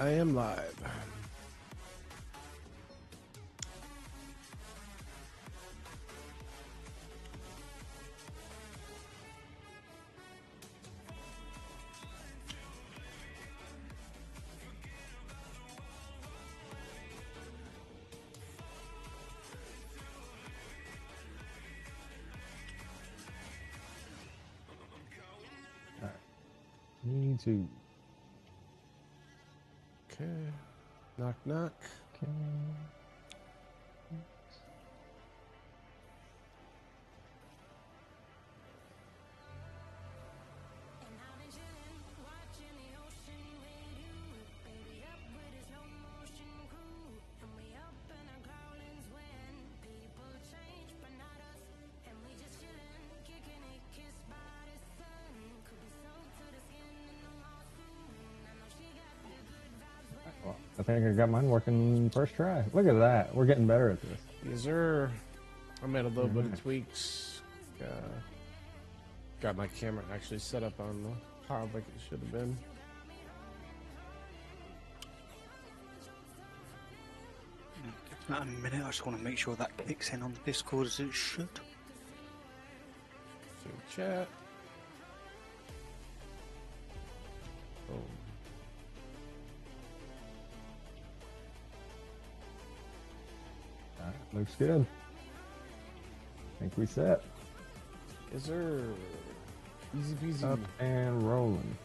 I am live. Me too. Okay. Knock, knock. Okay. Well, I think I got mine working first try. Look at that. We're getting better at this. Yes, sir. I made a little bit of tweaks. Got my camera actually set up on the pod like it should have been. Give that a minute. I just want to make sure that kicks in on the Discord as it should. So chat. Boom. Looks good. I think we set. Is there easy peasy? Up and rolling.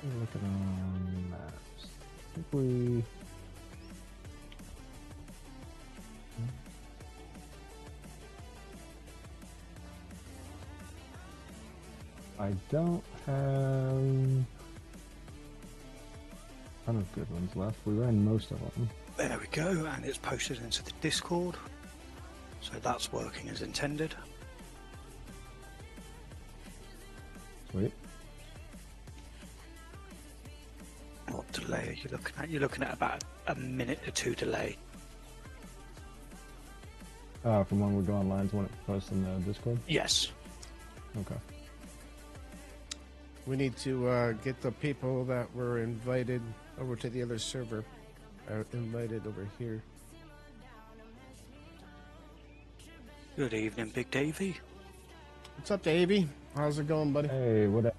I'm looking on maps. I think we. I don't have a ton of good ones left. We ran most of them. There we go, and it's posted into the Discord. So that's working as intended. Sweet. What delay are you looking at? You're looking at about a minute or two delay. From when we go online to when it posts in the Discord? Yes. Okay. We need to get the people that were invited over to the other server invited over here. Good evening, Big Davey. What's up, Davey? How's it going, buddy? Hey, what up?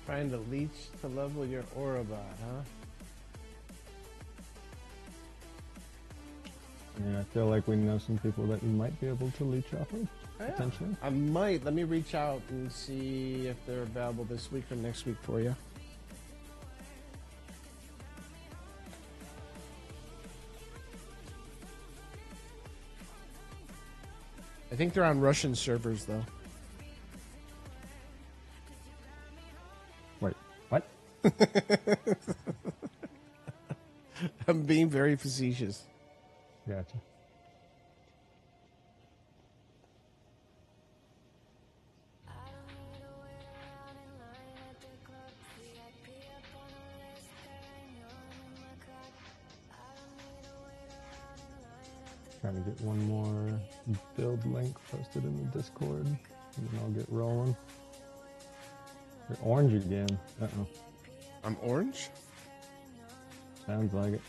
Trying to leech to level your aura bot, huh? I mean, I feel like we know some people that you might be able to leech off of, potentially. I might. Let me reach out and see if they're available this week or next week for you. I think they're on Russian servers, though. Wait, what? I'm being very facetious. Gotcha. Trying to get one more build link posted in the Discord, and then I'll get rolling. You're orange again. Uh-oh. I'm orange? Sounds like it.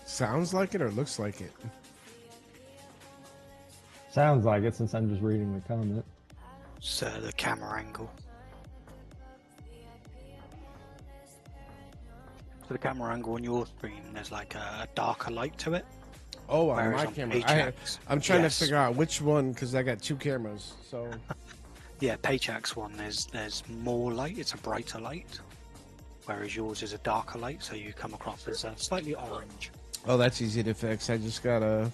Sounds like it or looks like it? Sounds like it, since I'm just reading the comment. It's the camera angle. So the camera angle on your screen, there's like a darker light to it. Oh, on Whereas my on camera. Ajax, I'm trying yes. to figure out which one, because I got two cameras. So Yeah, Paycheck's one, there's more light, it's a brighter light, whereas yours is a darker light, so you come across as slightly orange. Oh, that's easy to fix. I just gotta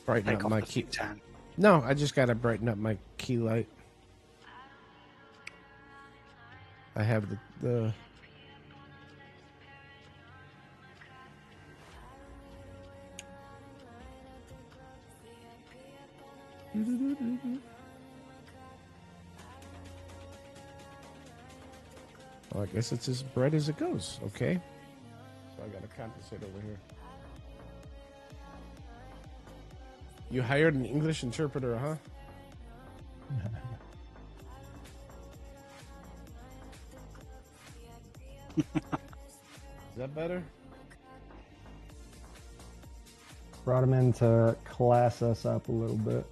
brighten Take up off my the key. tan. No, I just gotta brighten up my key light. I have the Well, I guess it's as bright as it goes. Okay. So I gotta compensate over here. You hired an English interpreter, huh? Is that better? Brought him in to class us up a little bit.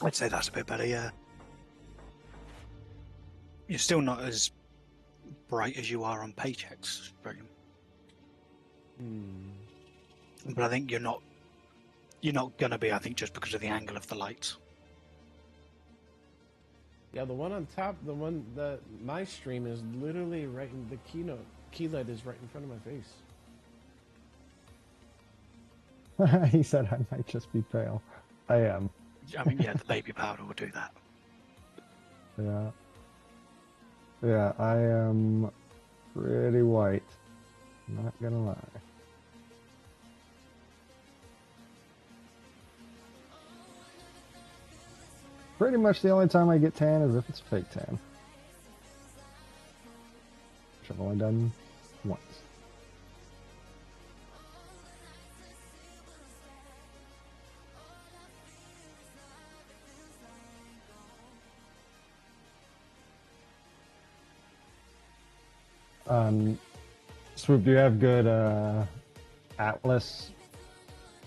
I'd say that's a bit better, yeah. You're still not as bright as you are on Paycheck's stream. But I think you're not gonna be, I think, just because of the angle of the lights. Yeah, the one on top, the one that my stream is literally right in the key light is right in front of my face. He said I might just be pale. I am. I mean, yeah, the baby powder will do that. Yeah. Yeah, I am pretty white. Not gonna lie. Pretty much the only time I get tan is if it's fake tan. Which I've only done once. Swoop, do you have good Atlas?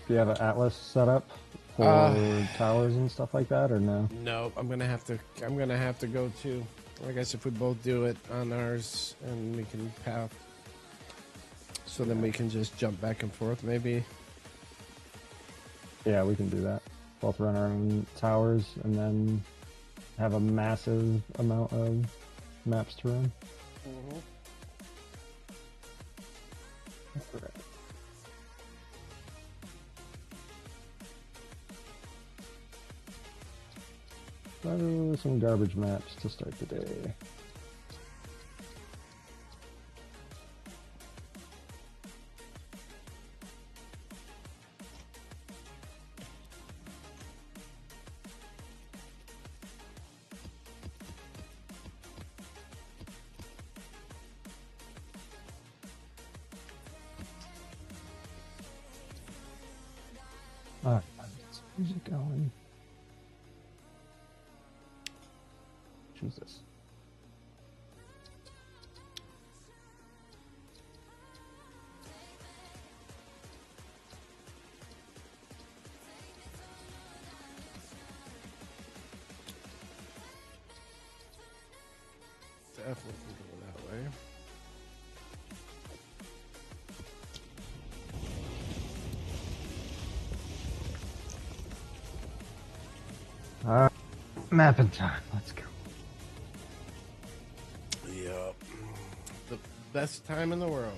Do you have an Atlas setup for towers and stuff like that, or no? No, I'm gonna have to go to. I guess if we both do it on ours, and we can path, so then we can just jump back and forth, maybe. Yeah, we can do that. Both run our own towers and then have a massive amount of maps to run. Alright. So, some garbage maps to start the day. Alright, where's it going? Jesus. Definitely go that way. Alright, mapping time. Let's go. Yep. The best time in the world.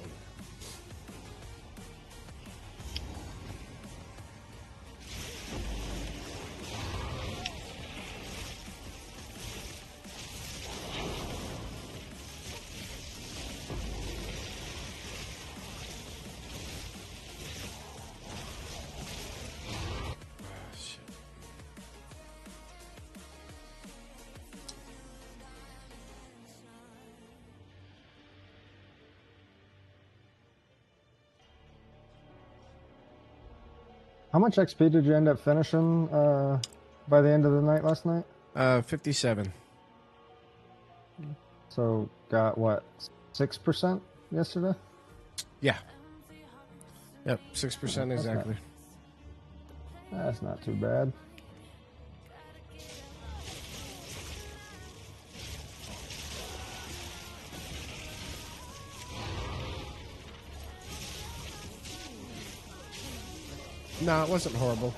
How much XP did you end up finishing by the end of the night last night? 57. So got what, 6% yesterday? Yeah. Yep, 6% exactly. That's not too bad. No, it wasn't horrible.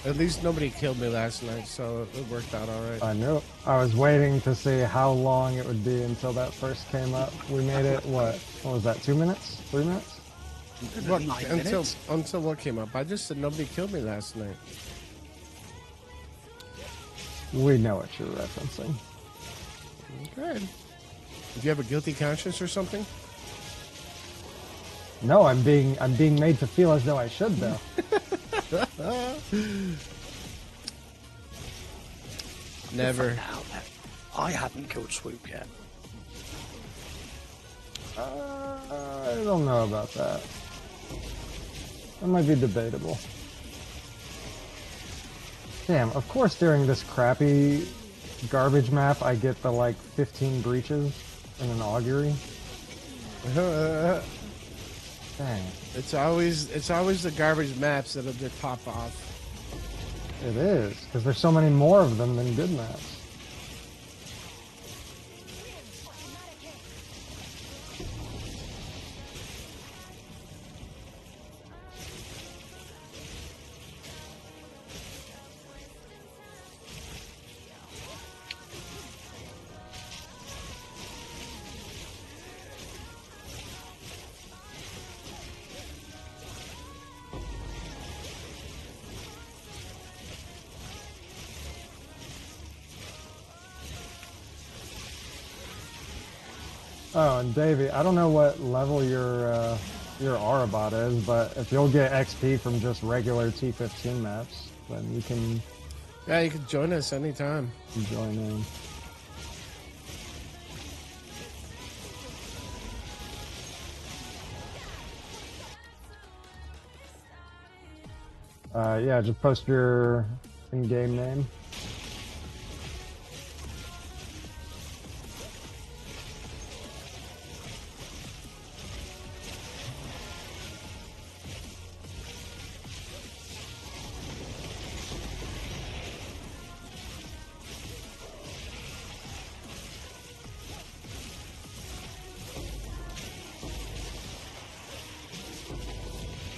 At least nobody killed me last night, so it worked out all right. I knew. I was waiting to see how long it would be until that first came up. We made it, what was that, 2 minutes? 3 minutes? What, until what came up? I just said nobody killed me last night. We know what you're referencing. Okay. Do you have a guilty conscience or something? No, I'm being made to feel as though I should, though. Never. Now, I haven't killed Swoop yet. I don't know about that. That might be debatable. Damn, of course during this crappy garbage map I get the like 15 breaches and an augury. Dang. It's always the garbage maps that'll just pop off. It is, because there's so many more of them than good maps. Oh, and Davey, I don't know what level your Arabot is, but if you'll get XP from just regular T15 maps, then you can... Yeah, you can join us anytime. Join in. Yeah, just post your in-game name.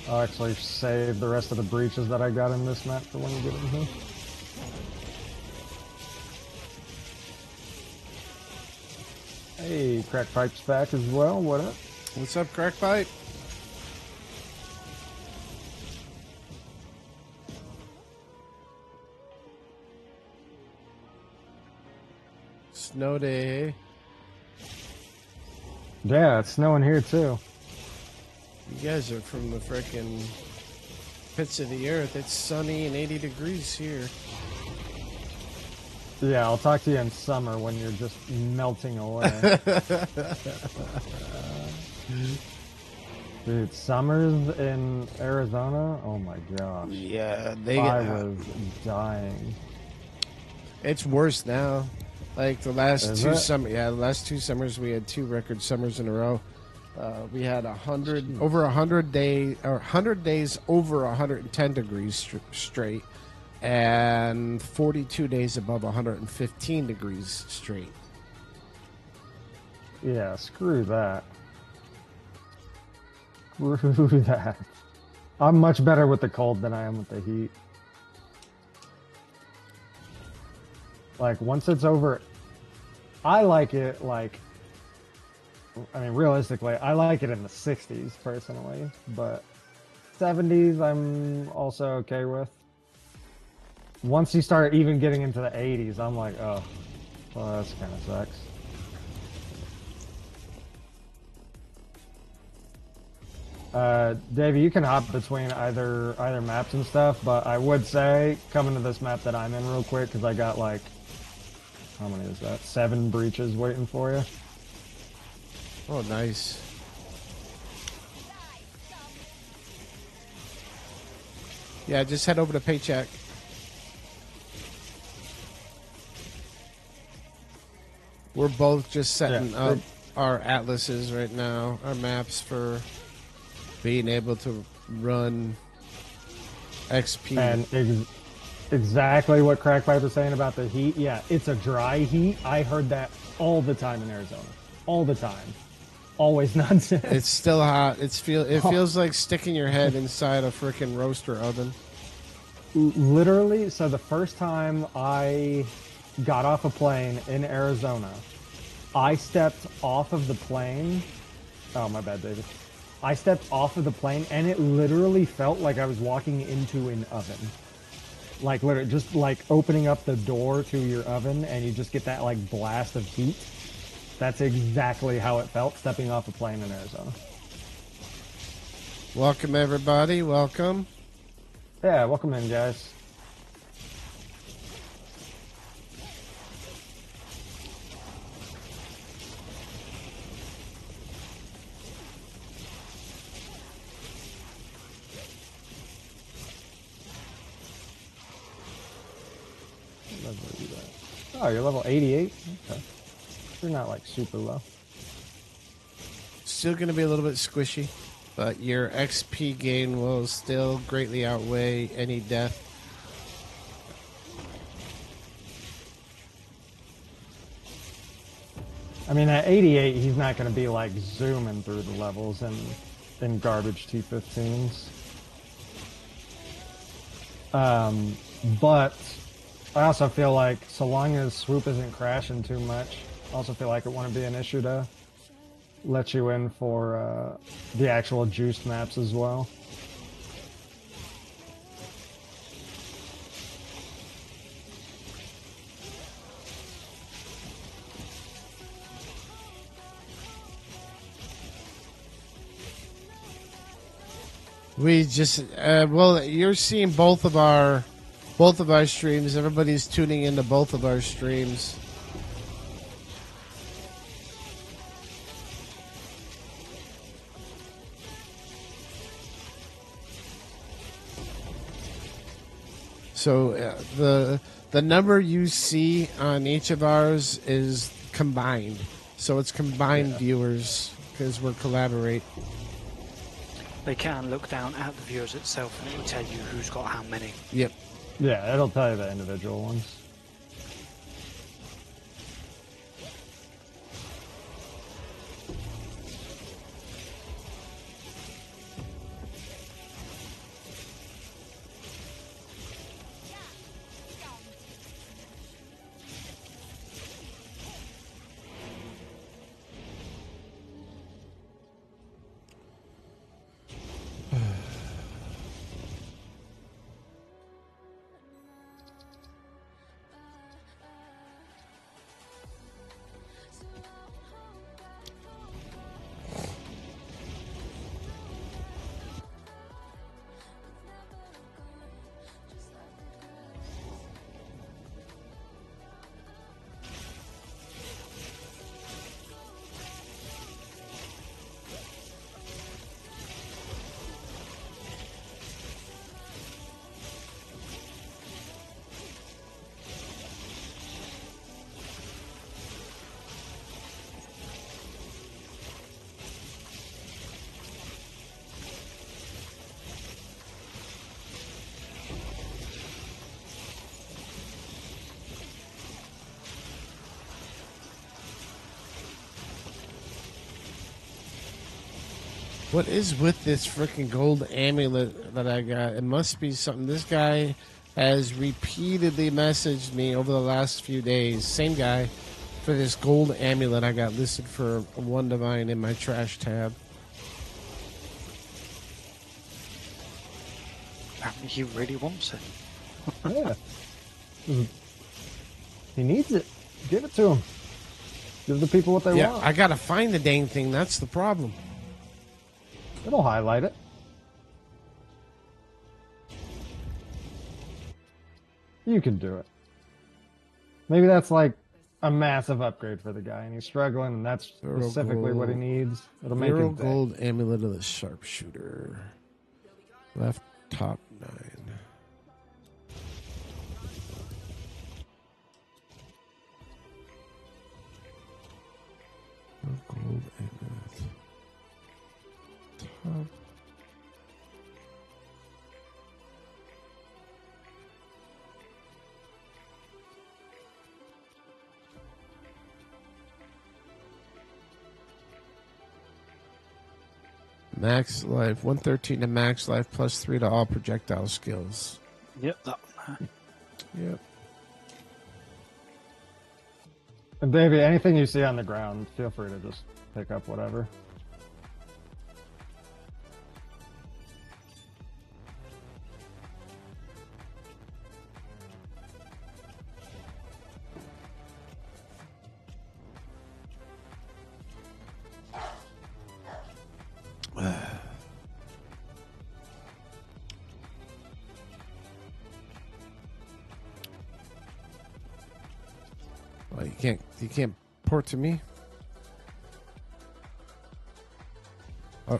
I'll actually save the rest of the breaches that I got in this map for when you get in here. Hey, Crackpipe's back as well. What up? What's up, Crackpipe? Snow day. Yeah, it's snowing here too. You guys are from the frickin' pits of the earth. It's sunny and 80 degrees here. Yeah, I'll talk to you in summer when you're just melting away. Dude, summers in Arizona? Oh my gosh. Yeah, I was dying. It's worse now. Like the last the last 2 summers we had 2 record summers in a row. We had 100 days over 110 degrees straight, and 42 days above 115 degrees straight. Yeah, screw that. Screw that. I'm much better with the cold than I am with the heat. Like, once it's over, I like it like, I mean, realistically, I like it in the 60s, personally, but 70s I'm also okay with. Once you start even getting into the 80s, I'm like, oh, well, that's kind of sucks. Davey, you can hop between either maps and stuff, but I would say, coming to this map that I'm in real quick, because I got like, how many is that? 7 breaches waiting for you. Oh, nice. Yeah, just head over to Paycheck. We're both just setting up our atlases right now, our maps for being able to run XP. And exactly what Crackpipe was saying about the heat. Yeah, it's a dry heat. I heard that all the time in Arizona. All the time. always nonsense. It's still hot. It feels like sticking your head inside a freaking roaster oven. Literally, so the first time I got off a plane in Arizona, I stepped off of the plane. Oh, my bad, David. I stepped off of the plane, and it literally felt like I was walking into an oven. Like, literally, just like opening up the door to your oven, and you just get that like blast of heat. That's exactly how it felt stepping off a plane in Arizona. Welcome, everybody. Welcome. Yeah, welcome in, guys. Oh, you're level 88? Okay. You're not like super low. Still going to be a little bit squishy, but your XP gain will still greatly outweigh any death. I mean, at 88, he's not going to be like zooming through the levels in garbage T15s. But I also feel like so long as swoop isn't crashing too much, I also feel like it wouldn't be an issue to let you in for the actual juiced maps as well. We just well, you're seeing both of our streams. Everybody's tuning into both of our streams. So the number you see on each of ours is combined. So it's combined viewers because we're collaborate. They can look down at the viewers itself and it will tell you who's got how many. Yep. Yeah, it'll tell you the individual ones. What is with this freaking gold amulet that I got? It must be something. This guy has repeatedly messaged me over the last few days. Same guy for this gold amulet I got listed for one divine in my trash tab. Apparently he really wants it. Yeah. He needs it. Give it to him. Give the people what they want. I gotta find the dang thing. That's the problem. It'll highlight it. You can do it. Maybe that's like a massive upgrade for the guy, and he's struggling, and that's specifically what he needs. It'll make him gold amulet of the sharpshooter. Left top 9. Gold amulet. Top. Max life, 113 to max life, +3 to all projectile skills. Yep, that one. Yep. And Davey, anything you see on the ground, feel free to just pick up whatever. Well, you can't port to me. Oh.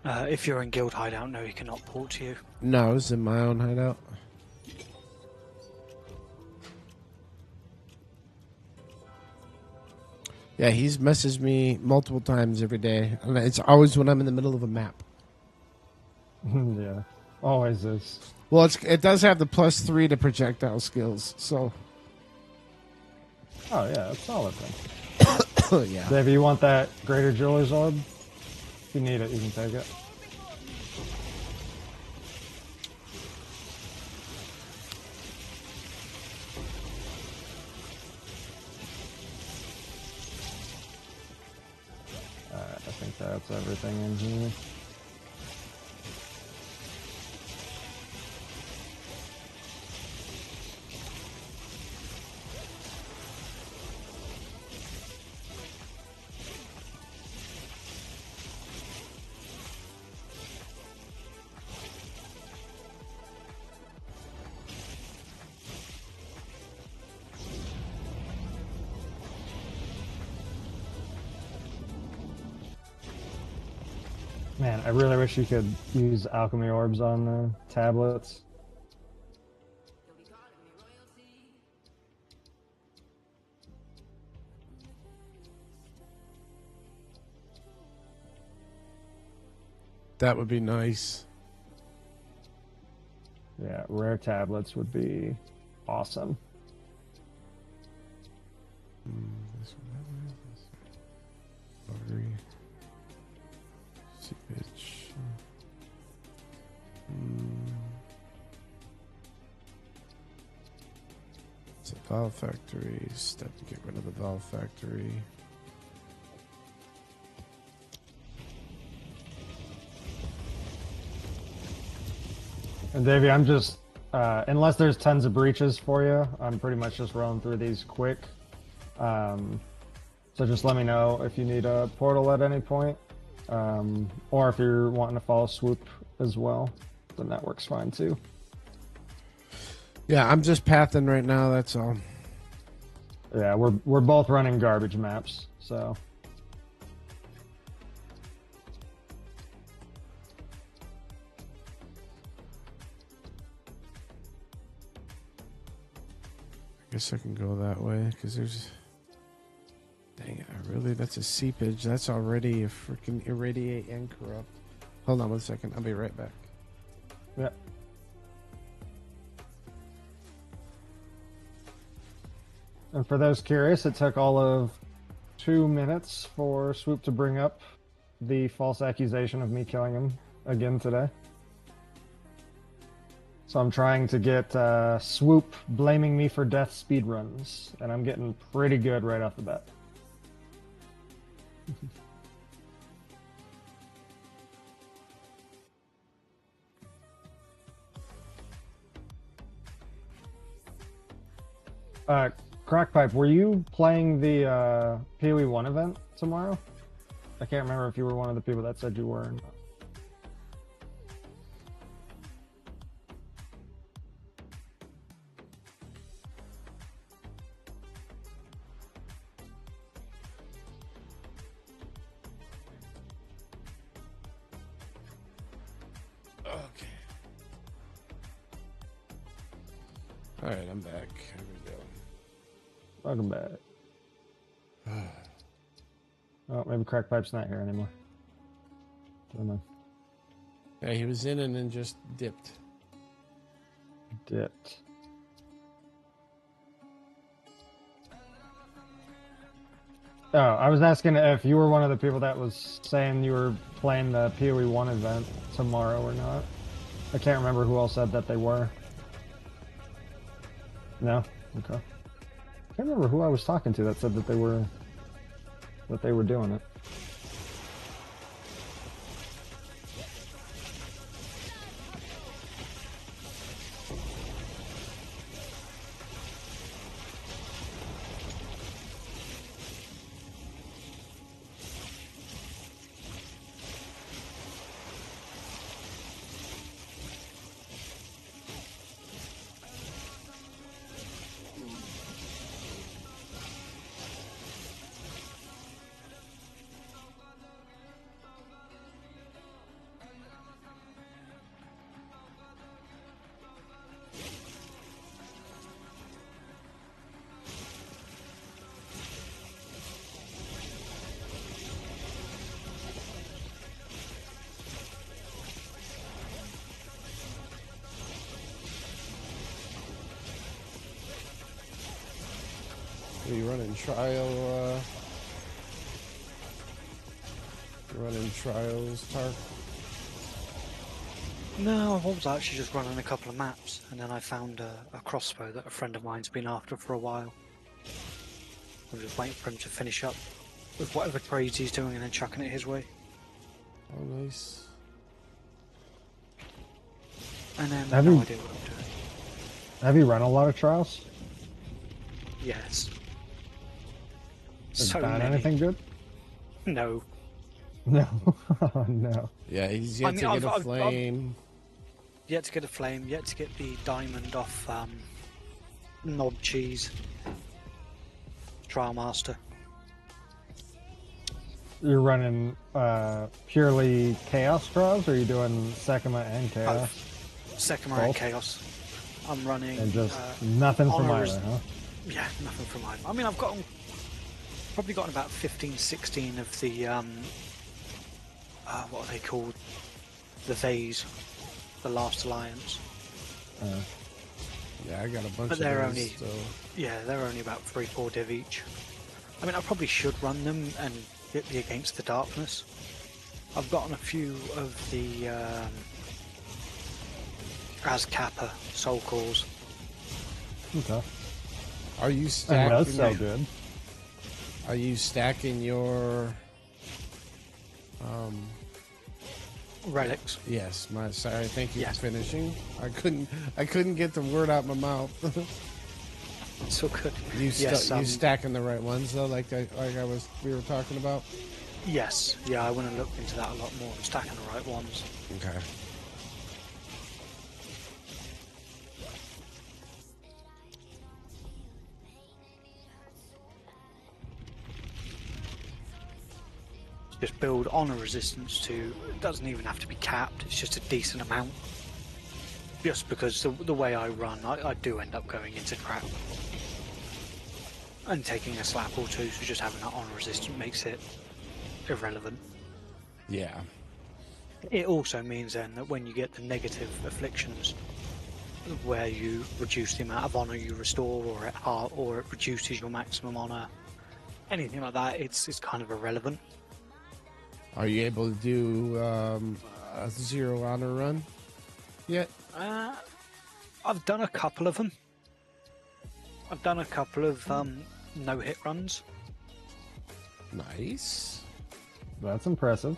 If you're in guild hideout, no, he cannot port to you. No, I was in my own hideout. Yeah, he's messaged me multiple times every day. And it's always when I'm in the middle of a map. Yeah, always is. Well, it does have the +3 to projectile skills, so. Oh yeah, it's solid then. Yeah. Davey, you want that Greater Jeweler's Orb? If you need it, you can take it. Alright, I think that's everything in here. Man, I really wish you could use alchemy orbs on the tablets. That would be nice. Yeah, rare tablets would be awesome. This one. Battery. Seepage. It's a valve factory. Step to get rid of the valve factory. And Davey, I'm just, unless there's tons of breaches for you, I'm pretty much just rolling through these quick. So just let me know if you need a portal at any point, or if you're wanting to follow swoop as well, then that works fine too. Yeah, I'm just pathing right now, that's all. Yeah, we're both running garbage maps, so. I guess I can go that way, because there's... Dang it, that's a seepage. That's already a freaking irradiate and corrupt. Hold on 1 second, I'll be right back. Yeah. And for those curious, it took all of 2 minutes for Swoop to bring up the false accusation of me killing him again today. So I'm trying to get Swoop blaming me for death speedruns, and I'm getting pretty good right off the bat. Crackpipe, were you playing the PoE 1 event tomorrow? I can't remember if you were one of the people that said you were or not. Okay. Alright, I'm back. Here we go. Welcome back. Oh, maybe Crackpipe's not here anymore. Don't know. Yeah, he was in and then just dipped. Oh, I was asking if you were one of the people that was saying you were playing the PoE 1 event tomorrow or not. I can't remember who else said that they were. No? Okay. I can't remember who I was talking to that said that they were doing it. Are you running trial? You running trials, Tark? No, I was actually just running a couple of maps, and then I found a crossbow that a friend of mine's been after for a while. I'm just waiting for him to finish up with whatever trades he's doing and then chucking it his way. Oh, nice. And then Have no you- idea what I'm doing. Have you run a lot of trials? Yes. Has So done many. anything good? No. No. Oh, no. Yeah, he's yet I mean, to get a I've- flame. Yet to get a flame, yet to get the diamond off Knob Cheese. Trial Master. You're running purely Chaos trials, or are you doing Sekima and Chaos? Second round Both? Chaos. I'm running. And just nothing from Honor either, huh? Yeah, nothing from either. I mean, I've probably gotten about 15, 16 of the what are they called? The Vase, the Last Alliance. Yeah, I got a bunch But of they're those, only- so Yeah, they're only about 3-4 div each. I mean, I probably should run them and get the Against the Darkness. I've gotten a few of the Azkappa Soul Cores. Okay. are you And stacking? those so good. Are you stacking your? Relics. Yes, my sorry. Thank you Yes. for finishing. I couldn't get the word out my mouth. So good. you Yes, you stacking the right ones though, like we were talking about. Yes, yeah, I want to look into that a lot more. I'm stacking the right ones. Okay. Just build honor resistance to. It doesn't even have to be capped. It's just a decent amount. Just because the way I run, I do end up going into crap and taking a slap or two. So just having that honor resistance makes it irrelevant. Yeah. It also means then that when you get the negative afflictions, where you reduce the amount of honor you restore, or it reduces your maximum honor, anything like that, it's kind of irrelevant. Are you able to do a 0 honor run yet? I've done a couple of them. I've done a couple of no-hit runs. Nice. That's impressive.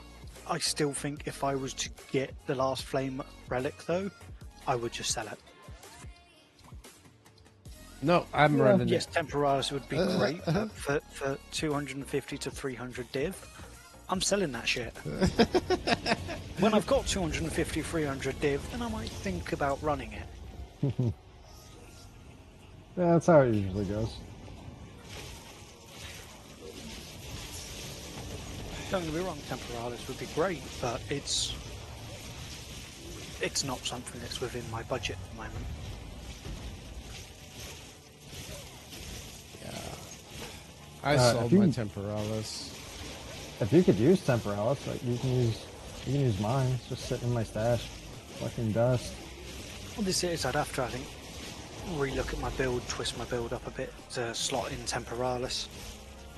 I still think if I was to get the last flame relic though, I would just sell it. No, I'm running Yes, it. Temporalis would be great, but for 250 to 300 div, I'm selling that shit. When I've got 250, 300 div, then I might think about running it. Yeah, that's how it usually goes. Don't get me wrong, Temporalis would be great, but it's not something that's within my budget at the moment. I sold if you- my Temporalis. If you could use Temporalis, like you can use mine. It's just sitting in my stash, collecting dust. Well, this is, I'd have to, I think, re-look at my build, twist my build up a bit to slot in Temporalis.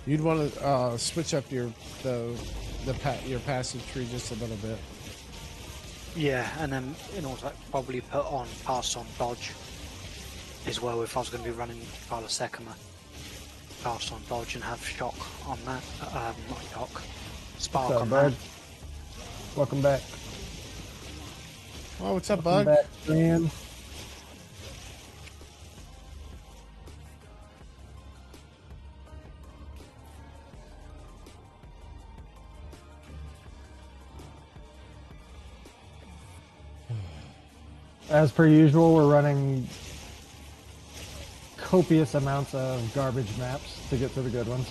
You'd want to switch up your your passive tree just a little bit. Yeah, and then in order probably put on pass on dodge as well if I was going to be running Carla Sekima. Pass on dodge and have shock on that. Not shock. Spark What's up, on bud? that. Welcome back. Oh, what's up, Welcome Bug? back, man. As per usual, we're running copious amounts of garbage maps to get to the good ones.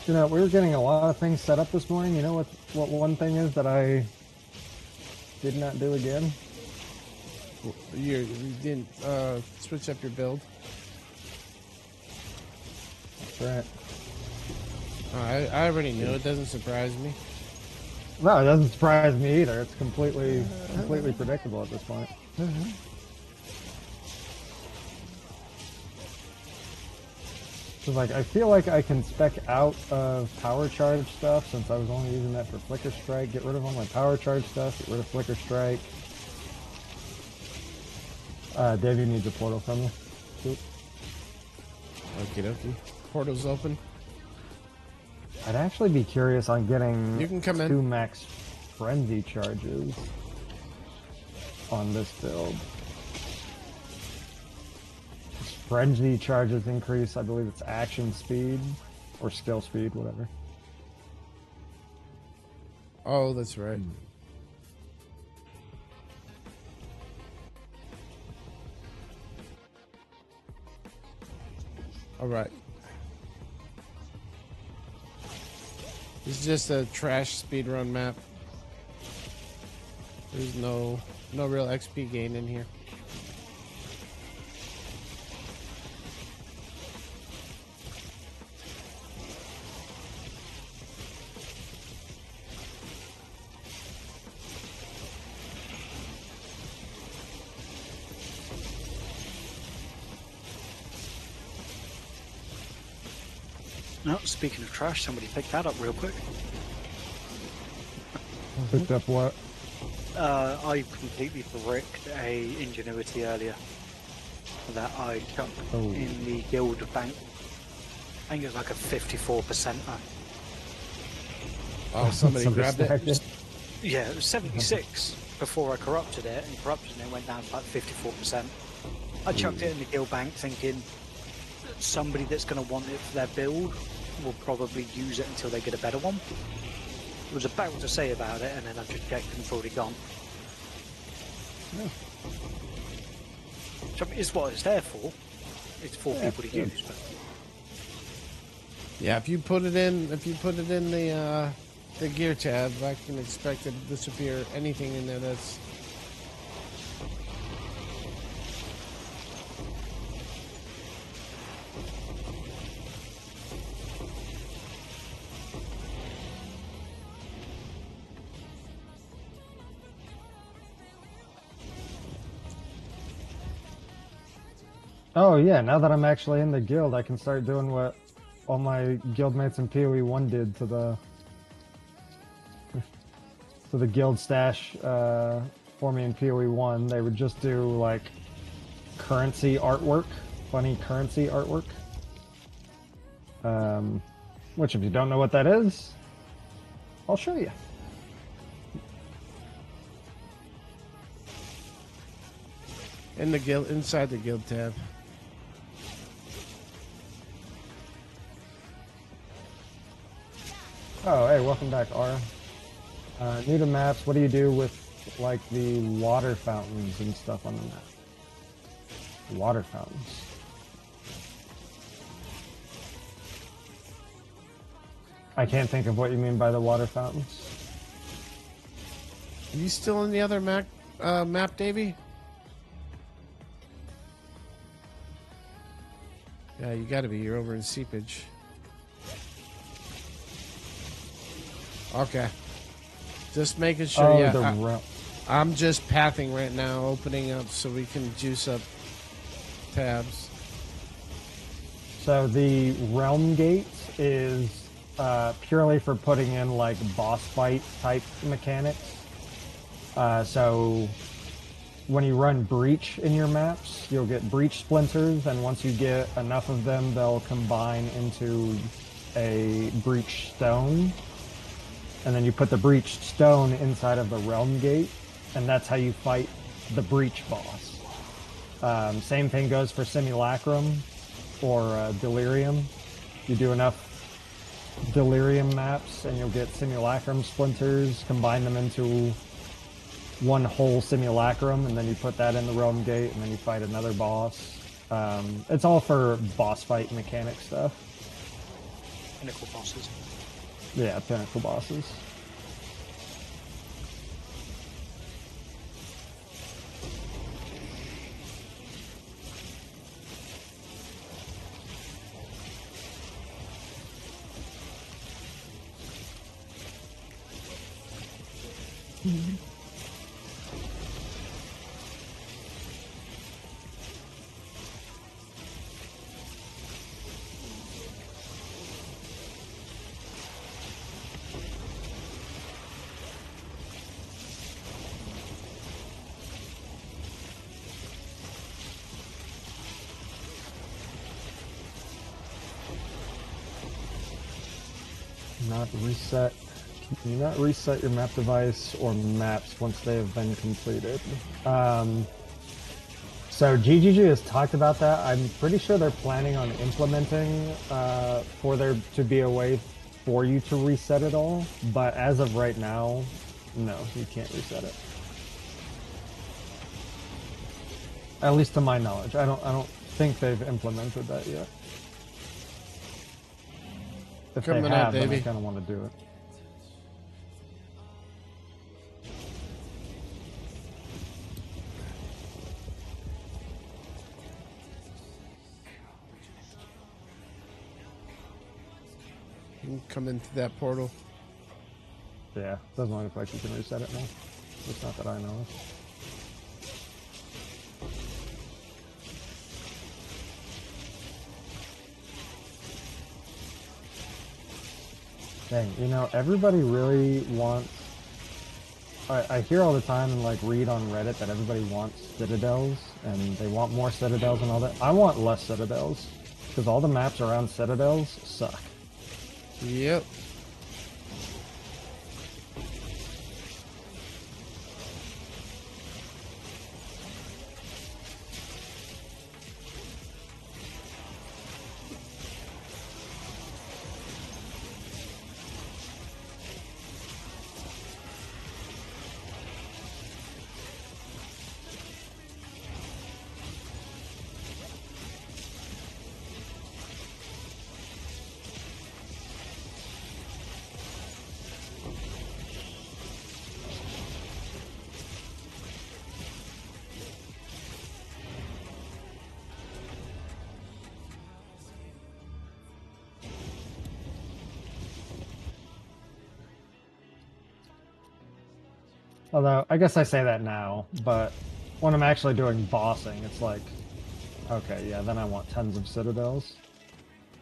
You know, we were getting a lot of things set up this morning. You know what one thing is that I did not do again? You didn't switch up your build. That's right. I already knew. It doesn't surprise me. No, it doesn't surprise me either. It's completely predictable at this point. So like, I feel like I can spec out of power charge stuff since I was only using that for Flicker Strike. Get rid of all my power charge stuff. Get rid of Flicker Strike. Davey needs a portal from you. Oop. Okie dokie. Portal's open. I'd actually be curious on getting You can come in. 2 max frenzy charges on this build. Frenzy charges increase, I believe it's action speed or skill speed, whatever. Oh, that's right. All right. This is just a trash speedrun map. There's no real XP gain in here. No, speaking of trash, somebody picked that up real quick. Picked up what? I completely bricked a ingenuity earlier that I chucked in the guild bank. I think it was like a 54%. Oh, somebody grabbed it. Yeah, it was 76 before I corrupted it, and corrupting it went down to like 54%. I chucked it in the guild bank thinking that somebody that's going to want it for their build will probably use it until they get a better one. I was about to say about it, and then I just checked and it's already gone. Yeah. Which, I mean, it's what it's there for. It's for people to use. But... Yeah, if you put it in the gear tab, I can expect it to disappear. Anything in there that's Oh yeah, now that I'm actually in the guild, I can start doing what all my guildmates in PoE 1 did to the guild stash for me in PoE 1. They would just do like currency artwork, funny currency artwork. Which if you don't know what that is, I'll show you. in the guild, inside the guild tab. Oh, hey, welcome back, Ara. New to maps, what do you do with, like, the water fountains and stuff on the map? Water fountains. I can't think of what you mean by the water fountains. Are you still in the other map, Davey? Yeah, you gotta be. You're over in Seepage. Okay. Just making sure, Oh, yeah. I'm just pathing right now, opening up so we can juice up tabs. So the Realm Gate is purely for putting in like boss fight type mechanics. So when you run Breach in your maps, you'll get Breach Splinters, and once you get enough of them, they'll combine into a Breach Stone. And then you put the Breached Stone inside of the Realm Gate, and that's how you fight the Breach boss. Same thing goes for Simulacrum or Delirium. You do enough Delirium maps, and you'll get Simulacrum Splinters, combine them into one whole Simulacrum, and then you put that in the Realm Gate, and then you fight another boss. It's all for boss fight mechanic stuff. Pinnacle bosses. Yeah, pinnacle bosses. Not reset. Can you not reset your map device or maps once they have been completed? So GGG has talked about that. I'm pretty sure they're planning on implementing for there to be a way for you to reset it all. But as of right now, no, you can't reset it. At least to my knowledge, I don't think they've implemented that yet. If Coming they up, have, then I baby. kind of want to do it. You can come into that portal. Yeah, doesn't look like you can reset it now. It's not that I know of. Dang, you know, everybody really wants... I hear all the time and like read on Reddit that everybody wants citadels and they want more citadels and all that. I want less citadels because all the maps around citadels suck. Yep. Although, I guess I say that now, but when I'm actually doing bossing, it's like, okay, yeah, then I want tons of citadels.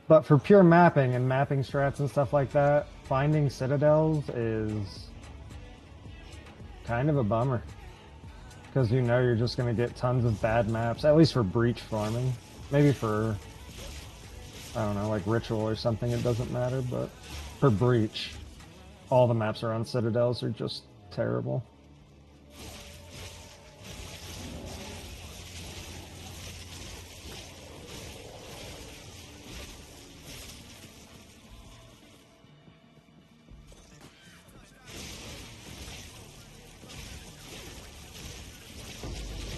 But for pure mapping and mapping strats and stuff like that, finding citadels is kind of a bummer. Because you know you're just going to get tons of bad maps, at least for breach farming. Maybe for, I don't know, like ritual or something, it doesn't matter, but for breach, all the maps around citadels are just terrible.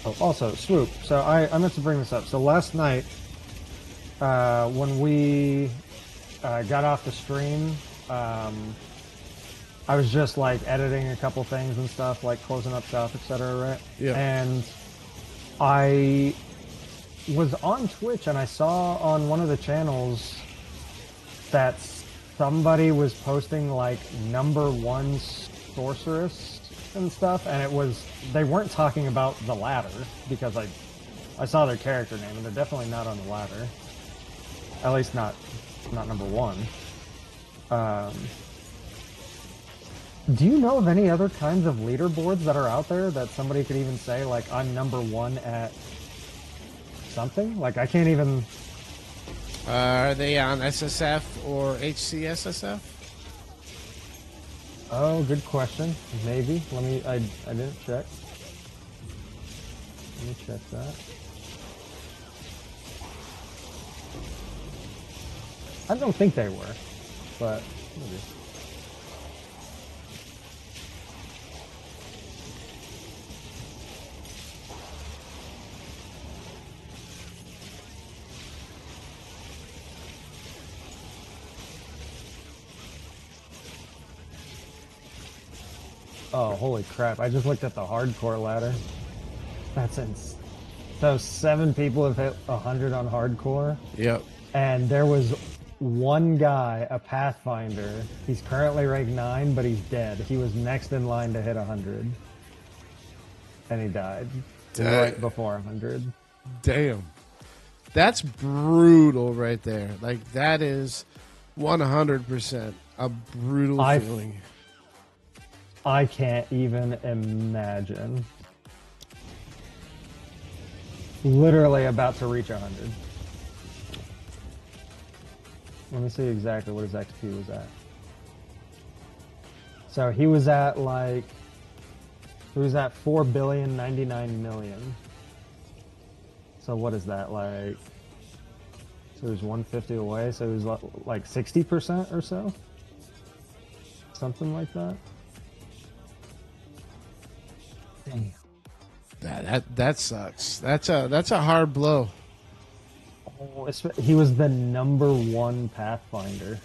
Oh, also, Swoop. So I meant to bring this up. So last night, when we got off the stream, I was just like editing a couple things and stuff, like closing up shop, etc. Right? Yeah. And I was on Twitch and I saw on one of the channels that somebody was posting like #1 sorceress and stuff, and they weren't talking about the ladder because I saw their character name and they're definitely not on the ladder. At least not #1. Do you know of any other kinds of leaderboards that are out there that somebody could even say, like, I'm #1 at something? Like, I can't even... Are they on SSF or HCSSF? Oh, good question. Maybe. I didn't check. Let me check that. I don't think they were, but maybe. Oh, holy crap. I just looked at the hardcore ladder. That's insane. So 7 people have hit 100 on hardcore. Yep. And there was one guy, a Pathfinder. He's currently rank 9, but he's dead. He was next in line to hit 100. And he died. Right before 100. Damn. That's brutal right there. Like, that is 100% a brutal feeling. I can't even imagine. Literally about to reach 100. Let me see exactly what his XP was at. So he was at like... He was at 4,099,000,000. So what is that, like... So he was 150 away, so he was like 60% or so? Something like that. Damn. That sucks. That's a hard blow. Oh, he was the #1 Pathfinder.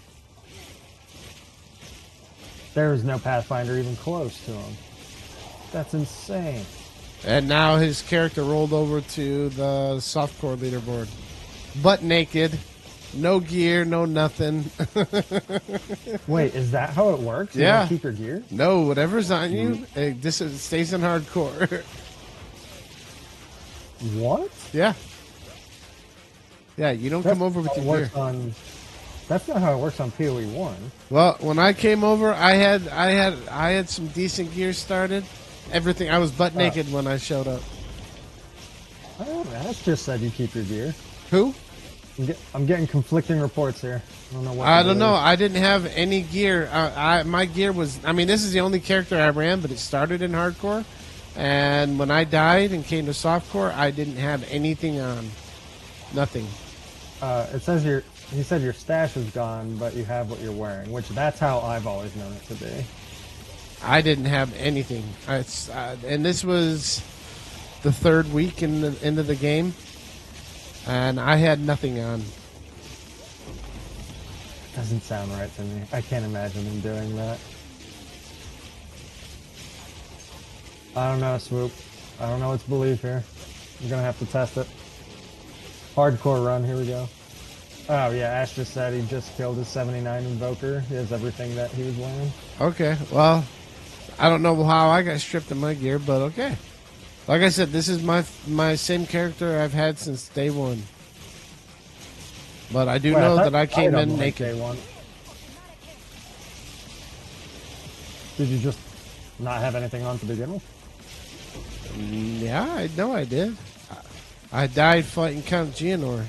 There is no Pathfinder even close to him. That's insane. And now his character rolled over to the softcore leaderboard. Butt naked. No gear, no nothing. Wait, is that how it works? You Yeah. don't keep your gear? No, whatever's on you, stays in hardcore. What? Yeah. Yeah, you don't come over with your gear. That's not how it works on PoE 1. Well, when I came over, I had some decent gear started. Everything. I was butt naked when I showed up. Oh, that's just said you keep your gear. Who? I'm getting conflicting reports here. I don't know what. I don't know. I didn't have any gear. My gear was. I mean, this is the only character I ran, but it started in hardcore. And when I died and came to softcore, I didn't have anything on. Nothing. It says he said your stash is gone, but you have what you're wearing, which that's how I've always known it to be. I didn't have anything. And this was the 3rd week into the game, and I had nothing on. Doesn't sound right to me. I can't imagine him doing that. I don't know, Swoop. I don't know what to believe here. I'm gonna have to test it. Hardcore run, here we go. Oh yeah, Ash just said he just killed his 79 Invoker. He has everything that he was wearing. Okay, well, I don't know how I got stripped of my gear, but okay. Like I said, this is my same character I've had since day 1. But I do know that I came in naked. Day 1. Did you just not have anything on to begin with? Yeah, I know I did. I died fighting Count Geonor.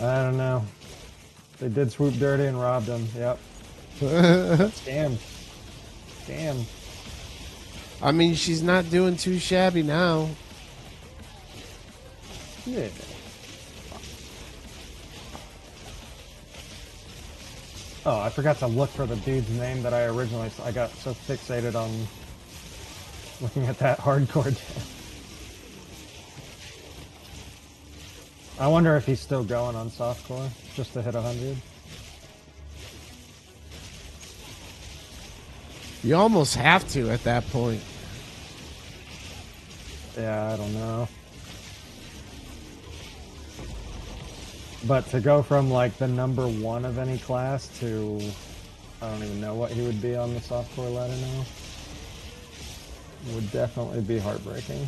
I don't know. They did Swoop dirty and robbed him. Yep. Scam. Scam. I mean, she's not doing too shabby now. Yeah. Oh, I forgot to look for the dude's name that I originally saw. I got so fixated on looking at that hardcore death. I wonder if he's still going on softcore just to hit 100. You almost have to at that point. Yeah, I don't know. But to go from like the number 1 of any class to I don't even know what he would be on the softcore ladder now would definitely be heartbreaking.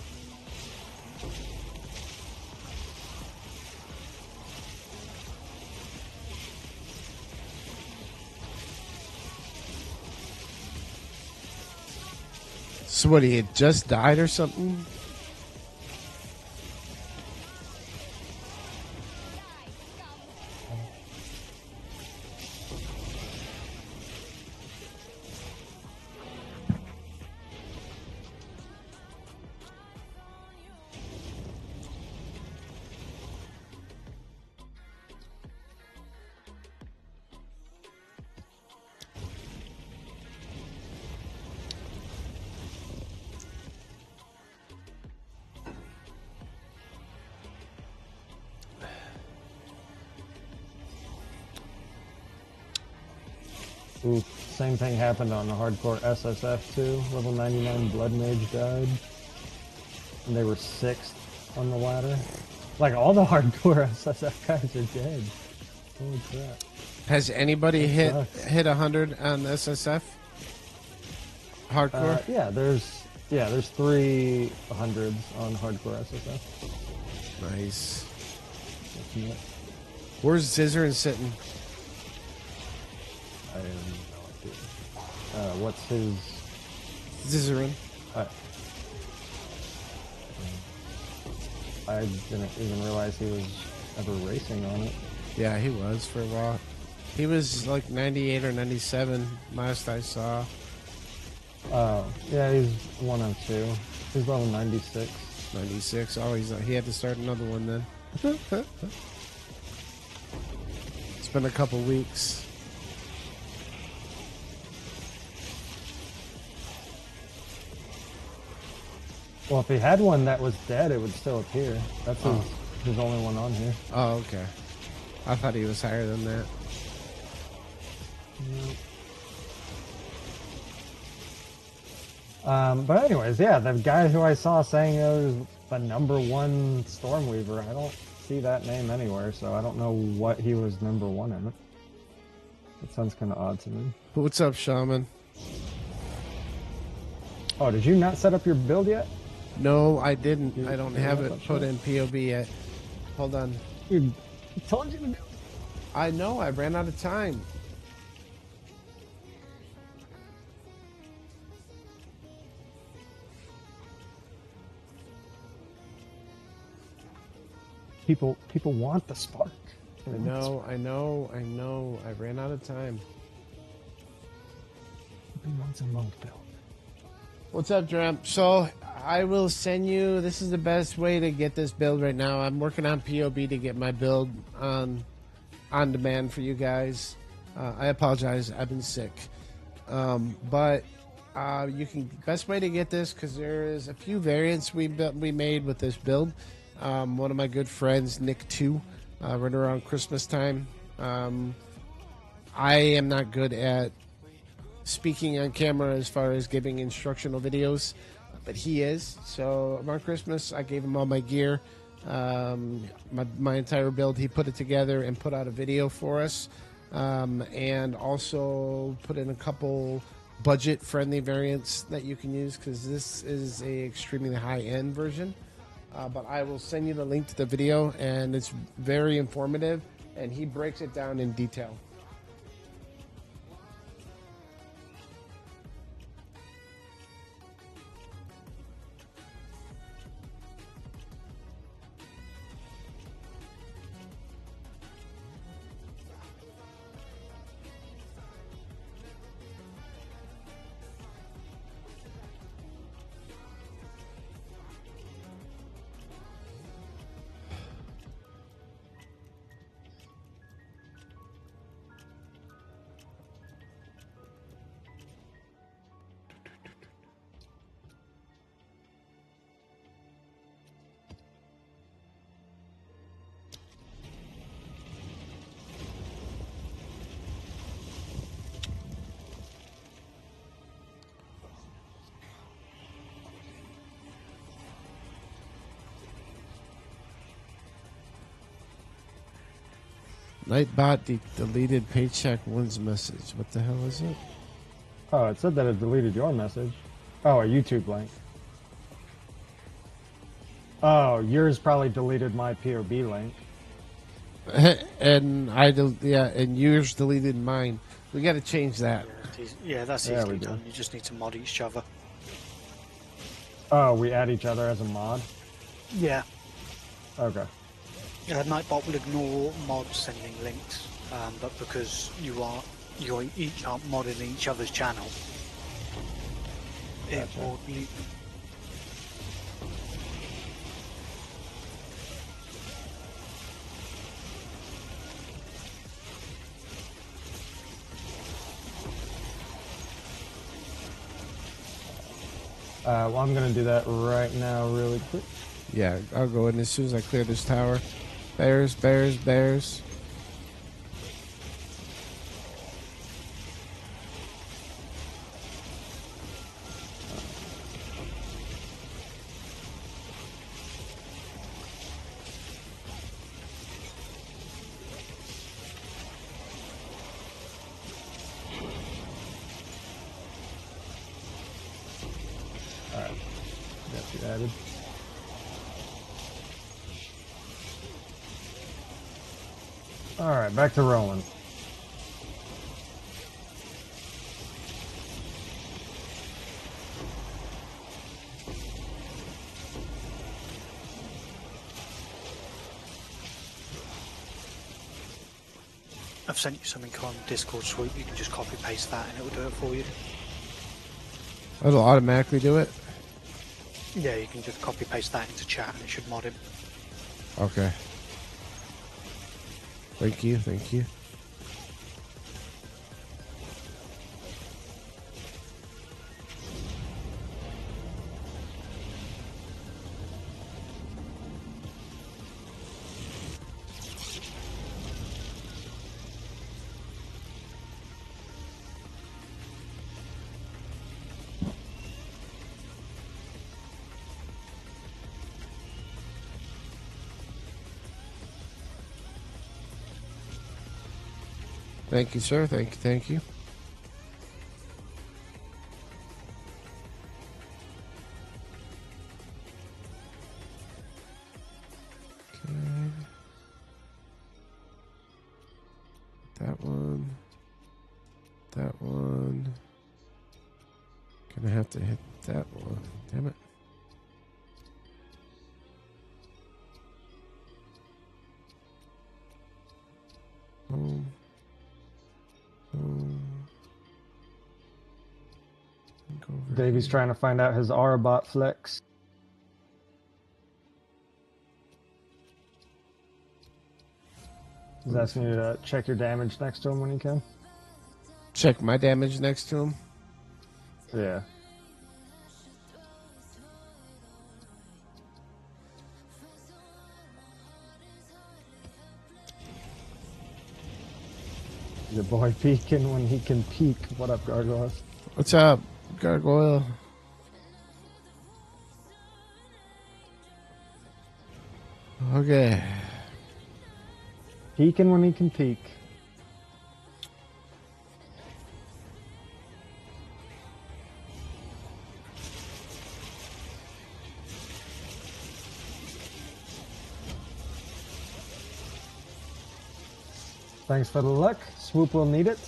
So what, he had just died or something? Ooh, same thing happened on the hardcore SSF too. Level 99 Blood Mage died. And they were 6th on the ladder. Like all the hardcore SSF guys are dead. Holy crap. Has anybody hit sucks. 100 on SSF? Hardcore? Yeah, there's 3 hundreds on hardcore SSF. Nice. That's nuts. Where's Zizarin sitting? I have no idea. What's his? Zizarin. I didn't even realize he was ever racing on it. Yeah, he was for a while. He was like 98 or 97 last I saw. Yeah, he's 1 of 2. He's level 96. 96. Oh, he had to start another one then. It's been a couple weeks. Well, if he had one that was dead, it would still appear. That's his only one on here. Oh, okay. I thought he was higher than that. But anyways, yeah, the guy who I saw saying it was the number 1 Stormweaver, I don't see that name anywhere, so I don't know what he was number 1 in. That sounds kind of odd to me. What's up, Shaman? Oh, did you not set up your build yet? No, I didn't. I don't you're have not it put in POB yet. Hold on. Dude, I told you to do it. I know, I ran out of time. People want the Spark. I know. I ran out of time. Nobody wants a monk build. What's up, Dram? So I will send you. This is the best way to get this build right now. I'm working on POB to get my build on demand for you guys. I apologize. I've been sick, but you can. Best way to get this, because there is a few variants we made with this build. One of my good friends, Nick 2, right around Christmas time. I am not good at speaking on camera as far as giving instructional videos, but he is. So around Christmas, I gave him all my gear, my entire build. He put it together and put out a video for us, and also put in a couple budget-friendly variants that you can use, because this is a extremely high-end version. But I will send you the link to the video, and it's very informative, and he breaks it down in detail. Nightbot deleted paycheck one's message. What the hell is it? Oh, it said that it deleted your message. Oh, a YouTube link. Oh, yours probably deleted my POB link. And and yours deleted mine. We got to change that. Yeah, that's Yeah, easily we do. done. You just need to mod each other. Oh, we add each other as a mod? Yeah. Okay. Nightbot will ignore mods sending links, but because you each aren't modding each other's channel, it Gotcha. will leave. Well, I'm going to do that right now really quick. Yeah, I'll go in as soon as I clear this tower. Bears, bears, bears. Alright. Got you added. Alright, back to rolling. I've sent you something on Discord Swoop. You can just copy paste that and it will do it for you. It'll automatically do it. Yeah, you can just copy paste that into chat and it should mod him. Okay. Thank you, thank you. Thank you, sir. Thank you, thank you. Okay. That one. That one. Gonna have to hit that one. Damn it. Boom. Boom. Go over Davey's here. trying to find out his Aurabot flex. He's asking you to check your damage next to him when you can. Check my damage next to him. Yeah. Your boy peeking when he can peek. What up, Gargoyles? What's up, Gargoyle? Okay. Peeking when he can peek. Thanks for the luck. Swoop will need it.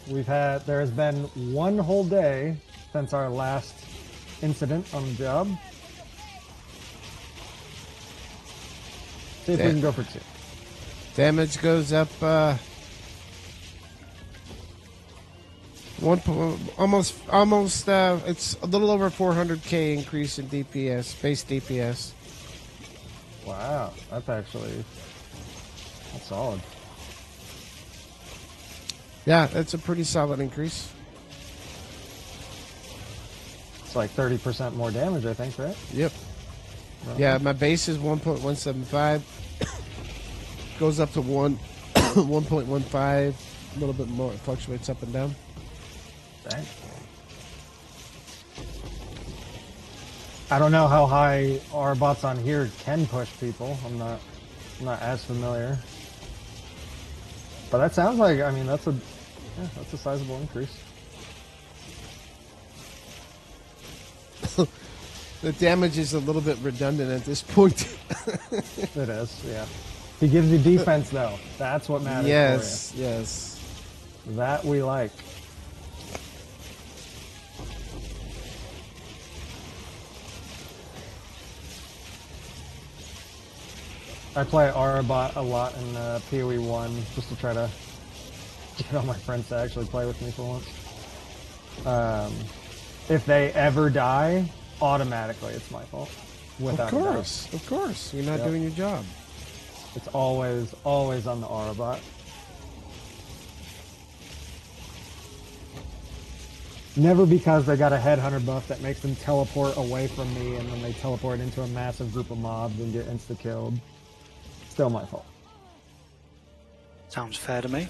There has been one whole day since our last incident on the job. See if we can go for 2. Damage goes up almost it's a little over 400k increase in DPS, base DPS. Wow, that's solid. Yeah, that's a pretty solid increase. It's like 30% more damage, I think, right? Yep. Yeah, my base is 1.175. Goes up to 1.15. A little bit more. It fluctuates up and down. Dang. I don't know how high our bots on here can push people. I'm not as familiar. But that sounds like, I mean, that's a sizable increase. The damage is a little bit redundant at this point. It is, yeah. He gives you defense, though. That's what matters. Yes, yes. That we like. I play Aurabot a lot in PoE 1 just to try to get all my friends to actually play with me for once. If they ever die, automatically it's my fault. Without Of course. You're not doing your job. It's always on the Aurabot. Never because they got a headhunter buff that makes them teleport away from me and then they teleport into a massive group of mobs and get insta-killed. Still my fault. Sounds fair to me.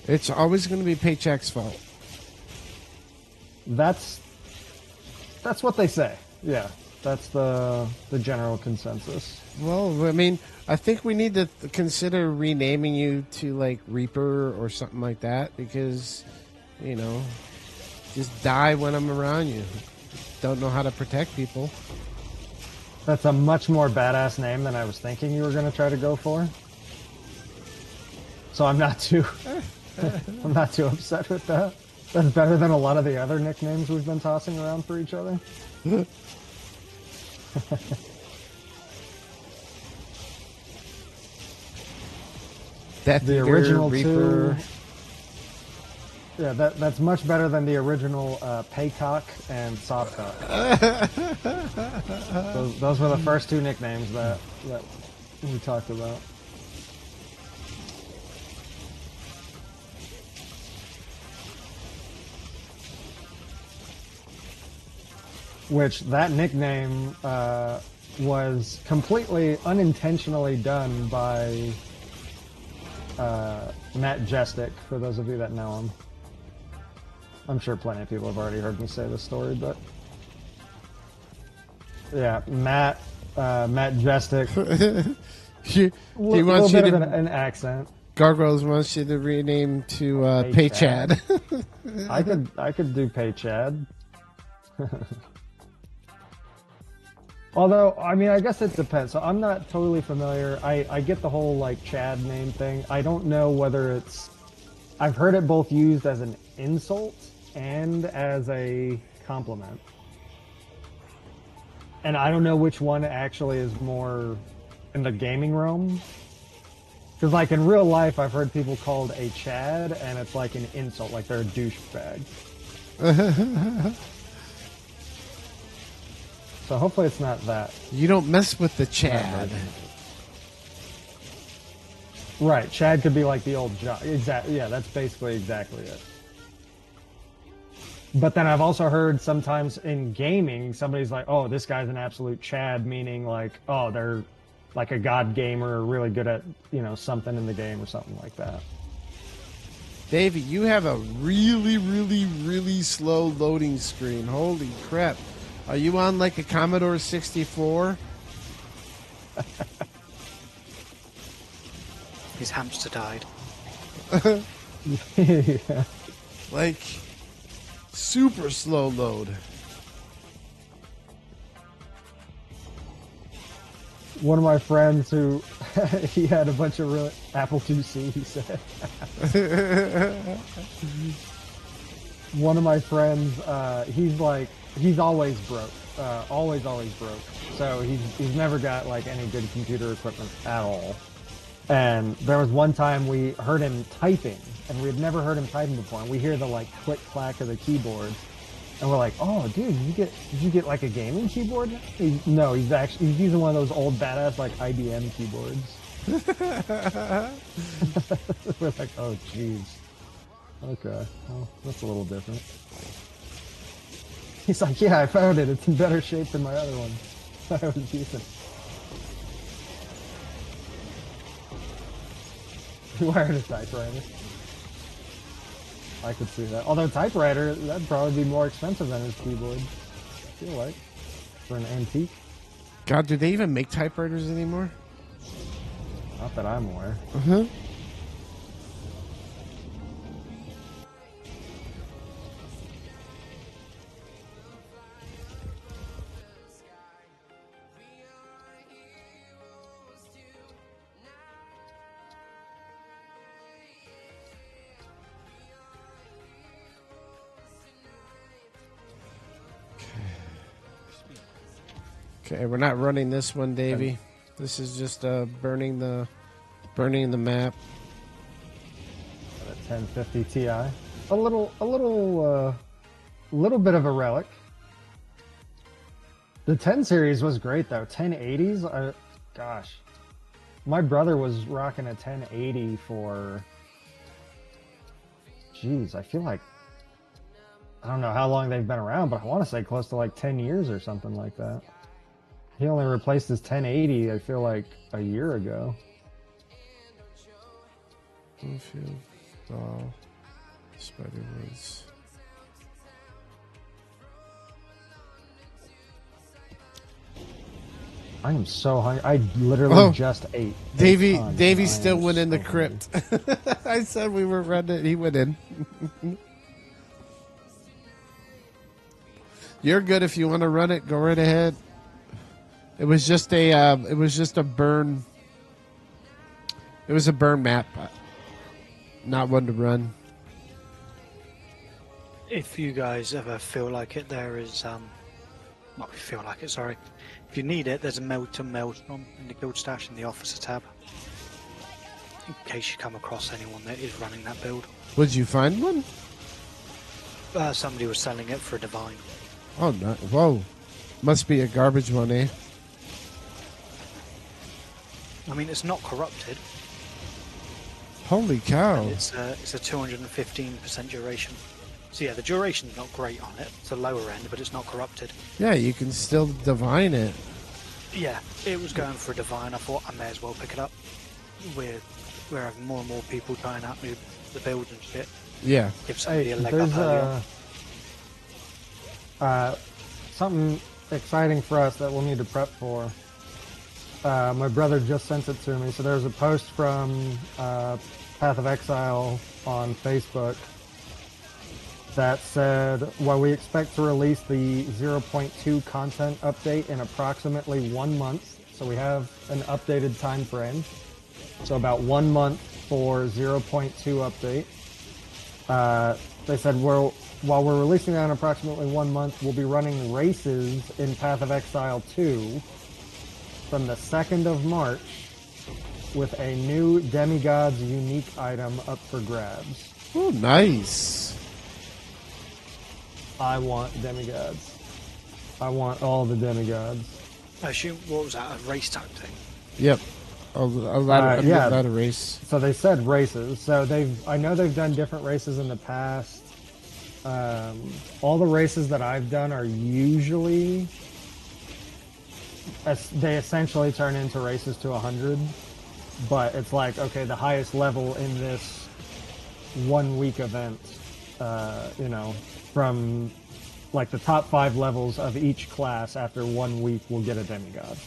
It's always going to be Paycheck's fault. That's what they say. Yeah, that's the general consensus. Well, I mean, I think we need to consider renaming you to like Reaper or something like that because, you know, just die when I'm around you. Don't know how to protect people. That's a much more badass name than I was thinking you were going to try to go for. So I'm not too upset with that. That's better than a lot of the other nicknames we've been tossing around for each other. The original Reaper. Yeah, that's much better than the original Paycock and Softcock. Those were the first two nicknames that we talked about. Which, that nickname was completely unintentionally done by Matt Jestick, for those of you that know him. I'm sure plenty of people have already heard me say this story, but yeah, Matt Jestick. he wants you to an accent. Gargoyles wants you to rename to Paychad. I could do Paychad. Although, I mean, I guess it depends. So I'm not totally familiar. I get the whole like Chad name thing. I don't know whether it's. I've heard it both used as an insult and as a compliment. And I don't know which one actually is more in the gaming realm. Because, like, in real life, I've heard people called a Chad, and it's like an insult, like they're a douchebag. So hopefully it's not that. You don't mess with the Chad. Right, Chad could be like the old John. Exactly. Yeah, that's basically exactly it. But then I've also heard sometimes in gaming, somebody's like, "Oh, this guy's an absolute Chad," meaning like, "Oh, they're like a god gamer, really good at something in the game or something like that." Davey, you have a really, really, really slow loading screen. Holy crap! Are you on like a Commodore 64? His hamster died. Yeah. Like, super slow load. One of my friends who he had a bunch of real Apple IIc, he said. One of my friends, he's always broke, always broke. So he's never got like any good computer equipment at all. And there was one time we heard him typing, and we had never heard him typing before. And we hear the like click clack of the keyboard, and we're like, "Oh, dude, did you get like a gaming keyboard?" He's using one of those old badass like IBM keyboards. We're like, "Oh, jeez, okay, well, that's a little different." He's like, "Yeah, I found it. It's in better shape than my other one. That was decent." He wired a typewriter. I could see that. Although typewriter, that'd probably be more expensive than his keyboard. I feel like. For an antique. God, do they even make typewriters anymore? Not that I'm aware. Uh-huh. Okay, we're not running this one, Davey. This is just burning the map. Got a 1050 Ti. A little bit of a relic. The 10 series was great though. 1080s. Gosh, my brother was rocking a 1080 for. Geez, I feel like I don't know how long they've been around, but I want to say close to like 10 years or something like that. He only replaced his 1080, I feel like, a year ago. Spiderwoods. I am so hungry. I literally just ate. Davey still went in the crypt. I said we were running. He went in. You're good if you want to run it. Go right ahead. It was just a burn. It was a burn map, not one to run. If you guys ever feel like it, there is not feel like it. Sorry. If you need it, there's a meld in the guild stash in the officer tab. In case you come across anyone that is running that build. Would you find one? Somebody was selling it for a divine. Oh no! Whoa, must be a garbage one, eh? I mean, it's not corrupted. Holy cow! And it's a 215% duration. So yeah, the duration's not great on it. It's a lower end, but it's not corrupted. Yeah, you can still divine it. Yeah, it was going for a divine. I thought I may as well pick it up. We're having more and more people trying out the builds and shit. Yeah. Give somebody a leg up early on. Something exciting for us that we'll need to prep for. My brother just sent it to me. So there's a post from Path of Exile on Facebook that said, while we expect to release the 0.2 content update in approximately 1 month, so we have an updated time frame, so about 1 month for 0.2 update. They said, while we're releasing that in approximately 1 month, we'll be running races in Path of Exile 2 from the 2nd of March with a new Demigod's unique item up for grabs. Oh, nice. I want demigods. I want all the demigods. I assume, what was that, a race type thing? Yep. A lot of race. So they said races. So I know they've done different races in the past. All the races that I've done are usually, they essentially turn into races to 100. But it's like, okay, the highest level in this 1 week event, from like the top 5 levels of each class after 1 week will get a demigod.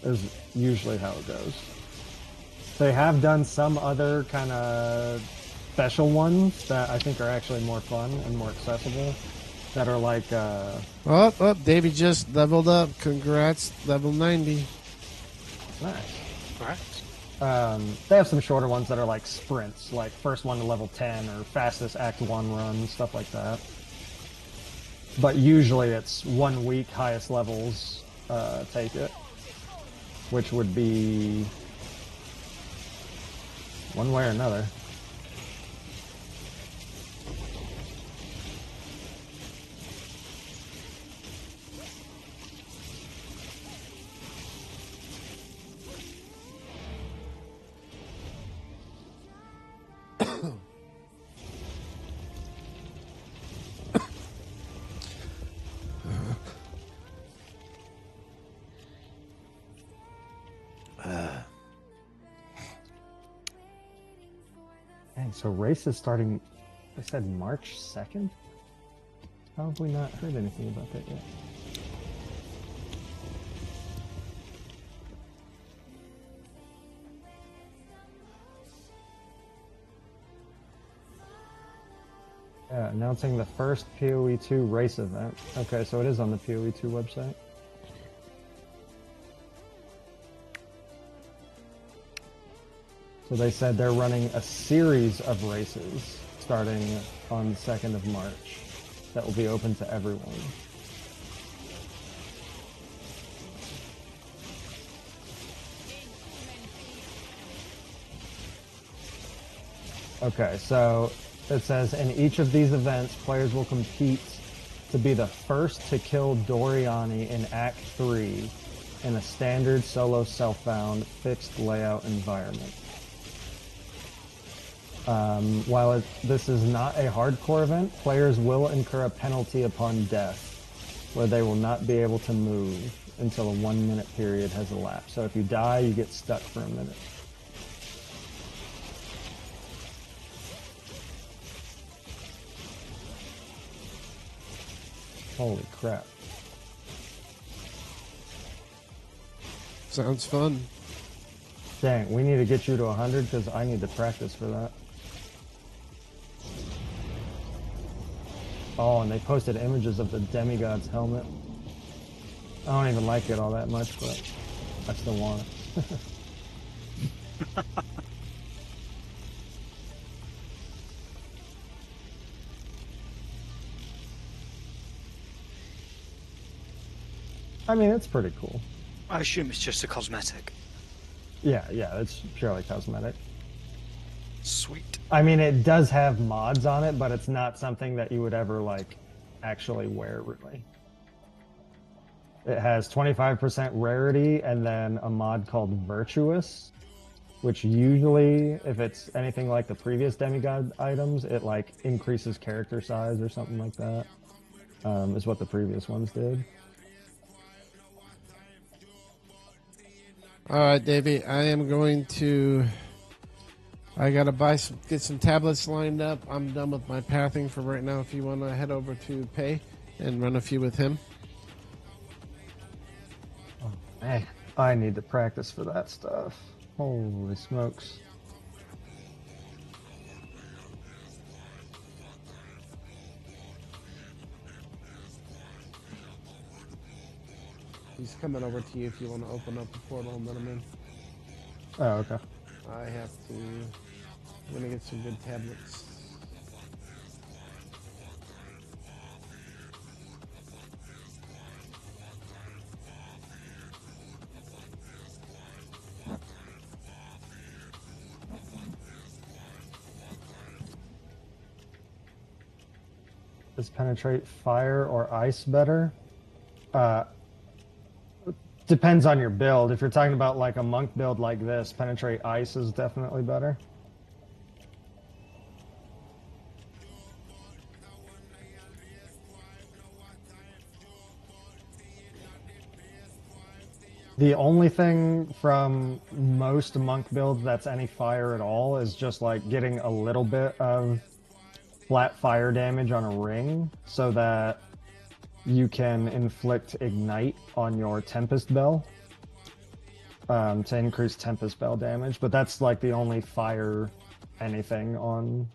Is usually how it goes. They have done some other kind of special ones that I think are actually more fun and more accessible. That are like. Davey just leveled up. Congrats, level 90. Nice. Right. They have some shorter ones that are like sprints, like first one to level 10 or fastest Act 1 run, stuff like that. But usually it's 1 week, highest levels take it, which would be one way or another. Dang, so race is starting, they said March 2nd? How have we not heard anything about that yet? Yeah, announcing the first PoE 2 race event. Okay, so it is on the PoE 2 website. So they said they're running a series of races starting on the 2nd of March that will be open to everyone. Okay, so it says in each of these events, players will compete to be the first to kill Doriani in Act 3 in a standard solo self-bound fixed layout environment. While this is not a hardcore event, players will incur a penalty upon death, where they will not be able to move until a 1-minute period has elapsed. So if you die, you get stuck for a minute. Holy crap. Sounds fun. Dang, we need to get you to 100 because I need to practice for that. Oh, and they posted images of the demigod's helmet. I don't even like it all that much, but I still want it. I mean, it's pretty cool. I assume it's just a cosmetic. Yeah, it's purely cosmetic. Sweet. I mean, it does have mods on it, but it's not something that you would ever, like, actually wear, really. It has 25% rarity and then a mod called Virtuous, which usually, if it's anything like the previous demigod items, it, like, increases character size or something like that, is what the previous ones did. All right, Davey, I am going to... I gotta get some tablets lined up. I'm done with my pathing for right now. If you want to head over to Pay and run a few with him. Oh, man, I need to practice for that stuff. Holy smokes. He's coming over to you if you want to open up the portal and let him in. Oh, okay. I have to... I'm gonna get some good tablets. Does penetrate fire or ice better? Depends on your build. If you're talking about like a monk build like this, penetrate ice is definitely better. The only thing from most monk builds that's any fire at all is just like getting a little bit of flat fire damage on a ring so that you can inflict ignite on your Tempest Bell to increase Tempest Bell damage, but that's like the only fire anything on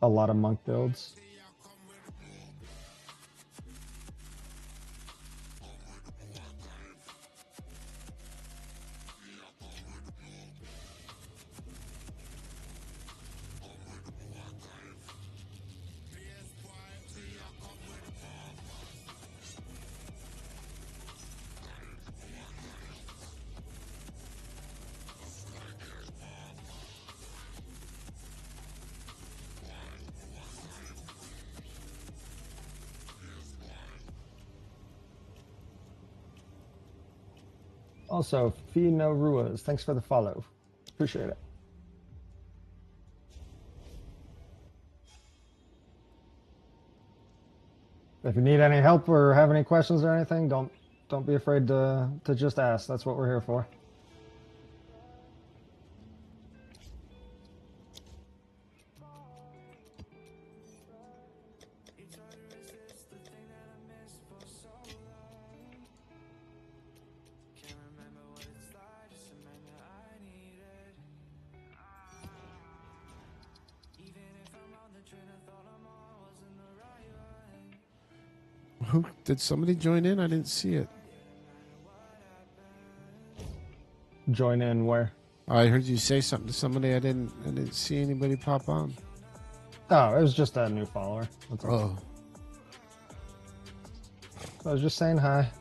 a lot of monk builds. Also, Fee No Ruas, thanks for the follow. Appreciate it. If you need any help or have any questions or anything, don't be afraid to just ask. That's what we're here for. Who did somebody join in? I didn't see it. Join in where? I heard you say something to somebody. I didn't see anybody pop on. Oh, it was just a new follower. That's all. Oh. I was just saying hi.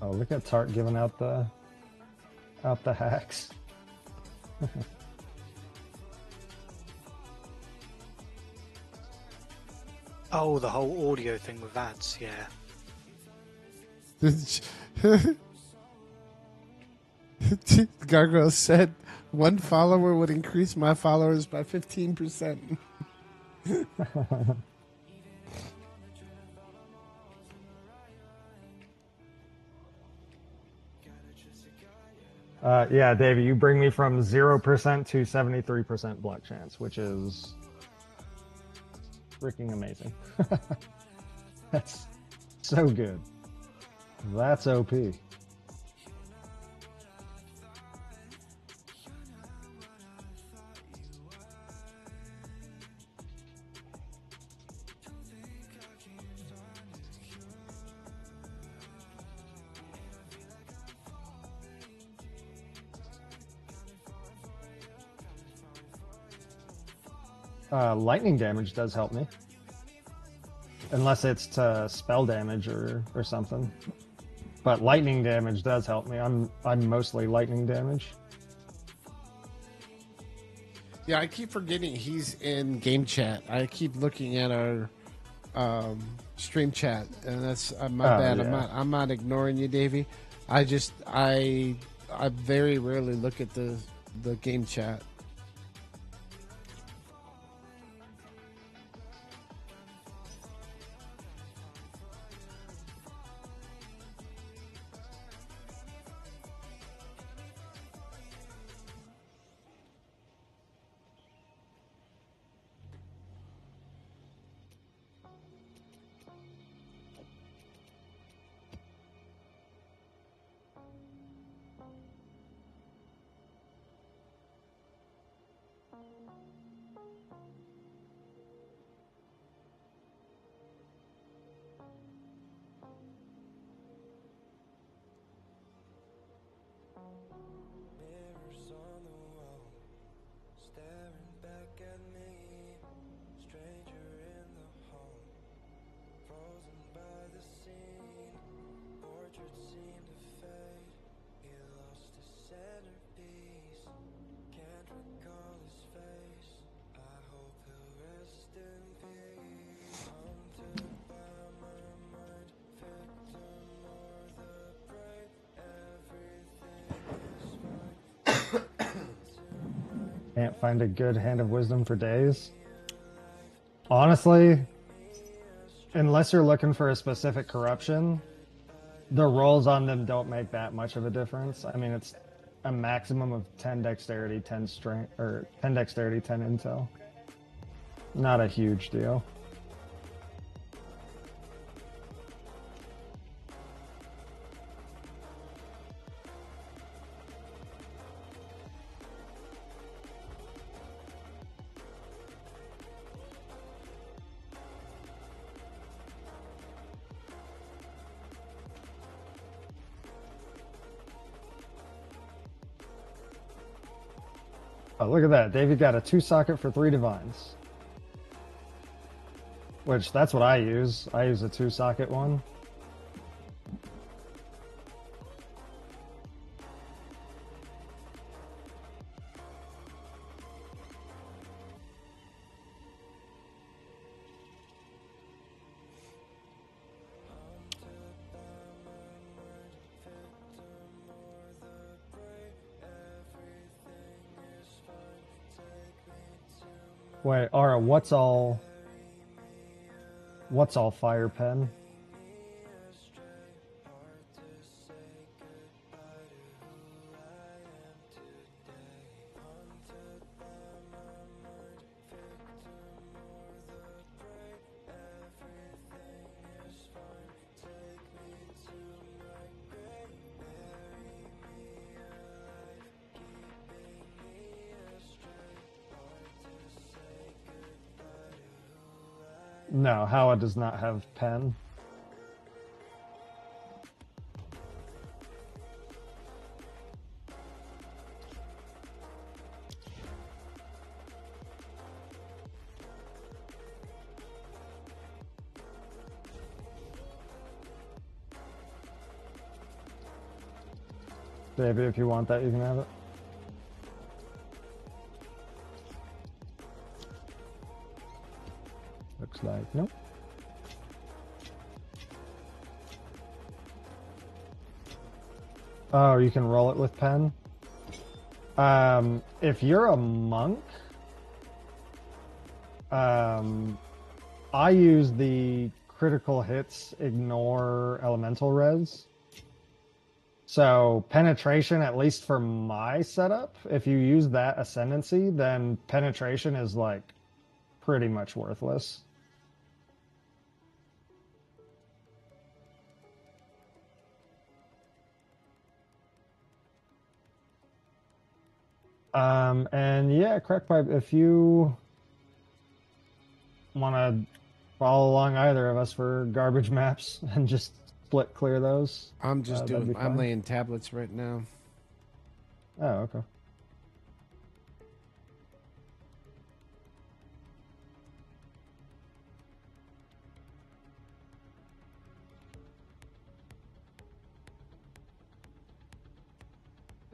Oh, look at Tart giving out the hacks. Oh, the whole audio thing with ads, yeah. Gargoyle said 1 follower would increase my followers by 15%. Yeah, Davey, you bring me from 0% to 73% block chance, which is freaking amazing. That's so good. That's OP. Lightning damage does help me. Unless it's to spell damage or something. But lightning damage does help me. I'm mostly lightning damage. Yeah, I keep forgetting he's in game chat. I keep looking at our stream chat, and that's my bad. Yeah. I'm not ignoring you, Davey. I very rarely look at the game chat. Mirrors on the wall, staring back at me. Stranger in the hall, frozen by the scene. Portrait seemed to fade, he lost his centerpiece. Can't recall his face, I hope he'll rest in peace. Haunted by my mind, victim or the prey. Everything is fine. Can't find a good hand of wisdom for days. Honestly, unless you're looking for a specific corruption, the rolls on them don't make that much of a difference. I mean, it's a maximum of 10 dexterity, 10 strength, or 10 dexterity, 10 intel. Not a huge deal. Oh, look at that. David got a 2-socket for 3 divines. Which, that's what I use. I use a 2-socket one. Wait, Ara, what's all fire pen? No, Howa does not have pen. David, if you want that, you can have it. Looks like nope. Oh, you can roll it with pen. If you're a monk, I use the critical hits ignore elemental res. So penetration, at least for my setup, if you use that ascendancy, then penetration is like pretty much worthless. And yeah, Crackpipe, if you want to follow along either of us for garbage maps and just split clear those. I'm just doing. I'm laying tablets right now. Oh, okay.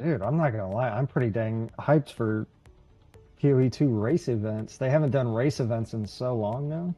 Dude, I'm not gonna lie, I'm pretty dang hyped for PoE 2 race events. They haven't done race events in so long now.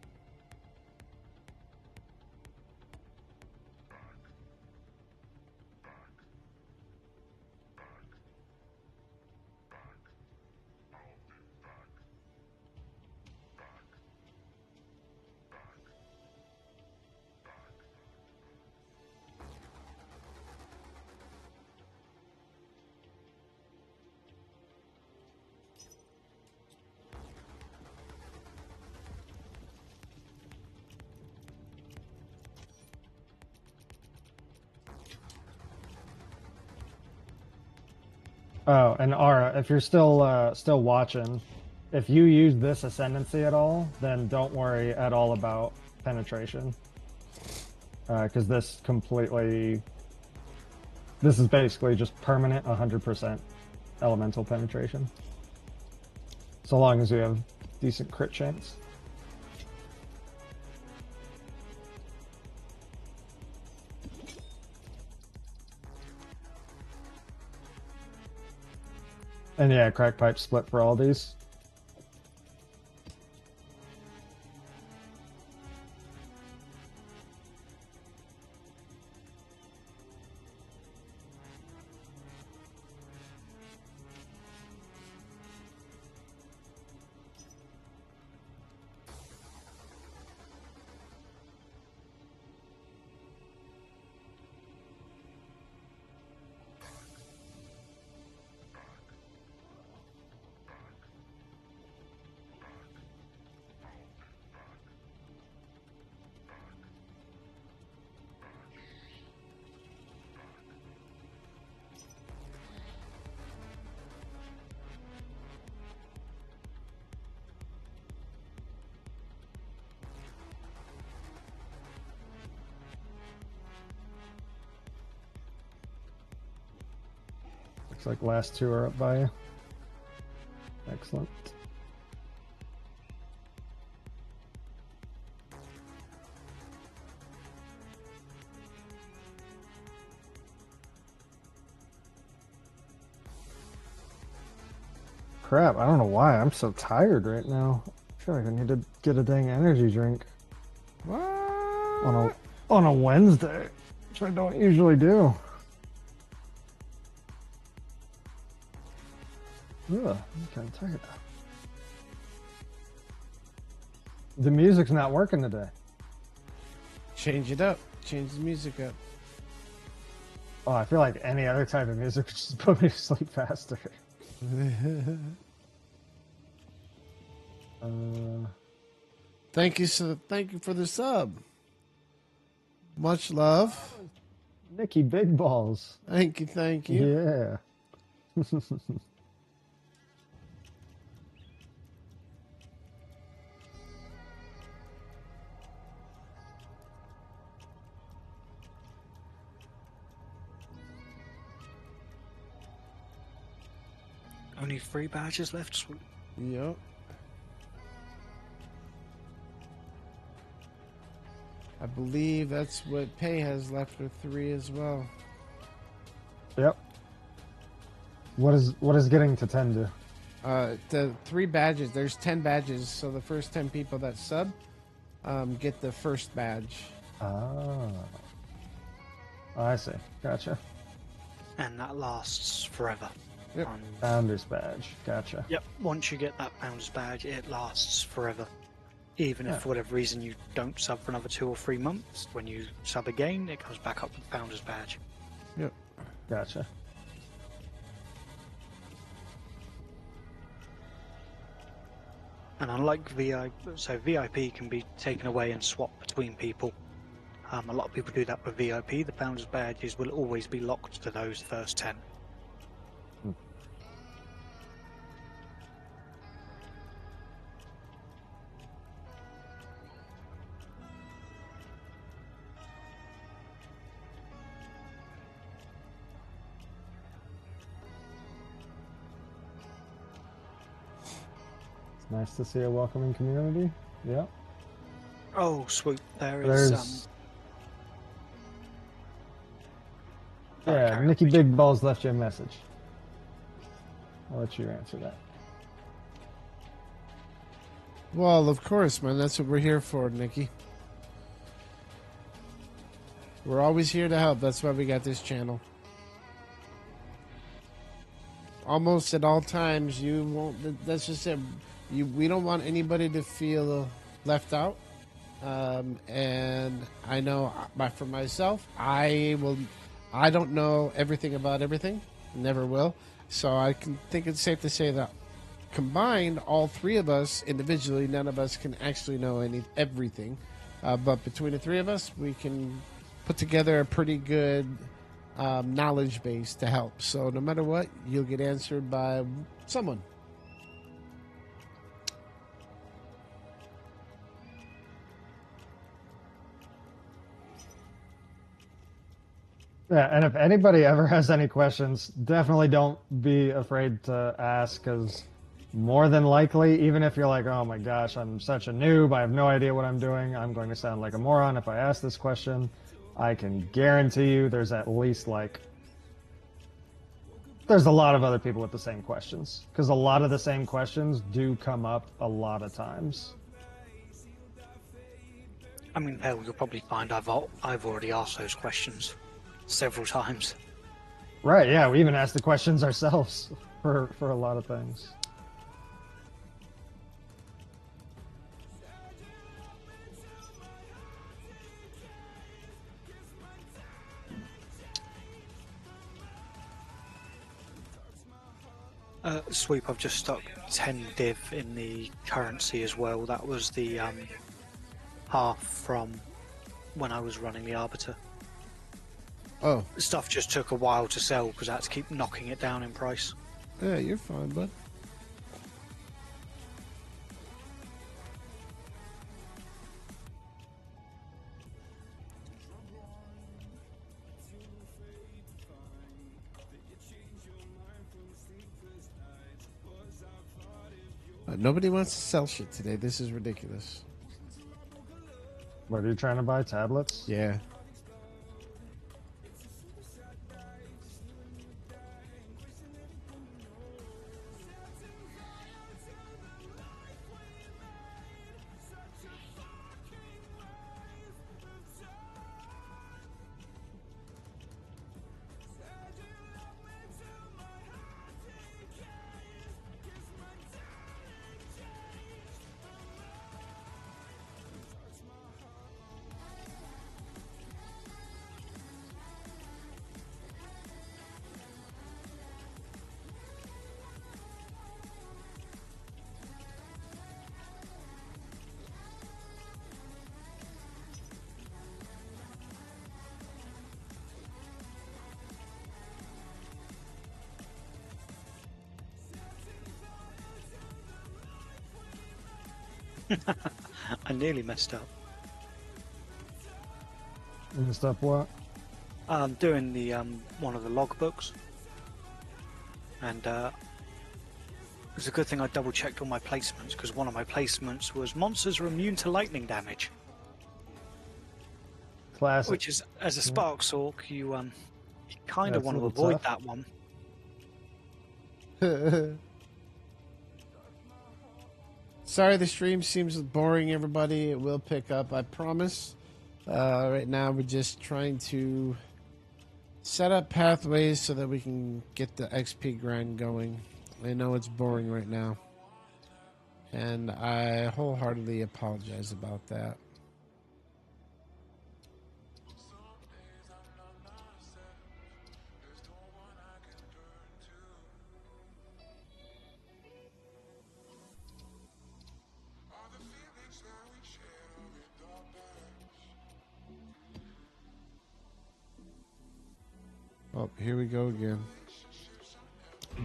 Oh, and Ara, if you're still watching, if you use this ascendancy at all, then don't worry at all about penetration. Because this is basically just permanent 100% elemental penetration. So long as you have decent crit chance. And yeah, crack pipe split for all these. Looks like last two are up by you. Excellent. Crap, I don't know why. I'm so tired right now. I feel like I need to get a dang energy drink. What? On a Wednesday, which I don't usually do. Ugh, I'm kind of tired now. The music's not working today. Change it up. Change the music up. Oh, I feel like any other type of music would just put me to sleep faster. Thank you for the sub. Much love. Nikki Big Balls. Thank you. Yeah. Only 3 badges left. Sweet. Yep. I believe that's what Pay has left with 3 as well. Yep. What is getting to 10 do? The 3 badges. There's 10 badges, so the first 10 people that sub get the first badge. Ah. Oh, I see. Gotcha. And that lasts forever. Yep. Founder's badge. Gotcha. Yep. Once you get that Founder's badge, it lasts forever. Even if for whatever reason you don't sub for another 2 or 3 months, when you sub again, it comes back up with the Founder's badge. Yep. Gotcha. And unlike VIP can be taken away and swapped between people. A lot of people do that with VIP. The Founder's badges will always be locked to those first 10. Nice to see a welcoming community. Yeah. Oh, sweet. There's Sorry, yeah, Karen. Nikki Big Balls left you a message. I'll let you answer that. Well, of course, man. That's what we're here for, Nikki. We're always here to help. That's why we got this channel. Almost at all times, you won't. That's just it. We don't want anybody to feel left out. And I know, for myself, I don't know everything about everything. Never will. So I can think it's safe to say that combined, all 3 of us individually, none of us can actually know everything. But between the 3 of us, we can put together a pretty good knowledge base to help. So no matter what, you'll get answered by someone. Yeah, and if anybody ever has any questions, definitely don't be afraid to ask, because more than likely, even if you're like, oh my gosh, I'm such a noob, I have no idea what I'm doing, I'm going to sound like a moron if I ask this question, I can guarantee you there's at least there's a lot of other people with the same questions, because a lot of the same questions do come up a lot of times. I mean, hell, you'll probably find I've already asked those questions several times. Right, yeah, we even ask the questions ourselves for a lot of things. Sweep, I've just stuck 10 div in the currency as well. That was the half from when I was running the Arbiter. Oh, Stuff just took a while to sell because I had to keep knocking it down in price. yeah, you're fine, bud. Nobody wants to sell shit today. This is ridiculous. What, are you trying to buy tablets? Yeah. I nearly messed up. Messed up what? I'm doing the one of the logbooks, and it's a good thing I double checked all my placements, because one of my placements was monsters are immune to lightning damage, Classic. which is, as a Sparkk-Sork, you kind of That's a want to little avoid tough. that one. Sorry, the stream seems boring, everybody. It will pick up, I promise. Right now, we're just trying to set up pathways so that we can get the XP grind going. I know it's boring right now, and I wholeheartedly apologize about that. Oh, here we go again.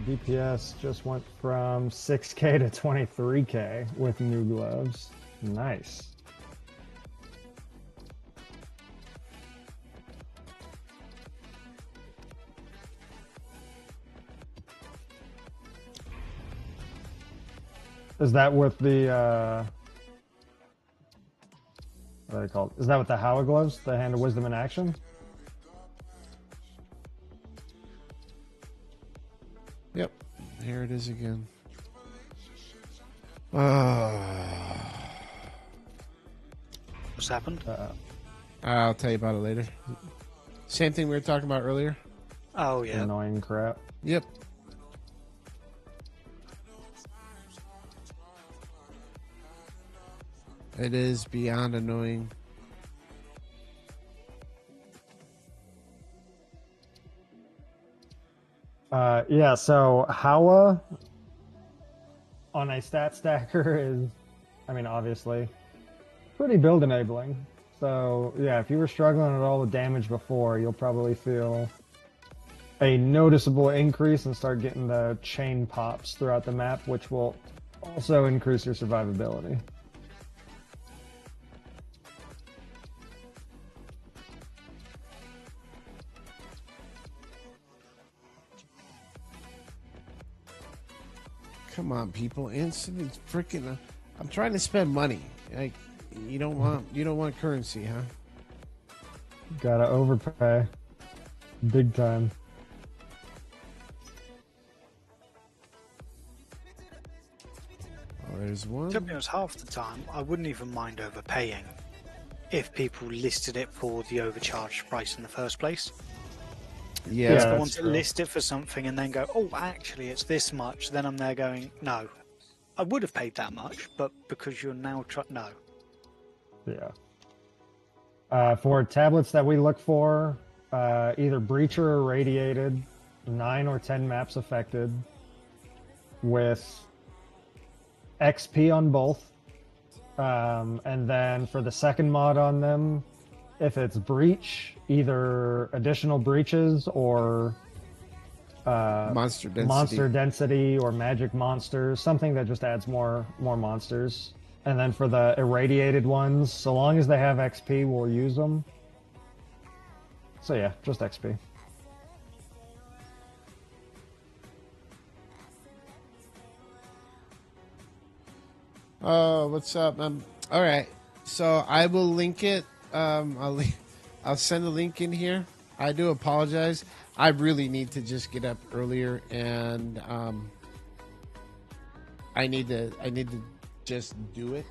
DPS just went from 6K to 23K with new gloves. Nice. Is that with the what are they called? Is that with the Howa gloves? The Hand of Wisdom in action? Yep, here it is again. What's happened? I'll tell you about it later. Same thing we were talking about earlier. Oh yeah. Annoying crap. Yep. It is beyond annoying. Yeah, so Howa on a stat stacker is, I mean, obviously pretty build enabling. So yeah, if you were struggling at all with damage before, you'll probably feel a noticeable increase and start getting the chain pops throughout the map, which will also increase your survivability. Come on, people! Instant freaking. I'm trying to spend money. Like, you don't want currency, huh? Gotta overpay. Big time. Oh, there's one. To be honest, half the time I wouldn't even mind overpaying if people listed it for the overcharged price in the first place. Yeah, It's the that's ones that true. list it for something and then go, oh, actually, it's this much. Then I'm there going, no, I would have paid that much, but because you're now no. Yeah. For tablets that we look for, either Breacher or Radiated, 9 or 10 maps affected, with XP on both. And then for the second mod on them, if it's Breach, either additional breaches or monster density. monster density or magic monsters, something that just adds more monsters. And then for the irradiated ones, so long as they have XP, we'll use them. So yeah, just XP. Oh, what's up? All right. So I will link it. I'll send the link in here. I do apologize. I really need to just get up earlier, and I need to just do it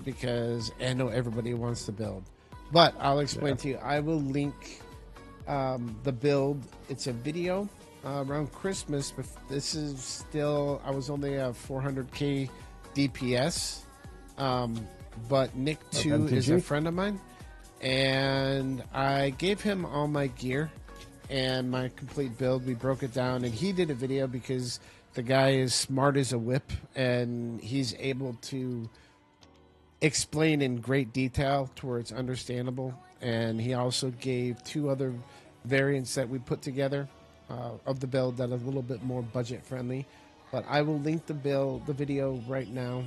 because I know everybody wants to build. But I'll explain to you. I will link the build. It's a video around Christmas, but this is still. I was only at 400k DPS, but Nick 2 is a friend of mine, and I gave him all my gear and my complete build. We broke it down, and he did a video because the guy is smart as a whip, and he's able to explain in great detail to where it's understandable. And he also gave 2 other variants that we put together of the build that are a little bit more budget friendly. But I will link the video right now.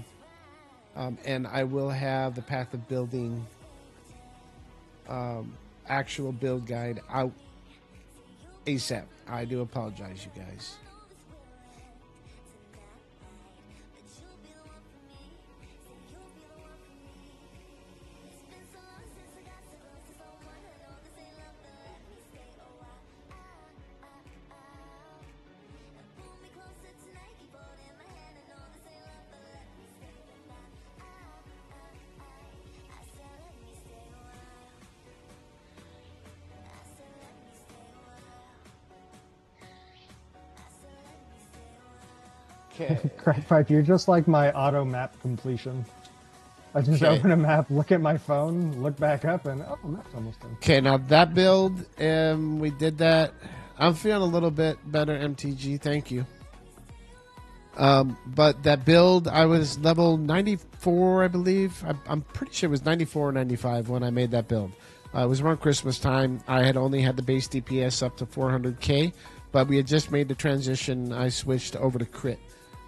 and I will have the Path of Building actual build guide out ASAP. I do apologize, you guys. Okay. Crack pipe, you're just like my auto map completion. I just Okay. open a map, look at my phone, look back up, and oh, map's almost done. Okay, now that build, we did that. I'm feeling a little bit better, MTG. Thank you. But that build, I was level 94, I believe. I'm pretty sure it was 94 or 95 when I made that build. It was around Christmas time. I had only had the base DPS up to 400k, but we had just made the transition. I switched over to crit.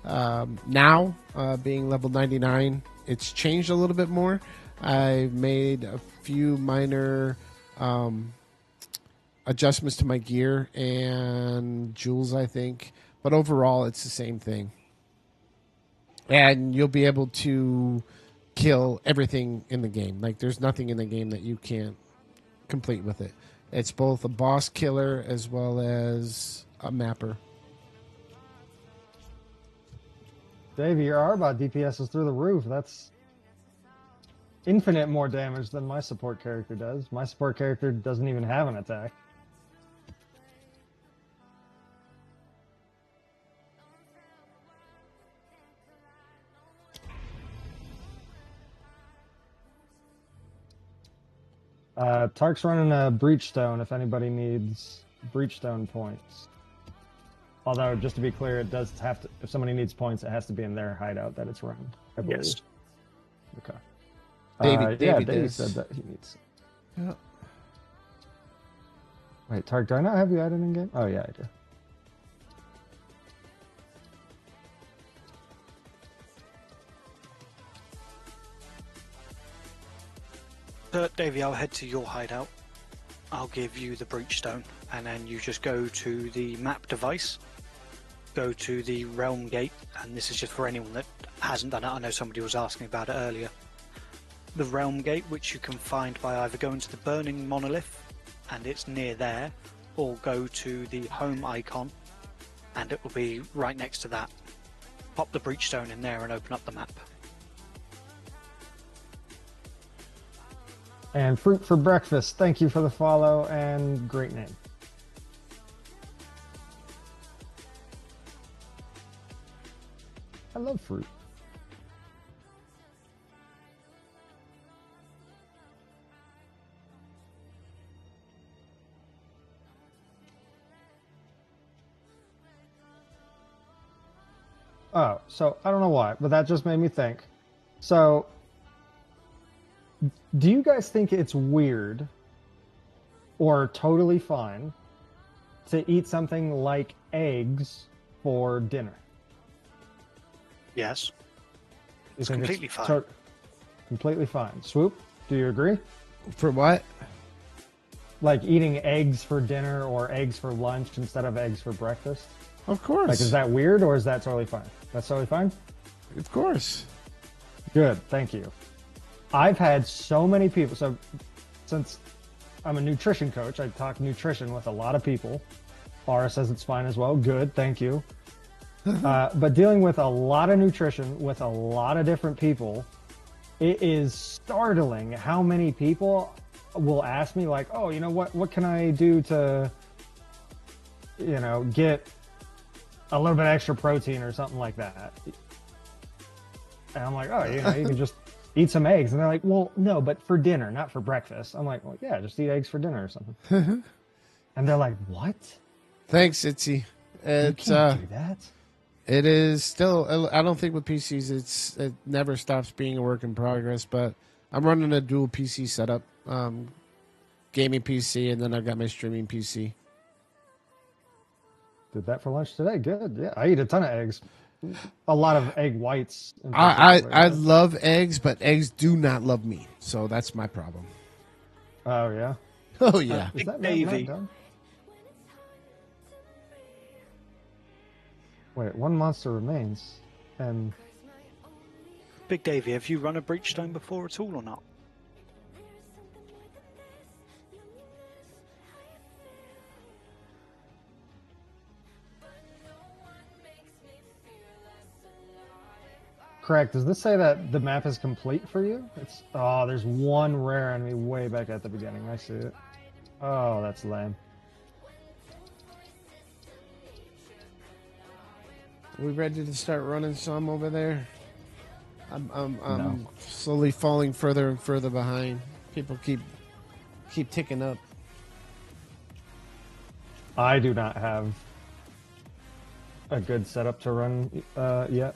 Now, being level 99, it's changed a little bit more. I've made a few minor adjustments to my gear and jewels, I think. But overall, it's the same thing. And you'll be able to kill everything in the game. Like, there's nothing in the game that you can't complete with it. It's both a boss killer as well as a mapper. Davey, your Arbot DPS is through the roof. That's infinite more damage than my support character does. My support character doesn't even have an attack. Tark's running a Breachstone if anybody needs Breachstone points. Although, just to be clear, it does have to, if somebody needs points, it has to be in their hideout that it's run, I believe. Yes. Okay. Davey Davey does. said that he needs. Yeah. Wait, Tark, do I not have you added in game? Oh, yeah, I do. Davey, I'll head to your hideout. I'll give you the Breachstone, and then you just go to the map device, go to the Realm Gate, and this is just for anyone that hasn't done it. I know somebody was asking about it earlier. The Realm Gate, which you can find by either going to the Burning Monolith, and it's near there, or go to the home icon, and it will be right next to that. Pop the Breachstone in there and open up the map. And Fruit for Breakfast, thank you for the follow and great name. I love fruit. Oh, so I don't know why, but that just made me think. So, do you guys think it's weird or totally fine to eat something like eggs for dinner? Yes. You It's think completely fine. Completely fine. Swoop, do you agree? For what? Like eating eggs for dinner or eggs for lunch instead of eggs for breakfast? Of course. Like, is that weird or is that totally fine? That's totally fine? Of course. Good, thank you. I've had so many people, so since I'm a nutrition coach, I talk nutrition with a lot of people. Laura says it's fine as well. Good, thank you. But dealing with a lot of nutrition with a lot of different people, it is startling how many people will ask me like, oh, you know, what can I do to, you know, get a little bit extra protein or something like that? And I'm like, oh, you know, you can just eat some eggs. And they're like, well, no, but for dinner, not for breakfast. I'm like, well, yeah, just eat eggs for dinner or something. And they're like, what? Thanks, Itzy. You It's can't do that. it is still. I don't think with PCs it never stops being a work in progress. But I'm running a dual PC setup, gaming PC, and then I've got my streaming PC. Did that for lunch today. Good. Yeah, I eat a ton of eggs. a lot of egg whites. In I particular. love eggs, but eggs do not love me. So that's my problem. Oh yeah. Oh yeah. Is Big that Davey. not done? Wait, one monster remains, and Big Davey, have you run a breachstone before at all or not? correct. Does this say that the map is complete for you? It's there's one rare enemy way back at the beginning. I see it. Oh, that's lame. Are we ready to start running some over there? I'm No. slowly falling further and further behind. People keep ticking up. I do not have a good setup to run yet.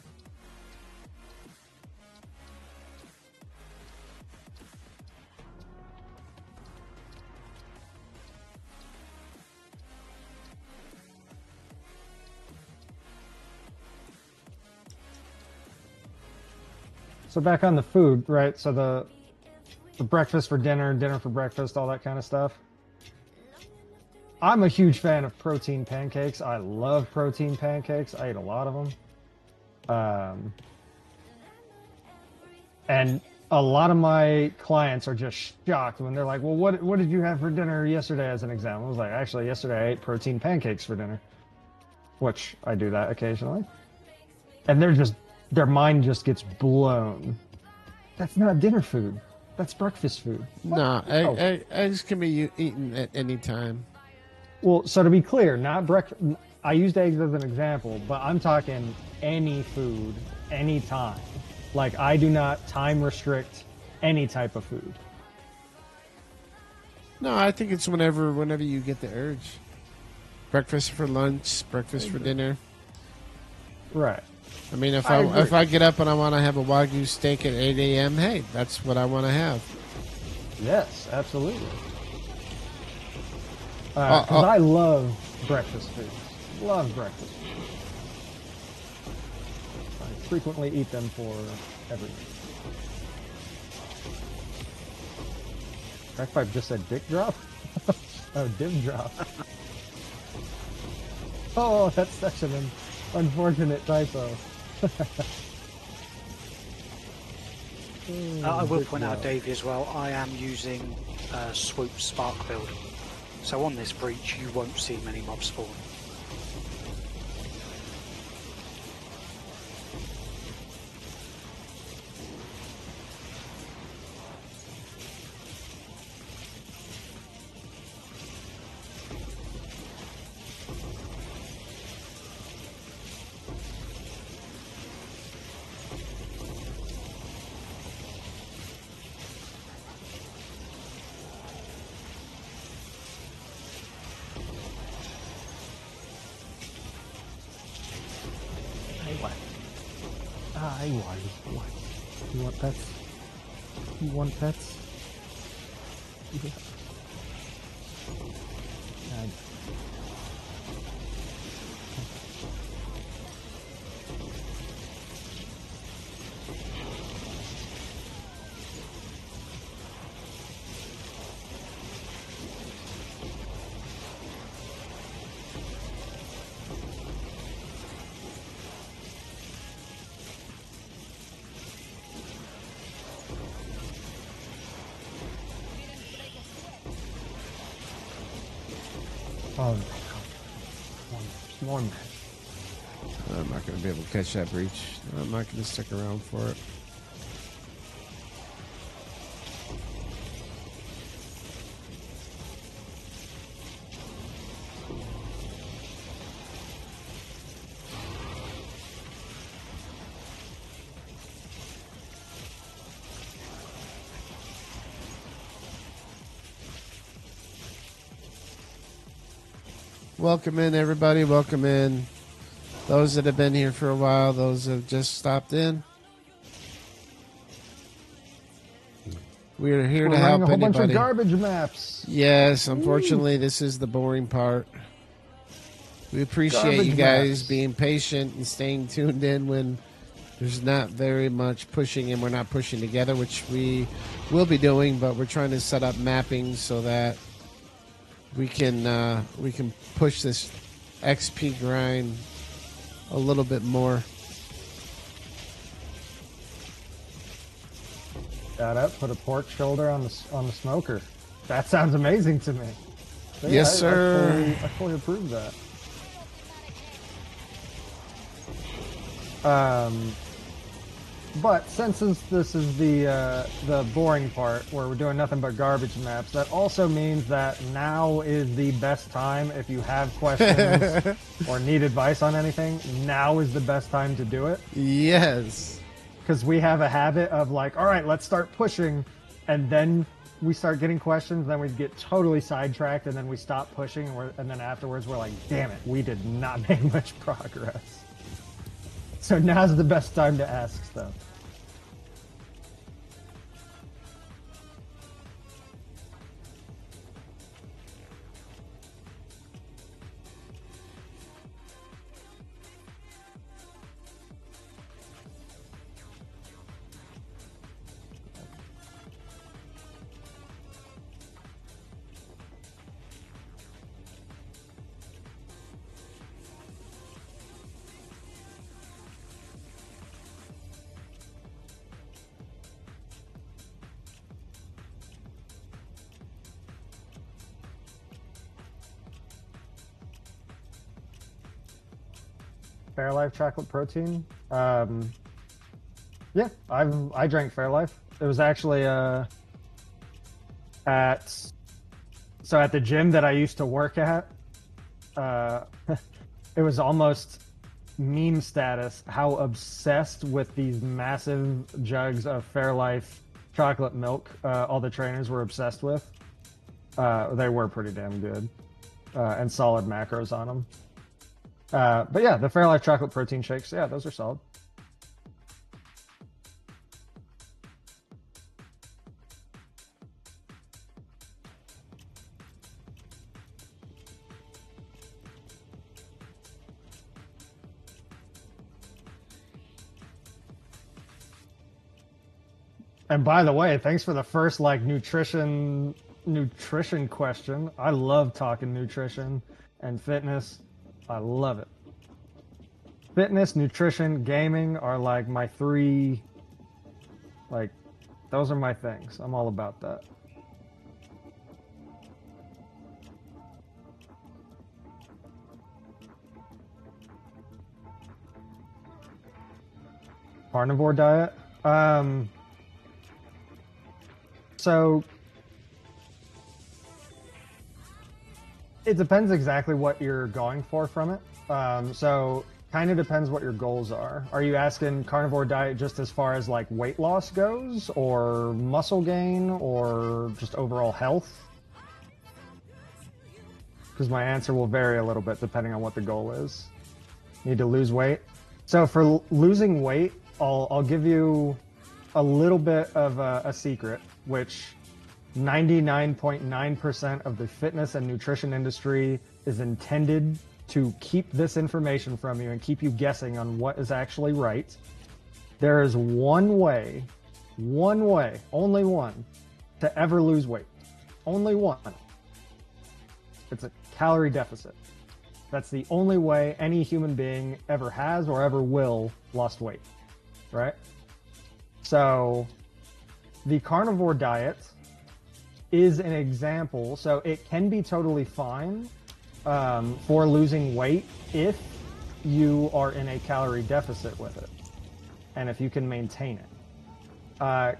So back on the food, right? So the breakfast for dinner, dinner for breakfast, all that kind of stuff. I'm a huge fan of protein pancakes. I love protein pancakes. I eat a lot of them. And a lot of my clients are just shocked when they're like, well, what did you have for dinner yesterday, as an example? I was like, actually, yesterday I ate protein pancakes for dinner, which I do that occasionally. And their mind just gets blown. That's not dinner food. That's breakfast food. No, Oh. eggs can be eaten at any time. Well, so to be clear, not breakfast. I used eggs as an example, but I'm talking any food, any time. Like, I do not time restrict any type of food. No, I think it's whenever you get the urge. Breakfast for lunch, breakfast for dinner. Right. I mean, if I agree. if I get up and I want to have a Wagyu steak at 8 a.m., hey, that's what I want to have. Yes, absolutely. Because I love breakfast foods. Love breakfast foods. I frequently eat them for everything. Crackpipe just said dick drop? Oh, dim drop. Oh, that's such an unfortunate typo. I will Dick point out, drop. Davey, as well, I am using Swoop Spark build. So on this breach, you won't see many mobs spawn. What? You want pets? You want pets? Yeah. Oh my god. More match. I'm not going to be able to catch that breach. I'm not going to stick around for it. Welcome in, everybody. Welcome in. Those that have been here for a while, those that have just stopped in. We are here to We're help running a whole bunch anybody. of garbage maps. Yes, unfortunately, this is the boring part. We appreciate Garbage you guys maps. being patient and staying tuned in when there's not very much pushing and we're not pushing together, which we will be doing, but we're trying to set up mapping so that we can push this XP grind a little bit more. Got up, put a pork shoulder on the smoker. That sounds amazing to me. So, yeah, Yes, sir. I fully approve that. But since this is the boring part where we're doing nothing but garbage maps, that also means that now is the best time if you have questions or need advice on anything. Now is the best time to do it. Yes. Because we have a habit of like, all right, let's start pushing, and then we start getting questions, then we get totally sidetracked, and then we stop pushing, and then afterwards we're like, damn it, we did not make much progress. So now's the best time to ask stuff. Fairlife chocolate protein. Yeah, I drank Fairlife. It was actually at the gym that I used to work at. It was almost meme status how obsessed with these massive jugs of Fairlife chocolate milk all the trainers were obsessed with. They were pretty damn good and solid macros on them. But yeah, the Fairlife chocolate protein shakes, yeah, those are solid. And by the way, thanks for the first like nutrition question. I love talking nutrition and fitness. I love it. Fitness, nutrition, gaming are like my three, like, those are my things. I'm all about that. Carnivore diet. So it depends exactly what you're going for from it. So kind of depends what your goals are. Are you asking carnivore diet just as far as like weight loss goes, or muscle gain, or just overall health? Because my answer will vary a little bit depending on what the goal is. Need to lose weight. So for losing weight, I'll give you a little bit of a secret, which 99.9% of the fitness and nutrition industry is intended to keep this information from you and keep you guessing on what is actually right. There is one way, only one, to ever lose weight. Only one. It's a calorie deficit. That's the only way any human being ever has or ever will lost weight, right? So the carnivore diet is an example. So it can be totally fine for losing weight if you are in a calorie deficit with it and if you can maintain it.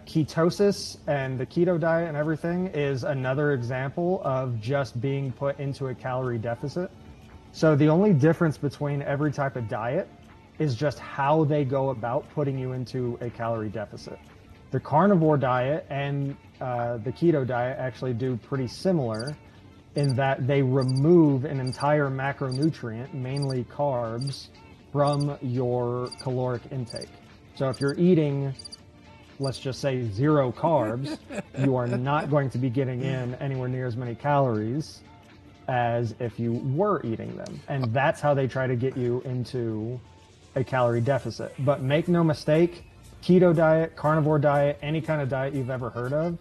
Ketosis and the keto diet and everything is another example of just being put into a calorie deficit. So the only difference between every type of diet is just how they go about putting you into a calorie deficit. The carnivore diet and the keto diet actually do pretty similar in that they remove an entire macronutrient, mainly carbs, from your caloric intake. So if you're eating, let's just say 0 carbs, you are not going to be getting in anywhere near as many calories as if you were eating them. And that's how they try to get you into a calorie deficit. But make no mistake, keto diet, carnivore diet, any kind of diet you've ever heard of,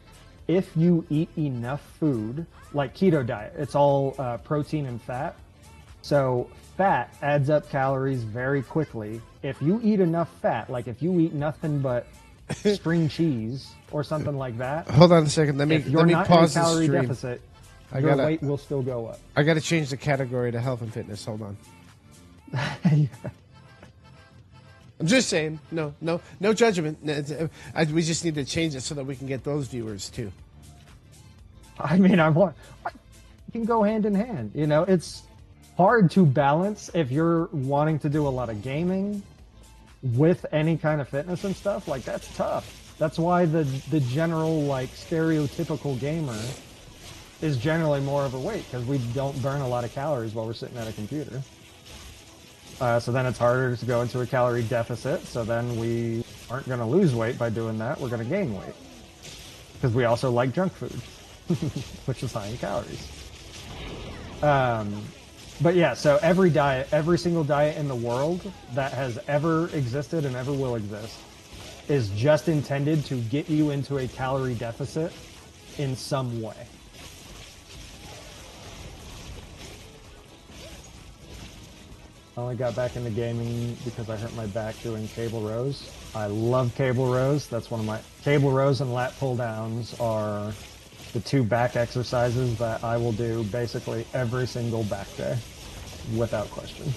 if you eat enough food, like keto diet, it's all protein and fat. So fat adds up calories very quickly. If you eat enough fat, like if you eat nothing but string cheese or something like that, Hold on a second. Let me if you're not pause in a the calorie stream. deficit, your weight will still go up. I got to change the category to health and fitness. Hold on. Yeah. I'm just saying. No judgment. We just need to change it so that we can get those viewers too. I mean, it can go hand in hand. You know, it's hard to balance if you're wanting to do a lot of gaming with any kind of fitness and stuff. Like, that's tough. That's why the general, like, stereotypical gamer is generally more overweight, because we don't burn a lot of calories while we're sitting at a computer. So then it's harder to go into a calorie deficit. So then we aren't going to lose weight by doing that. We're going to gain weight, because we also like junk food, which is high in calories. But yeah, so every single diet in the world that has ever existed and ever will exist is just intended to get you into a calorie deficit in some way. I only got back into gaming because I hurt my back doing cable rows. I love cable rows. That's one of my... Cable rows and lat pull downs are the two back exercises that I will do basically every single back day, without question.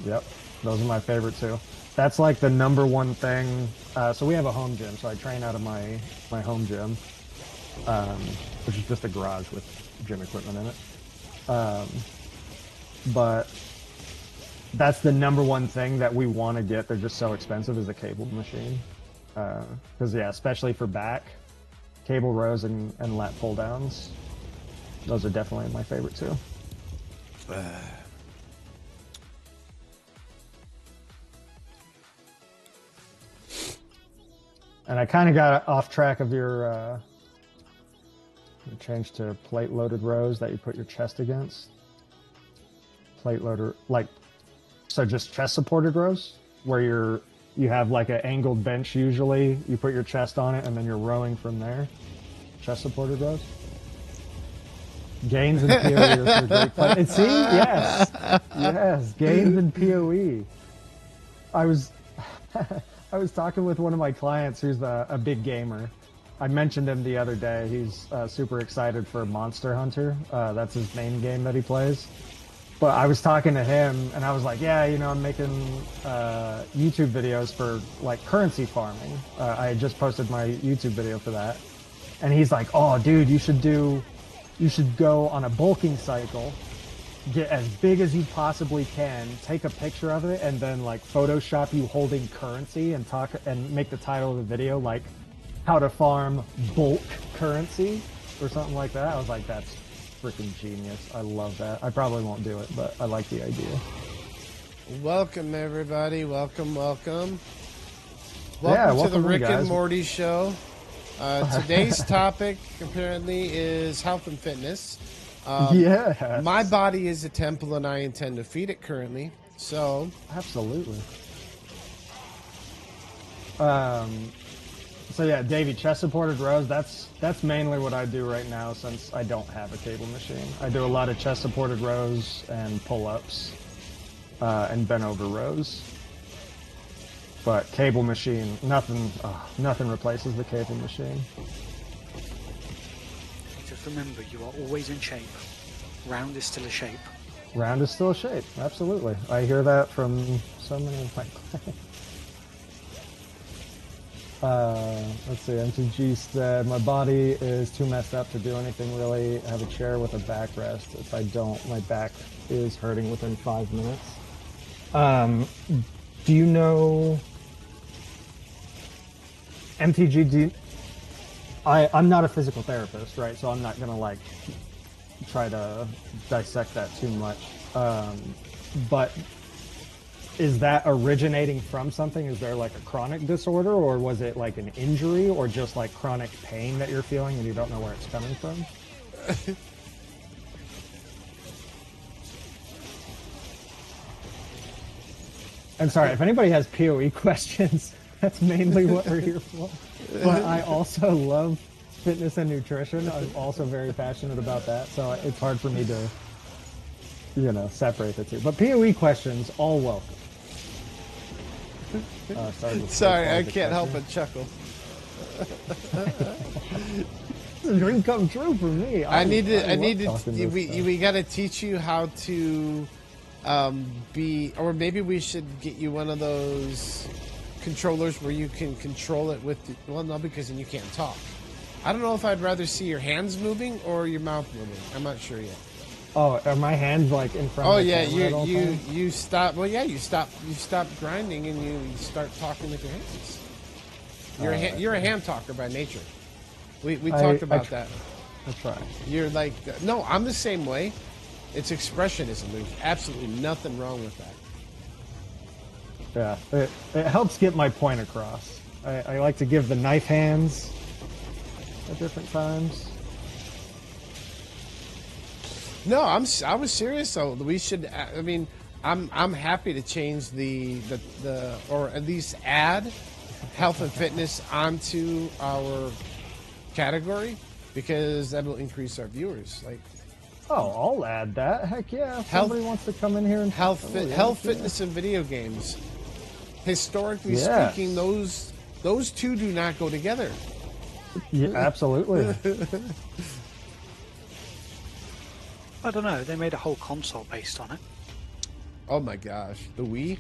Yep, those are my favorite too. That's like the number one thing. So we have a home gym, so I train out of my home gym, which is just a garage with gym equipment in it. But that's the number one thing that we want to get. They're just so expensive, is a cable machine. Because yeah, especially for back, cable rows and lat pull downs, those are definitely my favorite too. And I kind of got off track of your change to plate loaded rows that you put your chest against. Plate loader, like, so just chest supported rows where you have like an angled bench usually. You put your chest on it and then you're rowing from there. Chest supported rows. Gains and PoE are for great fun. And see, yes, gains and PoE. I was talking with one of my clients who's a big gamer. I mentioned him the other day. He's super excited for Monster Hunter. That's his main game that he plays. But I was talking to him, and I was like, yeah, you know, I'm making YouTube videos for, like, currency farming. I had just posted my YouTube video for that. And he's like, oh, dude, you should go on a bulking cycle, get as big as you possibly can, take a picture of it, and then, like, Photoshop you holding currency and make the title of the video, like, how to farm bulk currency or something like that. I was like, that's freaking genius. I love that. I probably won't do it, but I like the idea. Welcome, everybody. Welcome. Welcome to the Rick and Morty show. Today's topic, apparently, is health and fitness. Yeah. My body is a temple, and I intend to feed it currently. So, absolutely. So yeah, Davey, chest supported rows, that's mainly what I do right now since I don't have a cable machine. I do a lot of chest supported rows and pull-ups and bent over rows. But cable machine, nothing replaces the cable machine. Just remember, you are always in shape. Round is still a shape. Round is still a shape, absolutely. I hear that from so many of my clients. Let's see, MTG said, my body is too messed up to do anything really. I have a chair with a backrest. If I don't, my back is hurting within 5 minutes. Do you know... MTG, I'm not a physical therapist, right? So I'm not going to, like, try to dissect that too much. But is that originating from something? Is there like a chronic disorder, or was it like an injury, or just like chronic pain that you're feeling and you don't know where it's coming from? I'm sorry, if anybody has PoE questions, that's mainly what we're here for. But I also love fitness and nutrition. I'm also very passionate about that, so it's hard for me to, you know, separate the two. But PoE questions, all welcome. Sorry, I can't help but chuckle. It's a dream come true for me. We got to teach you how to or maybe we should get you one of those controllers where you can control it with well, no, because then you can't talk. I don't know if I'd rather see your hands moving or your mouth moving. I'm not sure yet. Oh, are my hands like in front of the yeah, camera you stop. Well, yeah, you stop grinding and you start talking with your hands. You're a hand talker by nature. We talked about that. That's right. You're like, no, I'm the same way. It's expressionism. There's absolutely nothing wrong with that. Yeah, it helps get my point across. I like to give the knife hands at different times. No, I was serious though. We should. I mean, I'm happy to change the or at least add health and fitness onto our category because that will increase our viewers. Like, oh, I'll add that. Heck yeah! If somebody wants to come in here and fitness, and video games. Historically speaking, those two do not go together. Yeah, absolutely. I don't know. They made a whole console based on it. Oh my gosh, the Wii.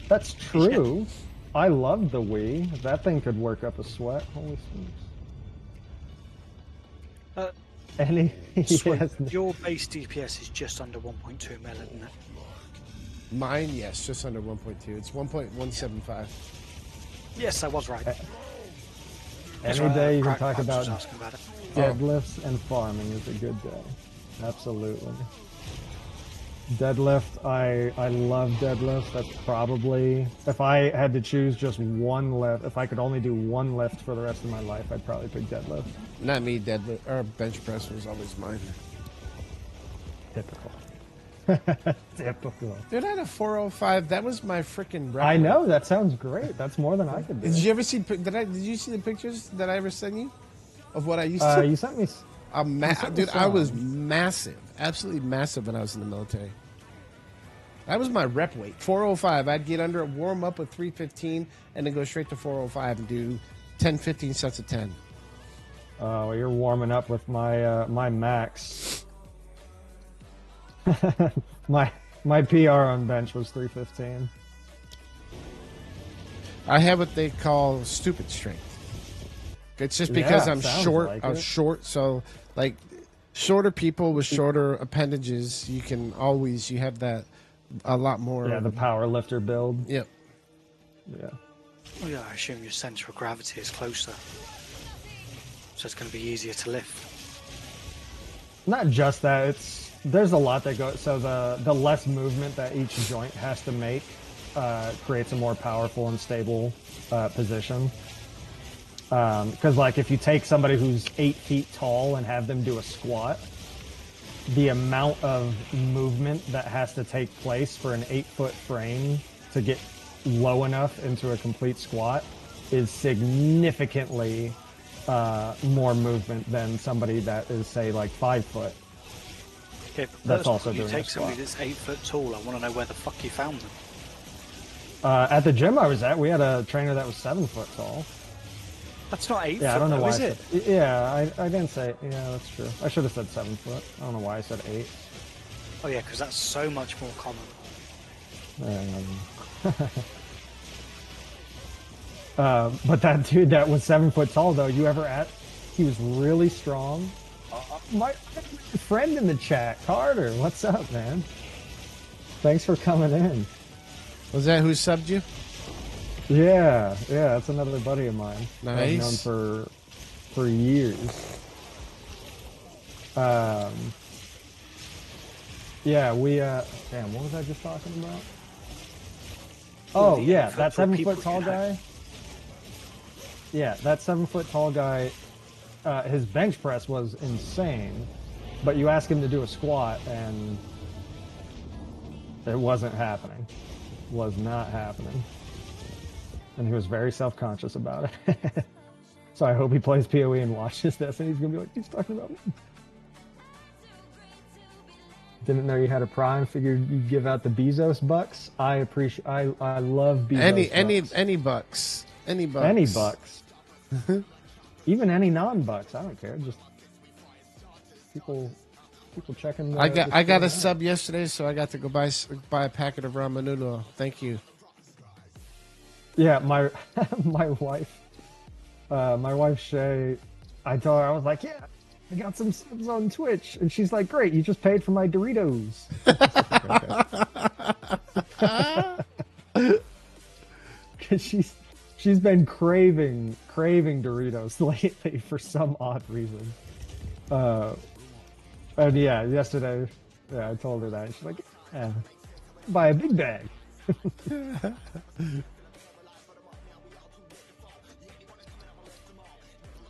That's true. I love the Wii. That thing could work up a sweat. Holy smokes. Your base DPS is just under 1.2 mil, isn't it? Mine, yes, just under 1.2. It's 1.175. Yes, I was right. Any day you can talk about deadlifts and farming is a good day. Absolutely. Deadlift, I love deadlifts. That's probably, if I had to choose just one lift, if I could only do one lift for the rest of my life, I'd probably pick deadlift. Not me, deadlift, or bench press was always mine. Typical. Typical. Dude, I had a 405. That was my freaking record. I know, that sounds great. That's more than I could do. Did you ever see, did you see the pictures that I ever sent you? Of what I used to? You sent me... Dude, I was massive. Absolutely massive when I was in the military. That was my rep weight. 405. I'd get under it, warm up with 315, and then go straight to 405 and do 10, 15 sets of 10. Oh, you're warming up with my my max. my PR on bench was 315. I have what they call stupid strength. It's just because I'm short. Like I'm short, so like shorter people with shorter appendages, you have that a lot more. Yeah, the power lifter build. Yep. Yeah. Well, yeah, I assume your center of gravity is closer, so it's going to be easier to lift. Not just that. There's a lot that goes. So the less movement that each joint has to make creates a more powerful and stable position. Because like if you take somebody who's 8 feet tall and have them do a squat, the amount of movement that has to take place for an 8-foot frame to get low enough into a complete squat is significantly more movement than somebody that is, say, like 5 foot. Okay, but that's also doing you take a squat. somebody that's 8 foot tall. I want to know where the fuck you found them. At the gym I was at, we had a trainer that was 7 foot tall. That's not 8 foot, I don't know why is it? Yeah, I didn't say. Yeah, that's true. I should have said 7 foot. I don't know why I said 8. Oh yeah, because that's so much more common. But that dude that was 7 foot tall, though, he was really strong. My friend in the chat, Carter, what's up, man? Thanks for coming in. Was that who subbed you? Yeah, that's another buddy of mine. Nice. I've known for years. Yeah, we damn, what was I just talking about? Oh the yeah, effort that for 7 people, foot tall you know. guy. Yeah, that 7 foot tall guy. His bench press was insane, but you ask him to do a squat and it wasn't happening. Was not happening, and he was very self-conscious about it. So I hope he plays PoE and watches this, and he's gonna be like, "He's talking about me." Didn't know you had a Prime. Figured you'd give out the Bezos bucks. I appreciate. I love Bezos. Any bucks. Any bucks. Any bucks. Even any non-bucks. I don't care. Just people checking. I got a out. sub yesterday, so I got to go buy a packet of ramen noodle. Thank you. Yeah, my wife Shay. I told her, I was like, yeah, I got some subs on Twitch, and she's like, great, you just paid for my Doritos. Because she's been craving Doritos lately for some odd reason. And yeah, yesterday, I told her that, and she's like, yeah, buy a big bag.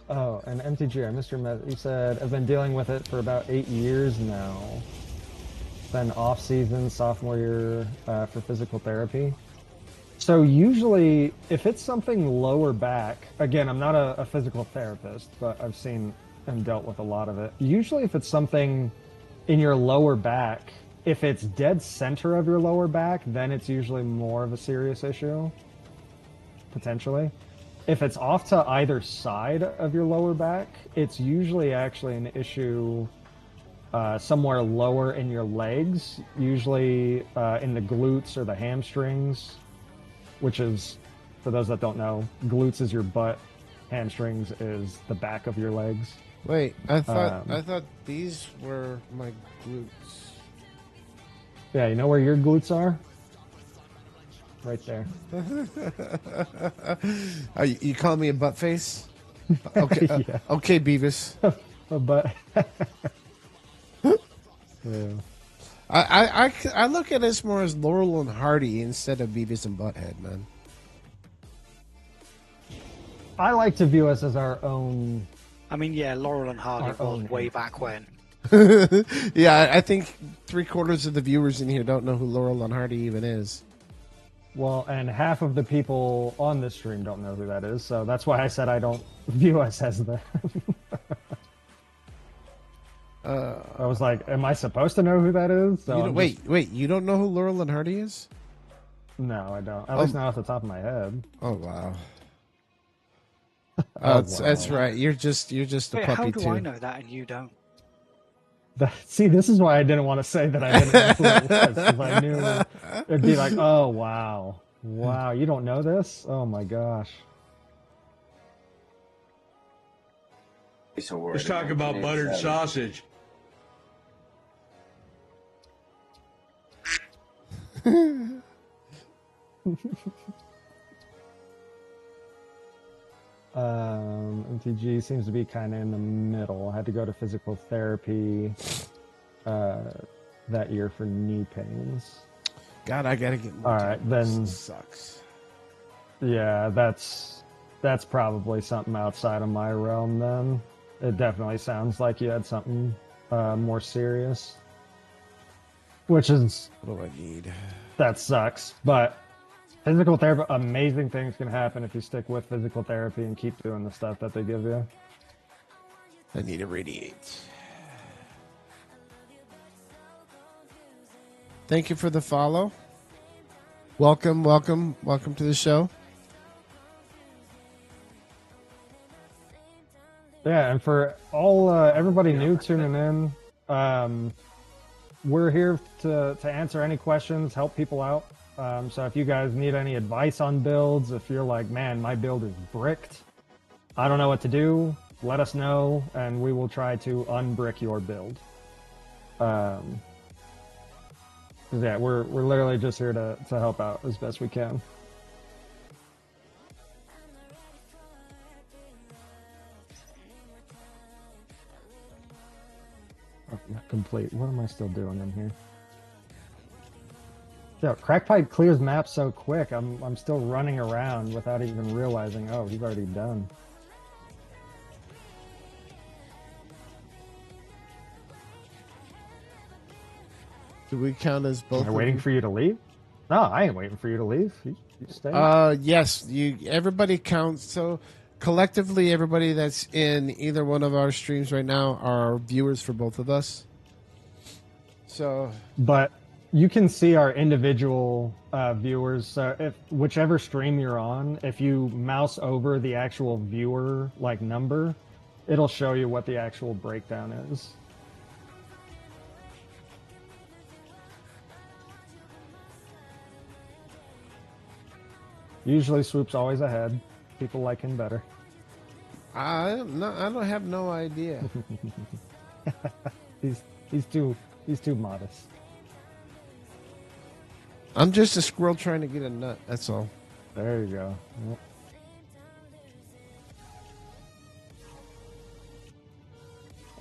Oh, and MTG, I missed your message. You said, I've been dealing with it for about 8 years now. Been off season, sophomore year for physical therapy. So usually, if it's something lower back, again, I'm not a physical therapist, but I've seen and dealt with a lot of it. Usually if it's something in your lower back, if it's dead center of your lower back, then it's usually more of a serious issue, potentially. If it's off to either side of your lower back, it's usually actually an issue somewhere lower in your legs, usually in the glutes or the hamstrings, which is, for those that don't know, glutes is your butt, hamstrings is the back of your legs. Wait, I thought these were my glutes. Yeah, you know where your glutes are? Right there. You call me a butt face? Okay, Yeah. okay, Beavis. But yeah. I look at this more as Laurel and Hardy instead of Beavis and Butthead, man. I like to view us as our own. I mean, yeah, Laurel and Hardy Our was own way entity. back when. Yeah, I think 3/4 of the viewers in here don't know who Laurel and Hardy even is. Well, and half of the people on this stream don't know who that is, so that's why I said I don't view us as the. I was like, am I supposed to know who that is? So Wait, you don't know who Laurel and Hardy is? No, I don't. At least not off the top of my head. Oh wow. Oh, That's wow. right. You're just a Wait, puppy how do too. I know that and you don't? See, this is why I didn't want to say that I didn't know who it was, because I knew it'd be like, oh wow, you don't know this? Oh my gosh. Let's talk about buttered sausage. MTG seems to be kind of in the middle. I had to go to physical therapy that year for knee pains. God, I gotta get more. All right, then. This sucks. Yeah, that's probably something outside of my realm then. It definitely sounds like you had something more serious. Which is... What do I need? That sucks. But physical therapy, amazing things can happen if you stick with physical therapy and keep doing the stuff that they give you. I need to radiate. Thank you for the follow. Welcome to the show. Yeah, and for all everybody new tuning in, we're here to answer any questions, help people out. So if you guys need any advice on builds, if you're like, man, my build is bricked, I don't know what to do, let us know, and we will try to unbrick your build. Yeah, we're literally just here to help out as best we can. Oh, not complete. What am I still doing in here? Yo, Crackpipe clears maps so quick. I'm still running around without even realizing. Oh, he's already done. Do we count as both? Am I waiting for you to leave? No, I ain't waiting for you to leave. You stay. Yes. Everybody counts. So collectively, everybody that's in either one of our streams right now are viewers for both of us. So, But you can see our individual viewers. So if whichever stream you're on, if you mouse over the actual viewer like number, it'll show you what the actual breakdown is. Usually Swoop's always ahead. People like him better. I don't have no idea. He's too modest. I'm just a squirrel trying to get a nut. That's all. There you go. Yep.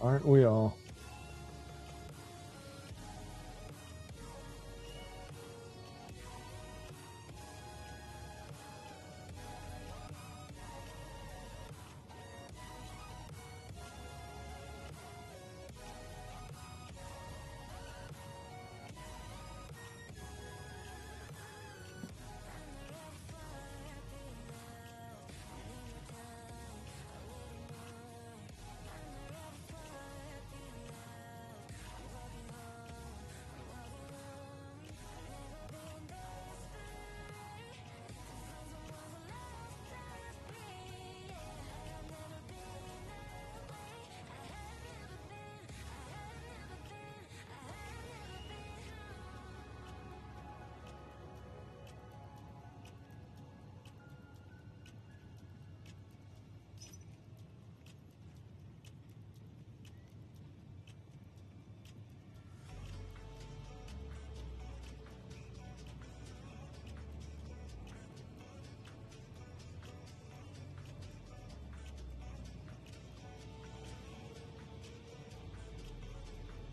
Aren't we all?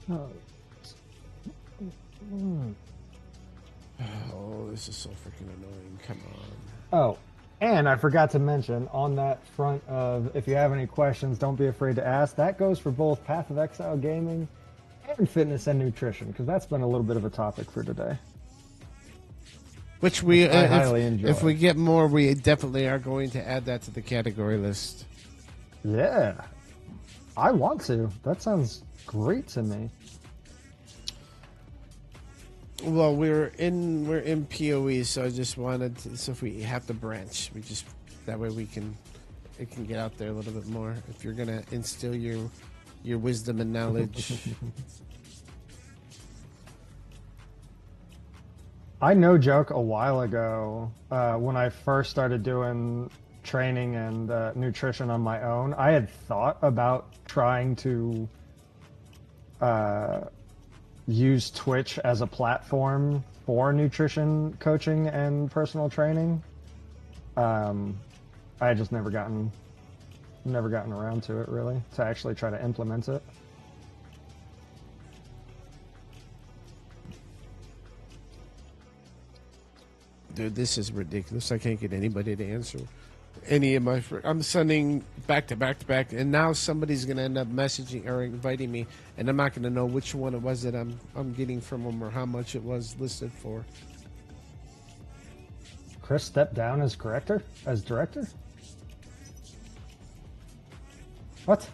Oh. Oh, this is so freaking annoying. Come on. Oh, and I forgot to mention on that front of if you have any questions, don't be afraid to ask. That goes for both Path of Exile Gaming and Fitness and Nutrition, because that's been a little bit of a topic for today. Which we, I highly enjoy. If we get more, we definitely are going to add that to the category list. Yeah, I want to. That sounds great to me. Well, we're in PoE, so I just wanted to, so if we have to branch, we just that way it can get out there a little bit more. If you're gonna instill your wisdom and knowledge. I no joke a while ago when I first started doing training and nutrition on my own, I had thought about trying to use Twitch as a platform for nutrition coaching and personal training. I had just never gotten around to it really, to actually try to implement it. Dude, this is ridiculous. I can't get anybody to answer any of my I'm sending back to back to back, and now somebody's gonna end up messaging or inviting me, and I'm not gonna know which one it was that I'm getting from them or how much it was listed for. Chris stepped down as director? What?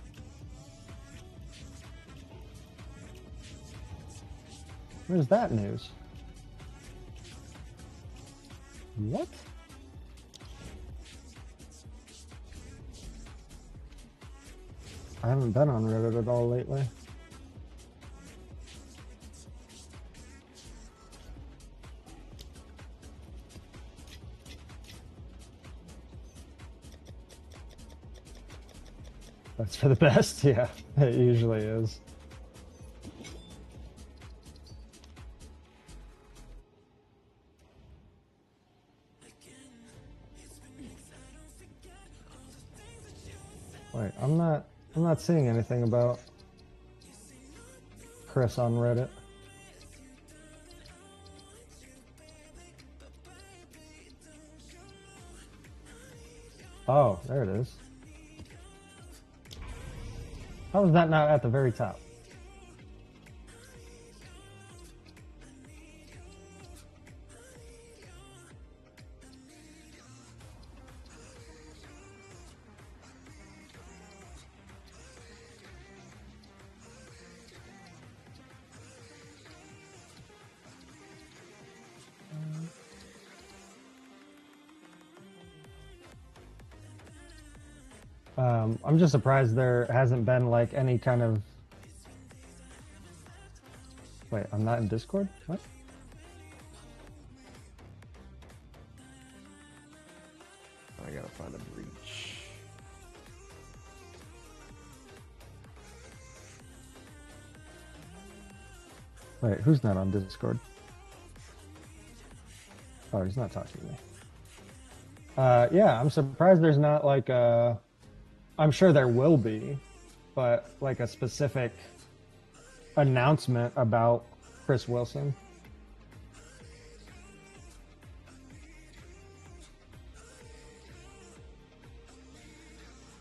Where's that news? What? I haven't been on Reddit at all lately. That's for the best, yeah. It usually is. Wait, I'm not seeing anything about Chris on Reddit. Oh, there it is. How is that not at the very top? I'm just surprised there hasn't been like any kind of. Wait, I'm not in Discord? What? I gotta find a breach. Wait, who's not on Discord? Oh, he's not talking to me. Yeah, I'm surprised there's not like a. I'm sure there will be, but like a specific announcement about Chris Wilson.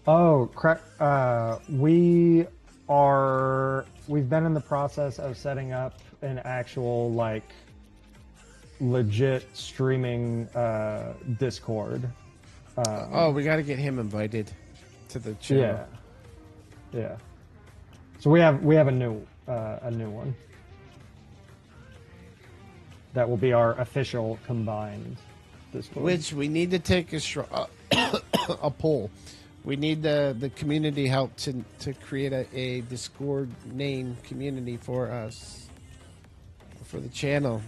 Oh, correct. We've been in the process of setting up an actual like legit streaming Discord. Oh, we gotta get him invited to the channel. Yeah. So we have a new one that will be our official combined Discord. Which we need to take a poll. We need the community help to create a Discord name community for us for the channel.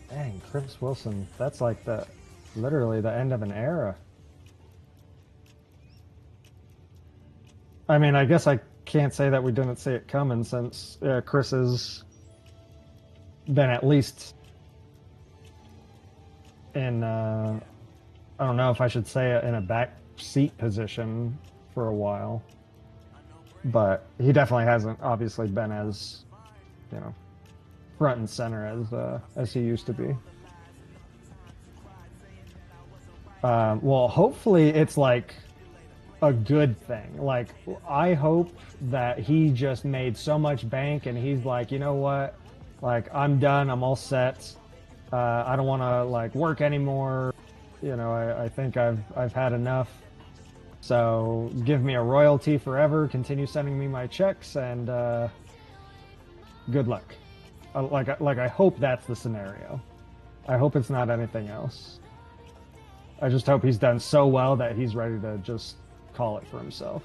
Dang, Chris Wilson. That's like literally the end of an era. I mean, I guess I can't say that we didn't see it coming since Chris has been at least in, I don't know if I should say it, in a back seat position for a while. But he definitely hasn't obviously been as, front and center as he used to be. Well, hopefully it's like a good thing. Like, I hope that he just made so much bank and he's like, you know what? Like, I'm done. I'm all set. I don't want to like work anymore. I think I've had enough. So give me a royalty forever. Continue sending me my checks and good luck. Like I hope that's the scenario. I hope it's not anything else. I just hope he's done so well that he's ready to just call it for himself.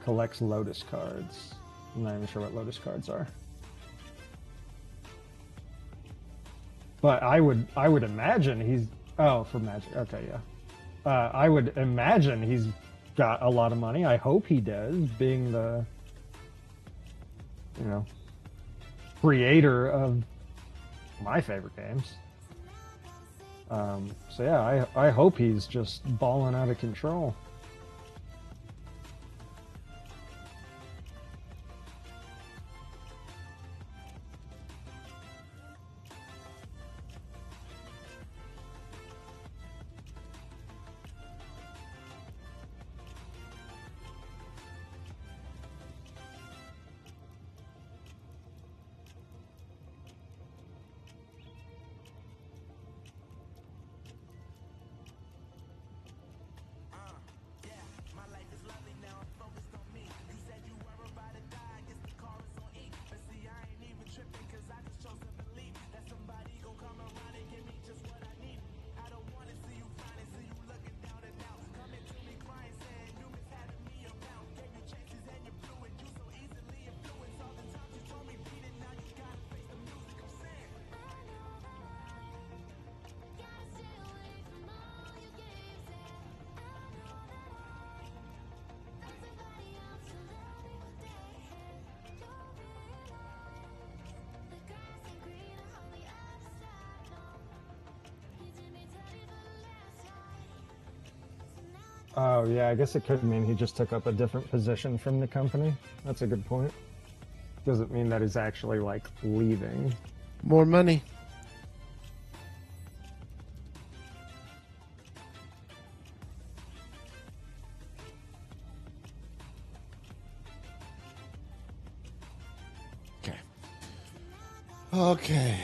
Collects Lotus cards. I'm not even sure what Lotus cards are. But I would imagine he's for Magic. Okay, yeah. I would imagine he's got a lot of money. I hope he does, being the creator of my favorite games. So yeah, I hope he's just balling out of control. Oh, yeah, I guess it could mean he just took up a different position from the company. That's a good point. Doesn't mean that he's actually, like, leaving. More money. Okay. Okay.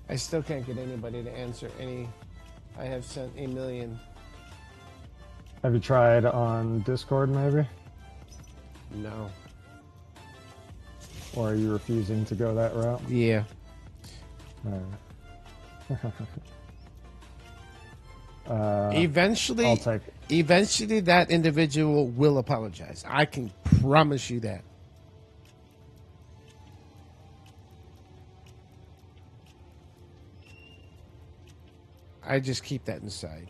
I still can't get anybody to answer any. I have sent a million. Have you tried on Discord, maybe? No. Or are you refusing to go that route? Yeah. Eventually, I'll take it. eventually that individual will apologize. I can promise you that. I just keep that inside.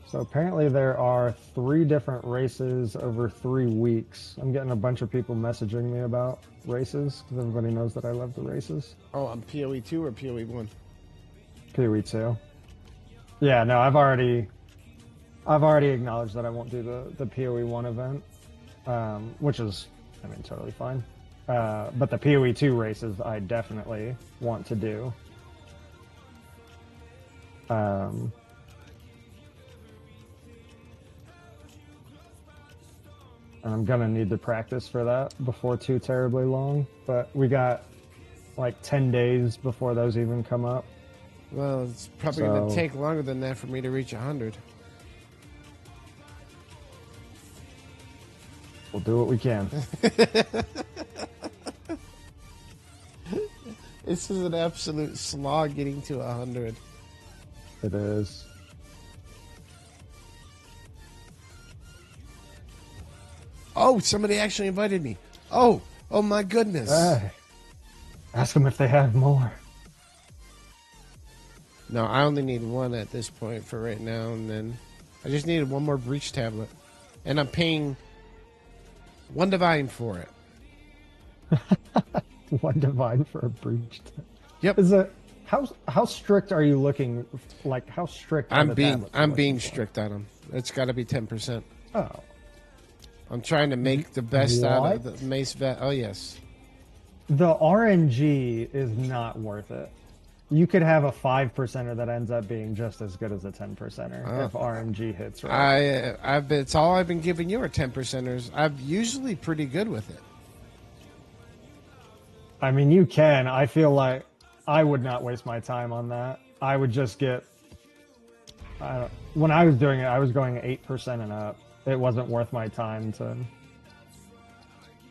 So apparently there are 3 different races over 3 weeks. I'm getting a bunch of people messaging me about races because everybody knows that I love the races. Oh, on PoE 2 or PoE 1? PoE 2. Yeah, no, I've already acknowledged that I won't do the PoE 1 event, which is, I mean, totally fine. But the PoE 2 races I definitely want to do. And I'm gonna need to practice for that before too terribly long. But we got like 10 days before those even come up. Well, it's probably going to take longer than that for me to reach 100. We'll do what we can. This is an absolute slog getting to 100. It is. Oh, somebody actually invited me. Oh my goodness. Hey, ask them if they have more. No, I only need one at this point for right now, and then I just needed one more breach tablet. And I'm paying 1 divine for it. 1 divine for a breach. Yep. Is it how strict are you looking? Like how strict? I'm being strict on them. It's got to be 10%. Oh. I'm trying to make the best out of What? the mace vet. Oh yes. The RNG is not worth it. You could have a 5%er that ends up being just as good as a 10%er if RNG hits right. It's all I've been giving you are 10%ers. I'm usually pretty good with it. I mean, you can. I feel like I would not waste my time on that. I would just get. When I was doing it, I was going 8% and up. It wasn't worth my time to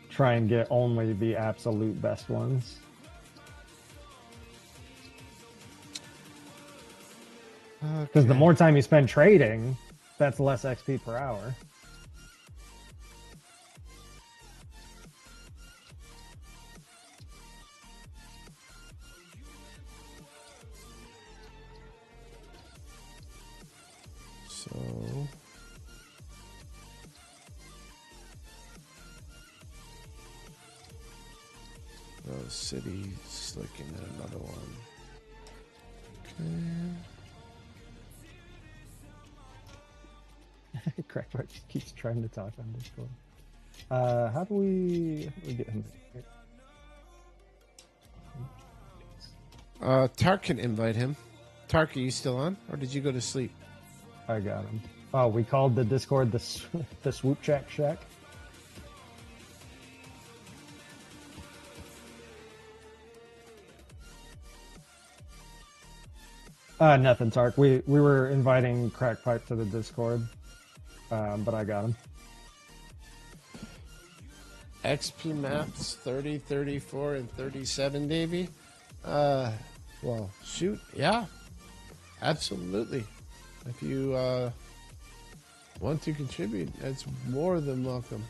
try and get only the absolute best ones. Because the more time you spend trading, that's less XP per hour. So city's looking at another one. Okay. Crackpot keeps trying to talk on Discord. How do we get him there? Tark can invite him. Tark, are you still on, or did you go to sleep? I got him. Oh, we called the Discord the Swoop Shack Shack. Nothing, Tark. We were inviting Crackpipe to the Discord, but I got him. XP maps 30, 34, and 37, Davey. Well, shoot, yeah, absolutely. If you want to contribute, that's more than welcome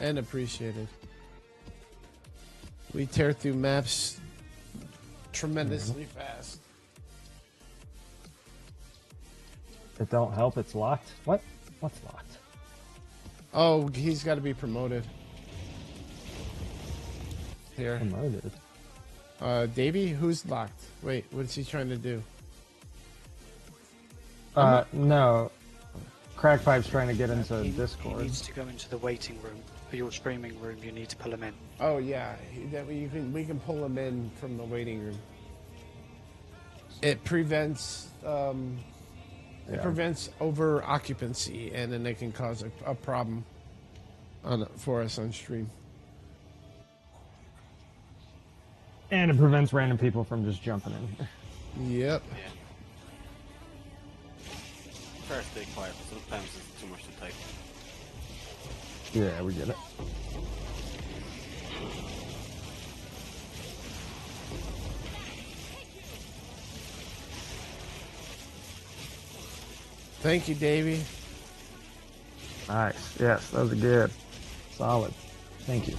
and appreciated. We tear through maps tremendously fast. It don't help. It's locked. What? What's locked? Oh, he's got to be promoted. Here. Promoted. Davey, who's locked? Wait, what's he trying to do? No. Crackpipe's trying to get into He Discord. needs to go into the waiting room. For your streaming room, you need to pull him in. Oh yeah, we can pull him in from the waiting room. It prevents over occupancy, and then it can cause a problem for us on stream. And it prevents random people from just jumping in. Yep. Yeah. Try to stay quiet, but sometimes it's too much to type. Yeah, we get it. Thank you, Davey. Nice. Yes, those are good. Solid. Thank you.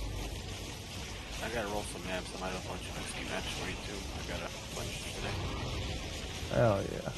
I gotta roll some maps. I might have a bunch of XP maps for you too. I got a bunch today. Hell yeah.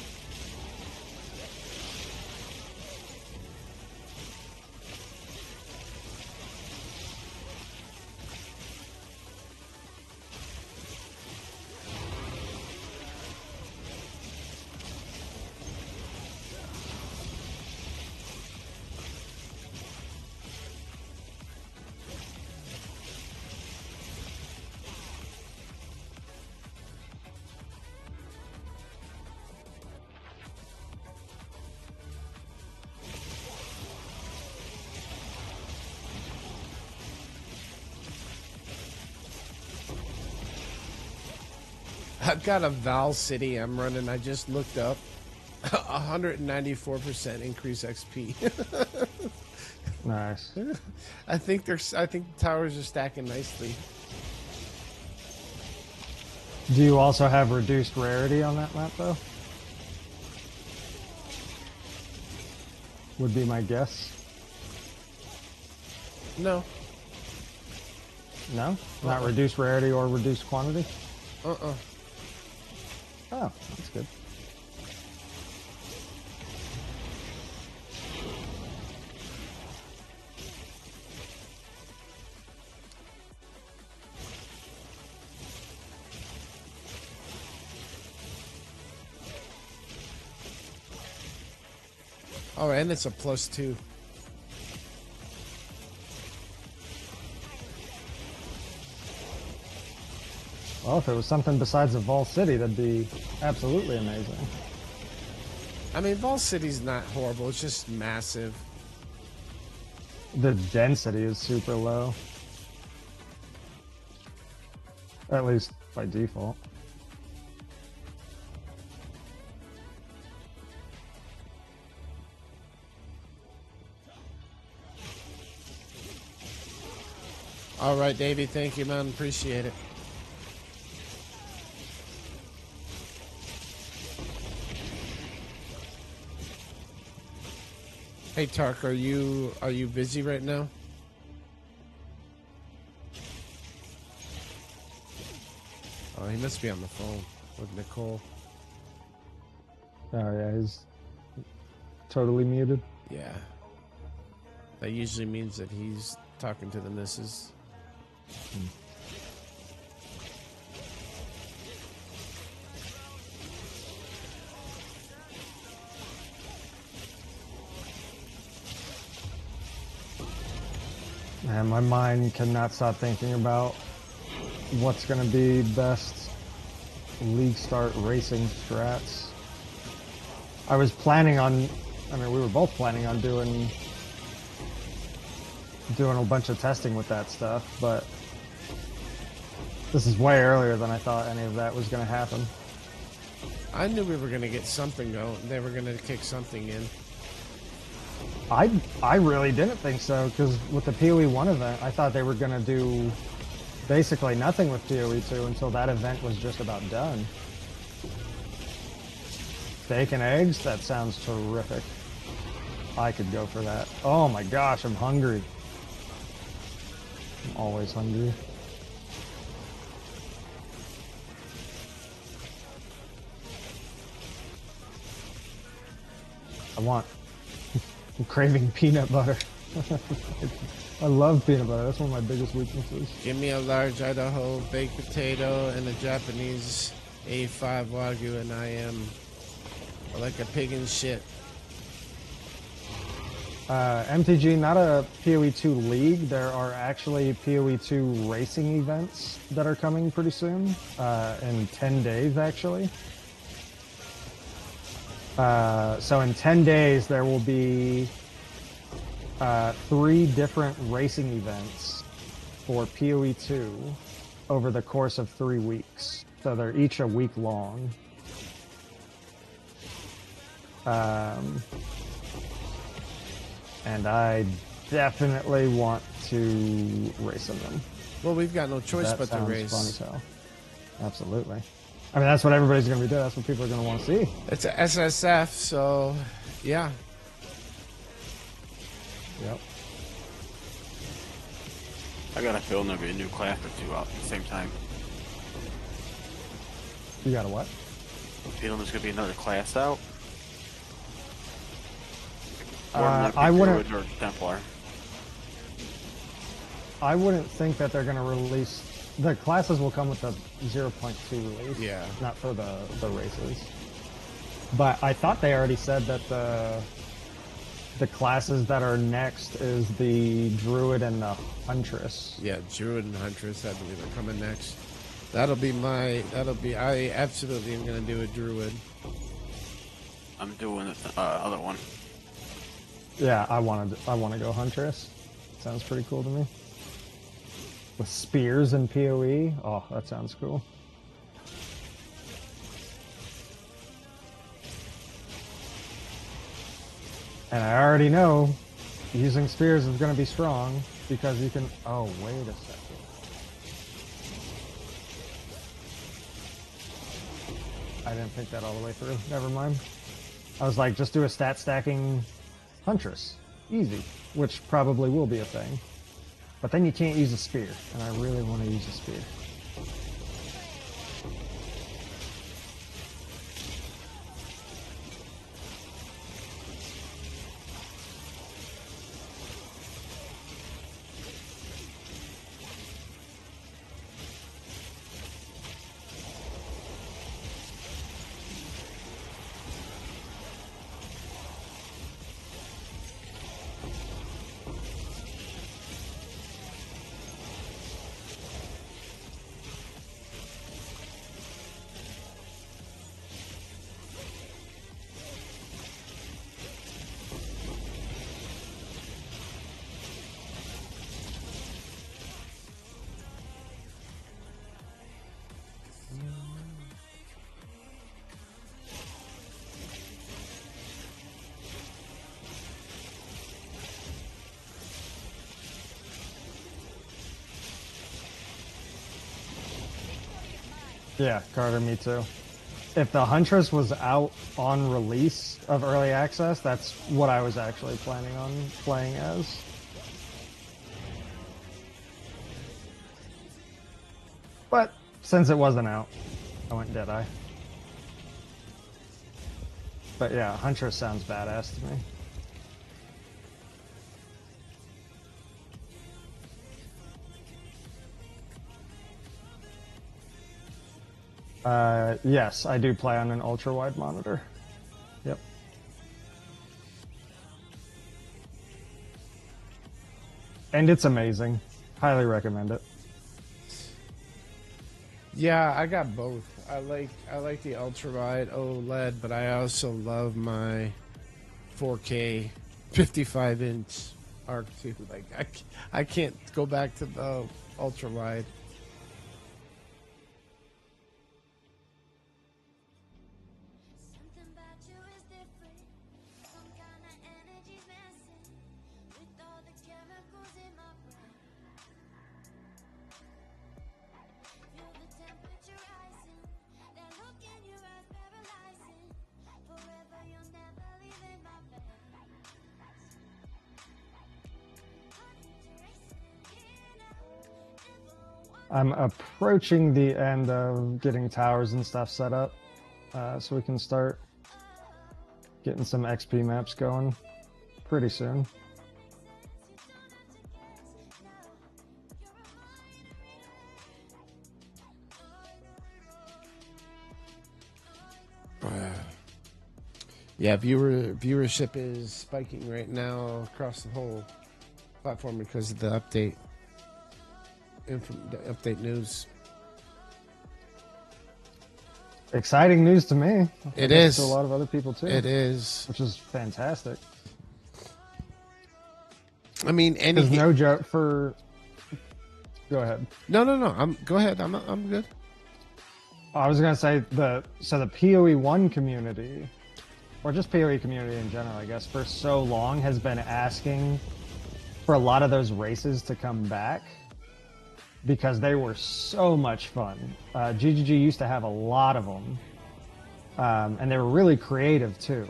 I've got a Val City I'm running. I just looked up. 194% increase XP. Nice. I think the towers are stacking nicely. Do you also have reduced rarity on that map, though? Would be my guess. No. No? Not reduced rarity or reduced quantity? Uh-uh. Oh, that's good. Oh, and it's a +2. Well, if it was something besides the Vol City, that'd be absolutely amazing. I mean, Vol City's not horrible. It's just massive. The density is super low. At least by default. All right, Davey. Thank you, man. Appreciate it. Hey, Tark, are you busy right now? Oh, he must be on the phone with Nicole. Oh yeah, he's totally muted. Yeah. That usually means that he's talking to the missus. Man, my mind cannot stop thinking about what's going to be best league start racing strats. I was planning on, I mean, we were both planning on doing a bunch of testing with that stuff, but this is way earlier than I thought any of that was going to happen. I knew we were going to get something going. They were going to kick something in. I really didn't think so, because with the PoE 1 event, I thought they were going to do basically nothing with PoE 2 until that event was just about done. Steak and eggs? That sounds terrific. I could go for that. Oh my gosh, I'm hungry. I'm always hungry. I'm craving peanut butter. I love peanut butter. That's one of my biggest weaknesses. Give me a large Idaho baked potato and a Japanese A5 Wagyu, and I am like a pig in shit. MTG, not a PoE2 league. There are actually PoE2 racing events that are coming pretty soon, in 10 days actually. So in 10 days there will be 3 different racing events for PoE2 over the course of 3 weeks. So they're each a week long. And I definitely want to race in them. Well, we've got no choice That but to sounds race. fun as hell. Absolutely. I mean, that's what everybody's going to be doing. That's what people are going to want to see. It's a SSF, so yeah. Yep. I got a feeling there'll be a new class or 2 out at the same time. You got a what? I'm feeling there's gonna be another class out. I wouldn't. Druid or Templar. I wouldn't think that they're going to release. The classes will come with the 0.2 release. Yeah. Not for the races. But I thought they already said that the classes that are next is the Druid and the Huntress. Yeah, Druid and Huntress, I believe, are coming next. I absolutely am going to do a Druid. I'm doing the other one. Yeah, I want to go Huntress. Sounds pretty cool to me. With spears and PoE. Oh, that sounds cool. And I already know using spears is going to be strong because you can... Oh, wait a second. I didn't think that all the way through. Never mind. I was like, just do a stat stacking Huntress. Easy. Which probably will be a thing. But then you can't use a spear, and I really want to use a spear. Yeah, Carter, me too. If the Huntress was out on release of early access, that's what I was actually planning on playing as. But since it wasn't out, I went Deadeye. But yeah, Huntress sounds badass to me. Yes, I do play on an ultra-wide monitor. Yep. And it's amazing. Highly recommend it. Yeah, I got both. I like the ultra wide OLED, but I also love my 4K 55-inch Arc too. Like I can't go back to the ultra wide. Something about you is different. Some kind of energy's missing with all the chemicals in my brain. Feel the temperature rising. That look in your eyes paralyzing. Forever you'll never leave in my veins. I'm approaching the end of getting towers and stuff set up, so we can start getting some XP maps going pretty soon. Yeah, viewership is spiking right now across the whole platform because of the update. The update news. Exciting news to me. It I guess is. to a lot of other people too. It is. Which is fantastic. I mean, There's no joke for. Go ahead. No. Go ahead. I'm good. I was gonna say the PoE 1 community, or just PoE community in general, I guess, for so long has been asking for a lot of those races to come back because they were so much fun. GGG used to have a lot of them, and they were really creative too.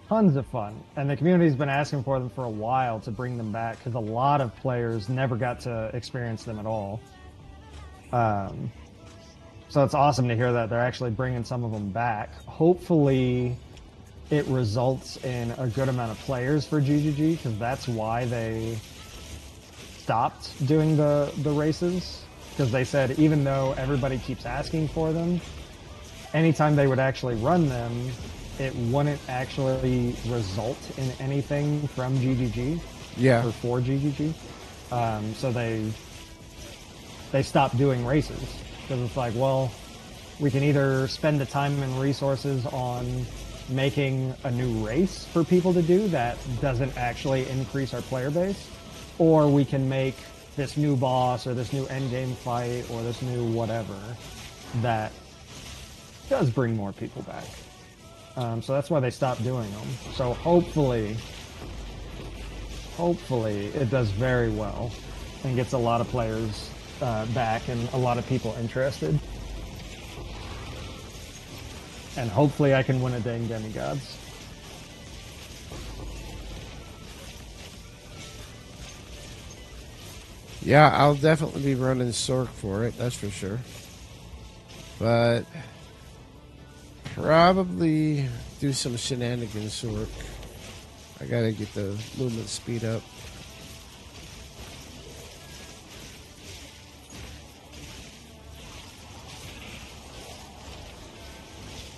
Tons of fun, and the community's been asking for them for a while to bring them back because a lot of players never got to experience them at all. So it's awesome to hear that they're actually bringing some of them back. Hopefully it results in a good amount of players for GGG, because that's why they stopped doing the races, because they said even though everybody keeps asking for them, anytime they would actually run them, it wouldn't actually result in anything from GGG. Yeah. Or for GGG. So they stopped doing races because it's like, well, we can either spend the time and resources on making a new race for people to do that doesn't actually increase our player base, or we can make this new boss or this new endgame fight or this new whatever that does bring more people back. So that's why they stopped doing them. So hopefully it does very well and gets a lot of players back and a lot of people interested. And hopefully I can win a dang demigods. Yeah, I'll definitely be running Sork for it, that's for sure. But probably do some shenanigans Sork. I gotta get the movement speed up.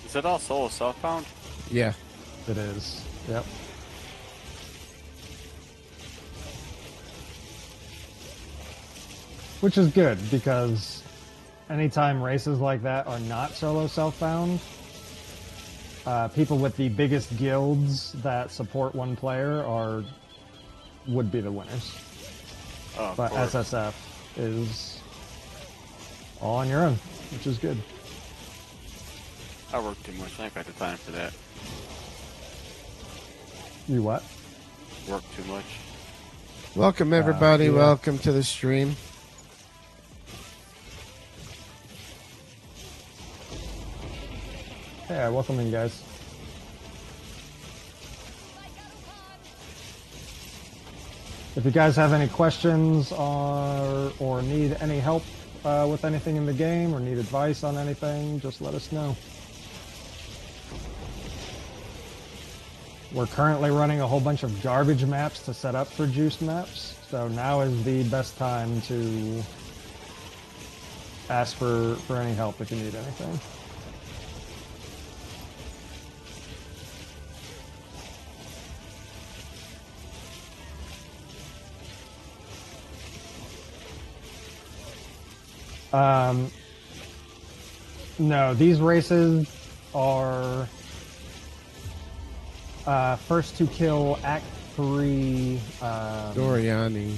Is it all solo self-bound? Yeah. It is. Yep. Which is good, because anytime races like that are not solo self-bound, people with the biggest guilds that support one player would be the winners. Oh, But SSF is all on your own, which is good. I work too much. I ain't got the time for that. You what? Work too much. Welcome everybody, yeah. welcome to the stream. Yeah, welcome in, guys. If you guys have any questions or need any help with anything in the game or need advice on anything, just let us know. We're currently running a whole bunch of garbage maps to set up for juiced maps, so now is the best time to ask for any help if you need anything. No, these races are first to kill Act 3 Doriani.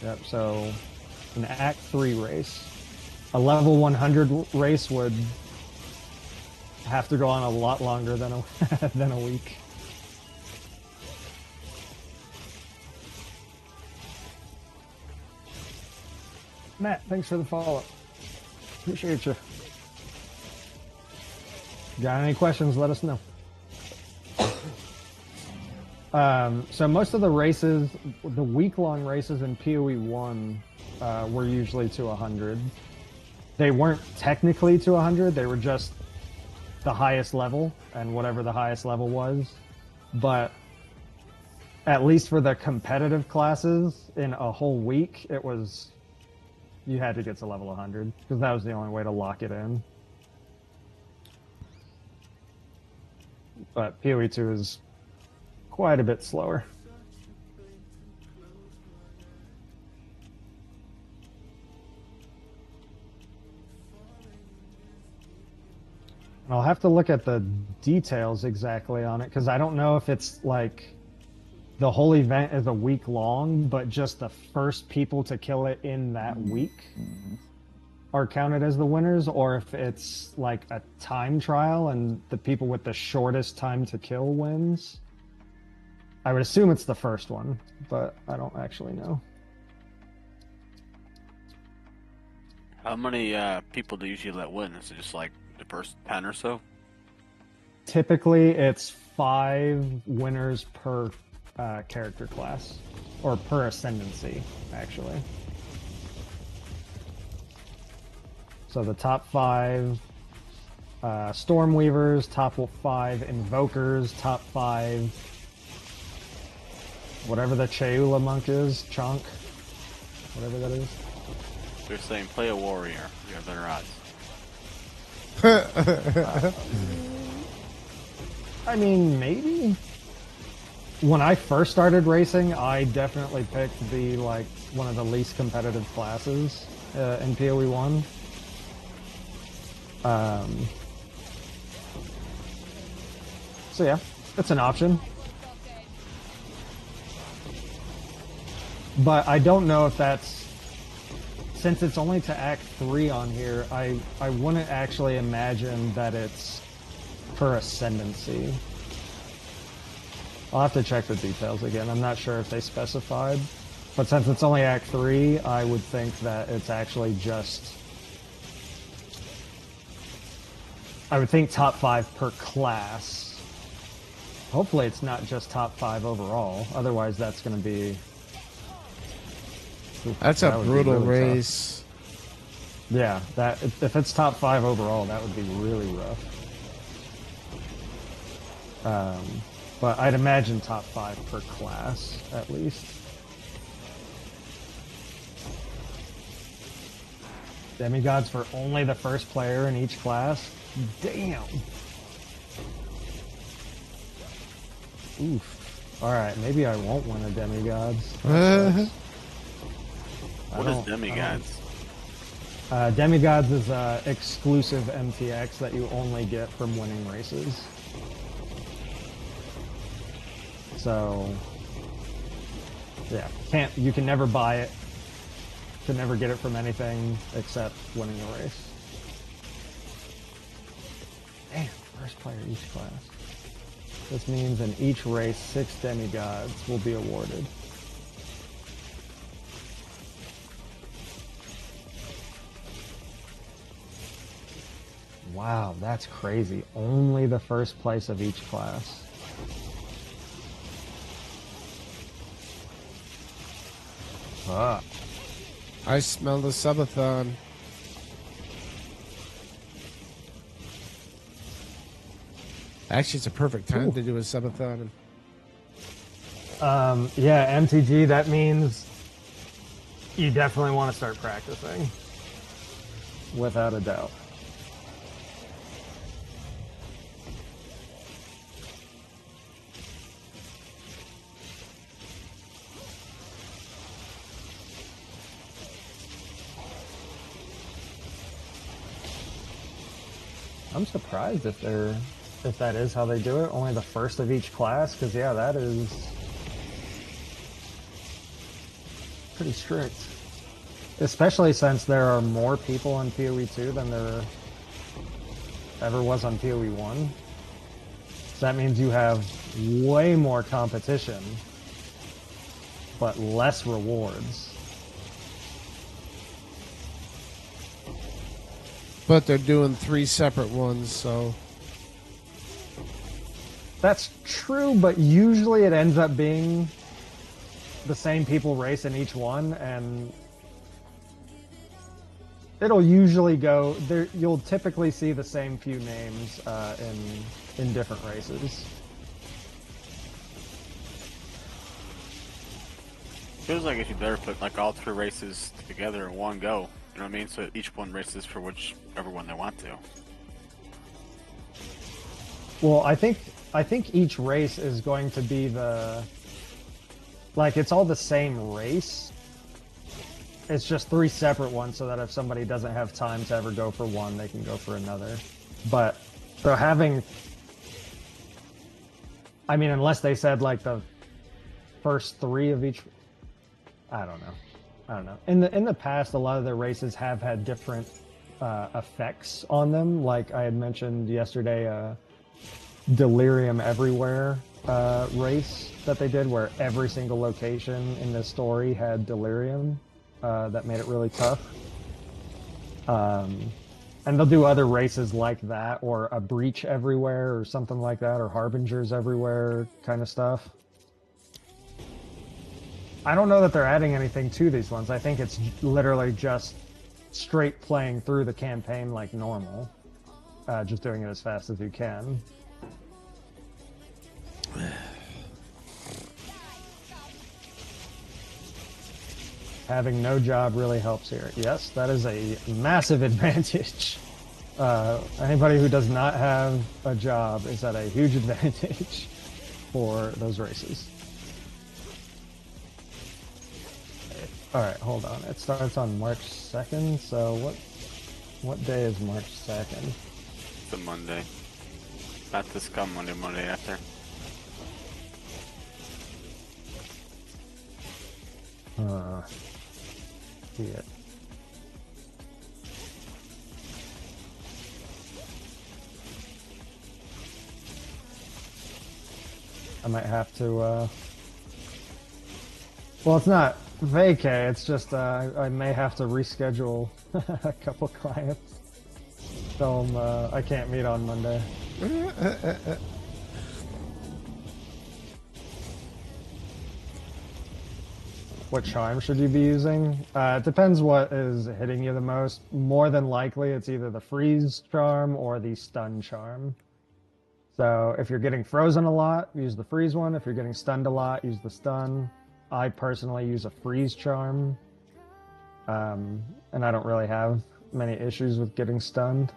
Yep, so an Act 3 race. A level 100 race would have to go on a lot longer than than a week. Matt, thanks for the follow-up. Appreciate you. Got any questions, let us know. So most of the races, the week-long races in PoE 1 were usually to 100. They weren't technically to 100, they were just the highest level, and whatever the highest level was. But at least for the competitive classes, in a whole week, it was You had to get to level 100 because that was the only way to lock it in. But PoE 2 is quite a bit slower. I'll have to look at the details exactly on it because I don't know if it's like the whole event is a week long, but just the first people to kill it in that week are counted as the winners, or if it's like a time trial and the people with the shortest time to kill wins. I would assume it's the first one, but I don't actually know. How many people do you usually let win? Is it just like the first 10 or so? Typically, it's 5 winners per character class, or per ascendancy, actually. So the top 5 Stormweavers, top 5 Invokers, top 5 whatever the Cheula monk is, Chonk, whatever that is. They're saying play a warrior. You have better odds. I mean, maybe. When I first started racing, I definitely picked the like one of the least competitive classes in PoE 1. So yeah, it's an option. But I don't know if that's, since it's only to Act 3 on here, I wouldn't actually imagine that it's per ascendancy. I'll have to check the details again. I'm not sure if they specified. But since it's only Act 3, I would think that it's actually just... I would think top 5 per class. Hopefully it's not just top 5 overall. Otherwise that's going to be... That's a brutal really race. tough. Yeah, that if it's top 5 overall, that would be really rough. But I'd imagine top 5 per class, at least. Demigods for only the first player in each class? Damn! Oof. Alright, maybe I won't win a Demigods. What is Demigods? Demigods is exclusive MTX that you only get from winning races. So, yeah, you can never buy it. Can never get it from anything except winning a race. Damn, first player each class. This means in each race, 6 demigods will be awarded. Wow, that's crazy. Only the first place of each class. Ah. I smell the subathon. Actually, it's a perfect time to do a subathon. Yeah, MTG, that means you definitely want to start practicing. Without a doubt. I'm surprised if that is how they do it. Only the first of each class, because yeah, that is pretty strict. Especially since there are more people in PoE 2 than there ever was on PoE 1. So that means you have way more competition, but less rewards. But they're doing 3 separate ones, so... That's true, but usually it ends up being the same people race in each one, and it'll usually go there. You'll typically see the same few names in different races. Feels like if you better put like all 3 races together in one go. You know what I mean? So each one races for whichever one they want to. Well, I think each race is going to be like it's all the same race. It's just 3 separate ones so that if somebody doesn't have time to ever go for one, they can go for another. But so having, I mean, unless they said like the first 3 of each, I don't know. In the past, a lot of their races have had different effects on them. Like I had mentioned yesterday, Delirium Everywhere race that they did, where every single location in the story had delirium. That made it really tough. And they'll do other races like that, or a breach everywhere, or something like that, or harbingers everywhere kind of stuff. I don't know that they're adding anything to these ones. I think it's literally just straight playing through the campaign like normal. Just doing it as fast as you can. Having no job really helps here. Yes, that is a massive advantage. Anybody who does not have a job is at a huge advantage for those races. Alright, hold on. It starts on March 2nd, so what day is March 2nd? It's a Monday. Not this come Monday, Monday after. Yeah. I might have to, well, it's not vacay, it's just, I may have to reschedule a couple clients. Tell them, I can't meet on Monday. What charm should you be using? It depends what is hitting you the most. More than likely, it's either the freeze charm or the stun charm. So if you're getting frozen a lot, use the freeze one. If you're getting stunned a lot, use the stun. I personally use a freeze charm. And I don't really have many issues with getting stunned.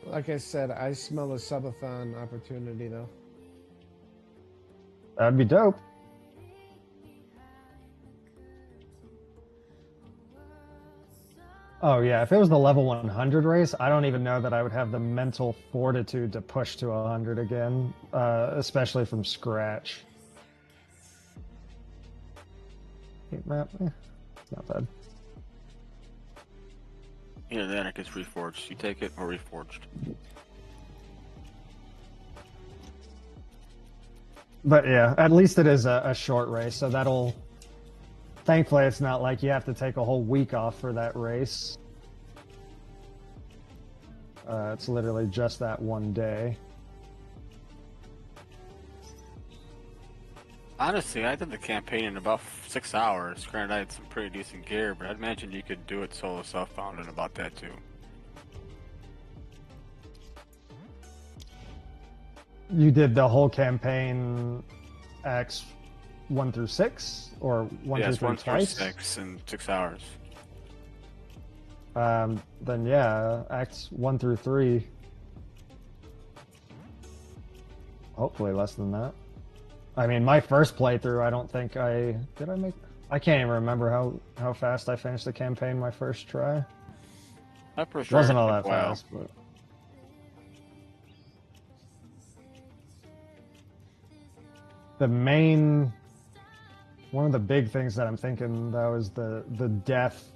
Like I said, I smell a subathon opportunity though. That'd be dope. Oh yeah, if it was the level 100 race, I don't even know that I would have the mental fortitude to push to 100 again, especially from scratch. Heat map, not bad. Either that or it gets reforged. You take it or reforged. But yeah, at least it is a short race, so that'll... Thankfully, it's not like you have to take a whole week off for that race. It's literally just that one day. Honestly, I did the campaign in about 6 hours. Granted, I had some pretty decent gear, but I'd imagine you could do it solo self-bound in about that too. You did the whole campaign X 1 through 6, or 1 Yeah, through it's 3 1 through twice? 6 in 6 hours. Then yeah, Acts 1 through 3. Hopefully less than that. I mean, my first playthrough, I don't think did I make... I can't even remember how fast I finished the campaign my first try. I It prefer wasn't all it that well. fast, but... One of the big things that I'm thinking, though, is the death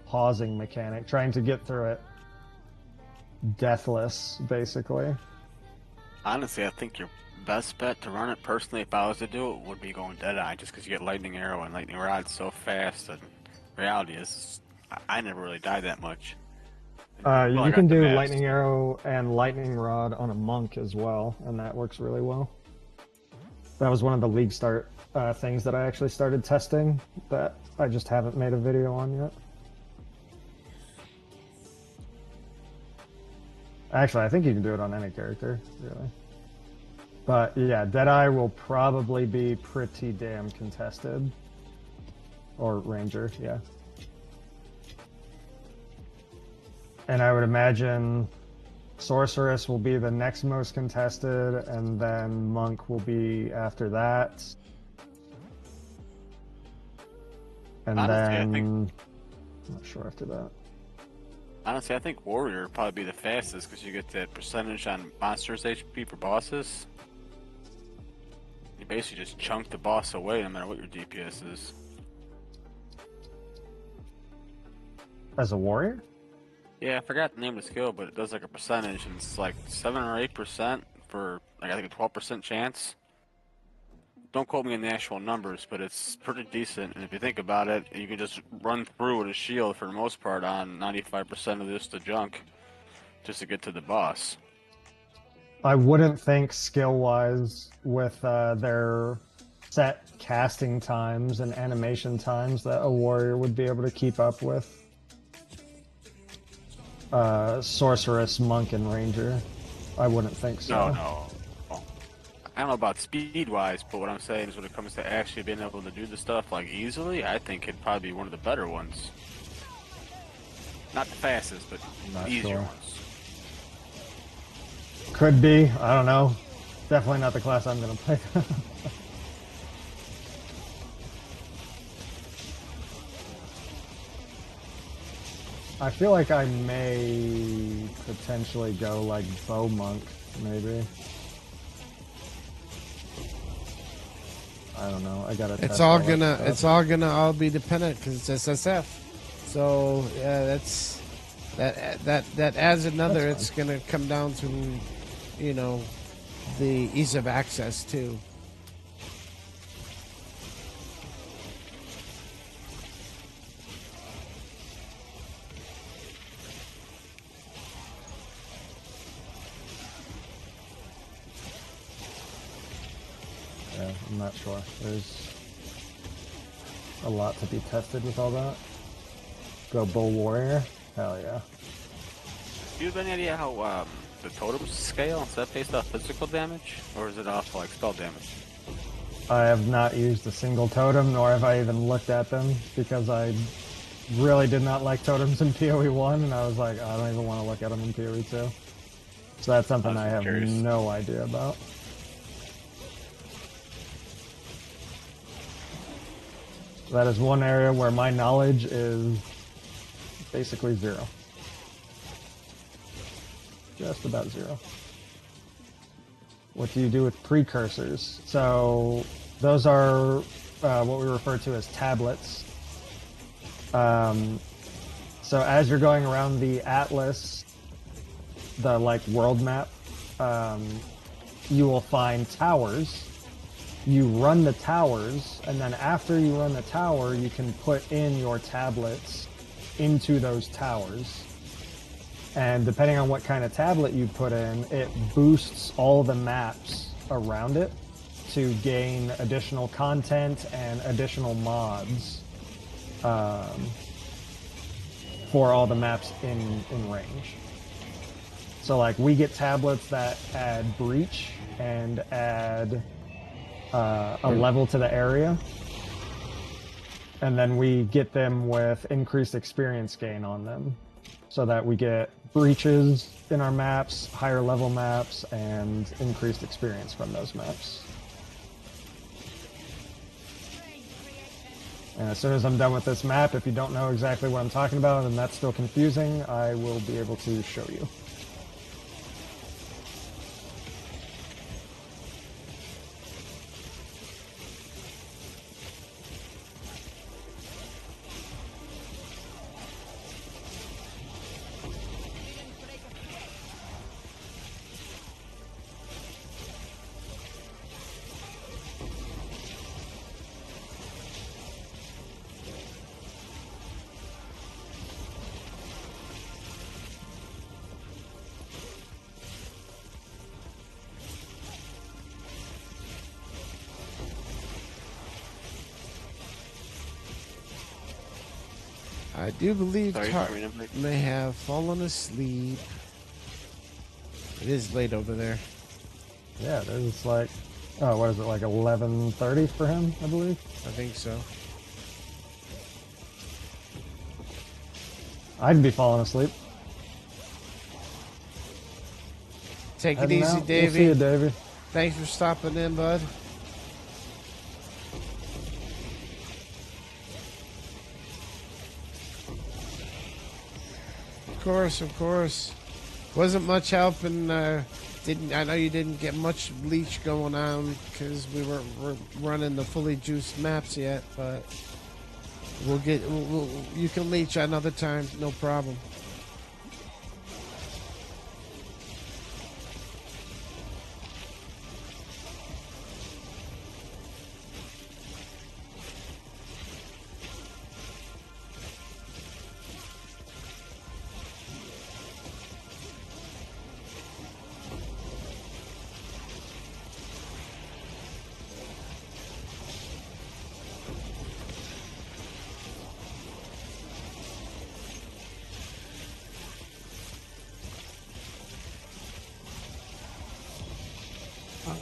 pausing mechanic, trying to get through it deathless, basically. Honestly, I think your best bet to run it personally, if I was to do it, would be going Deadeye, just because you get Lightning Arrow and Lightning Rod so fast. And reality is, I never really died that much. You can do Lightning Arrow and Lightning Rod on a monk as well, and that works really well. That was one of the League Start things that I actually started testing that I just haven't made a video on yet. Actually, I think you can do it on any character, really. But yeah, Deadeye will probably be pretty damn contested. Or Ranger, yeah. And I would imagine Sorceress will be the next most contested, and then Monk will be after that. And Honestly, then... I think I'm not sure after that. Honestly, I think Warrior would probably be the fastest because you get that percentage on monsters HP for bosses. You basically just chunk the boss away no matter what your DPS is. As a warrior? Yeah, I forgot the name of the skill, but it does like a percentage, and it's like 7 or 8% for like I think a 12% chance. Don't quote me on the actual numbers, but it's pretty decent. And if you think about it, you can just run through with a shield for the most part on 95% of this to junk, just to get to the boss. I wouldn't think skill-wise with their set casting times and animation times that a warrior would be able to keep up with Sorceress, Monk, and Ranger. I wouldn't think so. No. I don't know about speed-wise, but what I'm saying is when it comes to actually being able to do the stuff like easily, I think it'd probably be one of the better ones. Not the fastest, but Not easier sure. ones. Could be. I don't know. Definitely not the class I'm going to play. I feel like I may potentially go like Bow Monk, maybe. I don't know. I gotta. It's all gonna all be dependent because it's SSF. So yeah, that adds another. It's gonna come down to, you know, the ease of access too. Yeah, I'm not sure. There's a lot to be tested with all that. Go Bull Warrior? Hell yeah. Do you have any idea how the totems scale? Is that based off physical damage, or is it off like spell damage? I have not used a single totem, nor have I even looked at them, because I really did not like totems in PoE 1, and I was like, I don't even want to look at them in PoE 2. So that's something I have curious. no idea about. That is one area where my knowledge is basically zero. Just about zero. What do you do with precursors? So those are what we refer to as tablets. So as you're going around the atlas, the like world map, you will find towers. You run the towers, and then after you run the tower, you can put in your tablets into those towers. And depending on what kind of tablet you put in, it boosts all the maps around it to gain additional content and additional mods for all the maps in range. So like we get tablets that add breach and add a level to the area, and then we get them with increased experience gain on them, so that we get breaches in our maps, higher level maps, and increased experience from those maps. And as soon as I'm done with this map, if you don't know exactly what I'm talking about and that's still confusing, I will be able to show you. I do believe Sorry, Tart Serena, please. may have fallen asleep. It is late over there. Yeah, there's like, oh, what is it, like 11:30 for him, I believe? I think so. I'd be falling asleep. Take it Heading easy, out. We'll see you, Davey. Davey. Thanks for stopping in, bud. Of course, of course. Wasn't much help, and I know you didn't get much leech going on because we weren't running the fully juiced maps yet. But you can leech another time, no problem.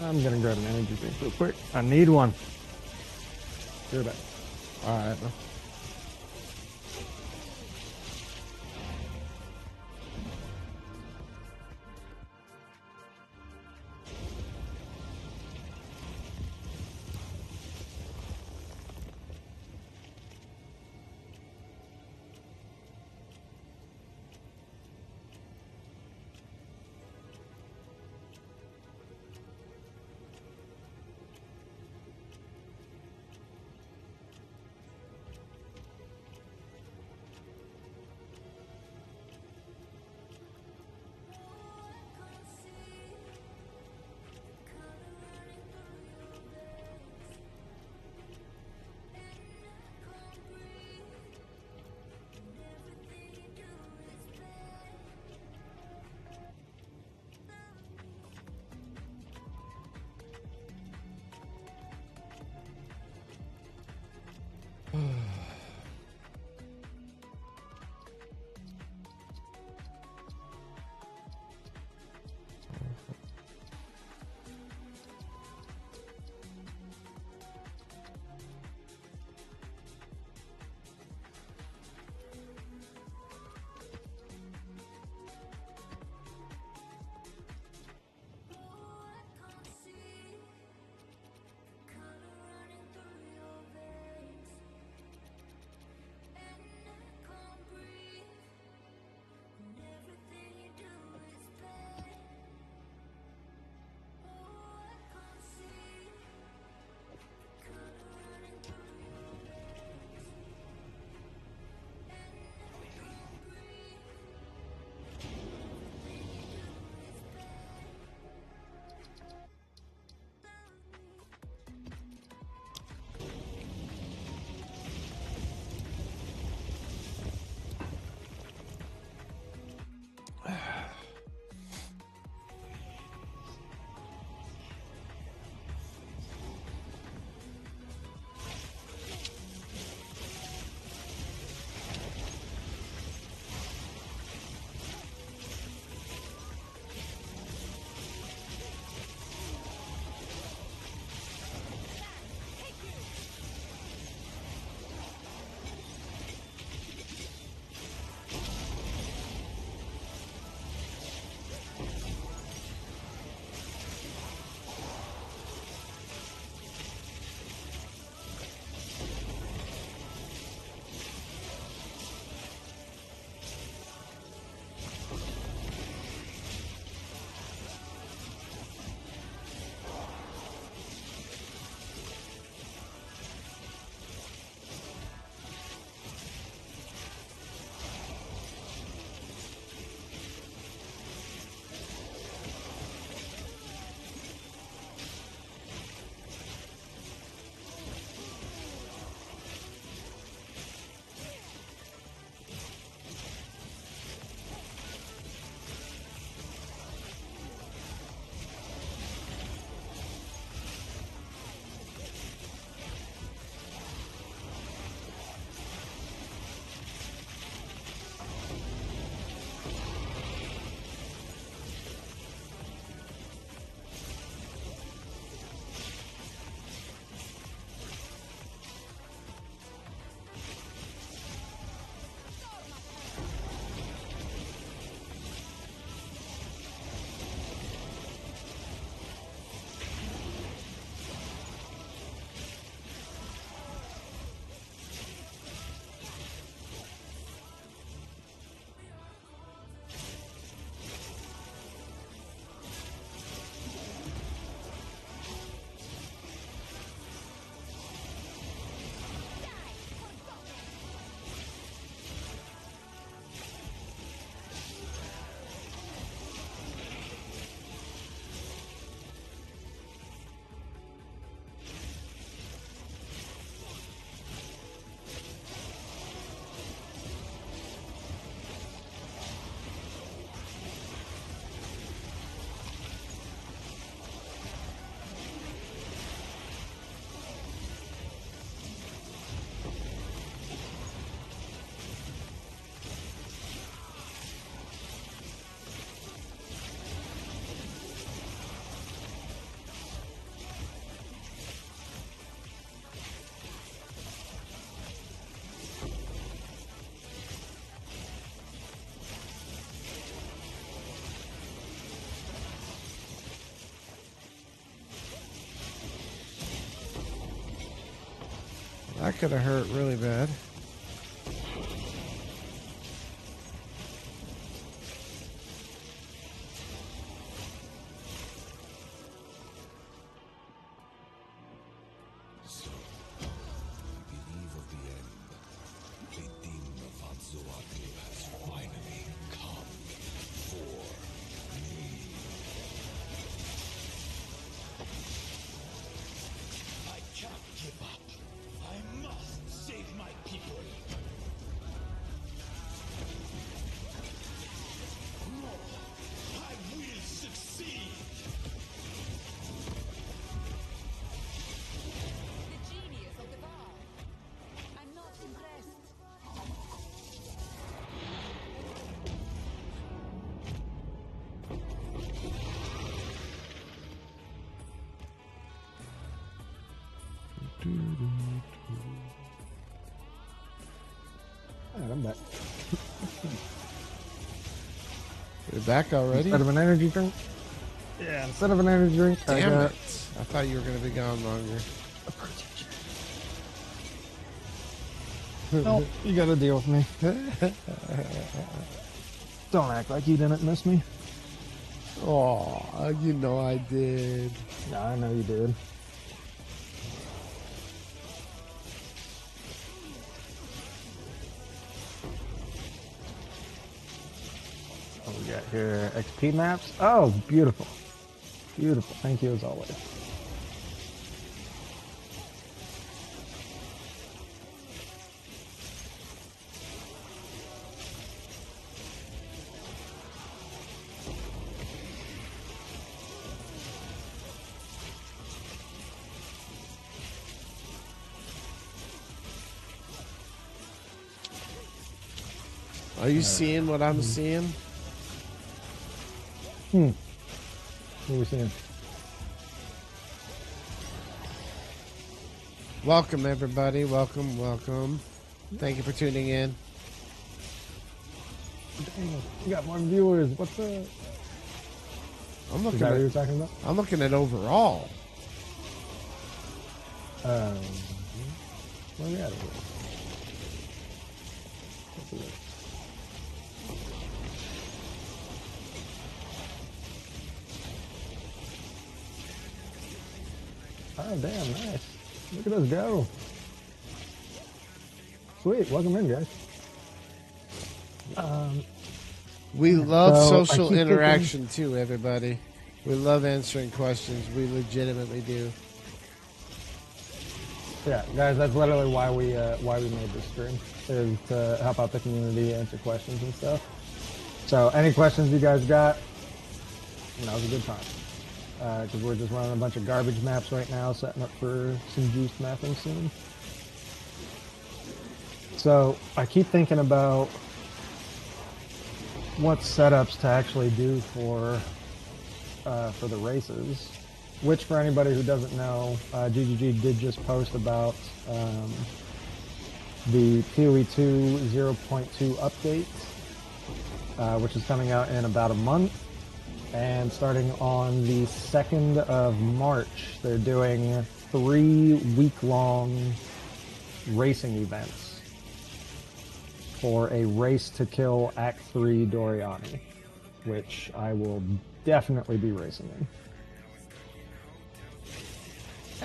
I'm gonna grab an energy drink real quick. I need one. Be right back. All right. That could have hurt really bad. The genius of the bar. I'm not impressed. Alright, I'm back. You're back already? Instead of an energy drink? Yeah, instead of an energy drink, I Damn got it. I thought you were going to be gone longer. Nope, you gotta deal with me. Don't act like you didn't miss me. Oh, you know I did. Yeah, I know you did. What we got here? XP maps? Oh, beautiful. Beautiful. Thank you as always. Are you seeing what I'm seeing? What are we seeing? Welcome, everybody. Welcome, welcome. Thank you for tuning in. Dang, we got more viewers. What's up? I'm Is looking that what you were at, talking about? I'm looking at overall. Where are we at here? Let's see. Oh, damn, nice. Look at us go. Sweet, welcome in, guys. We love So, I social keep interaction too, everybody. We love answering questions. We legitimately do. Yeah, guys, that's literally why we made this stream, is to help out the community, answer questions and stuff. So, any questions you guys got, now's a good time. Because we're just running a bunch of garbage maps right now, setting up for some juiced mapping soon. So, I keep thinking about what setups to actually do for the races. Which, for anybody who doesn't know, GGG did just post about the PoE 2 0.2 update, which is coming out in about a month. And starting on the 2nd of March, they're doing 3 week-long racing events for a race to kill Act 3 Doriani, which I will definitely be racing in.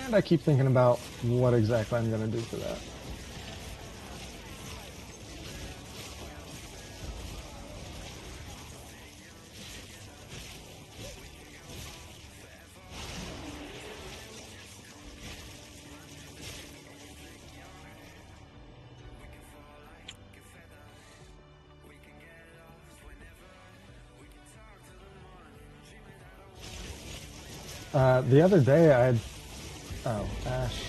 And I keep thinking about what exactly I'm going to do for that. The other day I had... Oh, Ash.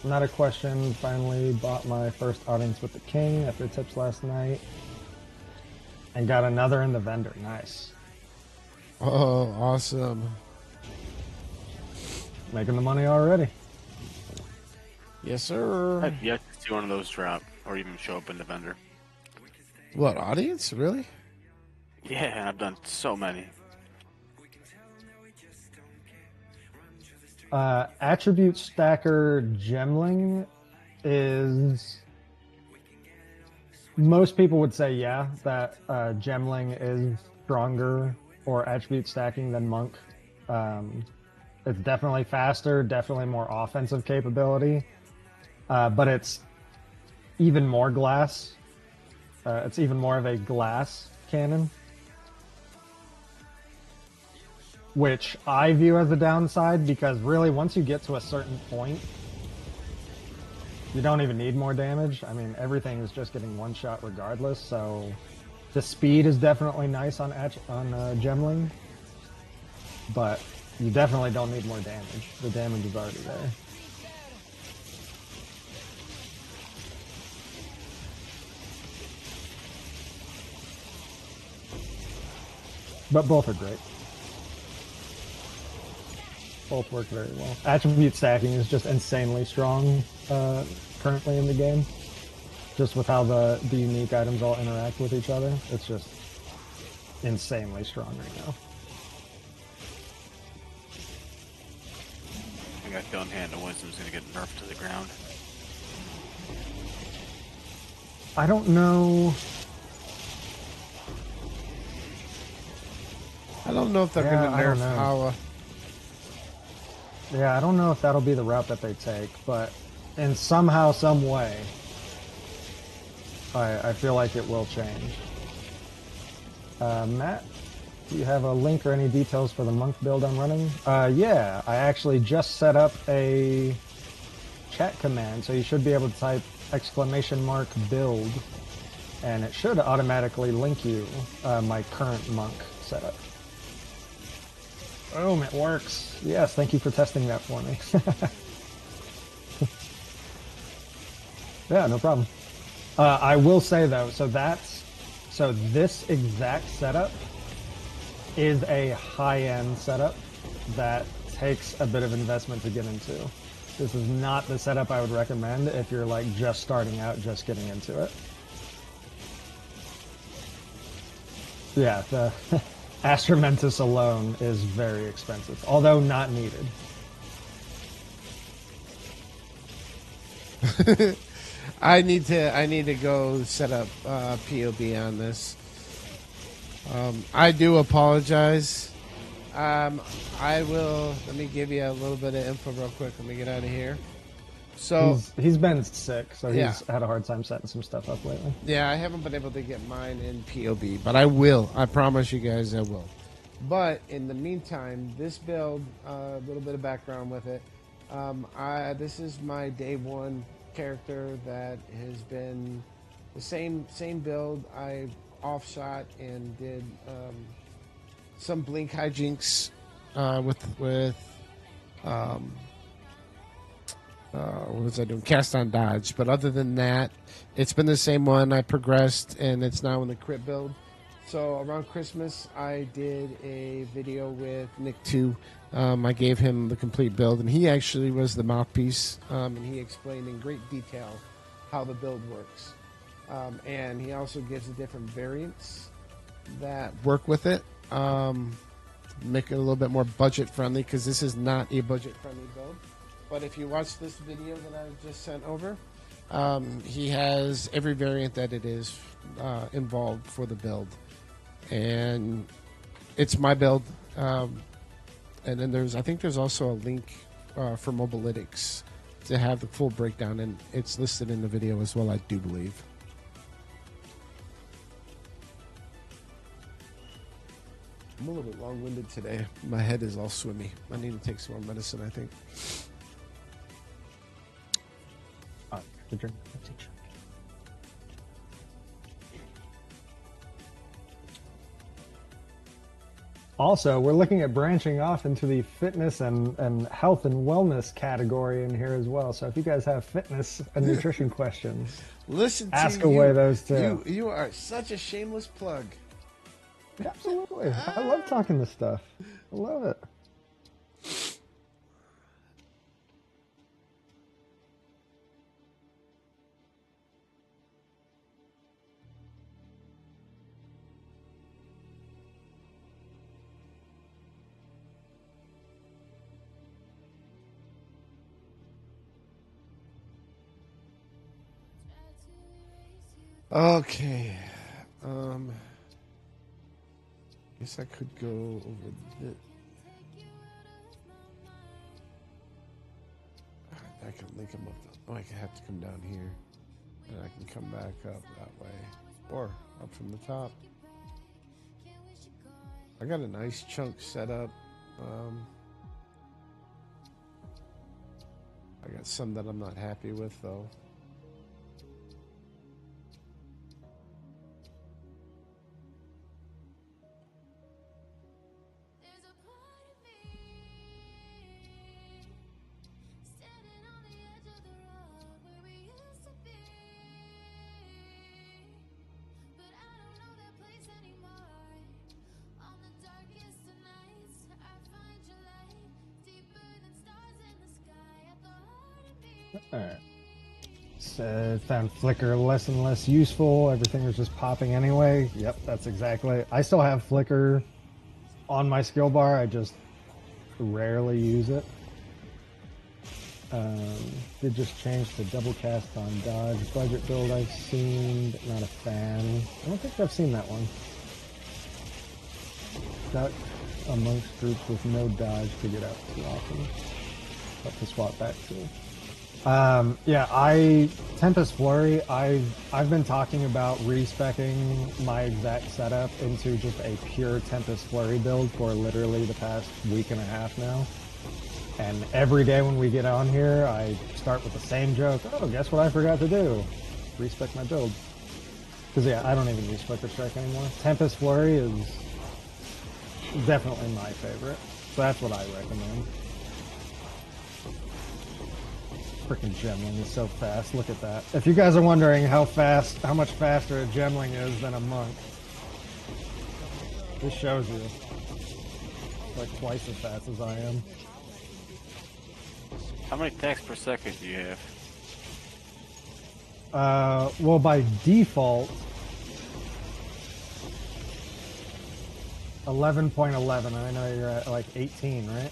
Not a question. Finally bought my first audience with the king after tips last night. And got another in the vendor. Nice. Oh, awesome. Making the money already. Yes, sir. I've yet to see one of those drop or even show up in the vendor. What, audience? Really? Yeah, I've done so many. Attribute Stacker Gemling is most people would say, yeah, that Gemling is stronger or attribute stacking than Monk. It's definitely faster, definitely more offensive capability, but it's even more glass. It's even more of a glass cannon, which I view as a downside because really once you get to a certain point, you don't even need more damage. I mean, everything is just getting one shot regardless, so the speed is definitely nice on Gemling, but you definitely don't need more damage. The damage is already there. But both are great. Both work very well. Attribute stacking is just insanely strong currently in the game. Just with how the unique items all interact with each other. It's just insanely strong right now. I got feeling Hand of Wisdom's gonna get nerfed to the ground. I don't know. I don't know if they're going to nerf Hala. Yeah, I don't know if that'll be the route that they take, but in somehow, some way, I feel like it will change. Matt, do you have a link or any details for the monk build I'm running? Yeah, I actually just set up a chat command, so you should be able to type !build, and it should automatically link you my current monk setup. Boom, it works. Yes, thank you for testing that for me. Yeah, no problem. I will say though, so this exact setup is a high-end setup that takes a bit of investment to get into. This is not the setup I would recommend if you're like just starting out, just getting into it. Yeah, the Astramentus alone is very expensive, although not needed. I need to go set up POB on this. I do apologize. I will. Let me give you a little bit of info real quick. Let me get out of here. So he's been sick, so yeah. he's had a hard time setting some stuff up lately. Yeah, I haven't been able to get mine in POB, but I will. I promise you guys I will. But in the meantime, this build, a little bit of background with it. This is my day one character that has been the same build. I offshot and did some blink hijinks with what was I doing? Cast on dodge. But other than that, it's been the same one. I progressed, and it's now in the crit build. So around Christmas, I did a video with Nick 2. I gave him the complete build, and he actually was the mouthpiece, and he explained in great detail how the build works. And he also gives the different variants that work with it. Make it a little bit more budget-friendly, because this is not a budget-friendly build. But if you watch this video that I just sent over, he has every variant that it is involved for the build. And it's my build. And then I think there's also a link for Mobalytics to have the full breakdown, and it's listed in the video as well, I do believe. I'm a little bit long-winded today. My head is all swimmy. I need to take some more medicine, I think. Good drink. Also, we're looking at branching off into the fitness and health and wellness category in here as well. So if you guys have fitness and nutrition questions, ask away those too. You are such a shameless plug. Absolutely. I love talking this stuff. I love it. Okay. Guess I could go over this. I can link them up. Oh, I have to come down here. And I can come back up that way. Or up from the top. I got a nice chunk set up. I got some that I'm not happy with, though. There's a part of me standing on the edge of the road where we used to be, but I don't know that place anymore. On the darkest of nights, I find your light deeper than stars in the sky. At the heart of me. Alright. So found Flicker less and less useful. Everything was just popping anyway. Yep, that's exactly. I still have Flicker on my skill bar. I just rarely use it. Did just change to double cast on dodge. Budget build I've seen, but not a fan. I don't think I've seen that one. Duck amongst groups with no dodge to get out too often. Have to swap back to. Yeah, Tempest Flurry, I've been talking about respecking my exact setup into just a pure Tempest Flurry build for literally the past week and a half now. And every day when we get on here, I start with the same joke. Oh, guess what I forgot to do? Respec my build. Because, yeah, I don't even use Flicker Strike anymore. Tempest Flurry is definitely my favorite. So that's what I recommend. Freaking Gemling is so fast. Look at that. If you guys are wondering how much faster a Gemling is than a monk, this shows you. Like twice as fast as I am. How many attacks per second do you have? Well, by default, 11.11. I know you're at like 18, right?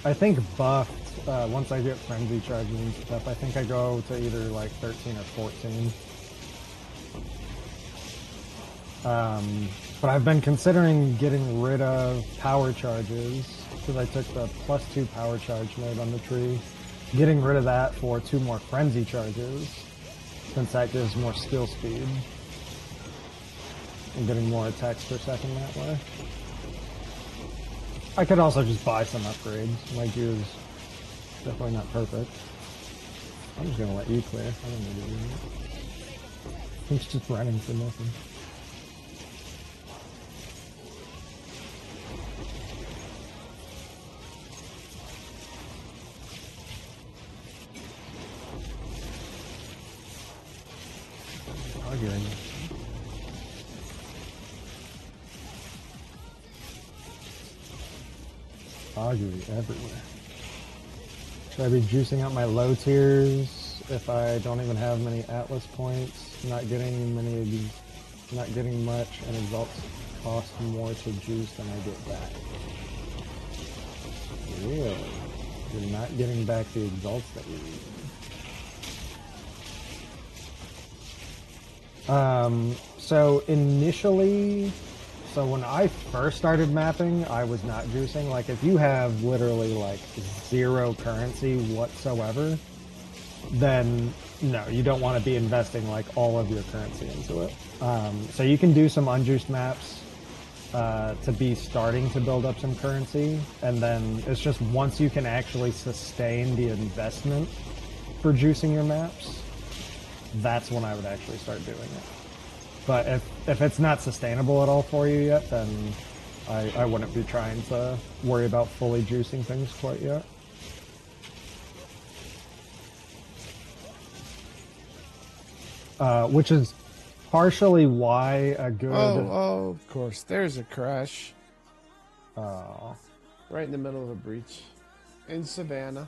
I think buffed, once I get frenzy charges and stuff, I think I go to either like 13 or 14. But I've been considering getting rid of power charges, because I took the +2 power charge mode on the tree. Getting rid of that for 2 more frenzy charges, since that gives more skill speed. And getting more attacks per second that way. I could also just buy some upgrades. My gear is definitely not perfect. I'm just gonna let you clear. I don't need to do that. I'm just running for nothing. Arguing. Augury everywhere. Should I be juicing out my low tiers if I don't even have many Atlas points? Not getting much, and exalts cost more to juice than I get back. Really? You're not getting back the exalts that you need. So initially, so when I first started mapping, I was not juicing. Like, if you have literally like 0 currency whatsoever, then no, you don't want to be investing like all of your currency into it. So you can do some unjuiced maps to be starting to build up some currency, and then it's just once you can actually sustain the investment for juicing your maps, that's when I would actually start doing it. But if it's not sustainable at all for you yet, then I wouldn't be trying to worry about fully juicing things quite yet. Which is partially why a good... Oh, of course. There's a crash. Oh. Right in the middle of a breach. In Savannah.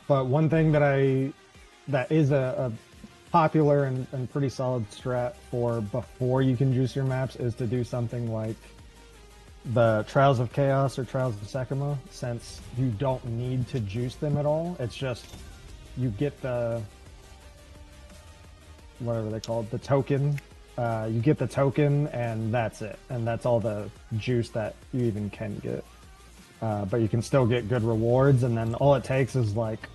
But one thing that is a popular and pretty solid strat for before you can juice your maps is to do something like the Trials of Chaos or Trials of Sekima, since you don't need to juice them at all. It's just you get the whatever they call it, the token. You get the token, and that's it. And that's all the juice that you even can get. But you can still get good rewards, and then all it takes is like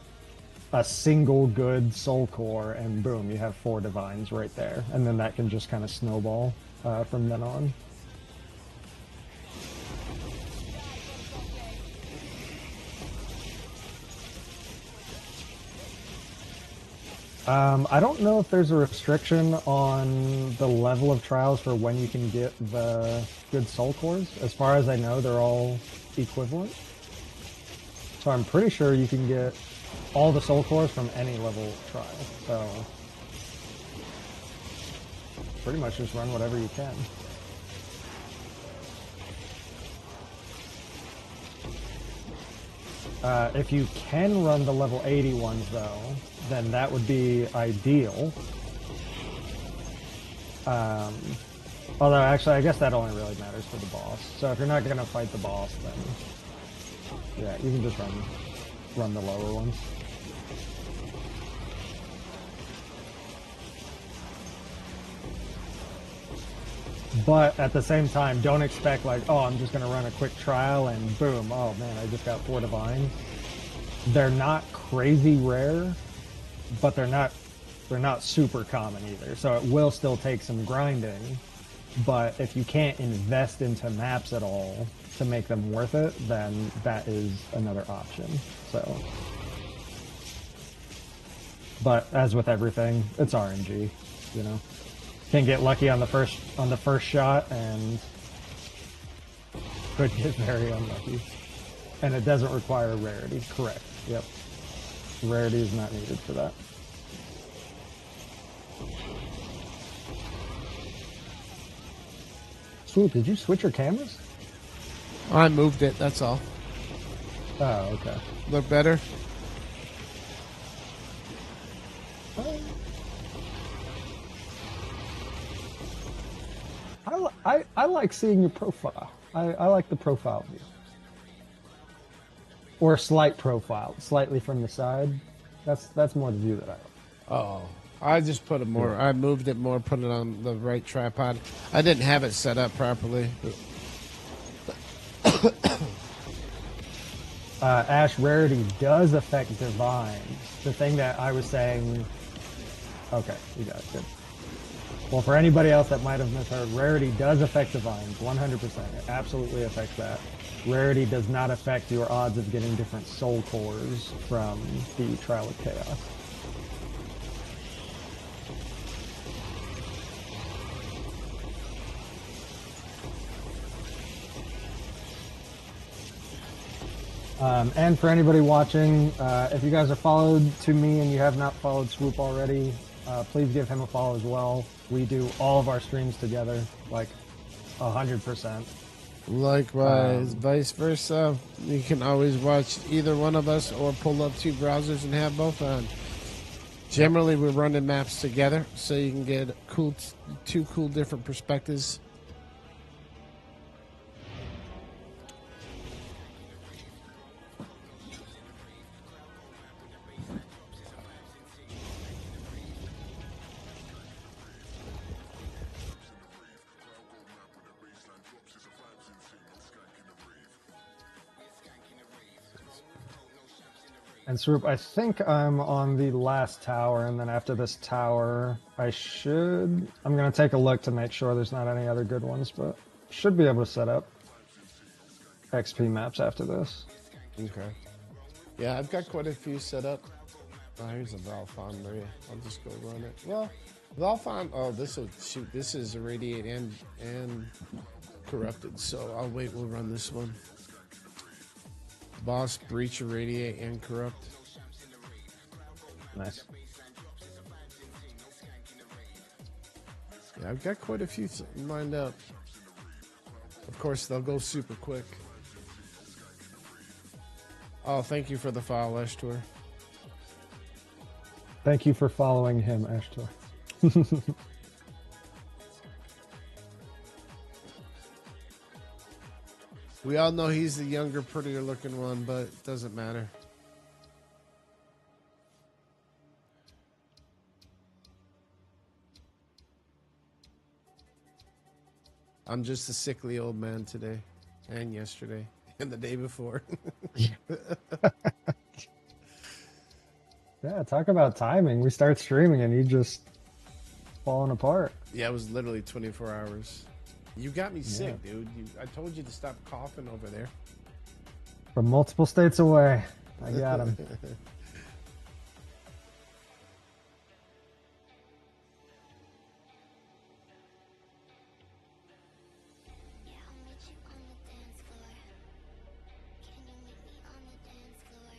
a single good soul core, and boom, you have 4 divines right there. And then that can just kind of snowball from then on. I don't know if there's a restriction on the level of trials for when you can get the good soul cores. As far as I know, they're all equivalent. So I'm pretty sure you can get all the soul cores from any level trial. So pretty much just run whatever you can. If you can run the level 80 ones, though, then that would be ideal. Although, actually, I guess that only really matters for the boss. So if you're not going to fight the boss, then yeah, you can just run the lower ones. But at the same time, don't expect like, oh, I'm just going to run a quick trial and boom, oh man, I just got 4 divines. They're not crazy rare, but they're not super common either. So it will still take some grinding. But if you can't invest into maps at all to make them worth it, then that is another option. So, but as with everything, it's RNG, you know. Can get lucky on the first shot and could get very unlucky. And it doesn't require a rarity. Correct. Yep. Rarity is not needed for that. Swoop, did you switch your cameras? I moved it, that's all. Oh, okay. Look better? I like seeing your profile. I like the profile view. Or slight profile, slightly from the side. That's more the view that I like. Oh, I just put it more. I moved it more, put it on the right tripod. I didn't have it set up properly. Ash, rarity does affect divines. The thing that I was saying. Okay, you got it. Good. Well, for anybody else that might have misheard, rarity does affect divines, 100%. It absolutely affects that. Rarity does not affect your odds of getting different soul cores from the Trial of Chaos. And for anybody watching, if you guys are followed to me and you have not followed Swoop already, please give him a follow as well. We do all of our streams together, like 100%. Likewise, vice versa. You can always watch either one of us or pull up 2 browsers and have both on. Generally, we're running maps together, so you can get two cool different perspectives. And Swoop, I think I'm on the last tower, and then after this tower, I'm going to take a look to make sure there's not any other good ones, but should be able to set up XP maps after this. Okay. Yeah, I've got quite a few set up. Oh, here's a Valfon Maria. I'll just go run it. Well, Valfon, oh, this is Irradiate and Corrupted, so I'll wait, we'll run this one. Boss, Breach, Irradiate, and Corrupt. Nice. Yeah, I've got quite a few lined up. Of course, they'll go super quick. Oh, thank you for the follow, Ashtor. Thank you for following him, Ashtor. We all know he's the younger, prettier looking one, but it doesn't matter. I'm just a sickly old man today and yesterday and the day before. Yeah, talk about timing. We start streaming and you just falling apart. Yeah, it was literally 24 hours. You got me sick, dude. I told you to stop coughing over there. From multiple states away. I got him. Yeah, I'll meet you on the dance floor. Can you meet me on the dance floor?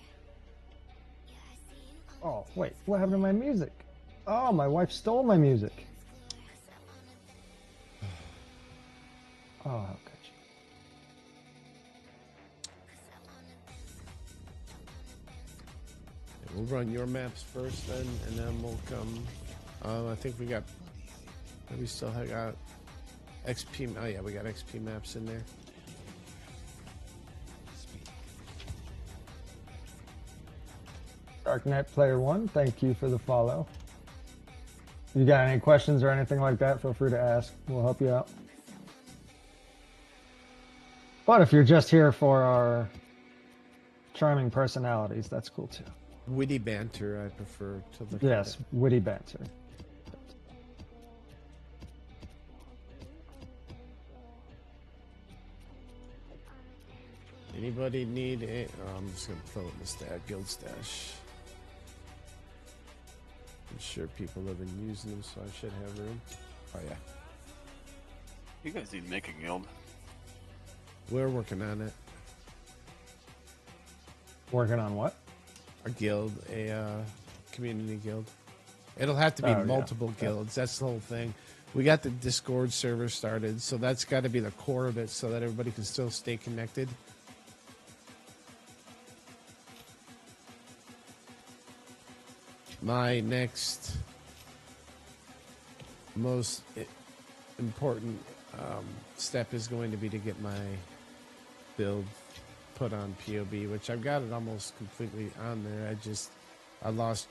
Yeah, I see you on Oh, wait. What happened to my music? Oh, my wife stole my music. the dance floor. So on the Oh, how could you? We'll run your maps first, then, and then we'll come. I think we got. We still have got XP. Oh yeah, we got XP maps in there. Dark Knight Player 1, thank you for the follow. If you got any questions or anything like that, feel free to ask. We'll help you out. But if you're just here for our charming personalities, that's cool too. Witty banter, I prefer to look Yes, at. witty banter. Anybody need a? Oh, I'm just gonna fill in the guild stash. I'm sure people have been using them, so I should have room. Oh yeah, You guys need to make a guild. we're working on it. Working on what? A guild, a community guild. It'll have to be Oh, yeah. multiple guilds. That's the whole thing. We got the Discord server started, so that's got to be the core of it, so that everybody can still stay connected. My next most important step is going to be to get my build put on POB, which I've got it almost completely on there. I lost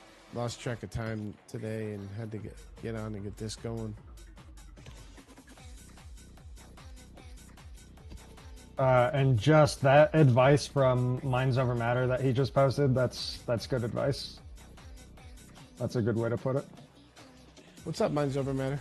track of time today and had to get on and get this going. And just that advice from Minds Over Matter that he just posted, that's good advice. That's a good way to put it. What's up, Minds Over Matter?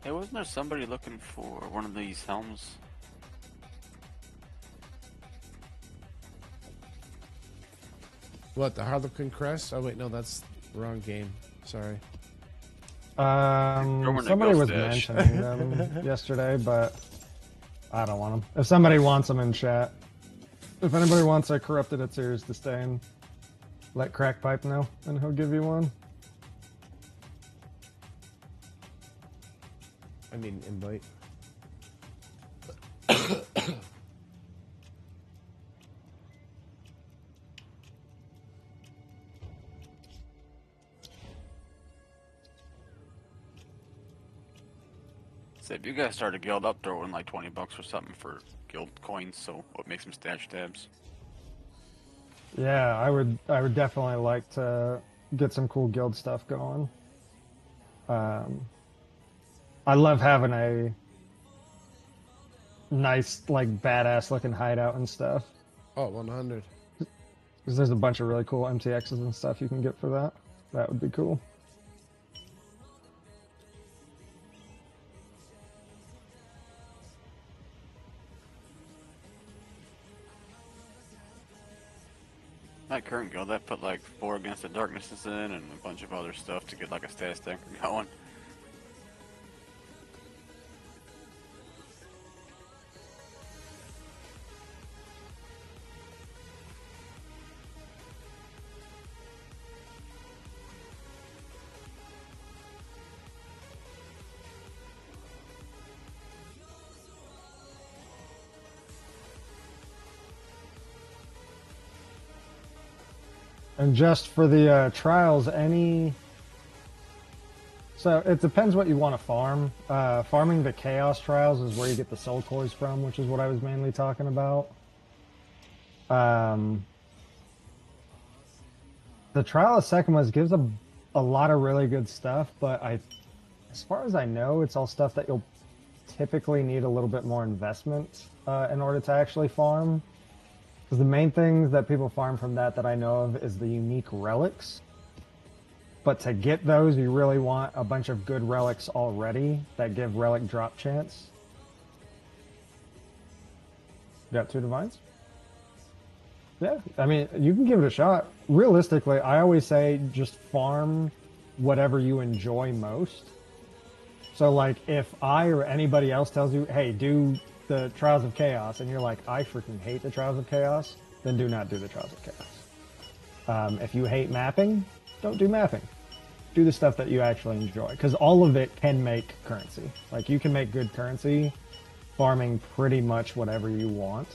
Hey, wasn't there somebody looking for one of these helms? What, the Harlequin Crest? Oh wait, no, that's the wrong game. Sorry. Throw in a Somebody ghost was dash. mentioning them yesterday, but I don't want them. If somebody wants them in chat, if anybody wants a corrupted its ears to stain, let Crackpipe know, and he'll give you one. I need an invite. So if you guys start a guild up, throw in like 20 bucks or something for guild coins, so what makes them stash tabs. Yeah, I would definitely like to get some cool guild stuff going. I love having a nice, like, badass looking hideout and stuff. Oh, 100. Because there's a bunch of really cool MTXs and stuff you can get for that. That would be cool. My current guild, I put like 4 Against the Darknesses in and a bunch of other stuff to get like a stat stacker going. And just for the trials, any... So it depends what you want to farm. Farming the Chaos Trials is where you get the Soul Cores from, which is what I was mainly talking about. The Trial of Sekhmet gives a lot of really good stuff, but as far as I know, it's all stuff that you'll typically need a little bit more investment in order to actually farm. Because the main things that people farm from that I know of is the unique relics. But to get those, you really want a bunch of good relics already that give relic drop chance. Got 2 divines? Yeah, I mean, you can give it a shot. Realistically, I always say just farm whatever you enjoy most. So, like, if I or anybody else tells you, hey, do the Trials of Chaos, and you're like, I freaking hate the Trials of Chaos, then do not do the Trials of Chaos. If you hate mapping, don't do mapping. Do the stuff that you actually enjoy, because all of it can make currency. Like, you can make good currency farming pretty much whatever you want.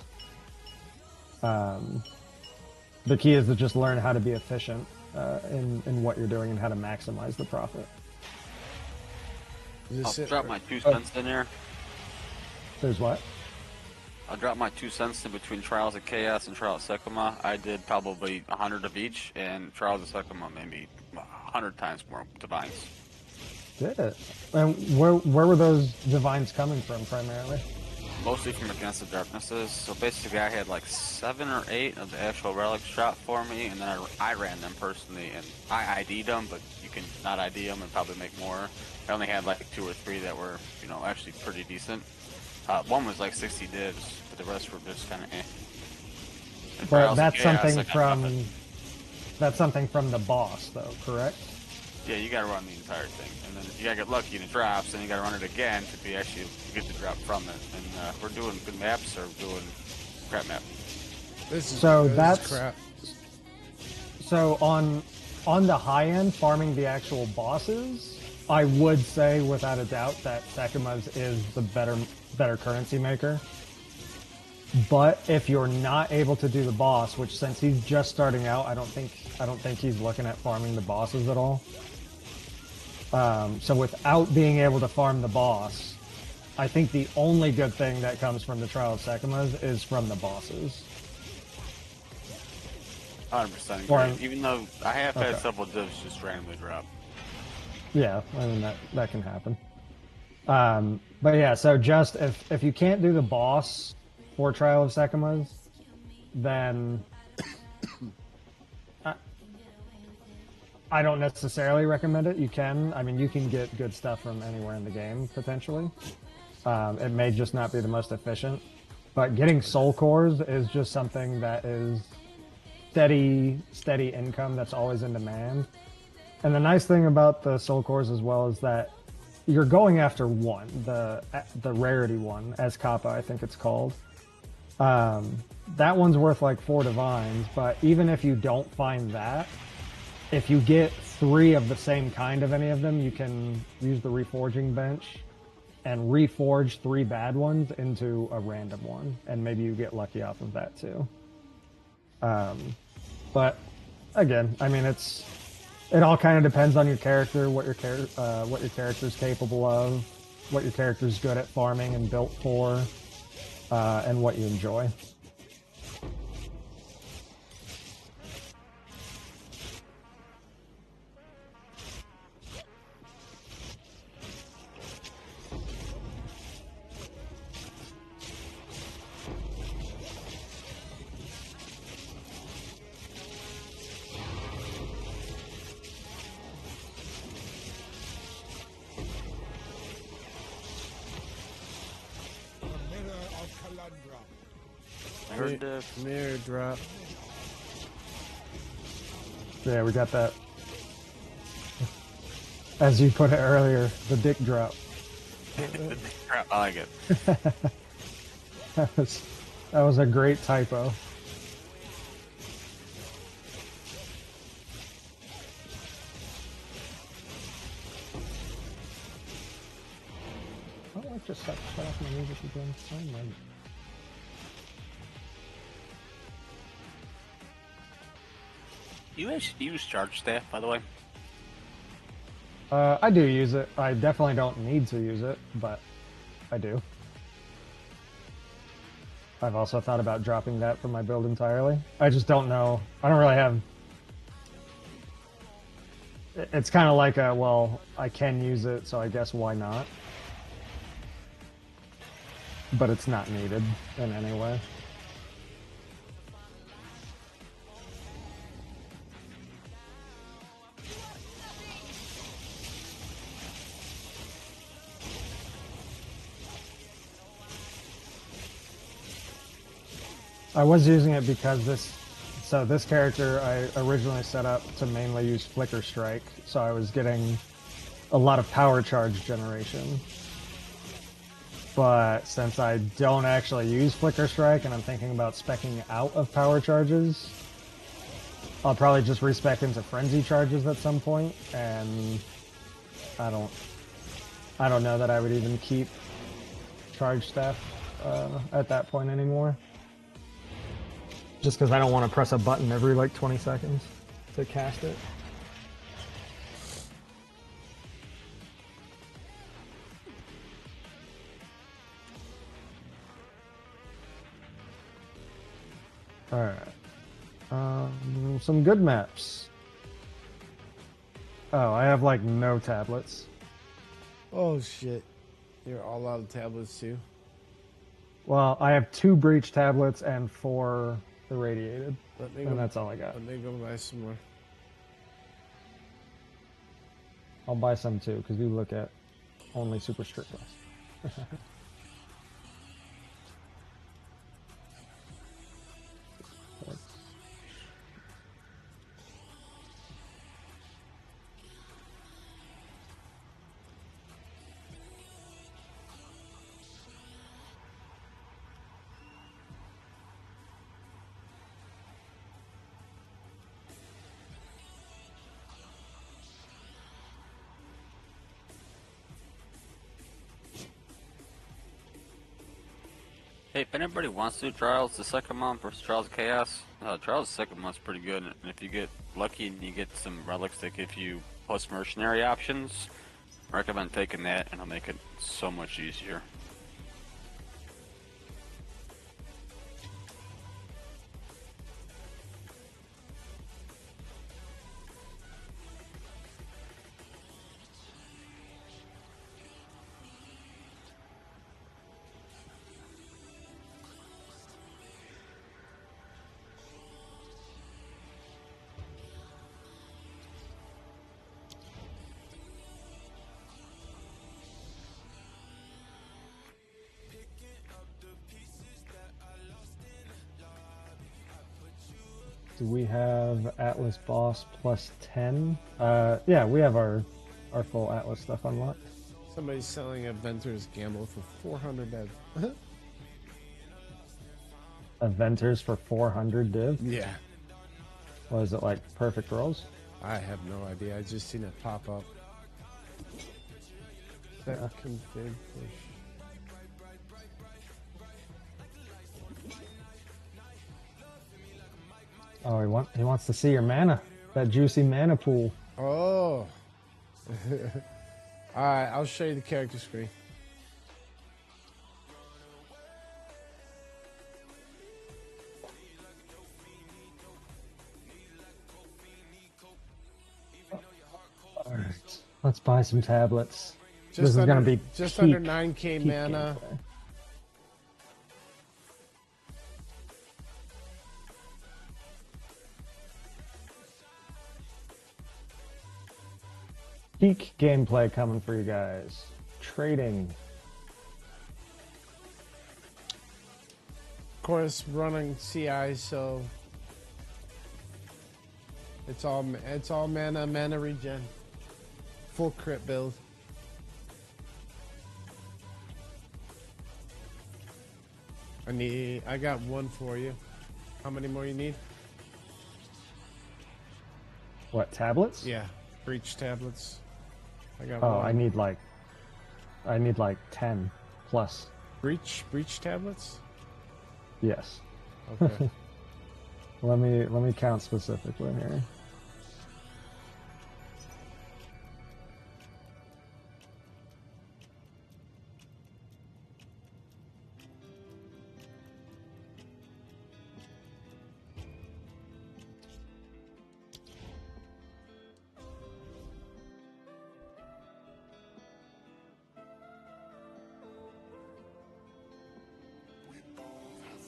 The key is to just learn how to be efficient in what you're doing and how to maximize the profit. I'll drop my 2 cents in there. There's what? I'll drop my 2 cents in between Trials of Chaos and Trials of Sekhmet. I did probably 100 of each, and Trials of Sekhmet maybe 100 times more divines. Did it? And where were those divines coming from primarily? Mostly from Against the Darknesses. So basically I had like 7 or 8 of the actual relics dropped for me, and then I ran them personally, and I ID'd them, but you can not ID them and probably make more. I only had like 2 or 3 that were, you know, actually pretty decent. One was like 60 divs, but the rest were just kind of eh. But that's something from the boss, though, correct? Yeah, you gotta run the entire thing, and then you gotta get lucky and it drops, and you gotta run it again to be actually get the drop from it. And we're doing good maps or doing crap map. That's crap. So on the high end, farming the actual bosses, I would say without a doubt that Sekhmet is the better currency maker. But if you're not able to do the boss, which since he's just starting out, I don't think he's looking at farming the bosses at all. So without being able to farm the boss, I think the only good thing that comes from the Trial of Sekhmet is from the bosses. 100% agree. Even though I have had several divs just randomly drop. Yeah, I mean that can happen. But yeah, so just if you can't do the boss for Trial of Sekhmet, then I don't necessarily recommend it. You can. I mean, you can get good stuff from anywhere in the game, potentially. It may just not be the most efficient. But getting soul cores is just something that is steady income that's always in demand. And the nice thing about the soul cores as well is that you're going after one, the rarity one, as Kappa, I think it's called. That one's worth like 4 divines, but even if you don't find that, if you get 3 of the same kind of any of them, you can use the reforging bench and reforge 3 bad ones into a random one, and maybe you get lucky off of that too. But again, I mean, it all kind of depends on your character, what your character's capable of, what your character's good at farming and built for, and what you enjoy. I heard the mirror drop. Yeah, we got that. As you put it earlier, the dick drop. crap. I like it. That was a great typo. Oh, I just shut off my music again. Oh my. You actually use charge staff, by the way? I do use it. I definitely don't need to use it, but I do. I've also thought about dropping that from my build entirely. I just don't know. I don't really have... It's kind of like a, well, I can use it, so I guess why not? But it's not needed in any way. I was using it because this character I originally set up to mainly use Flicker Strike, so I was getting a lot of power charge generation. But since I don't actually use Flicker Strike and I'm thinking about speccing out of power charges, I'll probably just respec into Frenzy charges at some point, and I don't know that I would even keep charge staff at that point anymore. Just because I don't want to press a button every like 20 seconds to cast it. Alright. Some good maps. Oh, I have like no tablets. Oh shit. You're all out of tablets too? Well, I have 2 breach tablets and 4 irradiated. And that's all I got. Let me go buy some more. I'll buy some too, because you look at only super strict lists. Hey, if anybody wants to do Trials, the second month versus Trials of Chaos, Trials the second month's pretty good, and if you get lucky and you get some relics that give you post-mercenary options, I recommend taking that, and it'll make it so much easier. Do we have Atlas Boss plus 10? Yeah, we have our full Atlas stuff unlocked. Somebody's selling a Venter's Gamble for 400 div. Aventers for 400 div? Yeah. What is it, like perfect rolls? I have no idea. I just seen it pop up. Set config push. Oh, he wants to see your mana. That juicy mana pool. Oh. Alright, I'll show you the character screen. Alright, let's buy some tablets. Just This is under, going to be just peak, under 9k peak mana. gameplay. Peak gameplay coming for you guys. Trading. Of course, running CI, so it's all mana regen, full crit build. I got one for you. How many more you need? What, tablets? Yeah, breach tablets. I got Oh, one. I need like 10 plus. breach tablets. Yes. Okay. Let me count specifically here.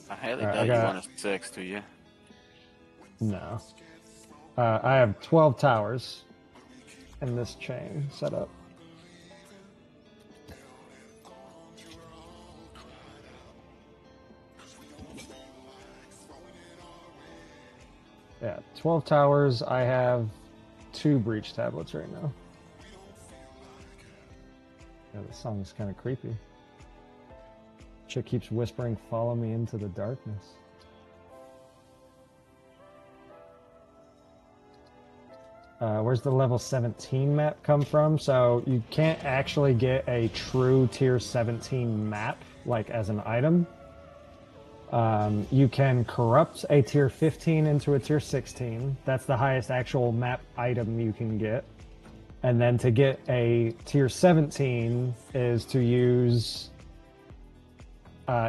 I highly Alright, doubt I you got- want a 6, do you? No. I have 12 towers in this chain set up. Yeah, 12 towers. I have 2 breach tablets right now. Yeah, this song is kind of creepy. Chick keeps whispering, "Follow me into the darkness." Where's the level 17 map come from? So you can't actually get a true tier 17 map, like as an item. You can corrupt a tier 15 into a tier 16. That's the highest actual map item you can get. And then to get a tier 17 is to use,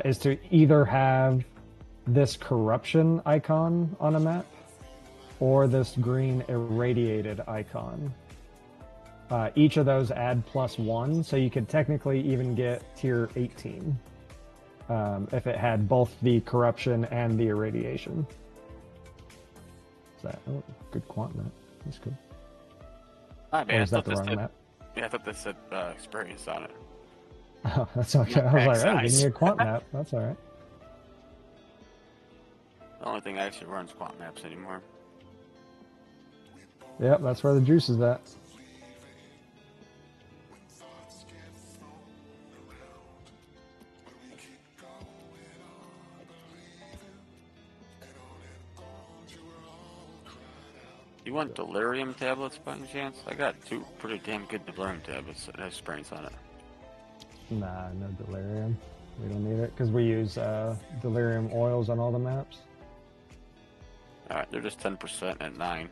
is to either have this corruption icon on a map or this green irradiated icon. Each of those add +1, so you could technically even get tier 18 if it had both the corruption and the irradiation. Is that good quant map? That's good. Ah, Or man, is that the wrong map? Yeah, I thought this said experience on it. Oh, that's okay. I was like, oh, give me a quant map. That's all right. The only thing that actually runs quant maps anymore. Yep, that's where the juice is at. You want delirium tablets by any chance? I got 2 pretty damn good delirium tablets that have experience on it. Nah, no delirium. We don't need it because we use delirium oils on all the maps. Alright, they're just 10% at 9.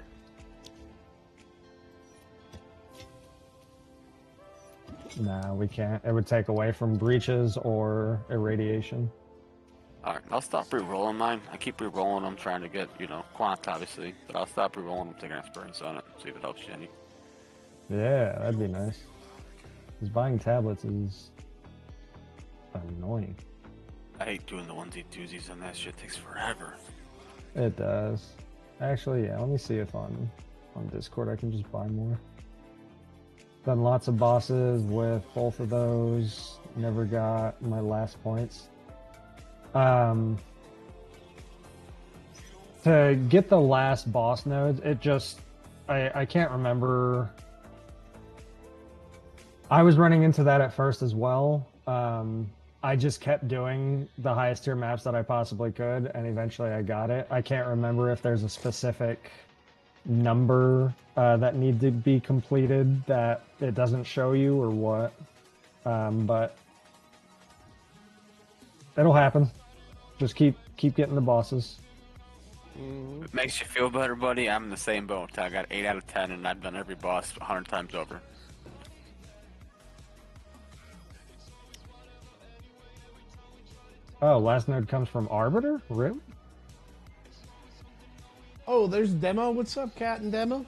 Nah, we can't. It would take away from breaches or irradiation. Alright, I'll stop re-rolling mine. I keep re-rolling them, trying to get, you know, quant obviously. But I'll stop re-rolling them, taking experience on it, see if it helps you any. Yeah, that'd be nice. Because buying tablets is annoying. I hate doing the onesie twosies and that shit takes forever. It does. Actually, yeah, let me see if on Discord I can just buy more. Done lots of bosses with both of those. Never got my last points. To get the last boss nodes, it just... I can't remember... I was running into that at first as well. I just kept doing the highest tier maps that I possibly could, and eventually I got it. I can't remember if there's a specific number that need to be completed that it doesn't show you or what, but it'll happen. Just keep getting the bosses. If it makes you feel better, buddy, I'm in the same boat. I got 8 out of 10 and I've done every boss 100 times over. Oh, last node comes from Arbiter? Really? Oh, there's Demo. What's up, Cat and Demo?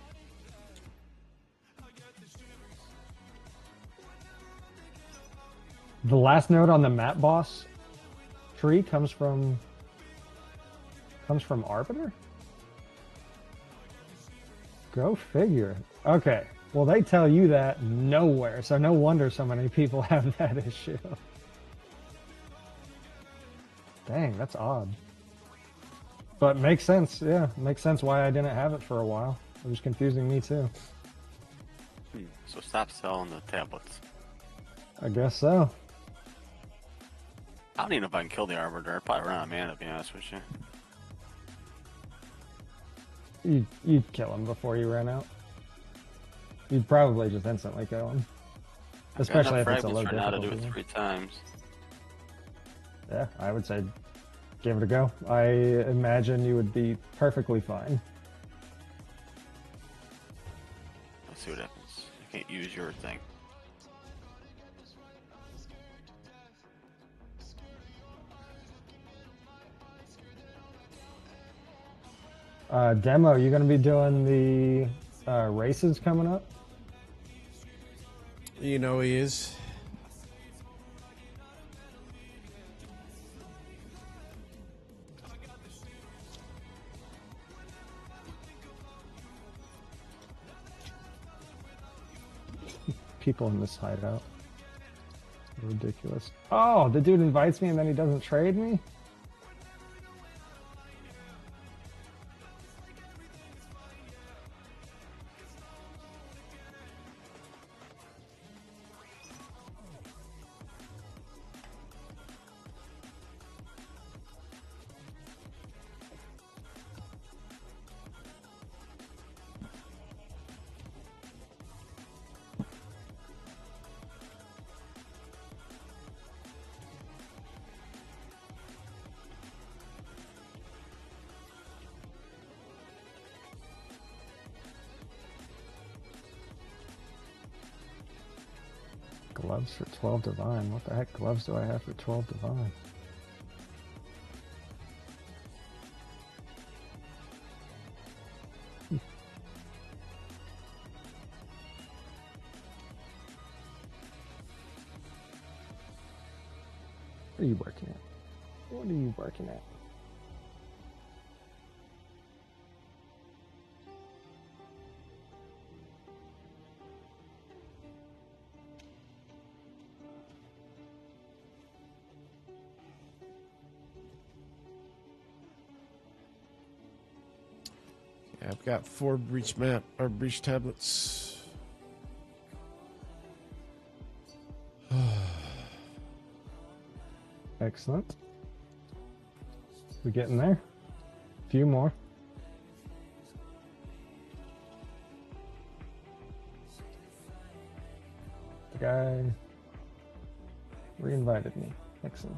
The last node on the map boss tree comes from Arbiter? Go figure. Okay. Well, they tell you that nowhere, so no wonder so many people have that issue. Dang, that's odd. But makes sense, yeah. Makes sense why I didn't have it for a while. It was confusing me too. So stop selling the tablets. I guess so. I don't even know if I can kill the Arbiter. I'd probably run out of mana, to be honest with you. You'd kill him before you ran out. You'd probably just instantly kill him. Especially if it's a low difficulty. I've got enough fragments right now to do it difficulty. 3 times. Yeah, I would say give it a go. I imagine you would be perfectly fine. Let's see what happens. I can't use your thing. Demo, you going to be doing the races coming up? You know he is. people in this hideout. Ridiculous. Oh, the dude invites me and then he doesn't trade me? Gloves for 12 divine. What the heck gloves do I have for 12 divine? What are you working at? What are you working at? Yeah, I've got 4 breach map or breach tablets. Excellent. We're getting there. A few more. The guy re-invited me. Excellent.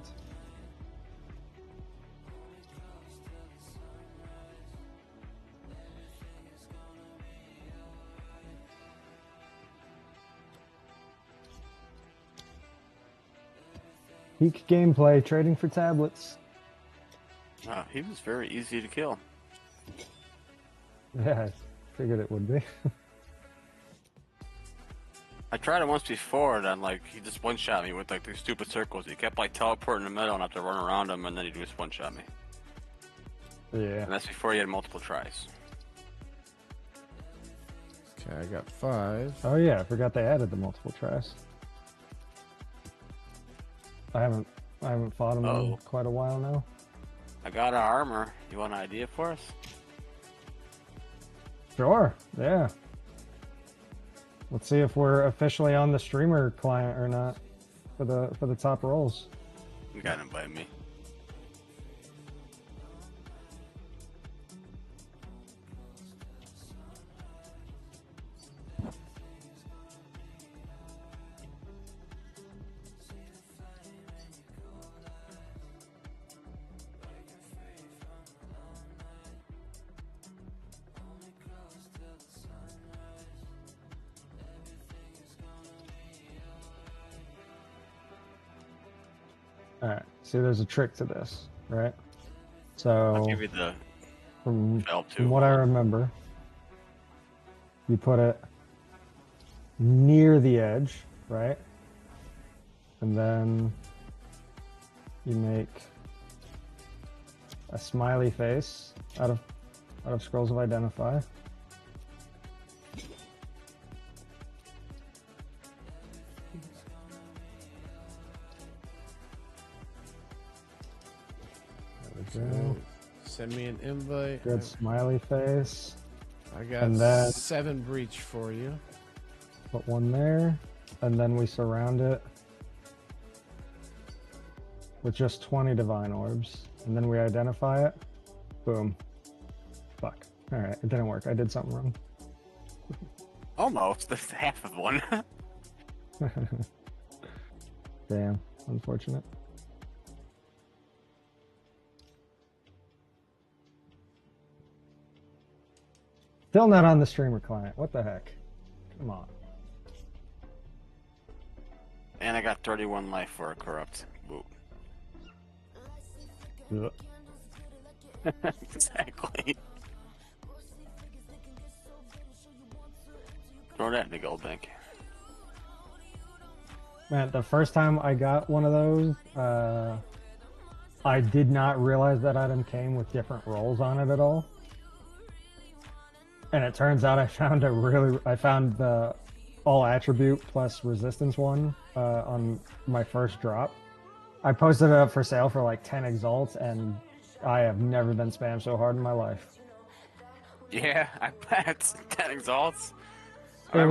Peak gameplay, trading for tablets. He was very easy to kill. Yeah, I figured it would be. I tried it once before, and then like he just one-shot me with like these stupid circles. He kept like teleporting in the middle, and I have to run around him, and then he just one-shot me. Yeah. And that's before he had multiple tries. Okay, I got 5. Oh yeah, I forgot they added the multiple tries. I haven't fought him in quite a while now. I got our armor. You want an idea for us? Sure, yeah. Let's see if we're officially on the streamer client or not for the top roles. You got to invite me. Alright, see there's a trick to this, right? So I'll give you the from L2. what I remember, you put it near the edge, right? And then you make a smiley face out of Scrolls of Identify. There we go. Send me an invite. Good smiley face. I got And then 7 breach for you. put one there, and then we surround it with just 20 divine orbs, and then we identify it. Boom. Fuck. All right, it didn't work. I did something wrong. Almost. That's half of one. Damn. Unfortunate. Still not on the streamer client. What the heck? Come on. And I got 31 life for a corrupt. Woo. Ugh. Exactly. Throw that in the gold bank. Man, the first time I got one of those, I did not realize that item came with different rolls on it at all. And it turns out I found the all attribute plus resistance one on my first drop. I posted it up for sale for like 10 exalts, and I have never been spammed so hard in my life. Yeah, I bet. 10 exalts. It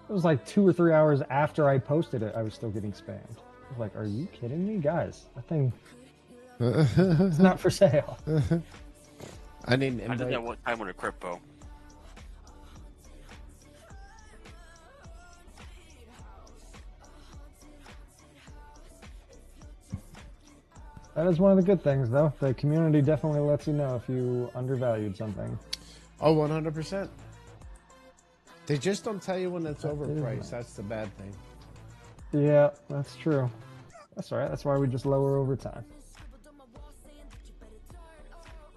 was like 2 or 3 hours after I posted it, I was still getting spammed. I was like, are you kidding me? Guys, that thing, it's not for sale. I need an I did invite. that one time with a crypto. That is one of the good things, though. The community definitely lets you know if you undervalued something. Oh, 100%. They just don't tell you when it's That is overpriced. nice. That's the bad thing. Yeah, that's true. That's all right. That's why we just lower over time.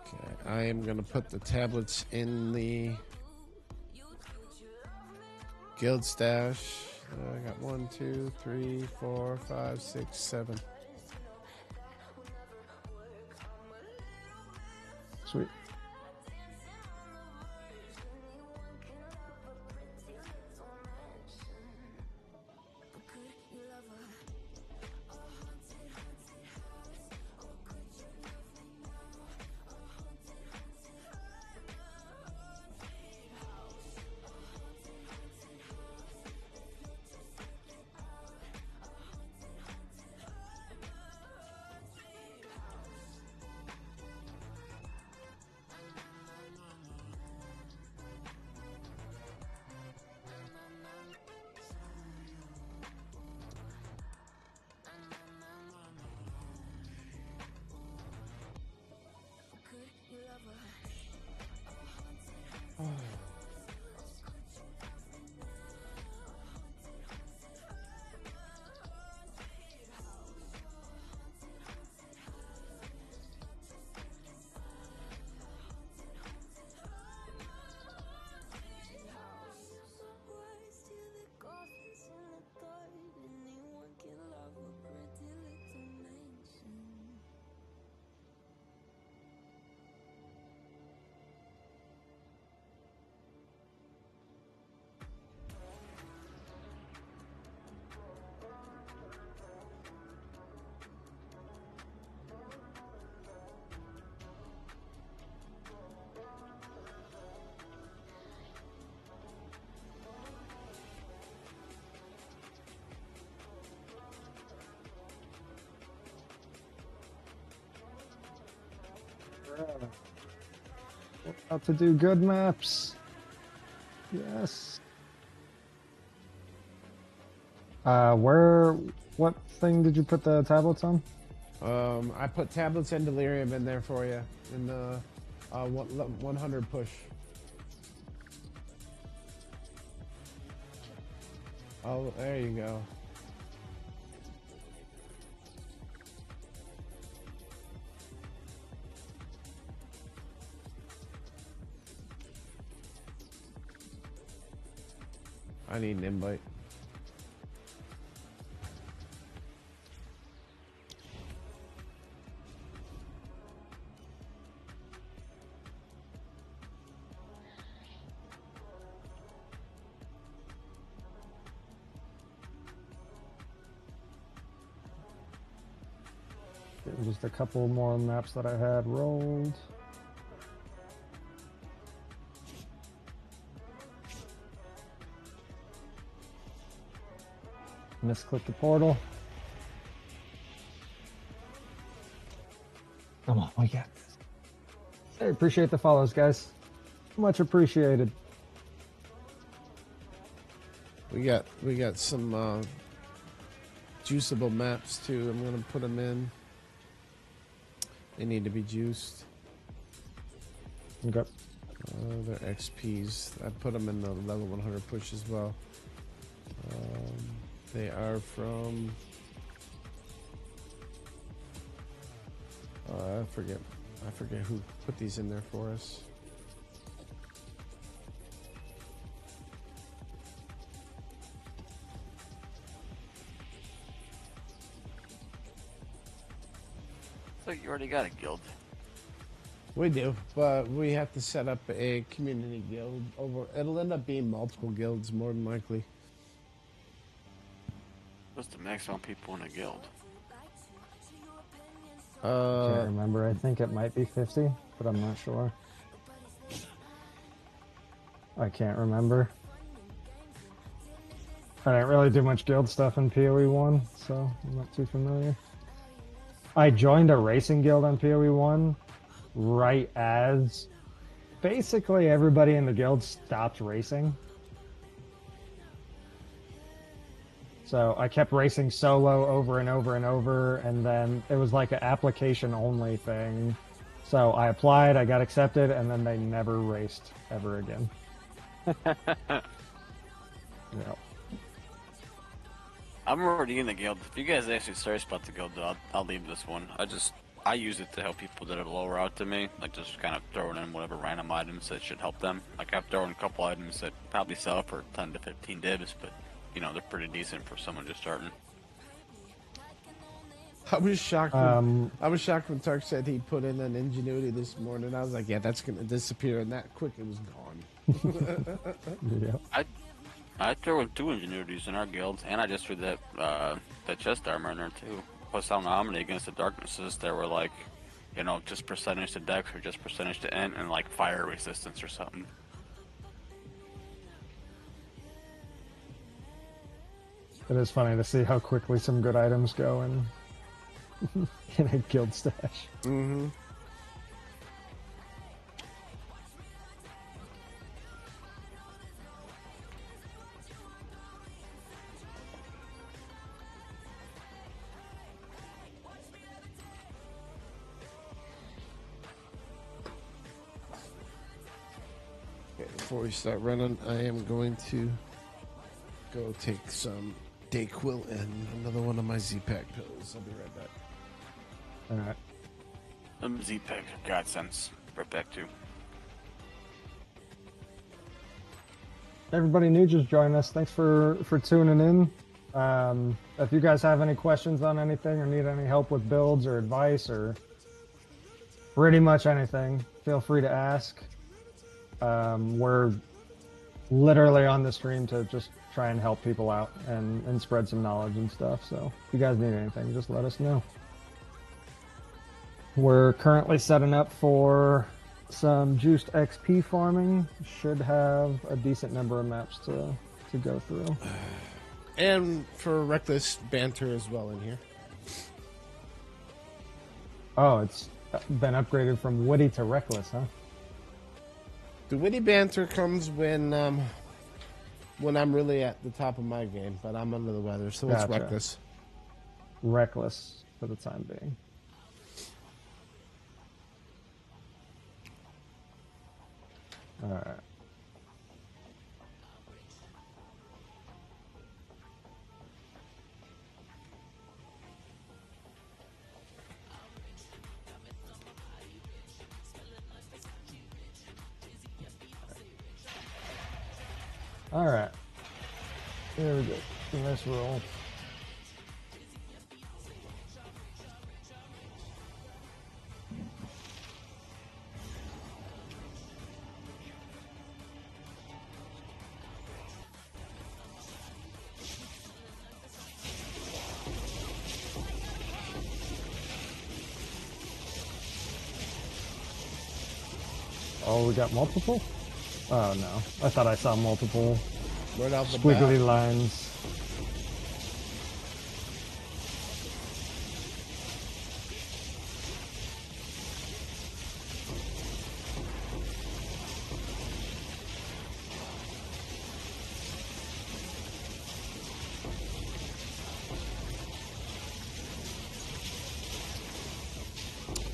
Okay, I am going to put the tablets in the guild stash. I got 1, 2, 3, 4, 5, 6, 7. Sweet. How to do good maps. Yes. What thing did you put the tablets on? I put tablets and delirium in there for you in the 100 push. Oh, there you go. I need an invite. Just a couple more maps that I had rolled. Misclick the portal. Come on, we got this. Hey, appreciate the follows, guys. Much appreciated. We got some juiceable maps too. I'm gonna put them in. They need to be juiced. Okay. They're XPs. I put them in the level 100 push as well. They are from. I forget who put these in there for us. So you already got a guild. We do, but we have to set up a community guild. It'll end up being multiple guilds more than likely. What's the maximum people in a guild? Can't remember. I think it might be 50, but I'm not sure. I can't remember. I didn't really do much guild stuff in PoE 1, so I'm not too familiar. I joined a racing guild on PoE 1 right as basically everybody in the guild stopped racing. So I kept racing solo over and over and over, and then it was like an application only thing. So I applied, I got accepted, and then they never raced ever again. Yeah. I'm already in the guild. If you guys actually serious about the guild, though, I'll leave this one. I use it to help people that are lower out to me, like just kind of throwing in whatever random items that should help them. Like I've thrown a couple items that probably sell for 10 to 15 divs, but you know they're pretty decent for someone just starting. I was shocked. When Tark said he put in an ingenuity this morning. I was like, yeah, that's gonna disappear, and that quick it was gone. Yeah. I throw in 2 ingenuities in our guild, and I just threw that chest armor in there too. Plus, I don't know how many against the darknesses there were like, you know, just percentage to dex or just percentage to int and like fire resistance or something. It is funny to see how quickly some good items go in a guild stash. Mm-hmm. Before we start running, I am going to go take some Dayquil and another one of my Z-Pack pills. I'll be right back. Alright. Z-Pack are godsends. Right back to. Everybody new just joined us. Thanks for tuning in. If you guys have any questions on anything or need any help with builds or advice or pretty much anything, feel free to ask. We're literally on the stream to just try and help people out and spread some knowledge and stuff. So if you guys need anything, just let us know. We're currently setting up for some juiced XP farming. Should have a decent number of maps to go through. And for reckless banter as well in here. Oh, it's been upgraded from witty to reckless, huh? The witty banter comes when I'm really at the top of my game, but I'm under the weather, so it's Gotcha. reckless. Reckless for the time being. Alright. Alright. There we go. Nice roll. Oh, we got multiple? Oh no. I thought I saw multiple Right off the squiggly bat. lines.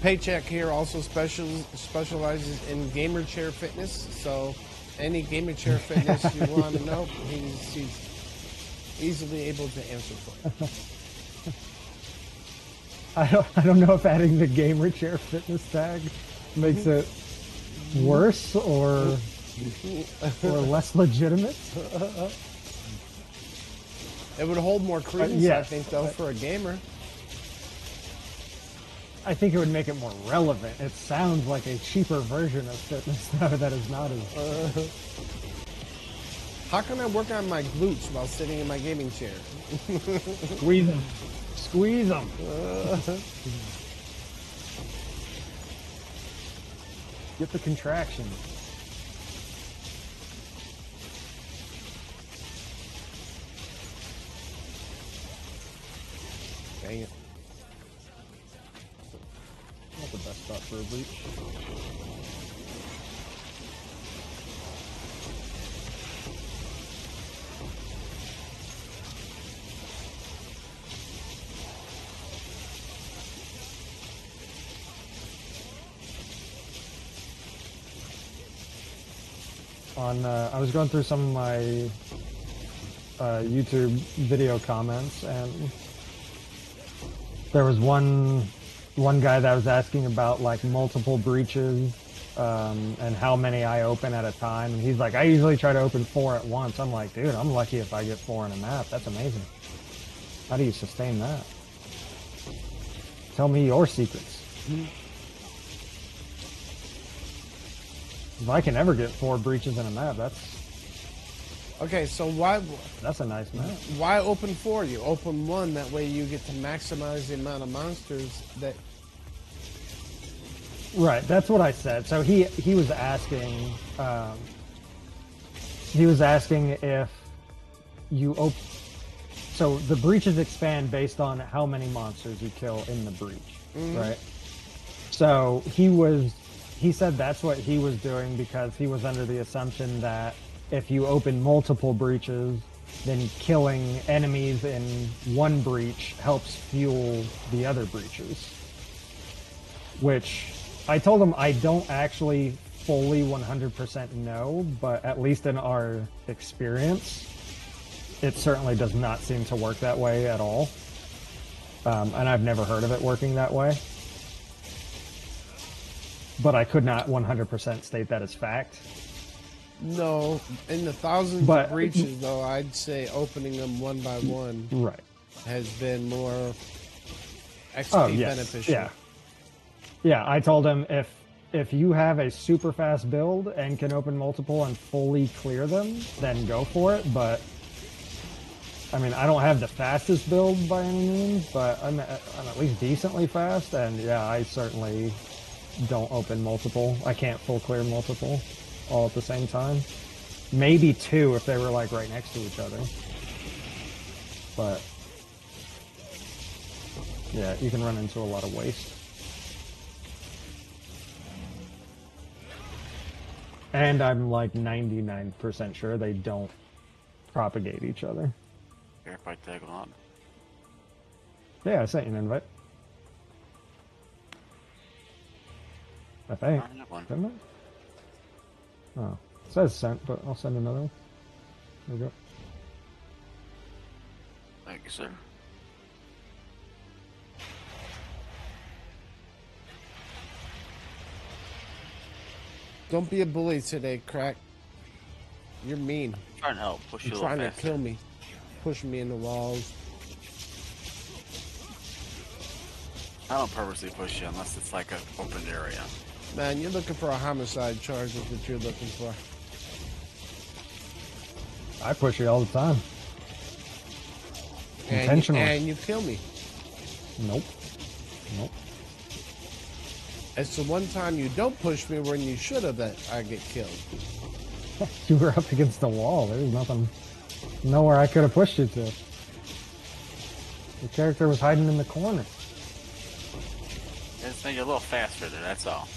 Paycheck here also specializes in gamer chair fitness, so any gamer chair fitness you want to know, he's easily able to answer for you. I don't know if adding the gamer chair fitness tag makes it worse or less legitimate. It would hold more credence, yeah. I think, though, for a gamer. I think it would make it more relevant. It sounds like a cheaper version of fitness though that is not as. How can I work on my glutes while sitting in my gaming chair? Squeeze them. Squeeze them. Get the contraction. Dang it. Not the best spot for a breach. I was going through some of my YouTube video comments, and there was one guy that was asking about like multiple breaches and how many I open at a time, and he's like, I usually try to open 4 at once. I'm like, dude, I'm lucky if I get 4 in a map. That's amazing. How do you sustain that? Tell me your secrets. If I can ever get 4 breaches in a map, Okay, so that's a nice map. why open 4? You open 1, that way you get to maximize the amount of monsters that... Right, that's what I said. So he was asking if you open. So the breaches expand based on how many monsters you kill in the breach, right? So he said that's what he was doing because he was under the assumption that if you open multiple breaches, then killing enemies in one breach helps fuel the other breaches. Which I told him I don't actually fully 100% know, but at least in our experience, it certainly does not seem to work that way at all. And I've never heard of it working that way. But I could not 100% state that as fact. No, in the thousands But- of breaches, though, I'd say opening them one by one Right. has been more XP Oh, yes. beneficial. Yeah. Yeah, I told him if you have a super fast build and can open multiple and fully clear them, then go for it. But I mean, I don't have the fastest build by any means, but I'm at least decently fast. And yeah, I certainly don't open multiple. I can't full clear multiple all at the same time. Maybe 2 if they were like right next to each other. But yeah, you can run into a lot of waste. And I'm like 99% sure they don't propagate each other. Here if I tag along. Yeah, I sent you an invite. I think. I have one. Didn't I? Oh, it says sent, but I'll send another one. There we go. Thank you, sir. Don't be a bully today, Crack. You're mean. I'm trying to help. Push you You're a little trying to faster. kill me. Pushing me in the walls. I don't purposely push you unless it's like an open area. Man, you're looking for a homicide charge is what you're looking for. I push you all the time. And Intentionally. and you kill me. Nope. Nope. It's the one time you don't push me when you should have that I get killed. You were up against the wall. There was nothing, nowhere I could have pushed you to. The character was hiding in the corner. Just make it a little faster there, that's all.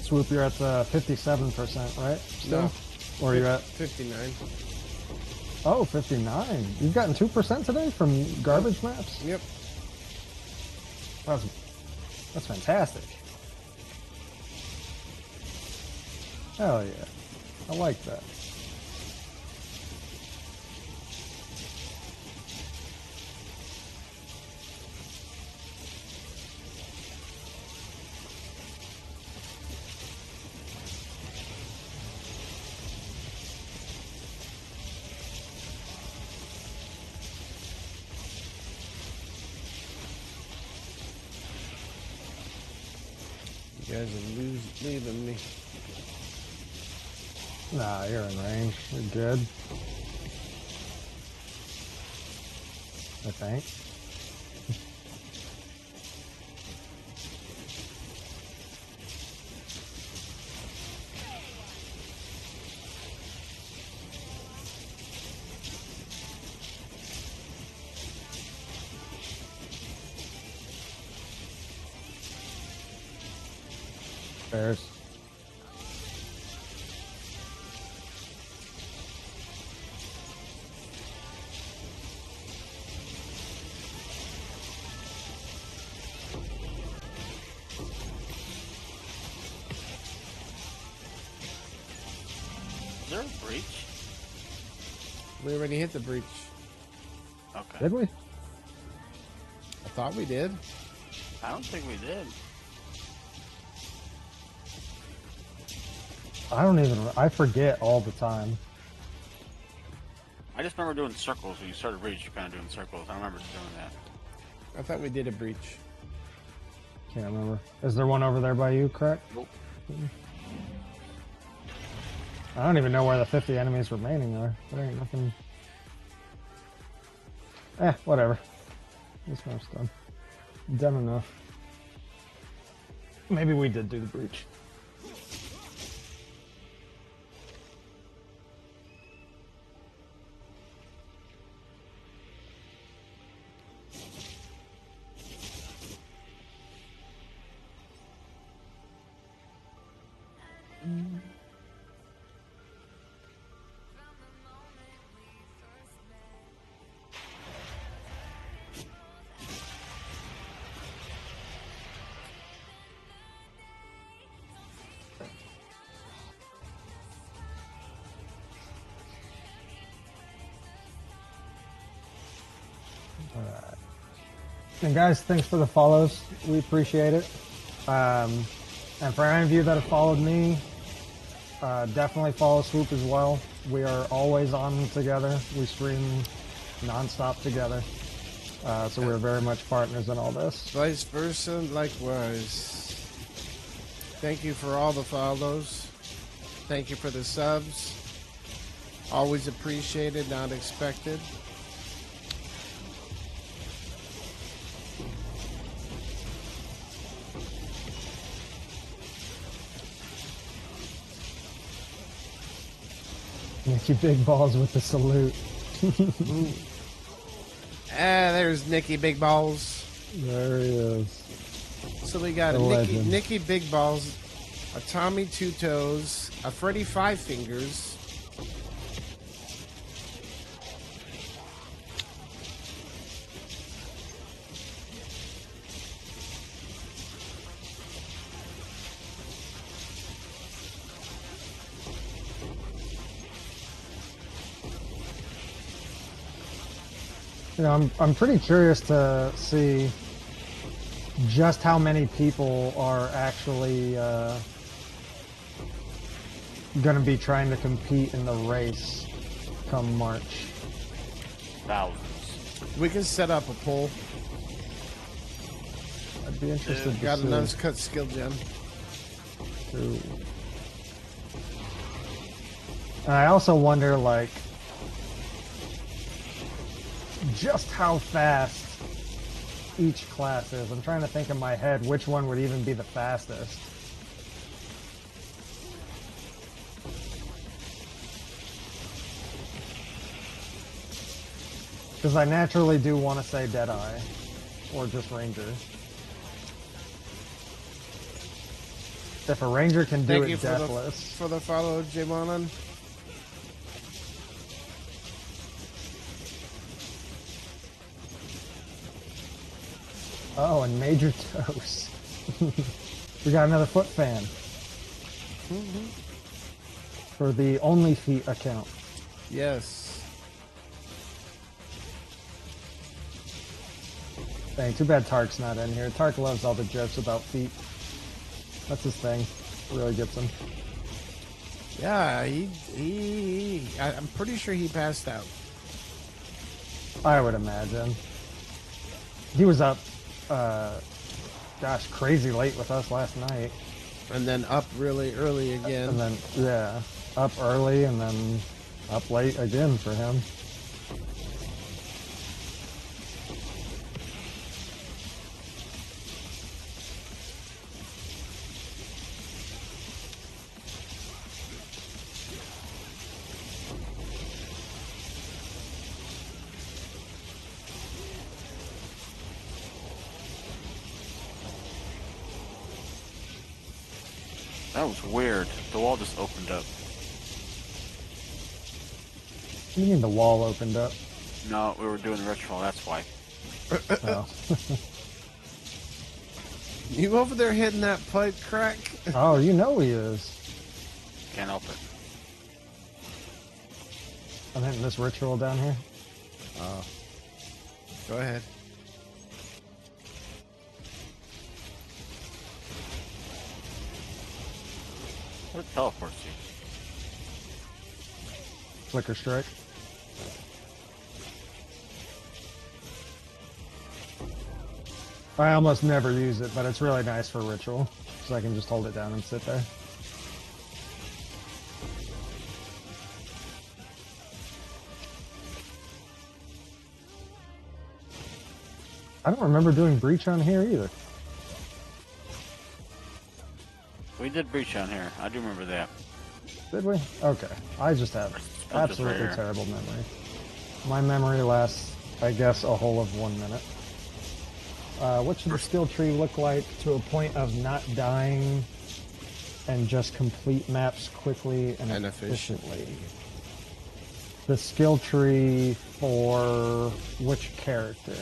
Swoop, you're at the 57%, right? Still? No. Or you're at 59. 59. You've gotten 2% today from garbage maps? Yep. That's fantastic. Hell yeah. I like that. You guys are leaving me. Nah, you're in range. You're good. I think. Bears. Is there a breach? We already hit the breach. Okay. Did we? I thought we did. I don't think we did. I forget all the time. I just remember doing circles. When you started breach, you're kind of doing circles. I remember doing that. I thought we did a breach. Can't remember. Is there one over there by you, correct? Nope. I don't even know where the 50 enemies remaining are. There ain't nothing. Whatever. This map's done. Done enough. Maybe we did do the breach. And guys, thanks for the follows. We appreciate it. And for any of you that have followed me, definitely follow Swoop as well. We are always on together. We stream non-stop together. So we're very much partners in all this. Vice versa, likewise. Thank you for all the follows. Thank you for the subs. Always appreciated, not expected. Nikki Big Balls with the salute. There's Nikki Big Balls. There he is. So we got The a legend. Nikki Big Balls, a Tommy Two Toes, a Freddy Five Fingers, You know, I'm pretty curious to see just how many people are actually going to be trying to compete in the race come March. Thousands. we can set up a poll. I'd be interested to Got see. an uncut skill gem. Ooh. And I also wonder, like, just how fast each class is. I'm trying to think in my head which one would even be the fastest. Because I naturally do want to say Deadeye, or just Ranger. If a ranger can do Thank you it for deathless, for the follow, Jmonan. oh, and Major Toast. We got another foot fan for the Only Feet account. Yes. Dang, too bad Tark's not in here. Tark loves all the jokes about feet. That's his thing. Really gets him. Yeah, I'm pretty sure he passed out. I would imagine. He was up, gosh, crazy late with us last night. And then up really early again. And then, yeah, up early and then up late again for him. That was weird. The wall just opened up. What do you mean the wall opened up? No, we were doing ritual, that's why. Oh. You over there hitting that pipe crack? Oh, you know he is. Can't help it. I'm hitting this ritual down here. Oh. Go ahead. What teleports you? Flicker strike. I almost never use it, but it's really nice for ritual. So I can just hold it down and sit there. I don't remember doing breach on here either. We did breach on here. I do remember that. Did we? Okay. I just have absolutely rare. terrible memory. My memory lasts, I guess, a whole of 1 minute. What should the skill tree look like to a point of not dying and just complete maps quickly and efficiently? The skill tree for which character?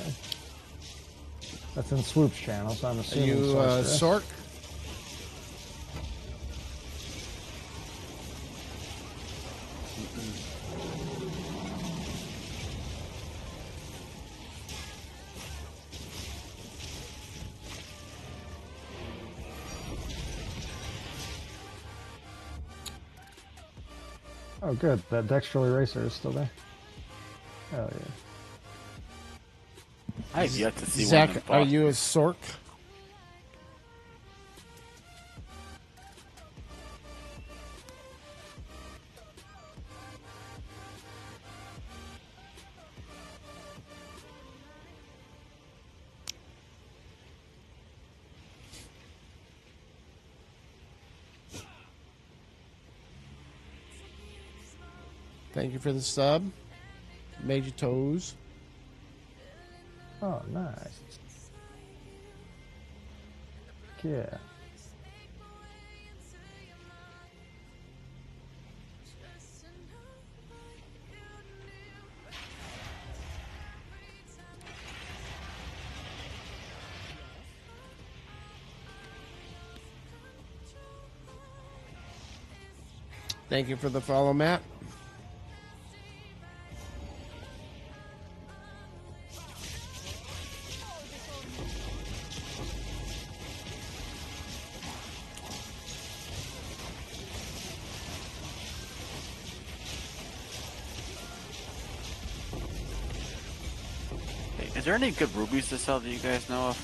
That's in Swoop's channel, so I'm Are assuming you Sorceress. Sork? Oh, good. That Dextral Eraser is still there. Hell yeah. I have yet to see Zach, one of them are boss. you a Sork? Thank you for the sub. Major toes. Oh, nice. Yeah. Thank you for the follow, Matt. Hey, is there any good rubies to sell that you guys know of?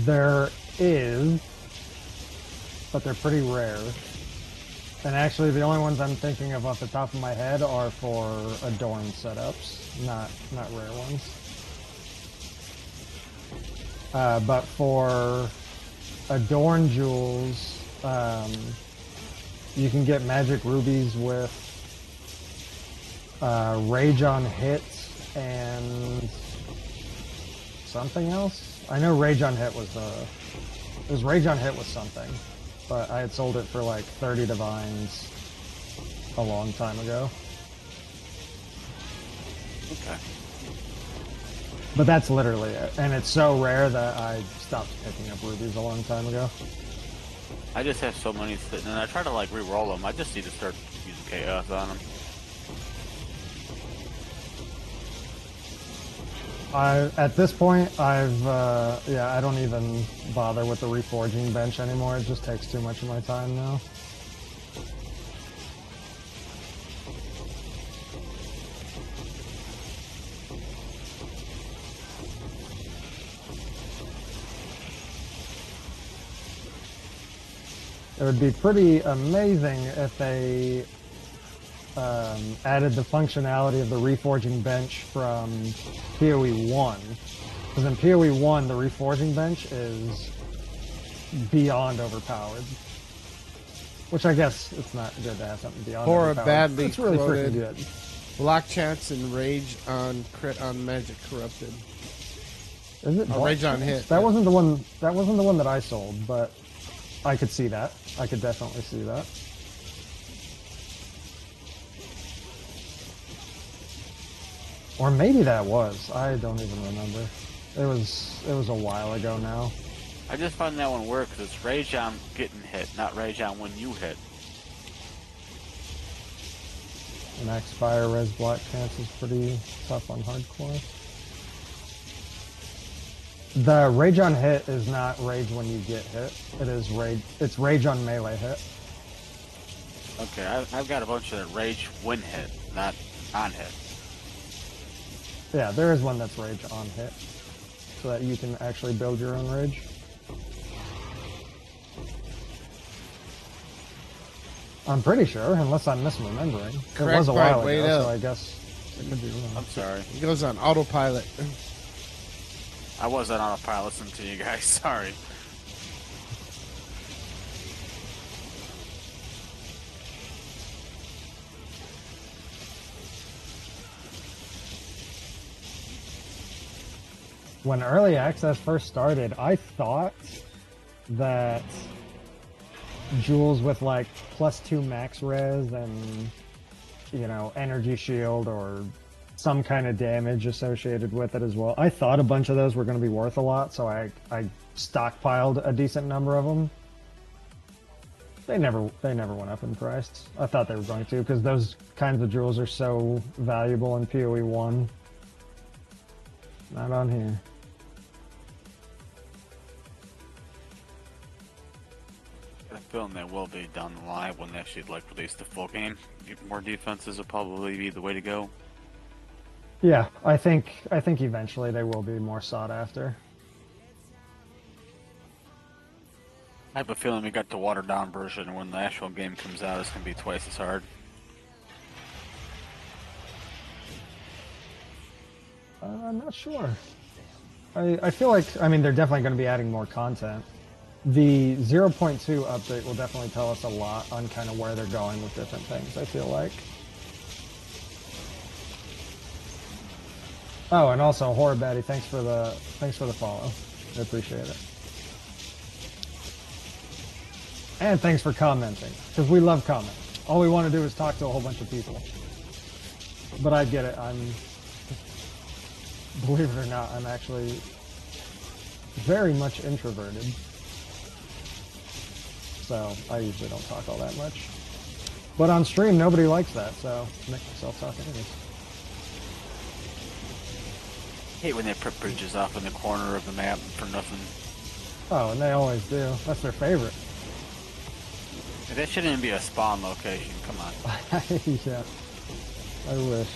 There is, but they're pretty rare. And actually, the only ones I'm thinking of off the top of my head are for Adorn setups, not rare ones. But for Adorn jewels, you can get magic rubies with Rage on hits and something else. I know Rage on hit was the was Rage on Hit was something, but I had sold it for like 30 divines a long time ago. Okay. But that's literally it, and it's so rare that I stopped picking up rubies a long time ago. I just have so many sitting, and I try to like re-roll them. I just need to start using chaos on them. At this point, I don't even bother with the reforging bench anymore. It just takes too much of my time now. It would be pretty amazing if they added the functionality of the reforging bench from PoE 1. Because in PoE 1, the reforging bench is beyond overpowered. Which I guess it's not good to have something beyond Or a overpowered. badly It's really quoted freaking good. block chance and rage on crit on magic corrupted. Is it Oh, Rage on Hit, That yeah. wasn't the one. That wasn't the one that I sold, but I could see that. I could definitely see that. Or maybe that was. I don't even remember. It was a while ago now. I just found that one works. It's rage on getting hit, not rage on when you hit. Max fire res block chance is pretty tough on hardcore. The rage on hit is not rage when you get hit. It is rage. It's rage on melee hit. Okay, I've got a bunch of rage when hit, not on hit. Yeah, there is one that's rage on hit, so that you can actually build your own rage. I'm pretty sure, unless I'm misremembering. It Correct was a by while Wade ago, Up. so I guess it could be wrong. I'm sorry. He goes on autopilot. I wasn't on a pilot listening to you guys. Sorry. When early access first started, I thought that jewels with like +2 max res and, you know, energy shield or some kind of damage associated with it as well. I thought a bunch of those were going to be worth a lot, so I stockpiled a decent number of them. They never went up in price. I thought they were going to, because those kinds of jewels are so valuable in PoE 1. Not on here. I have a feeling they will be down the line when they actually like release the full game. More defenses will probably be the way to go. Yeah, I think eventually they will be more sought after. I have a feeling we got the watered down version, and when the actual game comes out, it's going to be twice as hard. I'm not sure. I feel like, I mean, they're definitely going to be adding more content. The 0.2 update will definitely tell us a lot on kind of where they're going with different things, I feel like. Oh, and also, Horror Batty, thanks for the follow. I appreciate it. And thanks for commenting, because we love commenting. All we want to do is talk to a whole bunch of people. But I get it. Believe it or not, I'm actually very much introverted. So I usually don't talk all that much. But on stream, nobody likes that, so I make myself talk anyways. I hate when they put bridges off in the corner of the map for nothing. Oh, and they always do. That's their favorite. That shouldn't even be a spawn location. Come on. Yeah. I wish.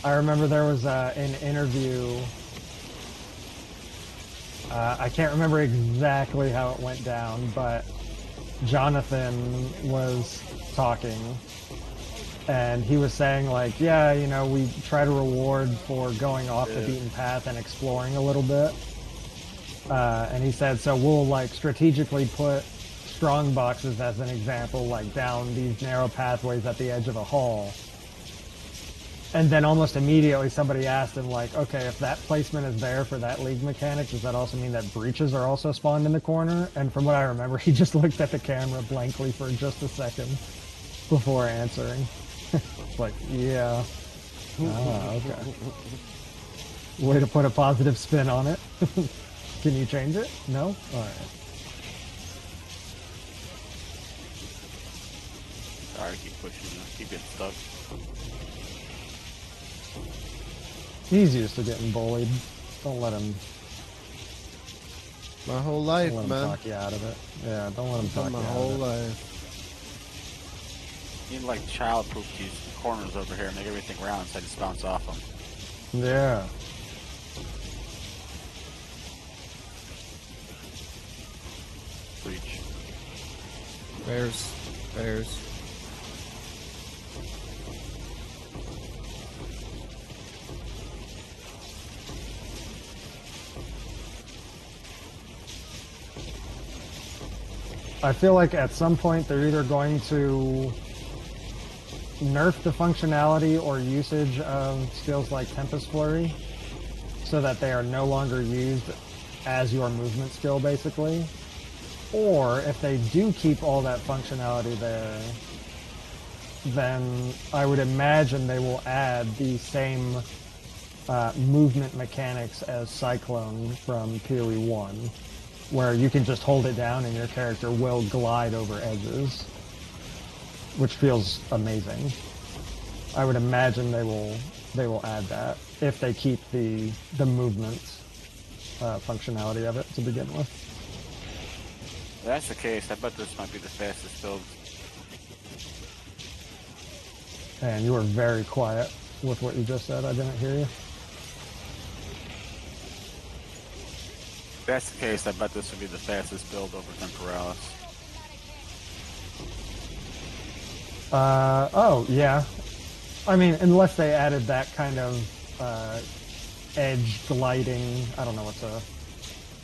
I remember there was an interview. I can't remember exactly how it went down, but Jonathan was talking, and he was saying, like, yeah, you know, we try to reward for going off the beaten path and exploring a little bit. And he said, so we'll, like, strategically put strong boxes, as an example, like, down these narrow pathways at the edge of a hall. And then almost immediately somebody asked him, like, okay, if that placement is there for that league mechanic, does that also mean that breaches are also spawned in the corner? And from what I remember, he just looked at the camera blankly for just a second before answering. Like, yeah. Ah, okay. Way to put a positive spin on it. Can you change it? No? Alright. Sorry, keep pushing, keep getting stuck. He's used to getting bullied. Don't let him, My whole life, don't let him man. talk you out of it. Yeah, don't let him talk you My out whole of it. life. You need like child-proof these corners over here, make everything round so I just bounce off them. Yeah. Breach. Bears. I feel like at some point they're either going to nerf the functionality or usage of skills like Tempest Flurry so that they are no longer used as your movement skill, basically. Or if they do keep all that functionality there, then I would imagine they will add the same movement mechanics as Cyclone from PoE 1, where you can just hold it down and your character will glide over edges, which feels amazing. I would imagine they will add that if they keep the movement functionality of it to begin with. If that's the case, I bet this might be the fastest build. And you were very quiet with what you just said. I didn't hear you. If that's the case, I bet this would be the fastest build over Temporalis. Oh, yeah. I mean, unless they added that kind of edge gliding, I don't know what to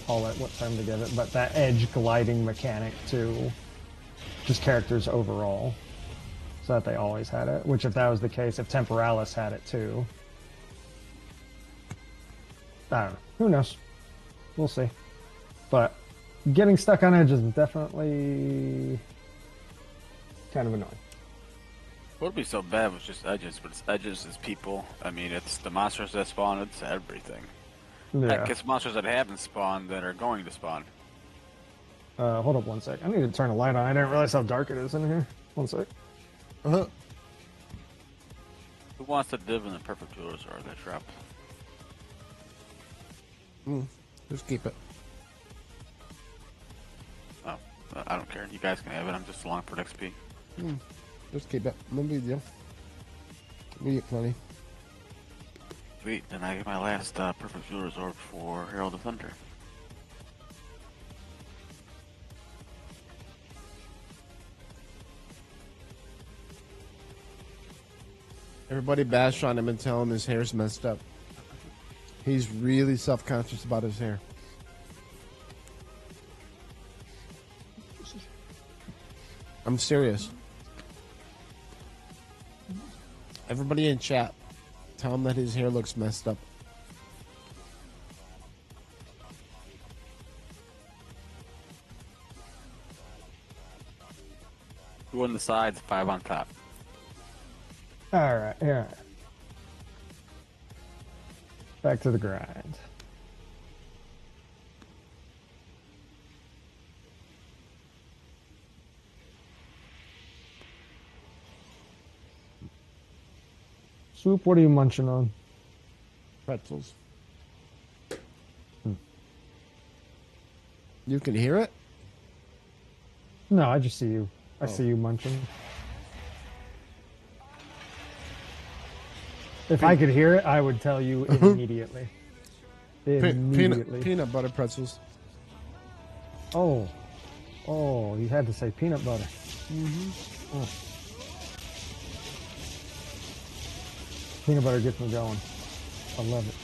call it, what term to give it, but that edge gliding mechanic to just characters overall. So that they always had it. Which, if that was the case, if Temporalis had it too. I don't know. Who knows? We'll see. But getting stuck on edge is definitely kind of annoying. What would be so bad with just edges, but it's edges as people. I mean, it's the monsters that spawn, it's everything. Yeah. Heck, it's monsters that haven't spawned that are going to spawn. Hold up one sec. I need to turn a light on. I didn't realize how dark it is in here. One sec. Uh-huh. Who wants to live in the perfect jewelers or that trap? Just keep it. Oh, I don't care. You guys can have it. I'm just along for XP. Just keep it. No big deal. We get plenty. Sweet. Then I get my last perfect jewelers orb for Herald of Thunder. Everybody bash on him and tell him his hair's messed up. He's really self-conscious about his hair. I'm serious. Everybody in chat, tell him that his hair looks messed up. Two on the sides, 5 on top. Alright, yeah. Back to the grind. Soup, what are you munching on? Pretzels. You can hear it? No, I just see you. I see you munching. If I could hear it, I would tell you immediately. Immediately. Peanut butter pretzels. Oh. Oh, you had to say peanut butter. Oh. Peanut butter gets me going. I love it.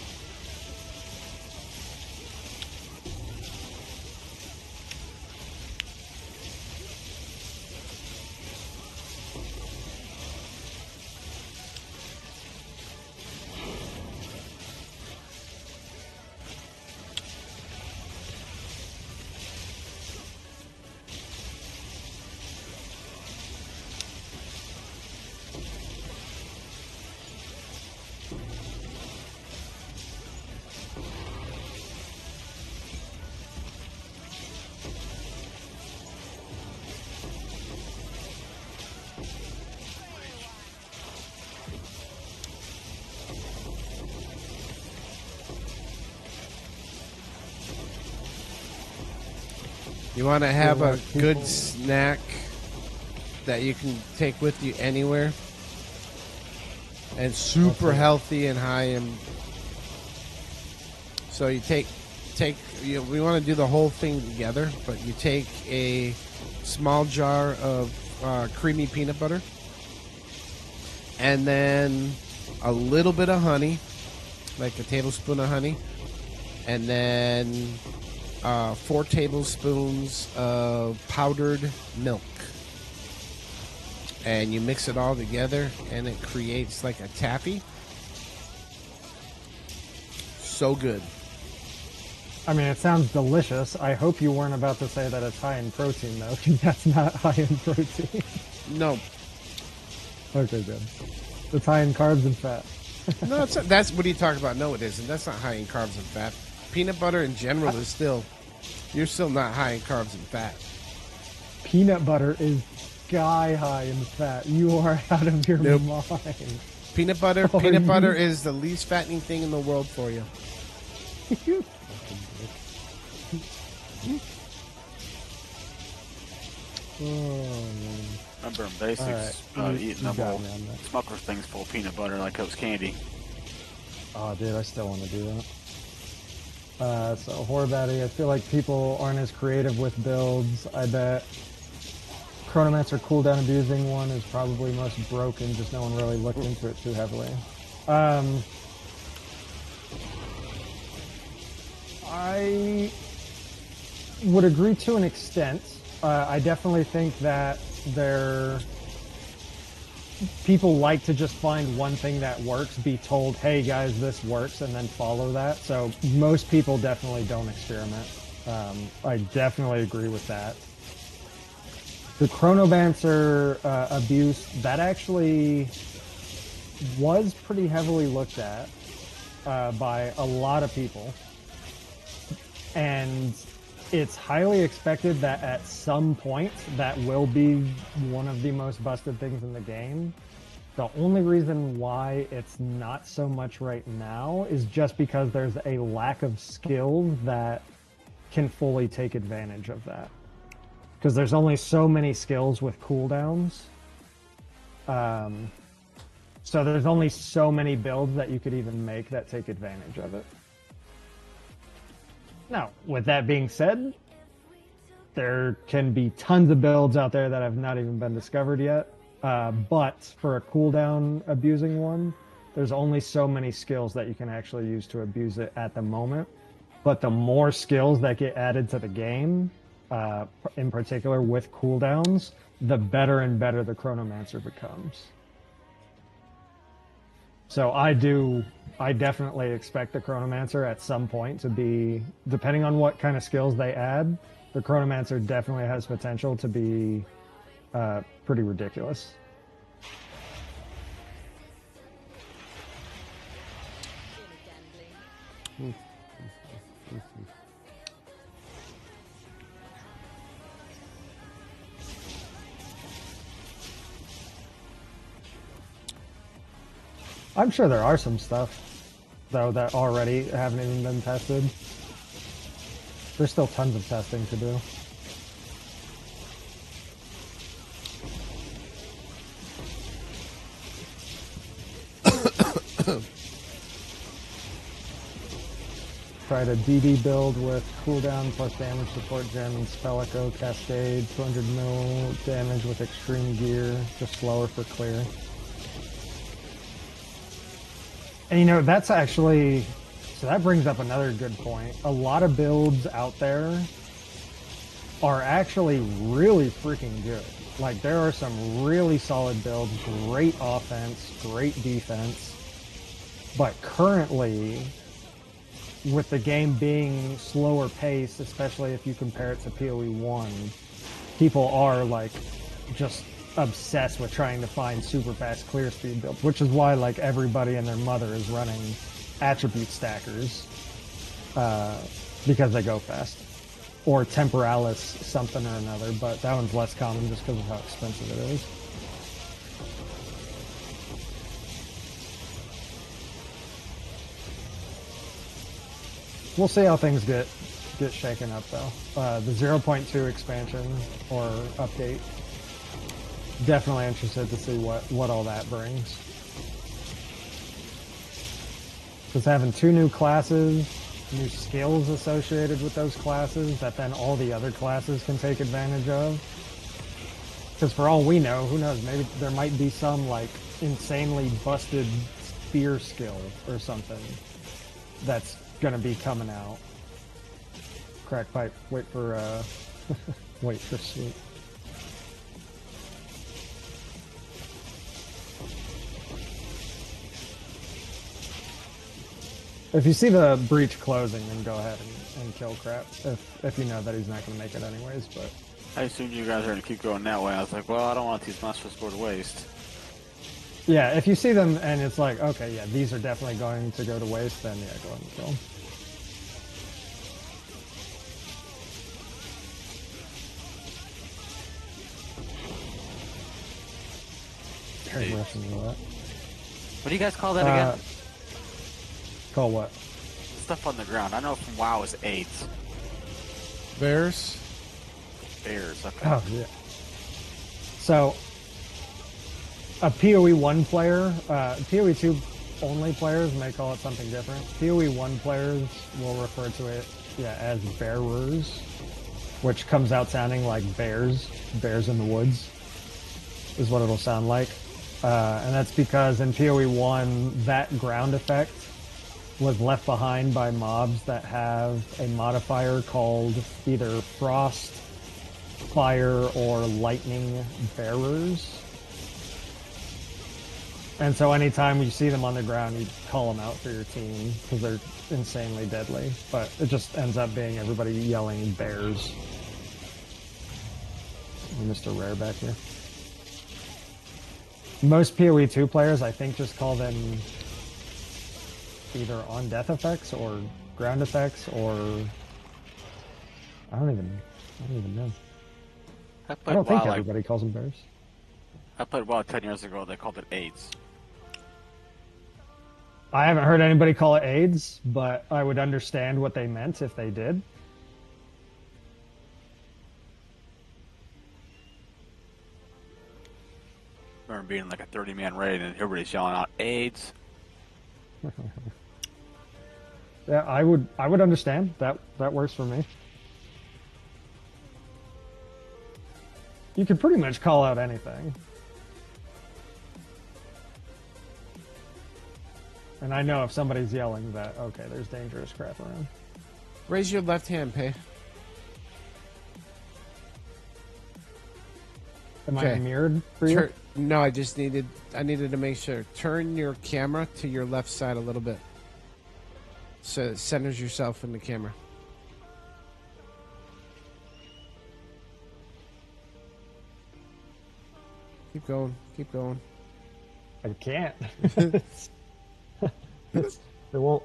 You want to have a like good people- snack that you can take with you anywhere, and super Okay. healthy and high in. So you take we want to do the whole thing together, but you take a small jar of creamy peanut butter, and then a little bit of honey, like a tablespoon of honey, and then 4 tablespoons of powdered milk. And you mix it all together, and it creates like a taffy. So good. I mean, it sounds delicious. I hope you weren't about to say that it's high in protein, though, because that's not high in protein. No, Okay, good. It's high in carbs and fat. no, it's not, that's what are you talking about? No, it isn't. That's not high in carbs and fat. Peanut butter in general is still, you're still not high in carbs and fat. Peanut butter is sky high in fat. You are out of your Nope. mind. Peanut butter, Oh, peanut you- butter is the least fattening thing in the world for you. You Oh, man. Remember in basics, Alright, eating you the got whole me on that. Smucker's things full of peanut butter like it was candy. Oh, dude, I still want to do that. So, Horbatty, I feel like people aren't as creative with builds. I bet Chronomancer cooldown abusing one is probably most broken, just no one really looked into it too heavily. I would agree to an extent. I definitely think that people like to just find one thing that works, be told, hey guys, this works, and then follow that. So most people definitely don't experiment. I definitely agree with that. The Chronomancer abuse, that actually was pretty heavily looked at by a lot of people. And it's highly expected that at some point that will be one of the most busted things in the game. The only reason why it's not so much right now is just because there's a lack of skills that can fully take advantage of that. Because there's only so many skills with cooldowns. So there's only so many builds that you could even make that take advantage of it. Now, with that being said, there can be tons of builds out there that have not even been discovered yet. But for a cooldown abusing one, there's only so many skills that you can actually use to abuse it at the moment. But the more skills that get added to the game, in particular with cooldowns, the better and better the Chronomancer becomes. So I definitely expect the Chronomancer at some point to be, depending on what kind of skills they add, the Chronomancer definitely has potential to be pretty ridiculous. I'm sure there are some stuff, though, that already haven't even been tested. There's still tons of testing to do. Tried a DD build with cooldown plus damage support gem and spell echo cascade, 200 mil damage with extreme gear, just slower for clear. And you know, that's actually, so that brings up another good point. A lot of builds out there are actually really freaking good. Like, there are some really solid builds, great offense, great defense. But currently, with the game being slower paced, especially if you compare it to PoE 1, people are like just obsessed with trying to find super fast clear speed builds, which is why like everybody and their mother is running attribute stackers because they go fast, or temporalis something or another, but that one's less common just because of how expensive it is. We'll see how things get. get shaken up though. The 0.2 expansion or update. Definitely interested to see what all that brings. Because having 2 new classes, new skills associated with those classes that then all the other classes can take advantage of. Because for all we know, who knows, maybe there might be some like insanely busted spear skill or something that's gonna be coming out. Crack pipe, wait for wait for sweet. If you see the breach closing, then go ahead and kill crap. If you know that he's not gonna make it anyways, but I assumed you guys are gonna keep going that way. I was like, well, I don't want these monsters to go to waste. yeah, if you see them and it's like, okay, yeah, these are definitely going to go to waste, then yeah, go ahead and kill them. Very Russian roulette. What do you guys call that again? Call what? Stuff on the ground. I know from WoW is AIDS. Bears. Bears, okay. Oh, yeah. So, a PoE 1 player, PoE 2 only players may call it something different. PoE 1 players will refer to it, yeah, as bearers, which comes out sounding like bears in the woods, is what it'll sound like. And that's because in PoE 1, that ground effect was left behind by mobs that have a modifier called either frost, fire, or lightning bearers. And so anytime you see them on the ground, you call them out for your team because they're insanely deadly. But it just ends up being everybody yelling bears. Mr. Rare back here. Most PoE 2 players, I think, just call them either on death effects or ground effects or I don't even know. I don't think everybody calls them bears. I played WoW 10 years ago. They called it AIDS. I haven't heard anybody call it AIDS, but I would understand what they meant if they did. I remember being like a 30-man raid and everybody's yelling out AIDS. Yeah, I would understand. That works for me. You could pretty much call out anything. And I know if somebody's yelling that, okay, there's dangerous crap around. Raise your left hand, Pay. Am I mirrored for you? No, I needed to make sure. Turn your camera to your left side a little bit. So it centers yourself in the camera. Keep going. Keep going. I can't. It won't.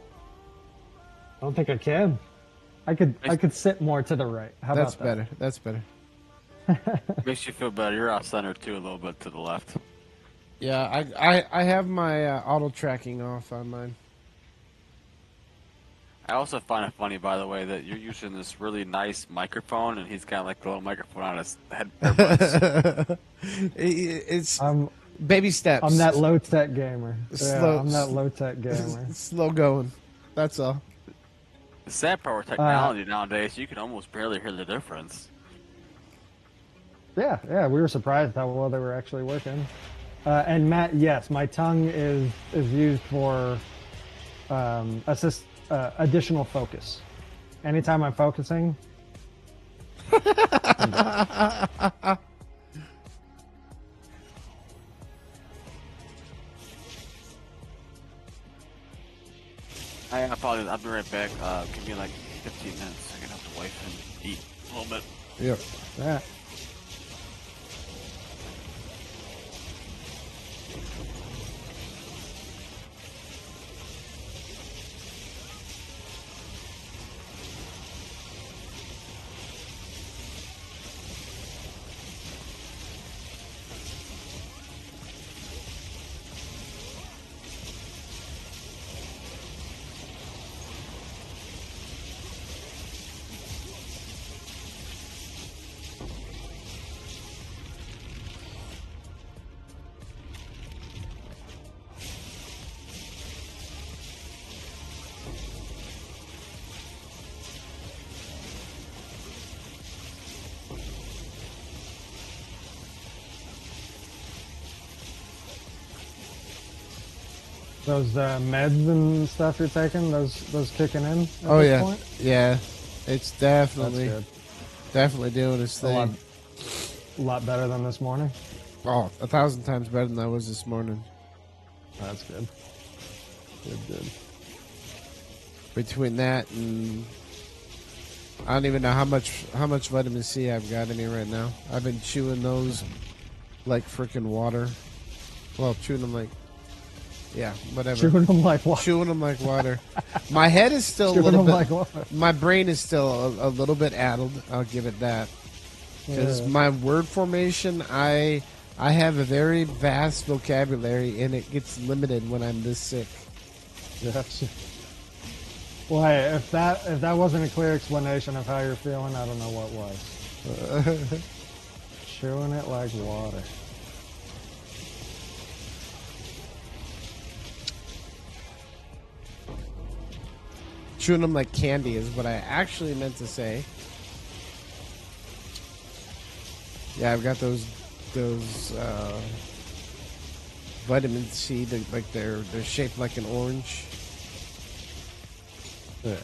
I don't think I can. I could sit more to the right. How That's about that? better. That's better. Makes you feel better. You're off center too, a little bit to the left. Yeah, I have my auto tracking off on mine. I also find it funny, by the way, that you're using this really nice microphone, and he's got like the little microphone on his head. It's baby steps. I'm that low tech gamer. Slow, Yeah, I'm that low tech gamer. Slow going. That's all. The sad part with technology nowadays, you can almost barely hear the difference. Yeah, we were surprised how well they were actually working. And Matt, yes, my tongue is used for additional focus. Anytime I'm focusing. I'll be right back. Give me like 15 minutes. I can help the wife and eat a little bit. Yep. Yeah. Those meds and stuff you're taking, those kicking in at Oh this yeah, point? yeah. It's That's definitely good. doing its thing. A lot better than this morning. Oh, 1,000 times better than I was this morning. That's good. Good. Between that and I don't even know how much vitamin C I've got in me right now. I've been chewing those like freaking water. Well, chewing them like, yeah, whatever. Chewing them like what? Chewing them like water. My head is still Chewing a little them bit. like what? My brain is still a little bit addled. I'll give it that. Because Yeah. my word formation, I have a very vast vocabulary, and it gets limited when I'm this sick. Gotcha. Well, hey, if that wasn't a clear explanation of how you're feeling, I don't know what was. Chewing it like water. Chewing them like candy is what I actually meant to say. Yeah, I've got those vitamin C. They're shaped like an orange. Yeah.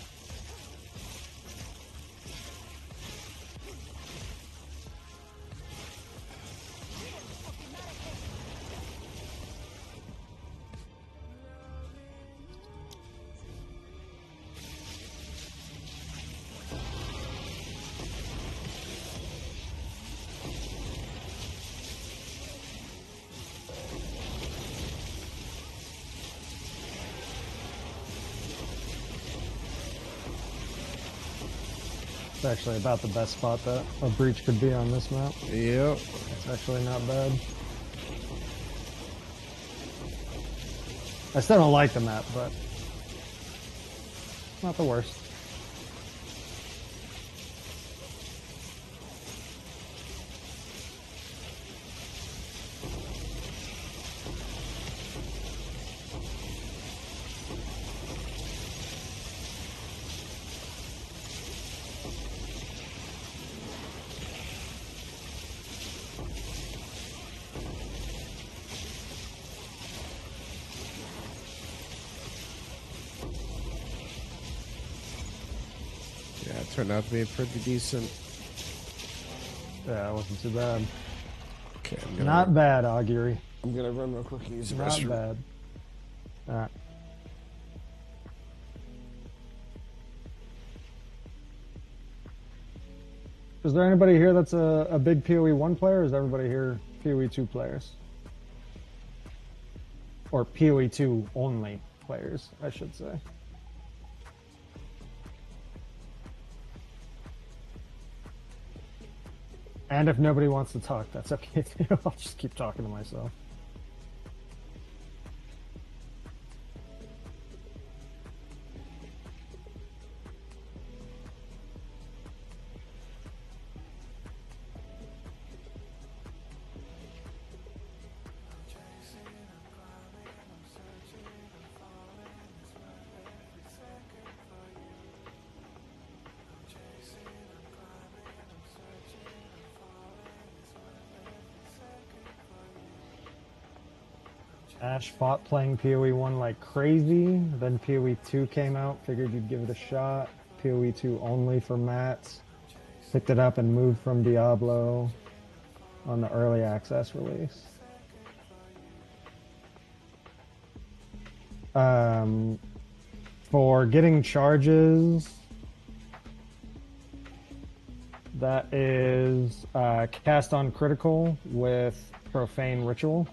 It's actually about the best spot that a breach could be on this map. Yep. It's actually not bad. I still don't like the map, but it's not the worst. Yeah, it turned out to be pretty decent. Yeah, it wasn't too bad. Okay, I'm gonna Not bad, Augury. I'm gonna run real quick and use the Not restroom. bad. Alright. Is there anybody here that's a big PoE 1 player, or is everybody here PoE 2 players? Or PoE 2 only players, I should say. And if nobody wants to talk, that's okay too. I'll just keep talking to myself. Ash fought playing PoE 1 like crazy, then PoE 2 came out, figured you'd give it a shot. PoE 2 only for mats. Picked it up and moved from Diablo on the early access release. For getting charges, that is cast on critical with Profane Ritual.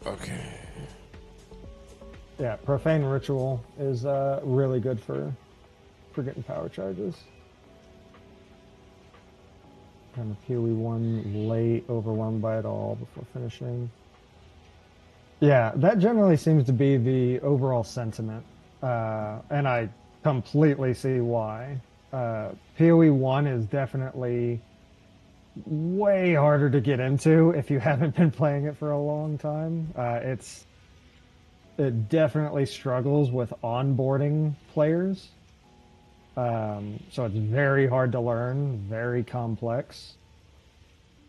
Okay. Yeah, Profane Ritual is really good for getting power charges. Kind of PoE 1 late, overwhelmed by it all before finishing. Yeah, that generally seems to be the overall sentiment, and I completely see why. PoE 1 is definitely way harder to get into if you haven't been playing it for a long time. it definitely struggles with onboarding players. So it's very hard to learn, very complex.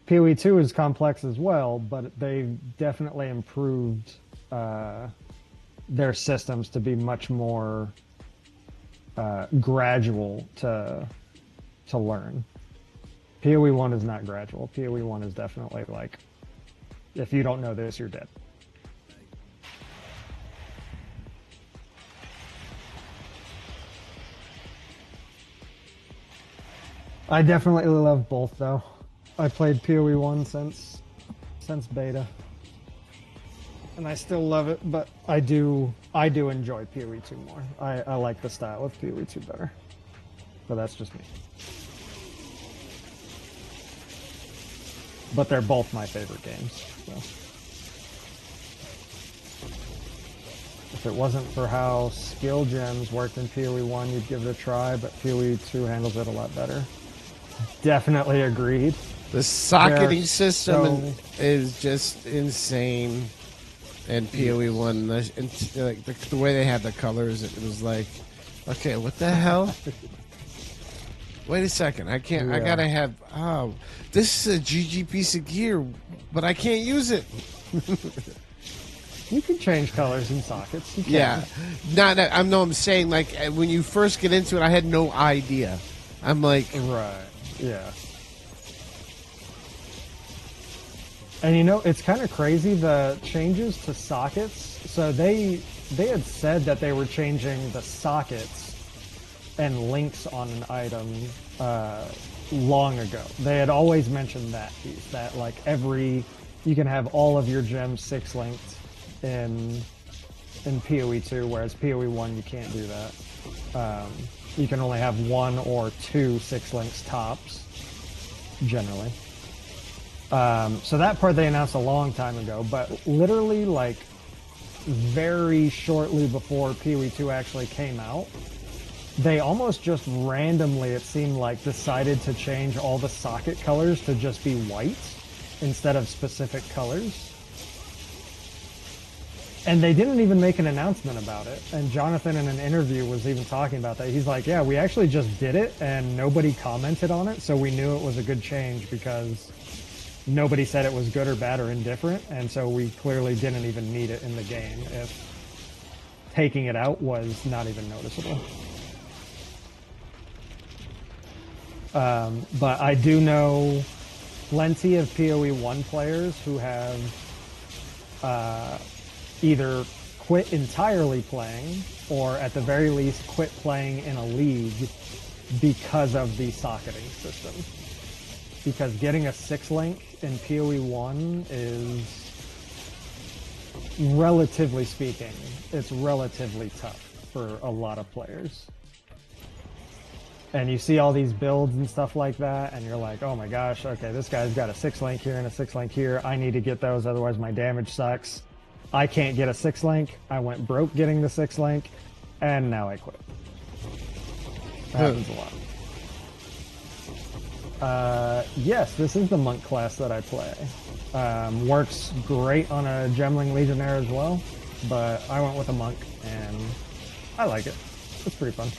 PoE 2 is complex as well, but they've definitely improved their systems to be much more gradual to learn. PoE 1 is not gradual. PoE 1 is definitely like, if you don't know this, you're dead. I definitely love both though. I played PoE 1 since beta. And I still love it, but I do enjoy PoE 2 more. I like the style of PoE 2 better. But that's just me. But they're both my favorite games. So. If it wasn't for how skill gems worked in PoE 1, you'd give it a try, but PoE 2 handles it a lot better. Definitely agreed. The socketing system is just insane. And PoE 1, like the way they had the colors, it was like, okay, what the hell? Wait a second, I can't. I gotta have. Oh, this is a GG piece of gear, but I can't use it. You can change colors in sockets. You can. Yeah, I'm saying like when you first get into it, I had no idea. I'm like, right, yeah. And you know, it's kind of crazy, the changes to sockets. So they had said that they were changing the sockets and links on an item long ago. They had always mentioned that piece, that like you can have all of your gems 6 linked in PoE 2, whereas PoE 1 you can't do that. You can only have 1 or 2 6 links tops, generally. So that part they announced a long time ago, but literally like very shortly before PoE 2 actually came out, they almost just randomly, it seemed like, decided to change all the socket colors to just be white instead of specific colors. And they didn't even make an announcement about it. And Jonathan in an interview was even talking about that. He's like, yeah, we actually just did it and nobody commented on it, so we knew it was a good change because nobody said it was good or bad or indifferent, and so we clearly didn't even need it in the game if taking it out was not even noticeable. But I do know plenty of PoE 1 players who have either quit entirely playing or at the very least quit playing in a league because of the socketing system. Because getting a 6 link in PoE 1 is, relatively speaking, it's relatively tough for a lot of players. And you see all these builds and stuff like that, and you're like, oh my gosh, okay, this guy's got a 6 link here and a 6 link here. I need to get those, otherwise my damage sucks. I can't get a 6 link. I went broke getting the 6 link, and now I quit. Happens a lot. Yes, this is the monk class that I play. Works great on a Gemling Legionnaire as well, but I went with a monk, and I like it. It's pretty fun.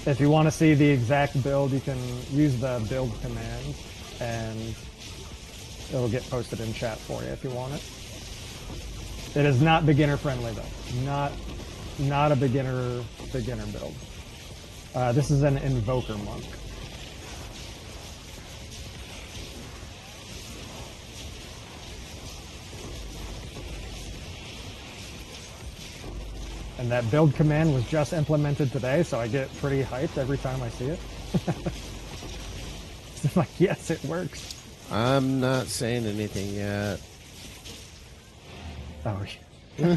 If you want to see the exact build, you can use the build command, and it'll get posted in chat for you if you want it. It is not beginner friendly though. Not a beginner build. This is an Invoker Monk. And that build command was just implemented today, so I get pretty hyped every time I see it. I'm like, yes, it works. I'm not saying anything yet. Oh, yeah.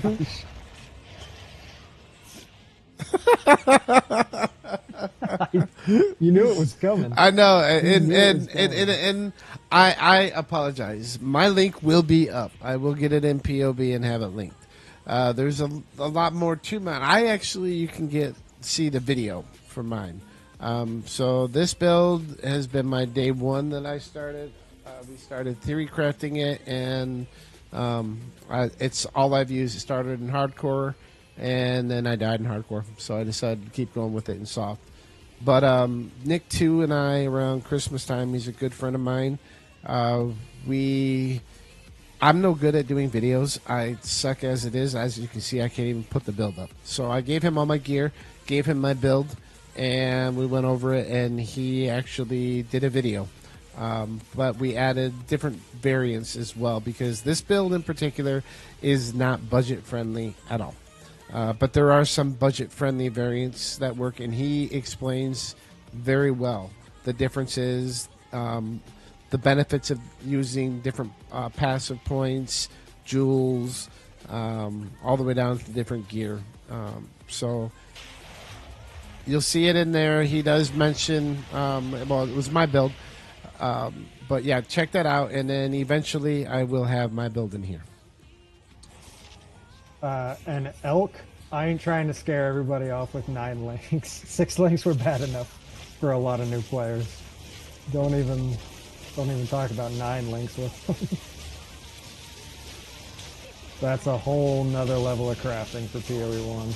You knew it was coming. I know, and I apologize. My link will be up. I will get it in POB and have it linked. There's a lot more to mine. You can see the video for mine. So this build has been my day one that I started We started theory crafting it, and it's all I've used. It started in hardcore, and then I died in hardcore, so I decided to keep going with it in soft. But Nick 2 and I, around Christmas time, he's a good friend of mine. I'm no good at doing videos. I suck as it is. As you can see, I can't even put the build up. So I gave him all my gear, gave him my build, and we went over it, and he actually did a video. But we added different variants as well, because this build in particular is not budget friendly at all. But there are some budget friendly variants that work, and he explains very well the differences, the benefits of using different passive points, jewels, all the way down to different gear. So you'll see it in there. He does mention, well, it was my build. But yeah, check that out, and then eventually I will have my build in here. And Elk, I ain't trying to scare everybody off with 9 links. 6 links were bad enough for a lot of new players. Don't even talk about 9 links with them. That's a whole nother level of crafting for PoE 1.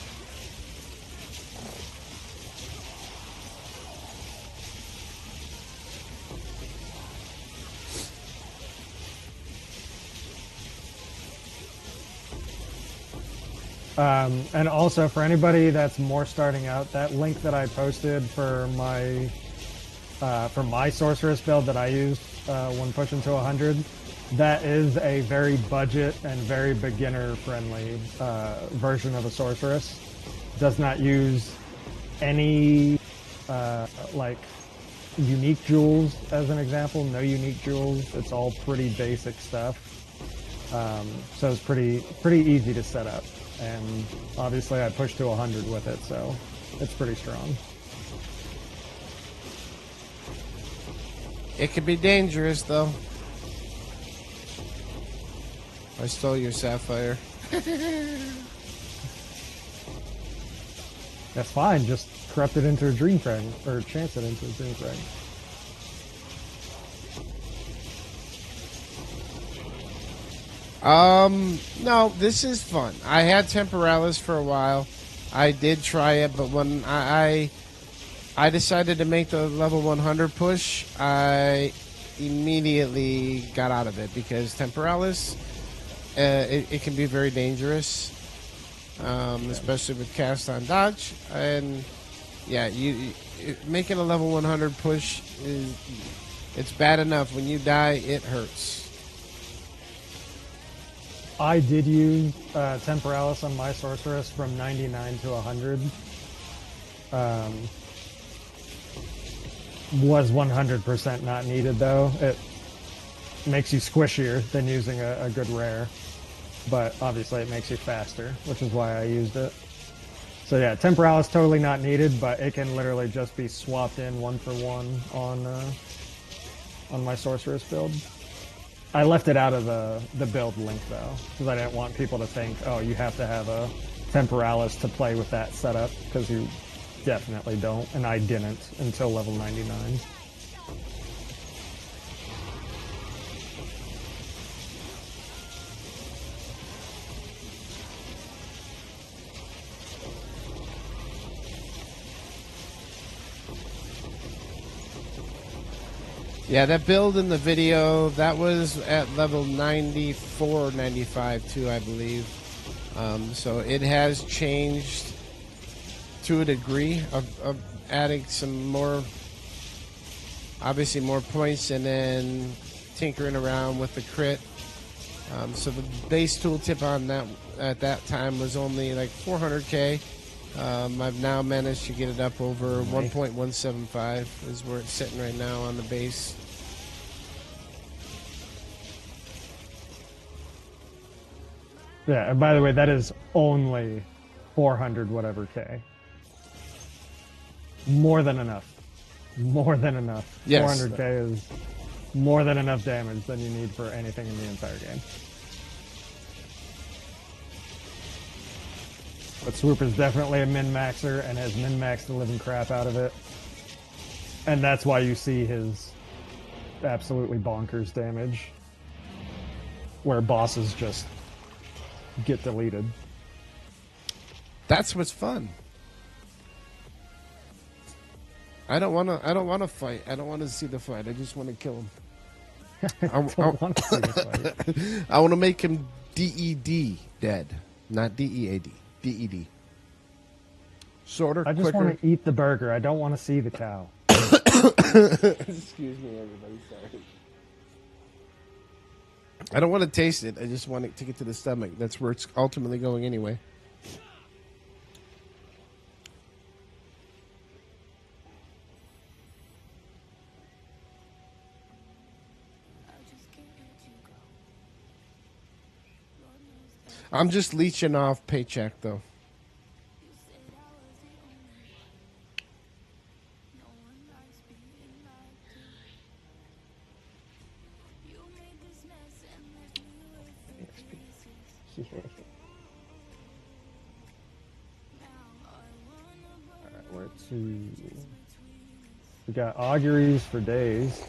And also, for anybody that's more starting out, that link that I posted for my sorceress build that I used when pushing to 100, that is a very budget and very beginner-friendly version of a sorceress. Does not use any like unique jewels, as an example. No unique jewels. It's all pretty basic stuff. So it's pretty easy to set up. And obviously I pushed to 100 with it, so it's pretty strong. It could be dangerous, though. I stole your sapphire. That's fine, just corrupt it into a dream frag, or chance it into a dream frag. No, this is fun. I had Temporalis for a while. I did try it, but when I decided to make the level 100 push, I immediately got out of it, because Temporalis, it can be very dangerous, especially with cast on dodge. And yeah, making a level 100 push it's bad enough. When you die, it hurts. I did use Temporalis on my sorceress from 99 to 100. Was 100% not needed, though. It makes you squishier than using a good rare, but obviously it makes you faster, which is why I used it. So yeah, Temporalis totally not needed, but it can literally just be swapped in 1-for-1 on my sorceress build. I left it out of the build link, though, because I didn't want people to think, oh, you have to have a Temporalis to play with that setup, because you definitely don't, and I didn't until level 99. Yeah, that build in the video, that was at level 94, 95 too, I believe. So it has changed to a degree of adding some more, obviously more points, and then tinkering around with the crit. So the base tooltip on that at that time was only like 400k. I've now managed to get it up over 1.175 is where it's sitting right now on the base. Yeah, and by the way, that is only 400 whatever K. More than enough. More than enough. Yes. 400k is more than enough damage than you need for anything in the entire game. But Swoop is definitely a min-maxer and has min-maxed the living crap out of it. And that's why you see his absolutely bonkers damage, where bosses just get deleted. That's what's fun. I don't want to fight. I don't want to see the fight. I just want to kill him. I don't want to see the fight. I want to make him DED dead, not DEAD. DED. Shorter, I just quicker. want to eat the burger. I don't want to see the cow. Excuse me, everybody. Sorry. I don't want to taste it. I just want it to get to the stomach. That's where it's ultimately going anyway. I'm just leeching off paycheck, though. Alright, where to? We got auguries for days.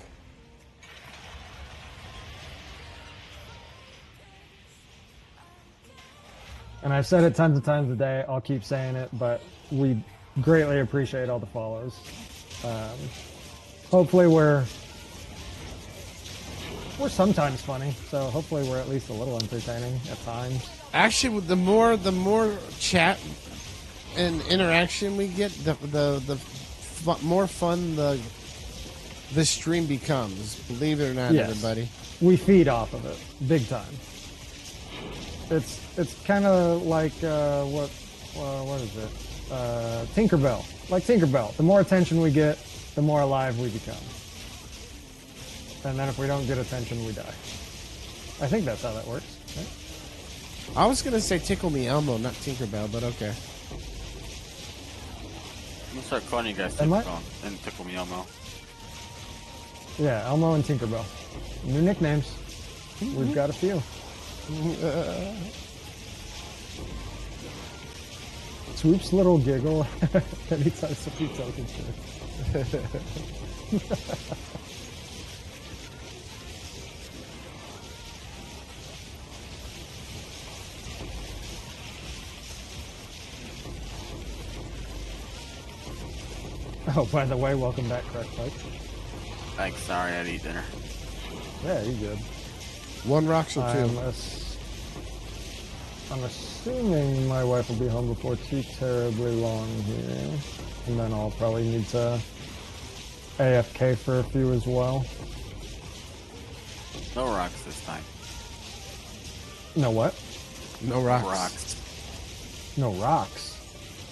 And I've said it tons of times a day. I'll keep saying it, but we greatly appreciate all the follows. Hopefully we're sometimes funny, so hopefully we're at least a little entertaining at times. Actually, the more chat and interaction we get, the more fun the stream becomes. Believe it or not, Yes. everybody. We feed off of it, big time. It's kind of like what is it? Tinkerbell. Like Tinkerbell. The more attention we get, the more alive we become. And then if we don't get attention, we die. I think that's how that works. Right? I was gonna say Tickle Me Elmo, not Tinkerbell, but okay. I'm gonna start calling you guys Am I? Tinkerbell and Tickle Me Elmo. Yeah, Elmo and Tinkerbell. New nicknames. We've got a few. Swoop's little giggle anytime somebody tells him shit. Oh, by the way, welcome back, Crack Pike. Thanks, sorry, I had to eat dinner. Yeah, you good. One rocks or two. I'm assuming my wife will be home before too terribly long here. And then I'll probably need to AFK for a few as well. No rocks this time. No what? No rocks. Rocks. No rocks.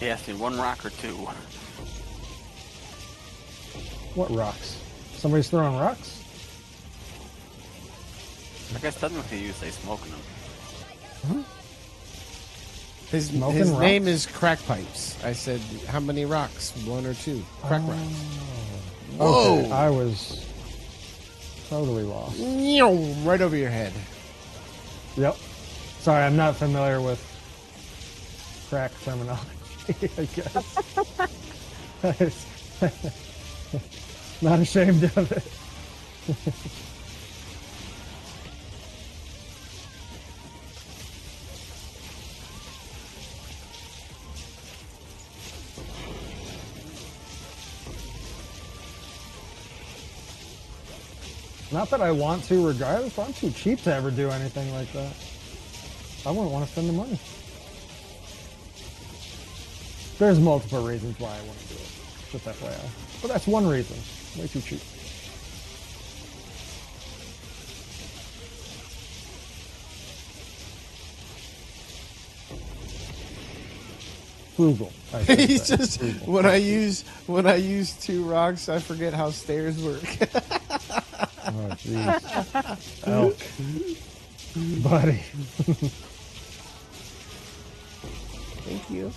He asked me one rock or two. What rocks? Somebody's throwing rocks? I guess technically you say smoking them. His Smoking rocks? name is Crack Pipes. I said, how many rocks? One or two? Crack rocks. Whoa! Okay, I was totally lost. Right over your head. Yep. Sorry, I'm not familiar with crack terminology, I guess. Not ashamed of it. Not that I want to, regardless. I'm too cheap to ever do anything like that. I wouldn't want to spend the money. There's multiple reasons why I want to do it. Just FYI. But that's one reason. Way too cheap. Frugal. I should He's say. just Frugal. when I use two rocks, I forget how stairs work. Oh, jeez. Elk. Buddy. Thank you.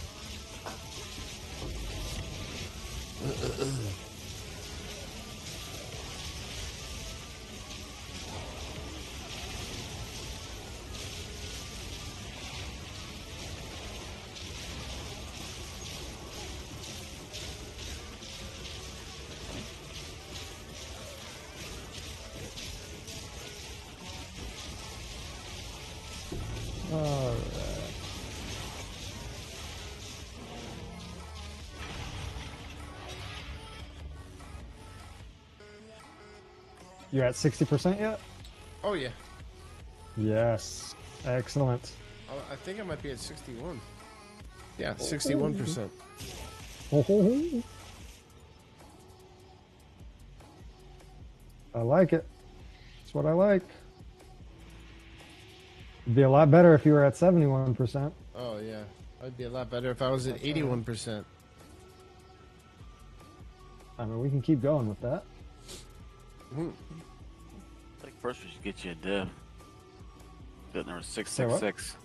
Alright. You're at 60% yet? Oh yeah. Yes. Excellent. I think I might be at 61. Yeah, 61%. Oh, I like it. That's what I like. It'd be a lot better if you were at 71%. Oh yeah, I'd be a lot better if I was at 81%. I mean, we can keep going with that. I think first we should get you a div. Bit number 666.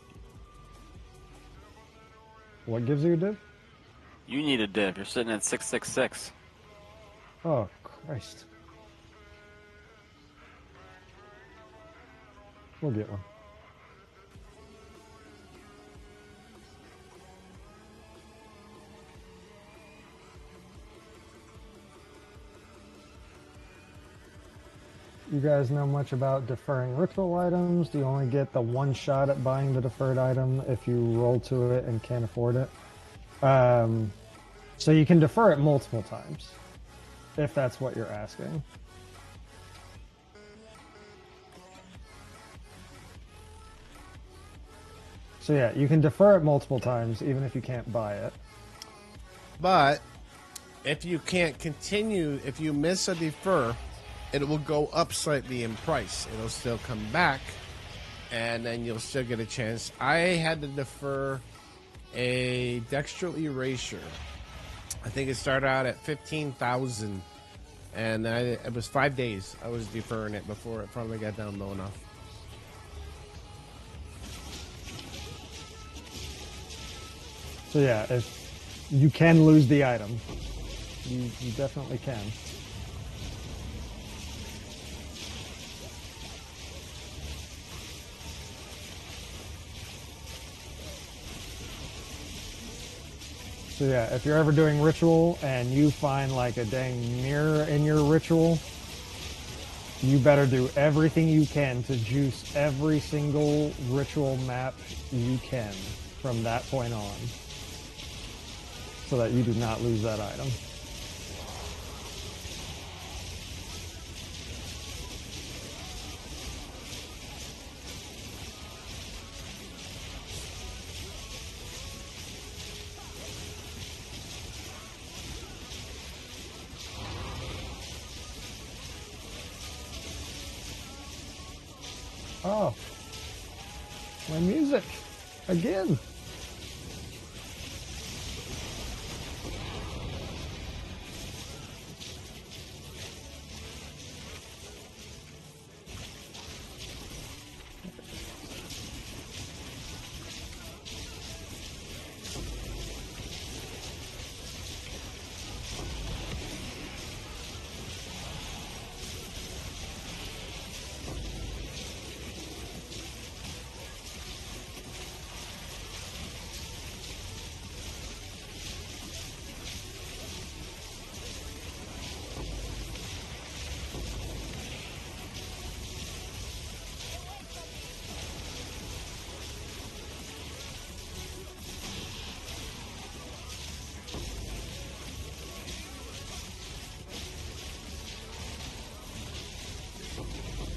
What gives you a div? You need a div. You're sitting at 666. Oh, Christ. We'll get one. You guys know much about deferring ritual items? Do you only get the one shot at buying the deferred item if you roll to it and can't afford it? So you can defer it multiple times, if that's what you're asking. So yeah, you can defer it multiple times even if you can't buy it. But if you can't continue, if you miss a defer, it will go up slightly in price. It'll still come back, and then you'll still get a chance. I had to defer a dextral erasure. I think it started out at 15,000, and it was 5 days. I was deferring it before it finally got down low enough. So yeah, if you can lose the item, you definitely can. So yeah, if you're ever doing ritual and you find like a dang mirror in your ritual, you better do everything you can to juice every single ritual map you can from that point on, so that you do not lose that item. Oh, my music again.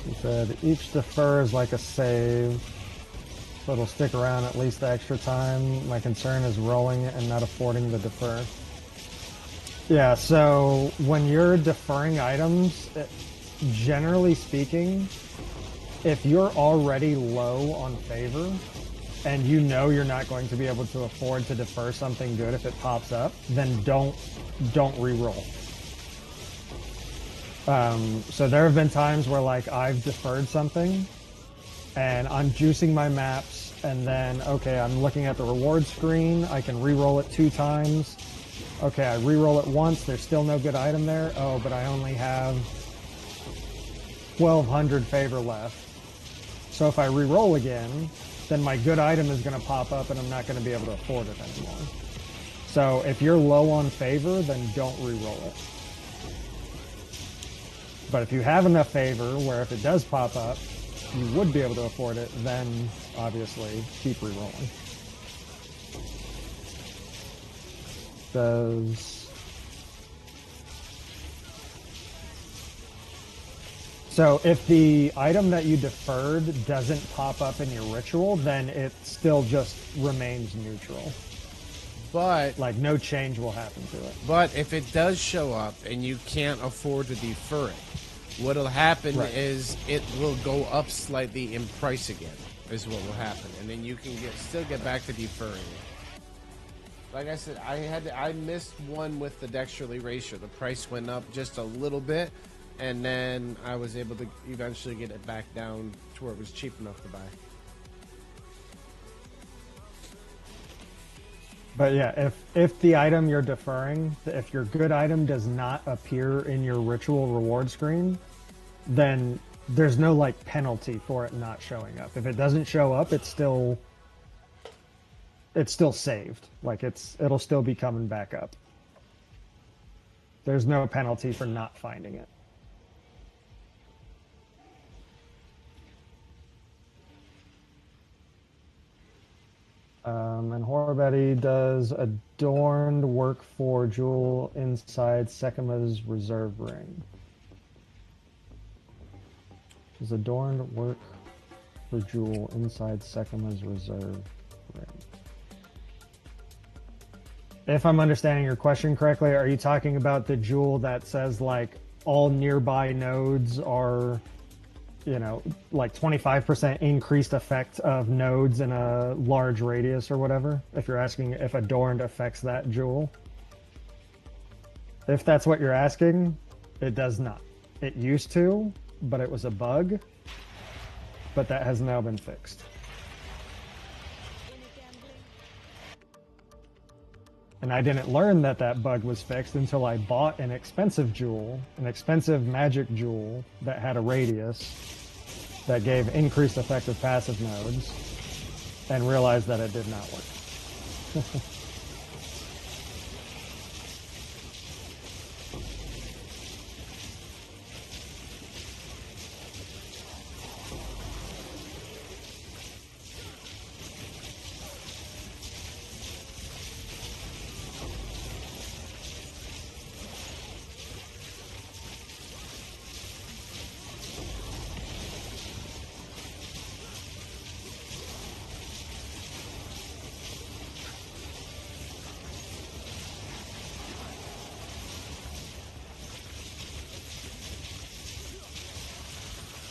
He said each defer is like a save, so it'll stick around at least the extra time. My concern is rolling it and not affording the defer. Yeah, so when you're deferring items, generally speaking, if you're already low on favor and you know you're not going to be able to afford to defer something good if it pops up, then don't re-roll. So there have been times where like I've deferred something and I'm juicing my maps, and then okay, I'm looking at the reward screen, I can re-roll it 2 times. Okay, I re-roll it once, there's still no good item there. Oh, but I only have 1,200 favor left. So if I re-roll again, then my good item is going to pop up and I'm not going to be able to afford it anymore. So if you're low on favor, then don't re-roll it. But if you have enough favor where if it does pop up, you would be able to afford it, then obviously keep rerolling. So if the item that you deferred doesn't pop up in your ritual, then it still just remains neutral. But Like no change will happen to it. But if it does show up and you can't afford to defer it, what'll happen Right. is it will go up slightly in price again, is what will happen. And then you can still get back to deferring it. Like I said, I missed one with the Dexterly ratio. The price went up just a little bit, and then I was able to eventually get it back down to where it was cheap enough to buy. But yeah, if the item you're deferring, if your good item does not appear in your ritual reward screen, then there's no like penalty for it not showing up. If it doesn't show up, it's still saved. Like it'll still be coming back up. There's no penalty for not finding it. And Horabetty does adorned work for jewel inside Sekima's reserve ring. Does adorned work for jewel inside Sekima's reserve ring? If I'm understanding your question correctly, are you talking about the jewel that says like all nearby nodes are, you know, like 25% increased effect of nodes in a large radius or whatever? If you're asking if adorned affects that jewel. If that's what you're asking, it does not. It used to, but it was a bug. But that has now been fixed. And I didn't learn that that bug was fixed until I bought an expensive jewel, an expensive magic jewel that had a radius that gave increased effective passive nodes, and realized that it did not work.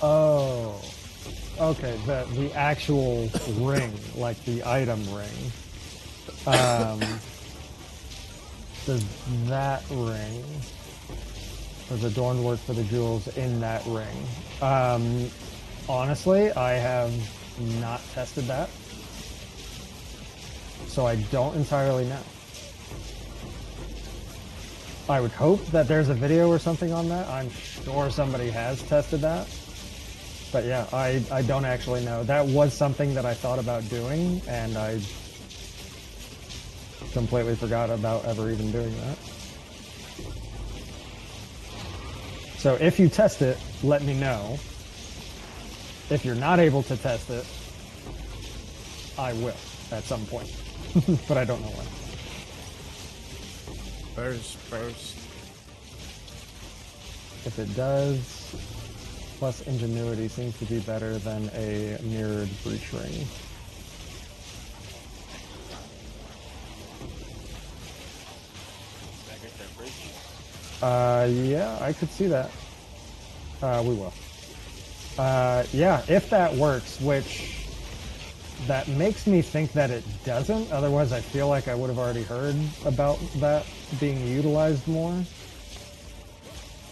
Oh, okay. The actual ring, like the item ring. Does that ring, does adorned work for the jewels in that ring? Honestly, I have not tested that, so I don't entirely know. I would hope that there's a video or something on that. I'm sure somebody has tested that. But yeah, I don't actually know. That was something that I thought about doing, and I completely forgot about ever even doing that. So if you test it, let me know. If you're not able to test it, I will at some point. But I don't know when. First. If it does, plus ingenuity seems to be better than a mirrored breach ring. Yeah, I could see that. We will. Yeah, if that works, which that makes me think that it doesn't. Otherwise, I feel like I would have already heard about that being utilized more.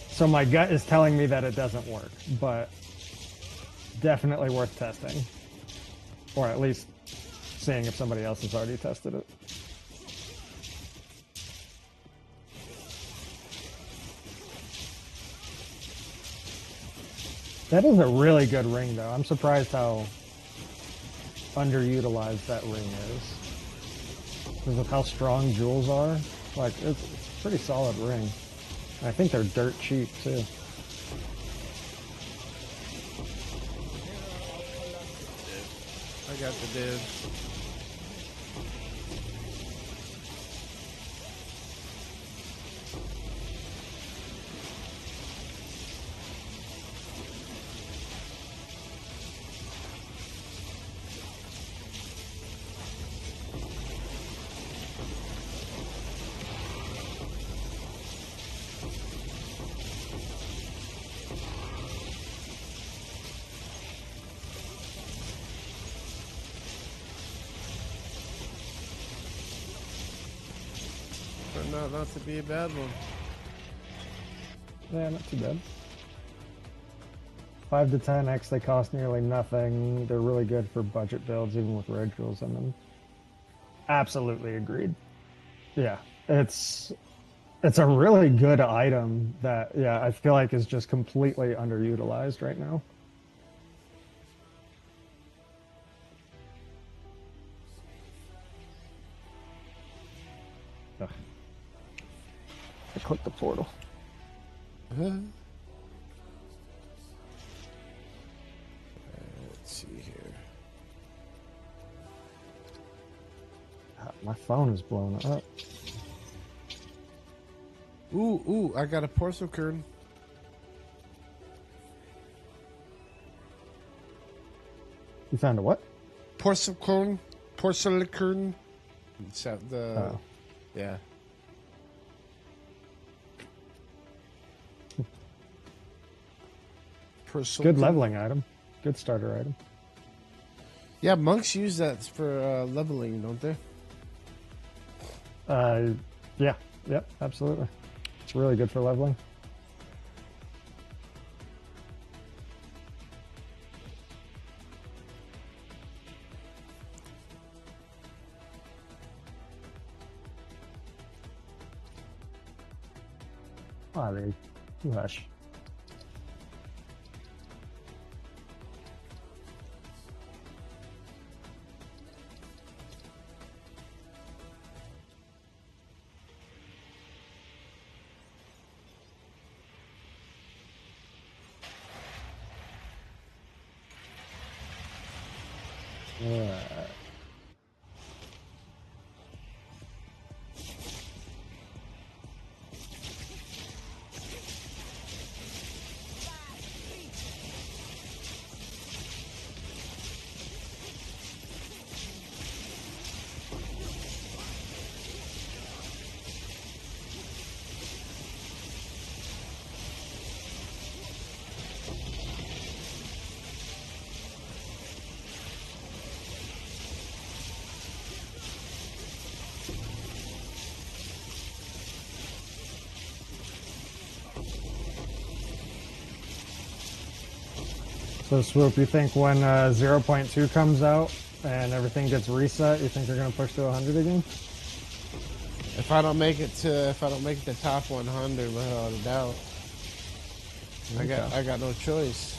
So my gut is telling me that it doesn't work, but definitely worth testing. Or at least seeing if somebody else has already tested it. That is a really good ring, though. I'm surprised how underutilized that ring is. Because of how strong jewels are. Like, it's a pretty solid ring. I think they're dirt cheap, too. got the dude. Turned out not to be a bad one. Yeah, not too bad. 5 to 10x, they cost nearly nothing. They're really good for budget builds, even with rituals in them. Absolutely agreed. Yeah, it's a really good item that, yeah, I feel like is just completely underutilized right now. Ugh. I clicked the portal. Let's see here. My phone is blowing up. Ooh, I got a porcelain curtain. You found a what? Porcelain curtain. It's at the, Oh. yeah. Good leveling item. Good starter item. Yeah, monks use that for leveling, don't they? Yeah. Yep, absolutely. It's really good for leveling. Ollie, you hush. Yeah. So Swoop, you think when 0.2 comes out and everything gets reset, you think they're gonna push to 100 again? If I don't make it to top 100, without a doubt, I got no choice.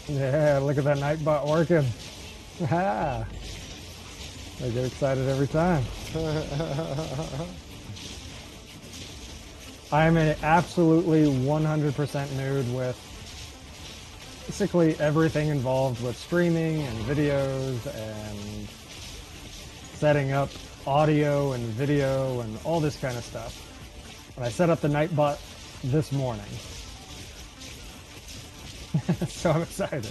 Yeah, look at that Nightbot working. Ha! I get excited every time. I'm an absolutely 100% nude with basically everything involved with streaming and videos and setting up audio and video and all this kind of stuff. And I set up the Nightbot this morning. So I'm excited.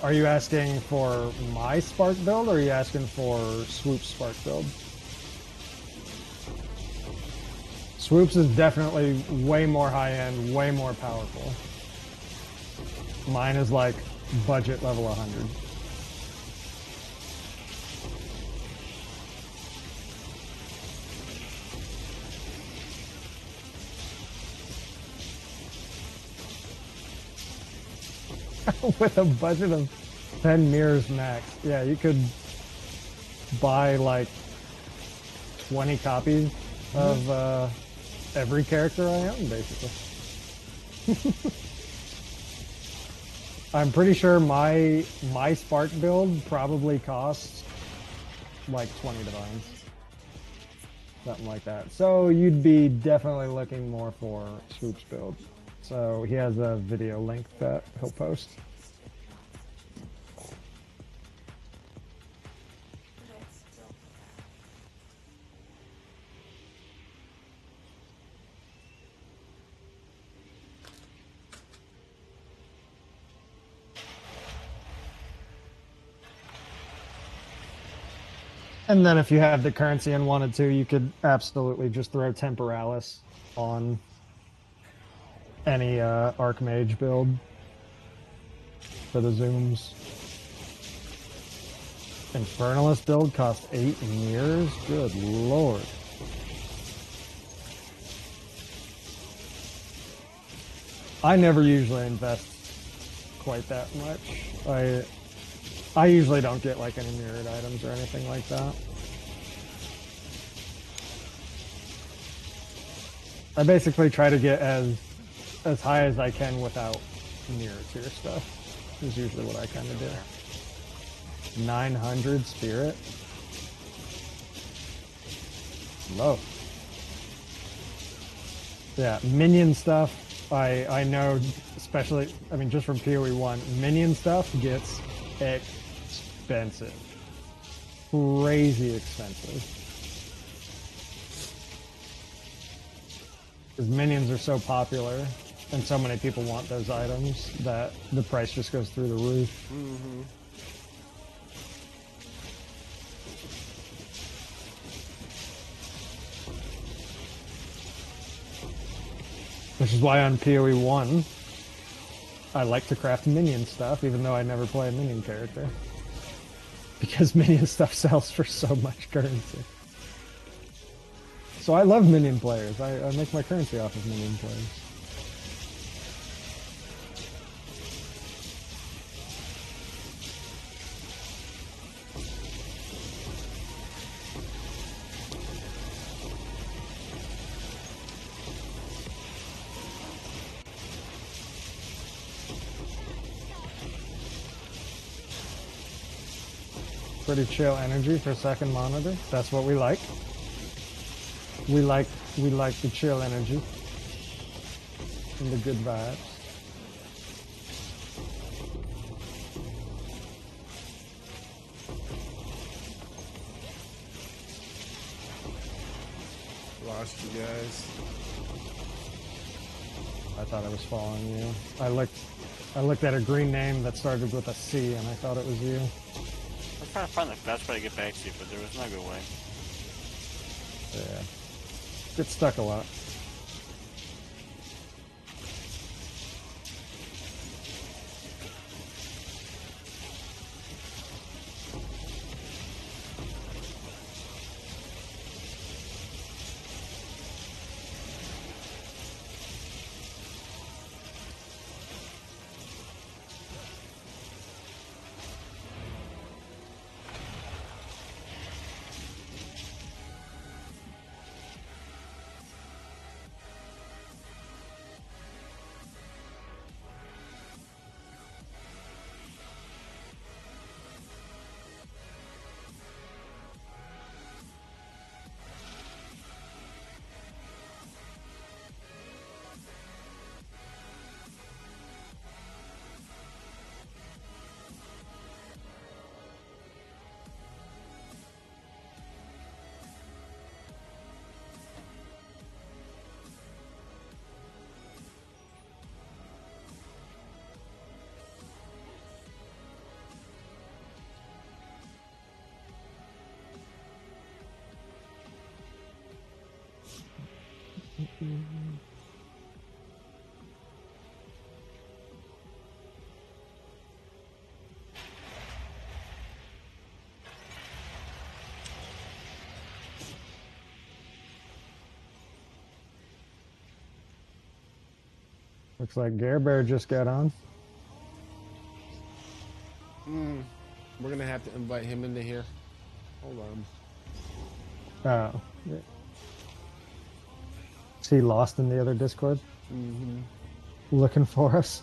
Are you asking for my Spark build, or are you asking for Swoop's Spark build? Swoops is definitely way more high-end, way more powerful. Mine is like budget level 100. With a budget of 10 mirrors max. Yeah, you could buy like 20 copies of every character I own, basically. I'm pretty sure my Spark build probably costs like 20 divines. Something like that. So you'd be definitely looking more for Swoop's build. So he has a video link that he'll post. And then if you have the currency and wanted to, you could absolutely just throw Temporalis on any Archmage build for the zooms. Infernalist build cost 8 mirrors? Good lord. I never usually invest quite that much. I usually don't get like any mirrored items or anything like that. I basically try to get as high as I can without mirror tier stuff. Is usually what I kind of do. 900 spirit. Low. Yeah, minion stuff. I know, especially, I mean, just from PoE 1, minion stuff gets expensive. Crazy expensive. Because minions are so popular and so many people want those items that the price just goes through the roof. Mm-hmm. Which is why on PoE 1, I like to craft minion stuff, even though I never play a minion character. Because minion stuff sells for so much currency. So I love minion players. I make my currency off of minion players. Pretty chill energy for second monitor. That's what we like. We like the chill energy and the good vibes. Lost you guys. I thought I was following you. I looked at a green name that started with a C and I thought it was you. I'm trying to find the best way to get back to you, but there was no good way. Yeah. Get stuck a lot. Looks like Gare Bear just got on. We're gonna have to invite him into here. Hold on. Oh. Is he lost in the other Discord? Mm-hmm. Looking for us?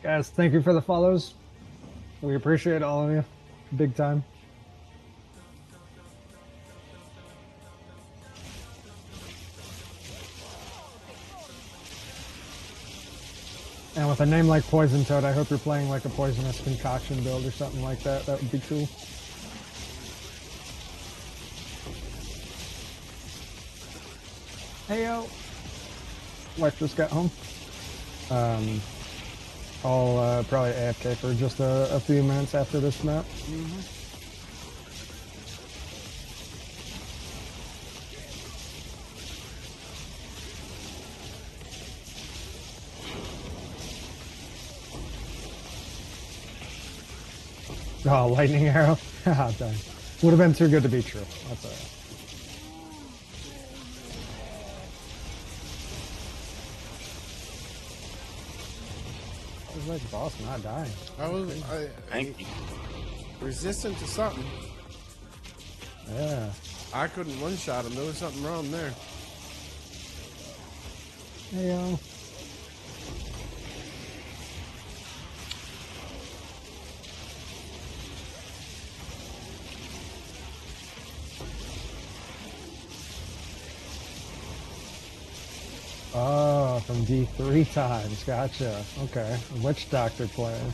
Guys, thank you for the follows. We appreciate all of you. Big time. And with a name like Poison Toad, I hope you're playing like a poisonous concoction build or something like that. That would be cool. Hey yo. Wife just got home. I'll probably AFK for just a few minutes after this map. Oh, lightning arrow. Ah, dang. Would have been too good to be true. That's alright. I was like, boss not dying. Thank you. Resistant to something. Yeah. I couldn't one-shot him. There was something wrong there. Hey yo. Oh, from D3 times. Gotcha. Okay. Witch Doctor playing.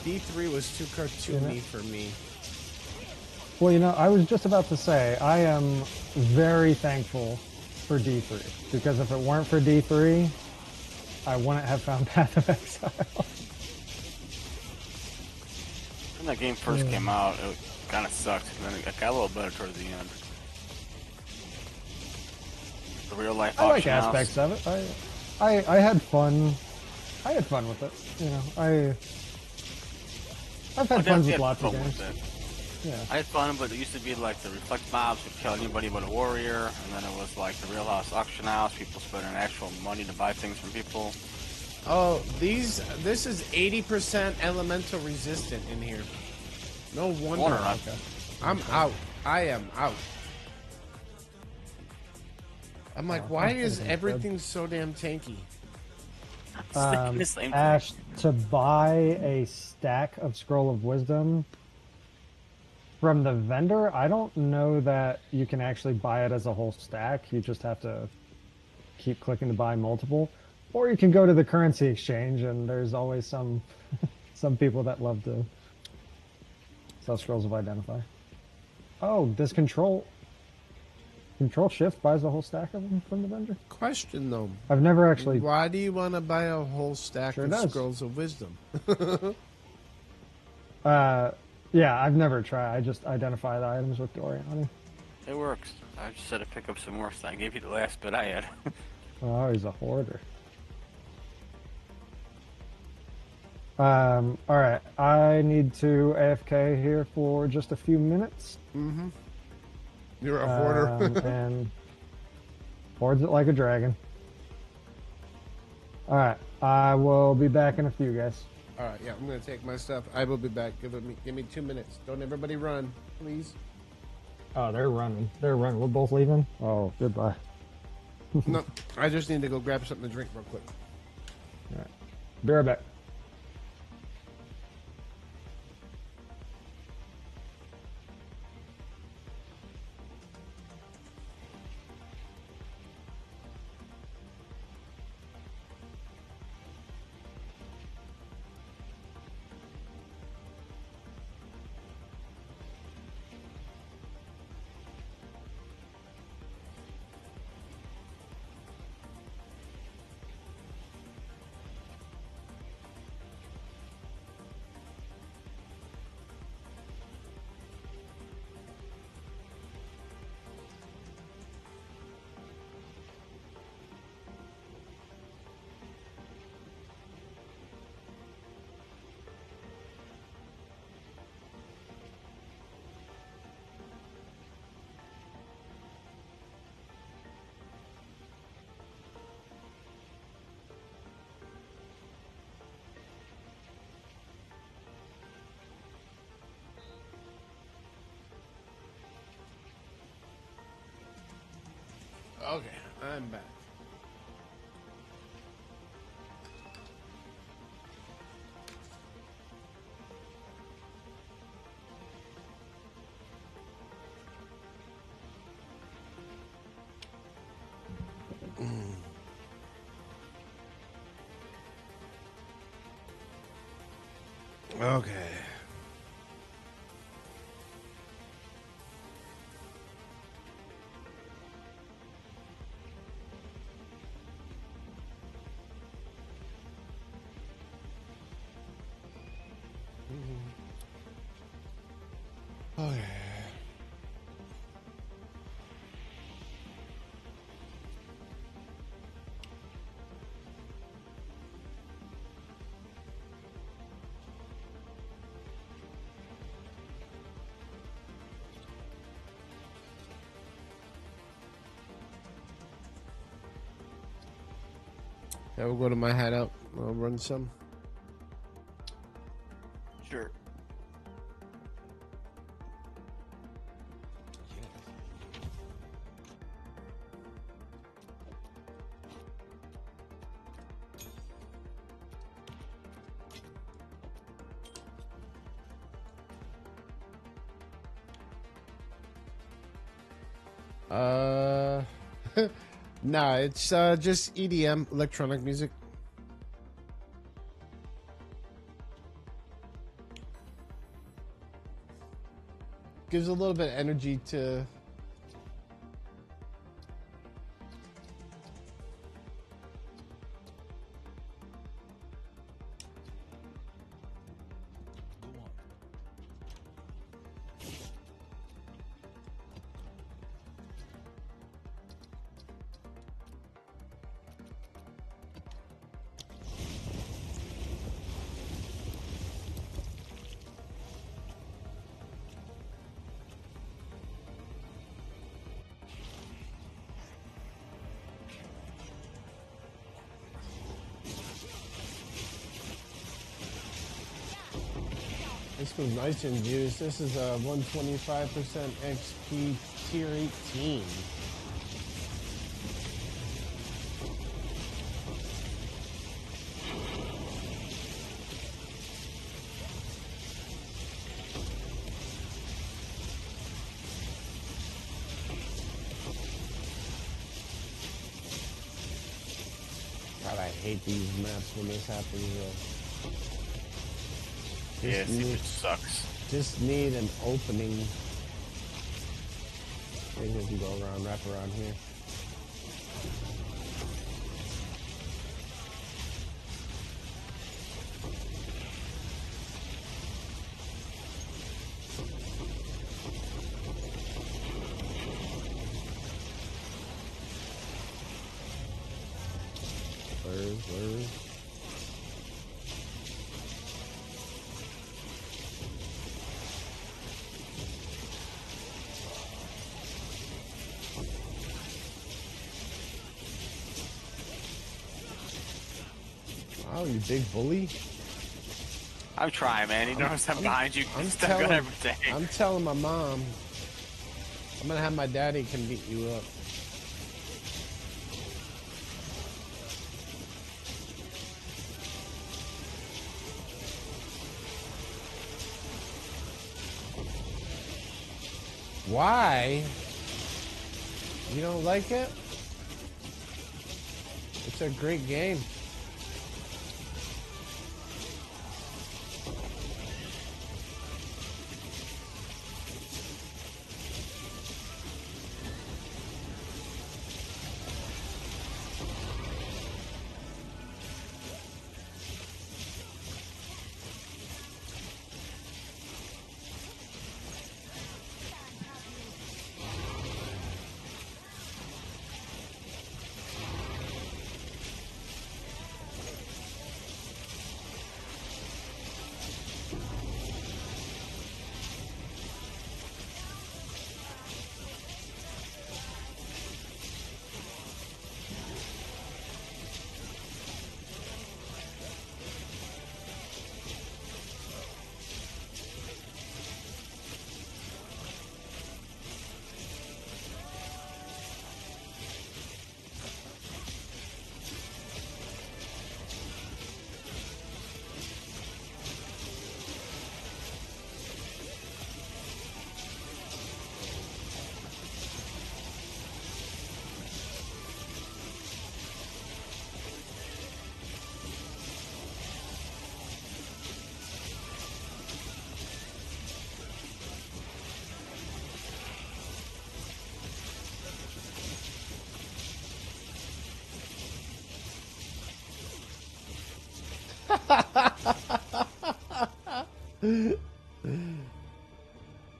D3 was too cartoony for me. Well, you know, I was just about to say, I am very thankful for D3, because if it weren't for D3, I wouldn't have found Path of Exile. When that game first came out, it kind of sucked, and then it got a little better towards the end. The real life I like auction house. aspects of it. I had fun. I had fun with it. You know, I've had fun with lots of games. Yeah. I had fun, but it used to be like the reflect mobs would kill anybody but a warrior, and then it was like the real house auction house, people spending actual money to buy things from people. Oh, this is 80% elemental resistant in here. No wonder. Okay. I'm out. I am out. I'm like, why is everything so damn tanky? Ash, to buy a stack of Scroll of Wisdom from the vendor, I don't know that you can actually buy it as a whole stack. You just have to keep clicking to buy multiple. Or you can go to the currency exchange, and there's always some people that love to sell Scrolls of Identify. Oh, does Control Shift buys the whole stack of them from the vendor? Question though. I've never actually... Why do you want to buy a whole stack of Scrolls of Wisdom? Yeah, I've never tried. I just identify the items with Dorian on it. It works. I just said to pick up some more, so I gave you the last bit I had. Oh, he's a hoarder. Alright, I need to AFK here for just a few minutes. Mm-hmm. You're a hoarder. And hoards it like a dragon. Alright, I will be back in a few, guys. All right, yeah, I'm gonna take my stuff. I will be back. Give me 2 minutes. Don't everybody run, please. Oh, they're running. They're running. We're both leaving. Oh, goodbye. No, I just need to go grab something to drink real quick. All right, be right back. Okay, I'm back. Okay. Okay. Yeah, we'll go to my hideout. I'll run some. Sure. Nah, it's just EDM, electronic music. Gives a little bit of energy to. This was nice and juice. This is a 125% XP tier 18. God, I hate these maps when this happens. Yeah, it sucks. Just need an opening. Maybe we can go around, wrap around here. Where's? Oh, you big bully! I'm trying, man. You notice I'm behind you. I'm Stuck on telling, everything. I'm telling my mom. I'm gonna have my daddy come beat you up. Why? You don't like it? It's a great game.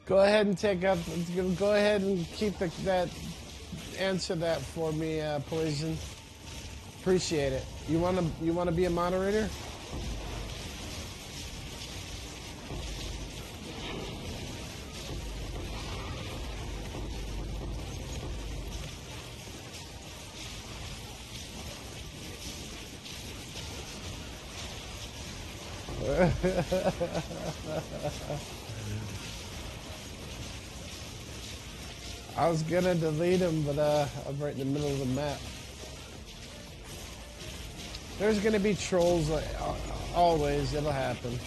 Go ahead and take up. Go ahead and keep that. Answer that for me, Poison. Appreciate it. You wanna be a moderator? I was gonna delete him, but I'm right in the middle of the map. There's gonna be trolls, like, always. It'll happen.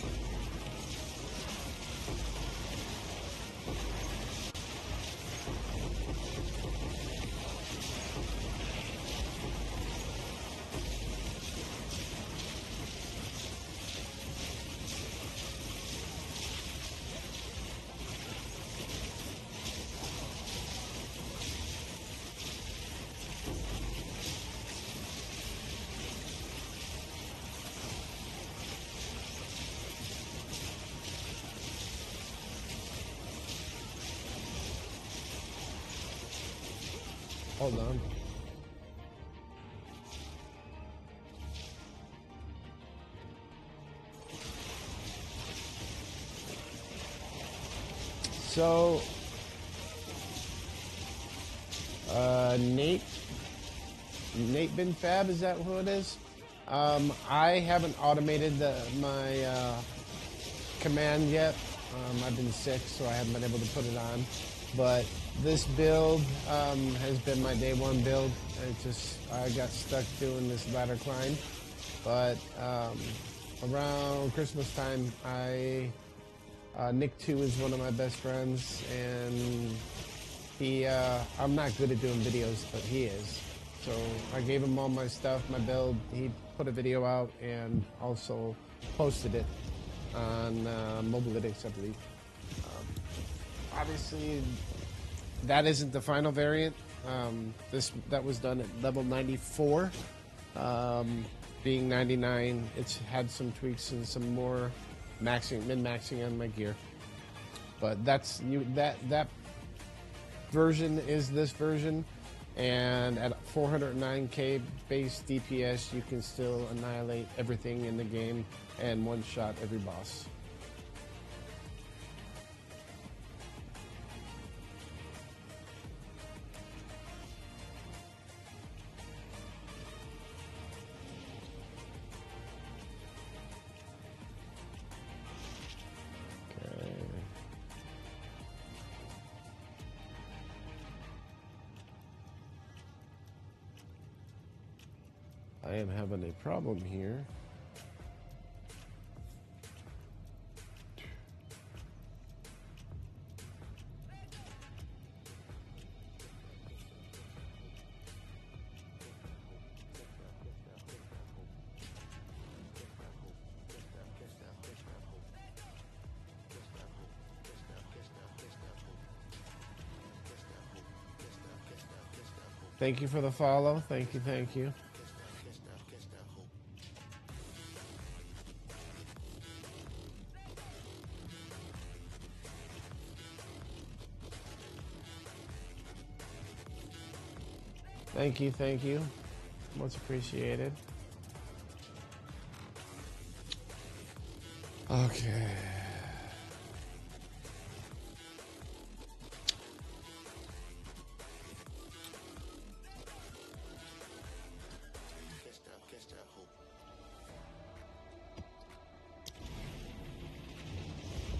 Hold on. So, Nate BinFab, is that who it is? I haven't automated my command yet. I've been sick, so I haven't been able to put it on. But this build has been my day one build. I got stuck doing this ladder climb. But around Christmas time, Nick 2 is one of my best friends, and I'm not good at doing videos, but he is. So I gave him all my stuff, my build. He put a video out and also posted it on Mobalytics, I believe. Obviously, that isn't the final variant. That was done at level 94. Being 99, it's had some tweaks and some more min-maxing on my gear. But that version is this version, and at 409k base DPS, you can still annihilate everything in the game and one-shot every boss. I am having a problem here. Thank you for the follow. Thank you, thank you. Thank you, thank you. Much appreciated. Okay.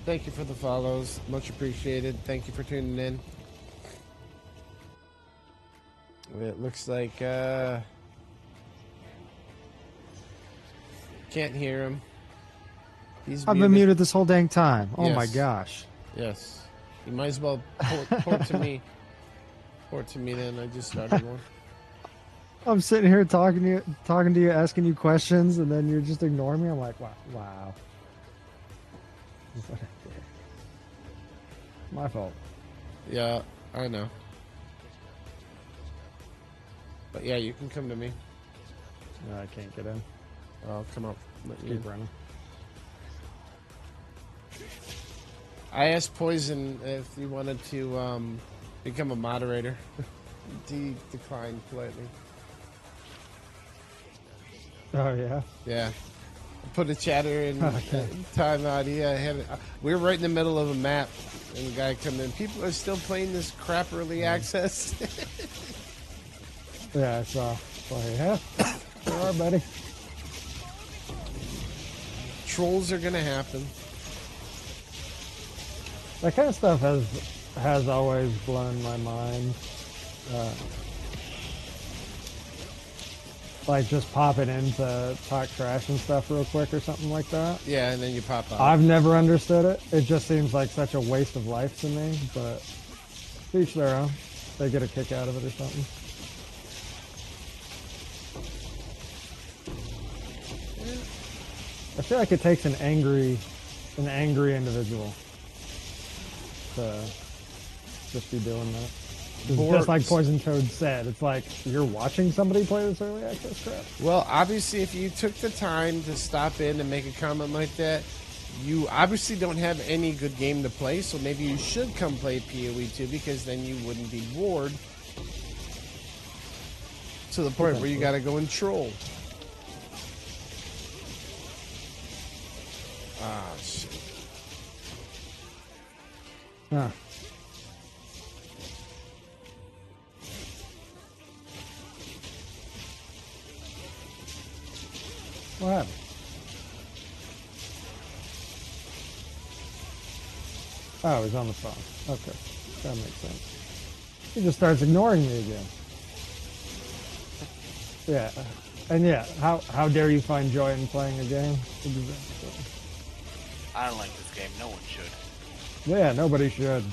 Thank you for the follows. Much appreciated. Thank you for tuning in. It looks like can't hear him. I've been muted this whole dang time. Oh Yes. my gosh. Yes. You might as well port to me. Port to me then. I just started one. I'm sitting here talking to you, asking you questions, and then you're just ignoring me. I'm like, wow. My fault. Yeah, I know. But yeah, you can come to me. No, I can't get in. I'll come up. But, yeah. Keep running. I asked Poison if he wanted to become a moderator. He declined politely. Oh yeah. Yeah. Put a chatter in Okay. timeout. Yeah, we were right in the middle of a map, and the guy come in. People are still playing this crap early access. Yeah, I saw. Well, yeah. There are, buddy. Trolls are gonna happen. That kind of stuff has always blown my mind. Like just popping in to talk trash and stuff real quick or something like that. Yeah, and then you pop out. I've never understood it. It just seems like such a waste of life to me, but each their own. They get a kick out of it or something. I feel like it takes an angry individual to just be doing that. Just like Poison Toad said, it's like you're watching somebody play this early access crap. Well, obviously, if you took the time to stop in and make a comment like that, you obviously don't have any good game to play, so maybe you should come play PoE 2 because then you wouldn't be bored to the point where you got to go and troll. Ah, shit. Huh. What happened? Oh, he's on the phone. Okay. That makes sense. He just starts ignoring me again. Yeah. And yeah, how dare you find joy in playing a game? I don't like this game. No one should. Yeah, nobody should.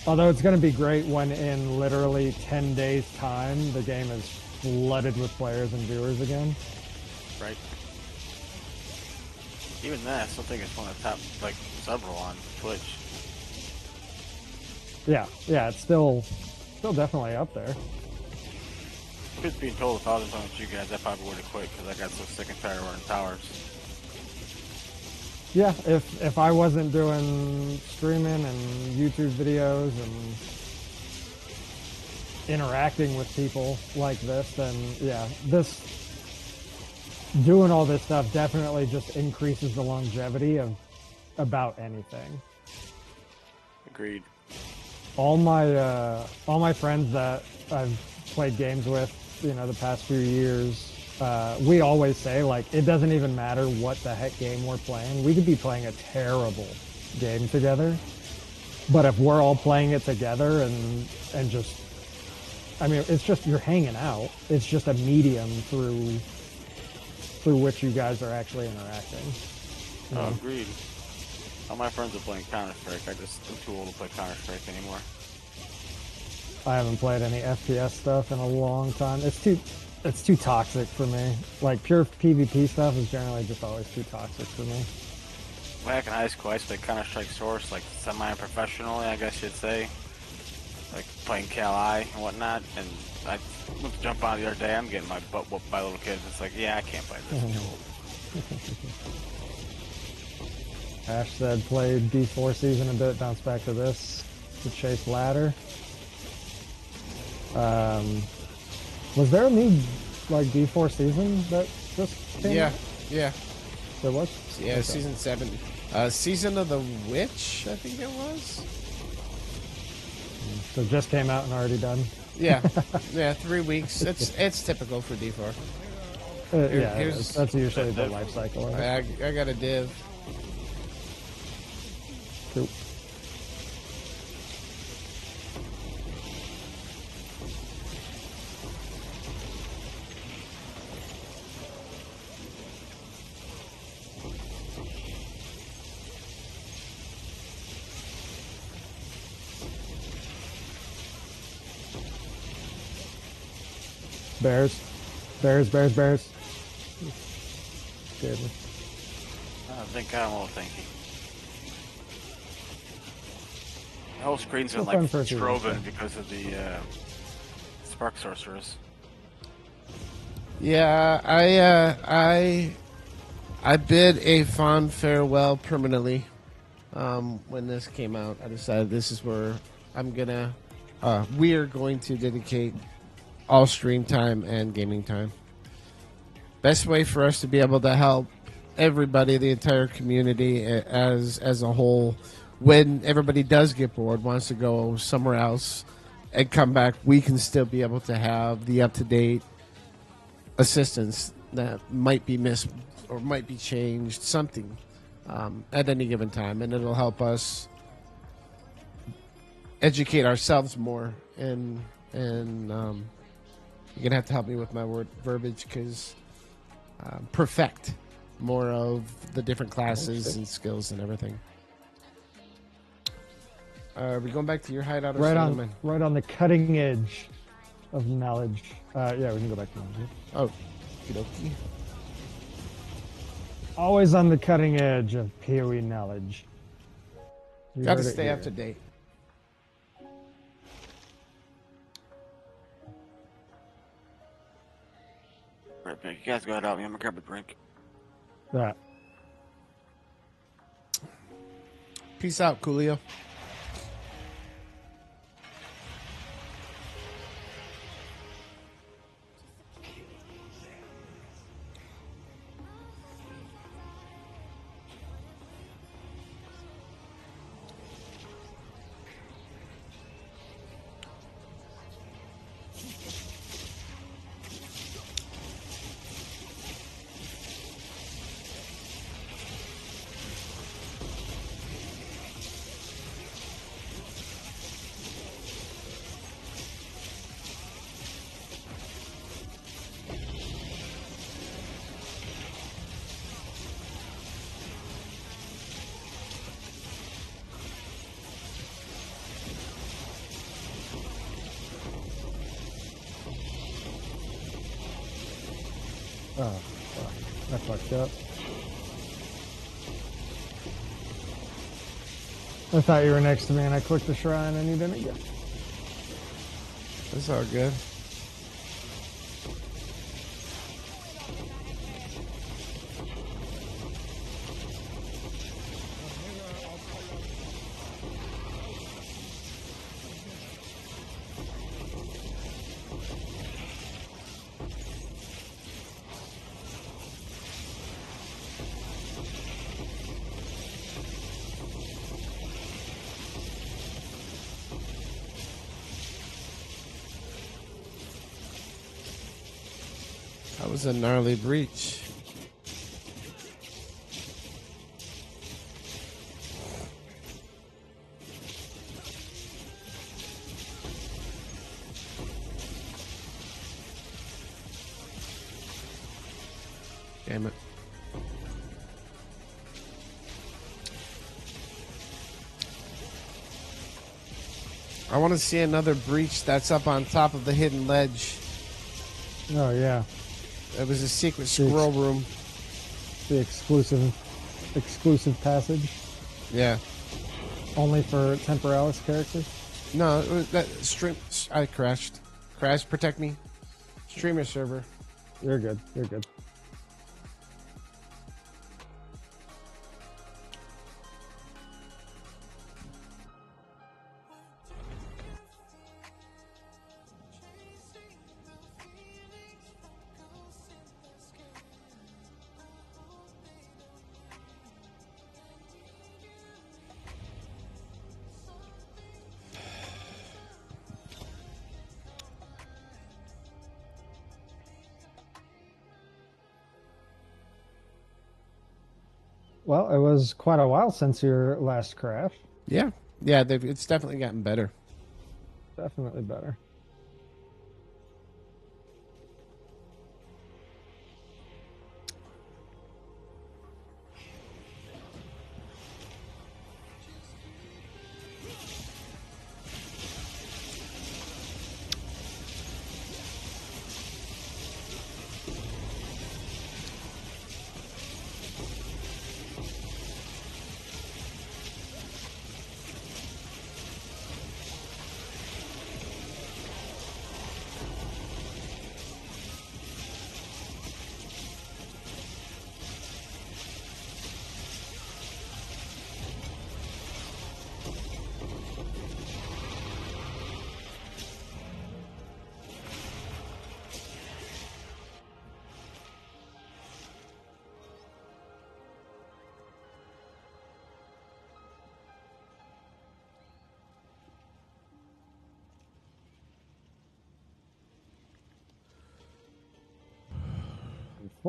Although it's going to be great when in literally 10 days' time, the game is flooded with players and viewers again. Right. Even then, I still think it's one of the top, like, several on Twitch. Yeah, it's still definitely up there. Just being told 1,000 times with you guys, I probably would have quit because I got so sick and tired of running towers. Yeah, if I wasn't doing streaming and YouTube videos and interacting with people like this, then yeah, doing all this stuff definitely just increases the longevity of about anything. Agreed. All my friends that I've played games with, the past few years, we always say, like, it doesn't even matter what the heck game we're playing. We could be playing a terrible game together, but if we're all playing it together and just, I mean, it's just you're hanging out. It's just a medium through which you guys are actually interacting. Oh, agreed. All my friends are playing Counter-Strike. I'm too old to play Counter-Strike anymore. I haven't played any FPS stuff in a long time. It's too toxic for me. Like, pure PvP stuff is generally just always too toxic for me. Back in high school, I used to play Counter-Strike Source, like, semi-professionally, I guess you'd say. Like, playing Cal-I and whatnot, and I went to jump on the other day, I'm getting my butt whooped by little kids. It's like, yeah, I can't play this. I'm too old. Ash said played D4 season a bit, bounced back to this to chase ladder. Was there a new D4 season that just came out? Yeah. There was? Yeah, Okay. season 7. Season of the Witch, I think it was. So it just came out and already done? Yeah, 3 weeks. It's typical for D4. Yeah, here's- that's usually the life cycle. Of it. I got a div. Cool. Bears. Scared me. I think I'm all thinking. The whole screen's been Still fun like for a season, strobing so. because of the Spark Sorceress. Yeah, I bid a fond farewell permanently. When this came out, I decided this is where we are going to dedicate all stream time and gaming time. Best way for us to be able to help everybody, the entire community as a whole, when everybody does get bored, wants to go somewhere else and come back, we can still be able to have the up-to-date assistance that might be missed or might be changed, something at any given time, and it'll help us educate ourselves more. And you're gonna have to help me with my word verbiage because perfect more of the different classes and skills and everything. Are we going back to your hideout? Or right on the cutting edge of knowledge. Yeah, we can go back to knowledge. Oh, okie. Always on the cutting edge of PoE knowledge. You Got to heard it stay here. up to date. Right back. You guys go ahead out. I'm gonna grab a drink. That. Peace out, Coolio. Oh, fuck. I fucked up. I thought you were next to me and I clicked the shrine and you didn't get it. That's all good. That was a gnarly breach. Damn it. I want to see another breach that's up on top of the hidden ledge. Oh, yeah. It was a secret squirrel room. The exclusive passage. Yeah. Only for Temporalis characters. No, it was that stream. I crashed. Crash, protect me. Streamer server. You're good. You're good. Well, it was quite a while since your last crash. Yeah. Yeah, it's definitely gotten better. Definitely better.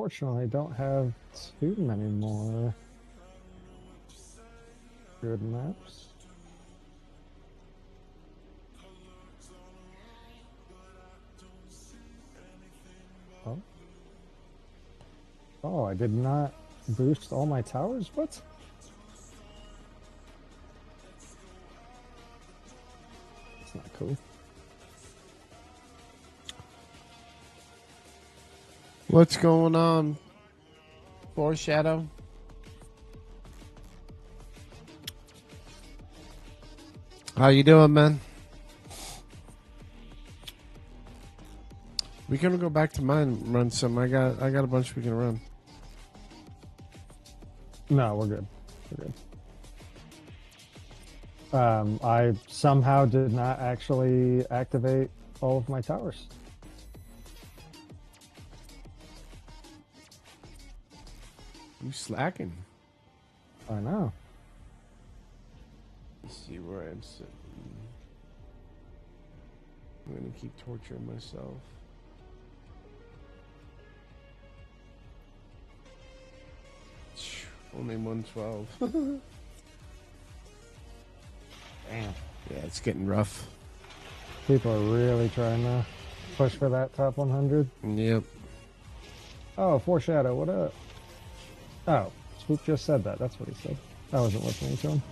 unfortunately don't have too many more good maps. Oh. Oh, I did not boost all my towers? What? That's not cool. What's going on, Foreshadow? How you doing, man? We can go back to mine and run some. I got a bunch we can run. No, we're good. We're good. I somehow did not actually activate all of my towers. You slacking? I know. Let's see where I'm sitting. I'm gonna keep torturing myself. Only 112. Damn. Yeah, it's getting rough. People are really trying to push for that top 100. Yep. Oh, Foreshadow, what up? Oh, Swoop just said that. That's what he said. I wasn't listening to him.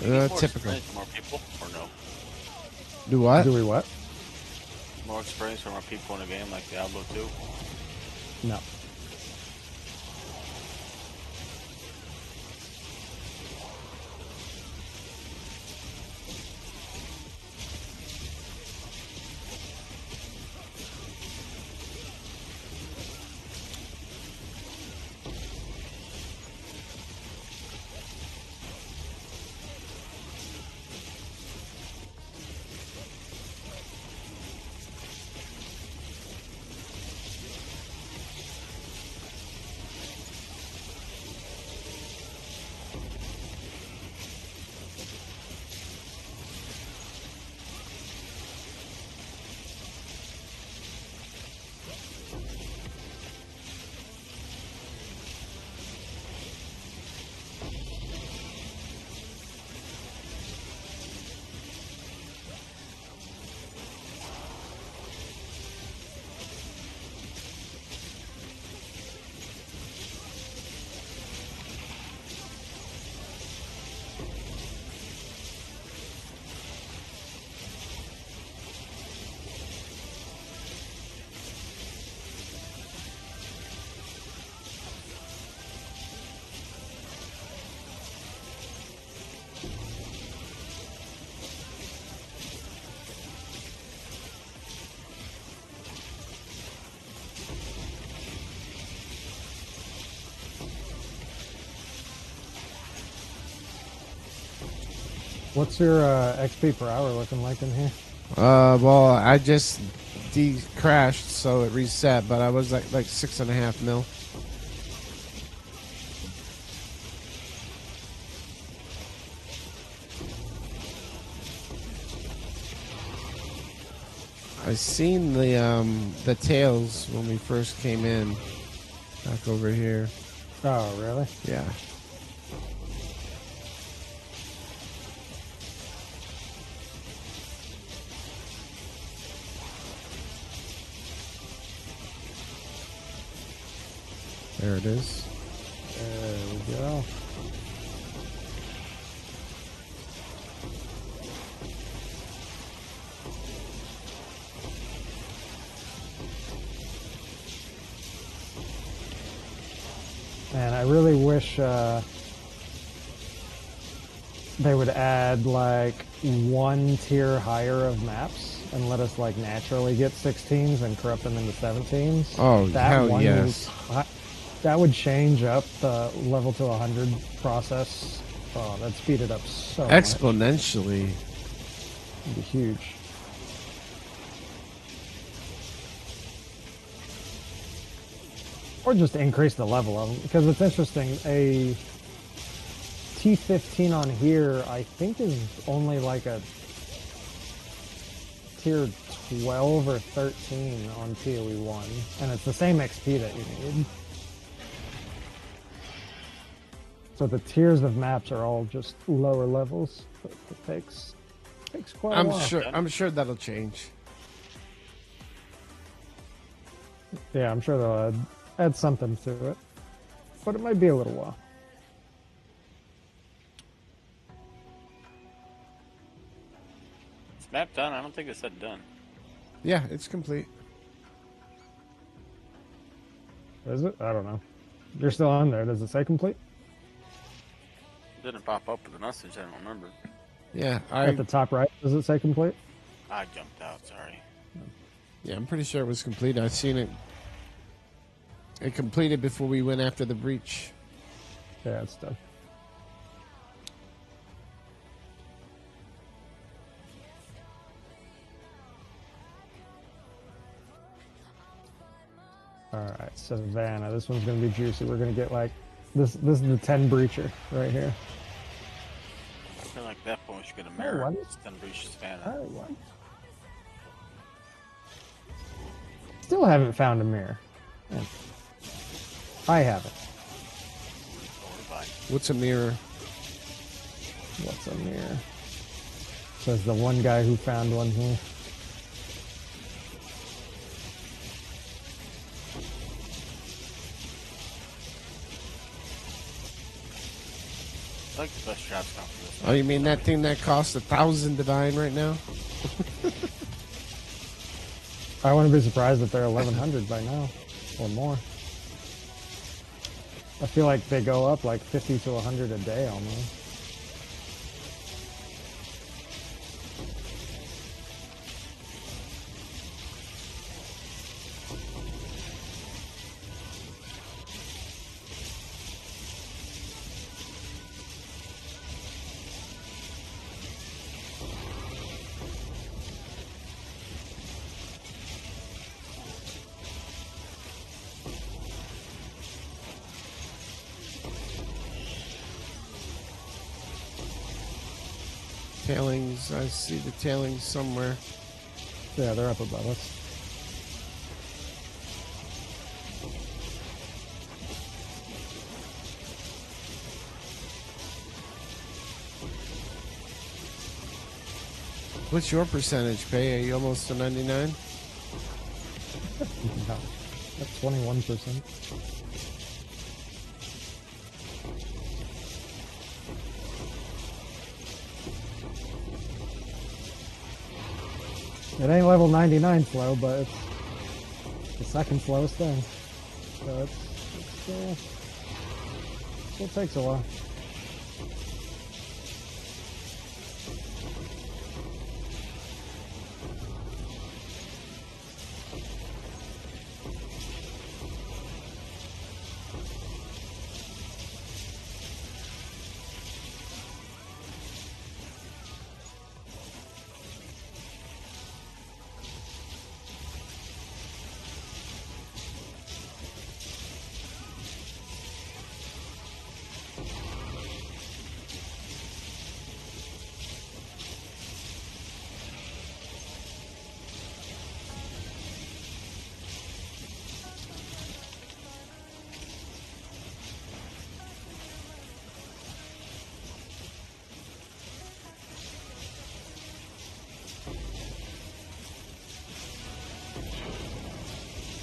More Typical. experience, more people, or no? Do what? Do we what? More experience for more people in a game like Diablo 2? No. What's your XP per hour looking like in here? Well, I just crashed, so it reset, but I was like 6.5 mil. I seen the tails when we first came in, back over here. Oh, really? Yeah. There it is. There we go. And I really wish they would add like one tier higher of maps and let us like naturally get 16s and corrupt them into 17s. Oh, That hell one yes. that would change up the level to 100 process. Oh, that'd speed it up so much. Exponentially. It'd be huge. Or just increase the level of them. Because it's interesting, a T15 on here, I think is only like a tier 12 or 13 on PoE 1, and it's the same XP that you need. So the tiers of maps are all just lower levels. So it takes quite a while. I'm sure that'll change. Yeah, I'm sure they'll add something to it, but it might be a little while. Is map done? I don't think it said done. Yeah, it's complete. Is it? I don't know. You're still on there. Does it say complete? It didn't pop up with a message. I don't remember. Yeah, At the top right, does it say complete? I jumped out. Sorry. Yeah, I'm pretty sure it was complete. I've seen it. It completed before we went after the breach. Yeah, it's done. Alright, Savannah. This one's gonna be juicy. We're gonna get like this is the 10 breacher right here. I feel like that point we should get a mirror. what? It's done breach Savannah. What? Still haven't found a mirror. Yeah. I haven't. What's a mirror? What's a mirror? Says the one guy who found one here. I think the best job's come for this. Oh, you mean that thing that costs 1,000 divine right now? I wouldn't be surprised if they're 1100 by now or more. I feel like they go up like 50 to 100 a day almost. Tailings. I see the tailings somewhere. Yeah, they're up above us. What's your percentage, Pay? Are you almost to 99? No, that's 21%. It ain't level 99 slow, but it's the second slowest thing. So it still takes a while.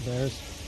There's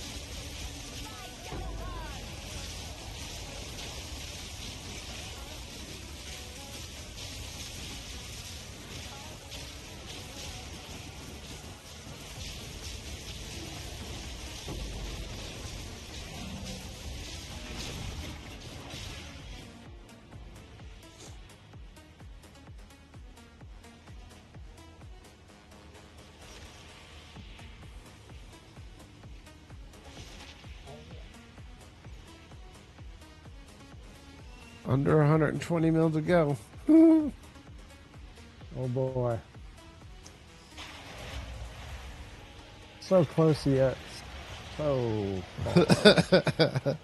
Under 120 mil to go. oh boy. So close yet so far.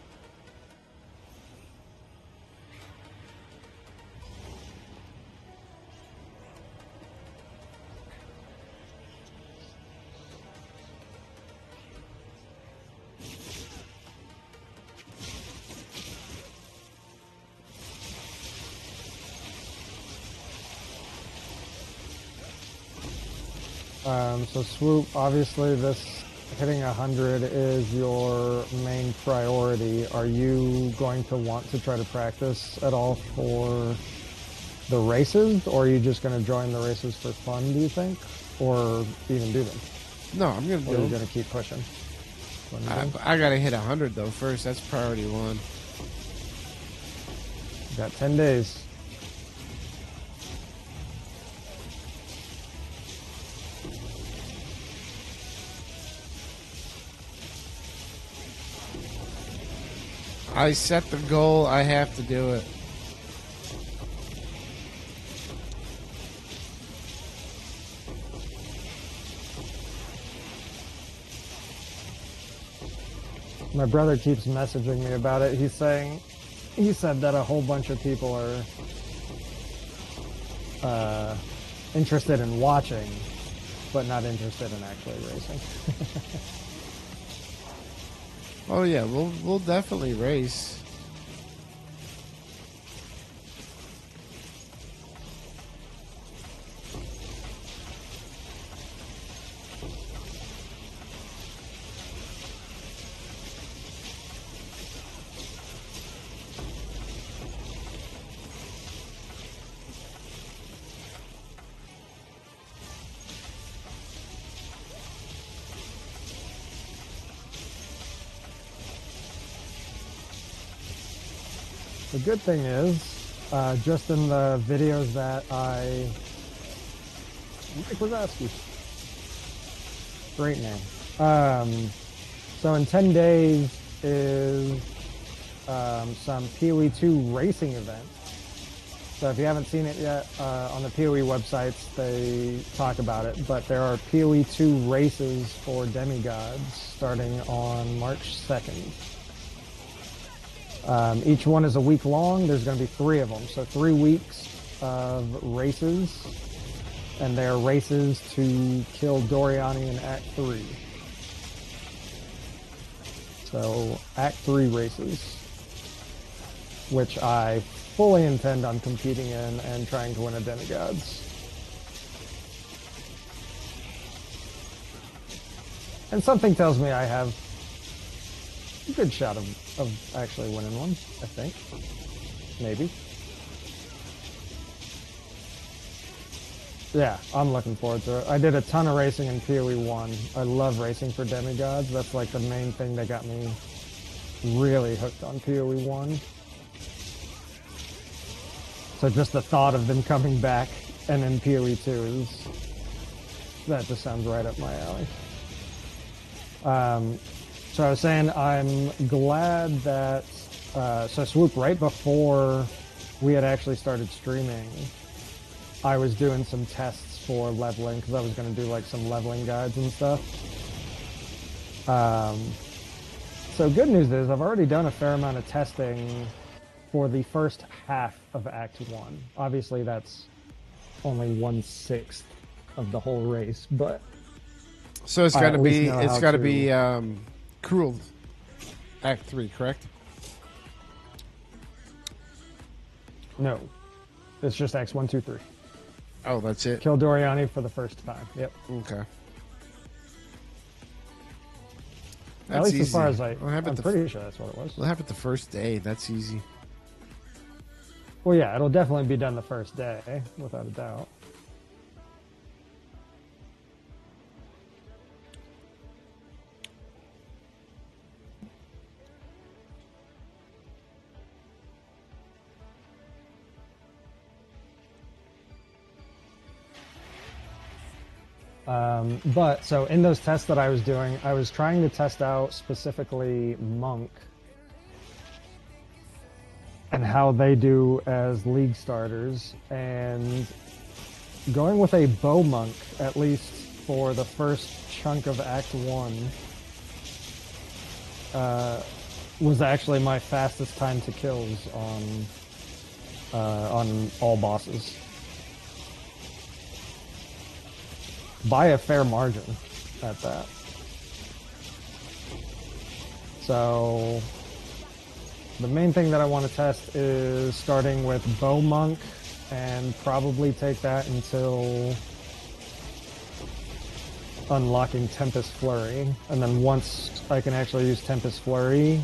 So Swoop, obviously this hitting 100 is your main priority. Are you going to want to try to practice at all for the races, or are you just going to join the races for fun, do you think? Or even do them? No, I'm gonna Or are do you it. going to keep pushing? What do you think? I gotta hit 100 though first. That's priority one. Got 10 days. I set the goal. I have to do it. My brother keeps messaging me about it. He said that a whole bunch of people are interested in watching, but not interested in actually racing. Oh yeah, we'll definitely race. The good thing is, just in the videos that Mike Wazowski, great name. So in 10 days is some PoE 2 racing events. So if you haven't seen it yet, on the PoE websites, they talk about it. But there are PoE 2 races for demigods starting on March 2nd. Each one is a week long. There's going to be 3 of them. So 3 weeks of races. And they are races to kill Doriani in Act 3. So Act 3 races, which I fully intend on competing in and trying to win a demigods. And something tells me I have a good shot of actually winning one, I think. Maybe. Yeah, I'm looking forward to it. I did a ton of racing in PoE 1. I love racing for demigods. That's like the main thing that got me really hooked on PoE 1. So just the thought of them coming back and in PoE 2 that just sounds right up my alley. So I was saying I'm glad that, so Swoop, right before we had actually started streaming, I was doing some tests for leveling because I was going to do like some leveling guides and stuff. So good news is I've already done a fair amount of testing for the first half of Act 1. Obviously that's only 1/6 of the whole race, but So it's got to be Cruel Act 3, correct? no, it's just Acts 1, 2, 3. Oh, that's it. Kill Doriani for the first time. Yep. Okay. At least as far as We'll have it I'm the pretty sure that's what it was. We'll have it the first day. That's easy. Well, yeah, it'll definitely be done the first day, without a doubt. But so in those tests that I was doing, I was trying to test out specifically Monk and how they do as league starters, and going with a bow monk, at least for the first chunk of Act 1, was actually my fastest time to kills on all bosses. By a fair margin at that. So the main thing that I want to test is starting with Bow Monk and probably take that until unlocking Tempest Flurry, and then once I can actually use Tempest Flurry,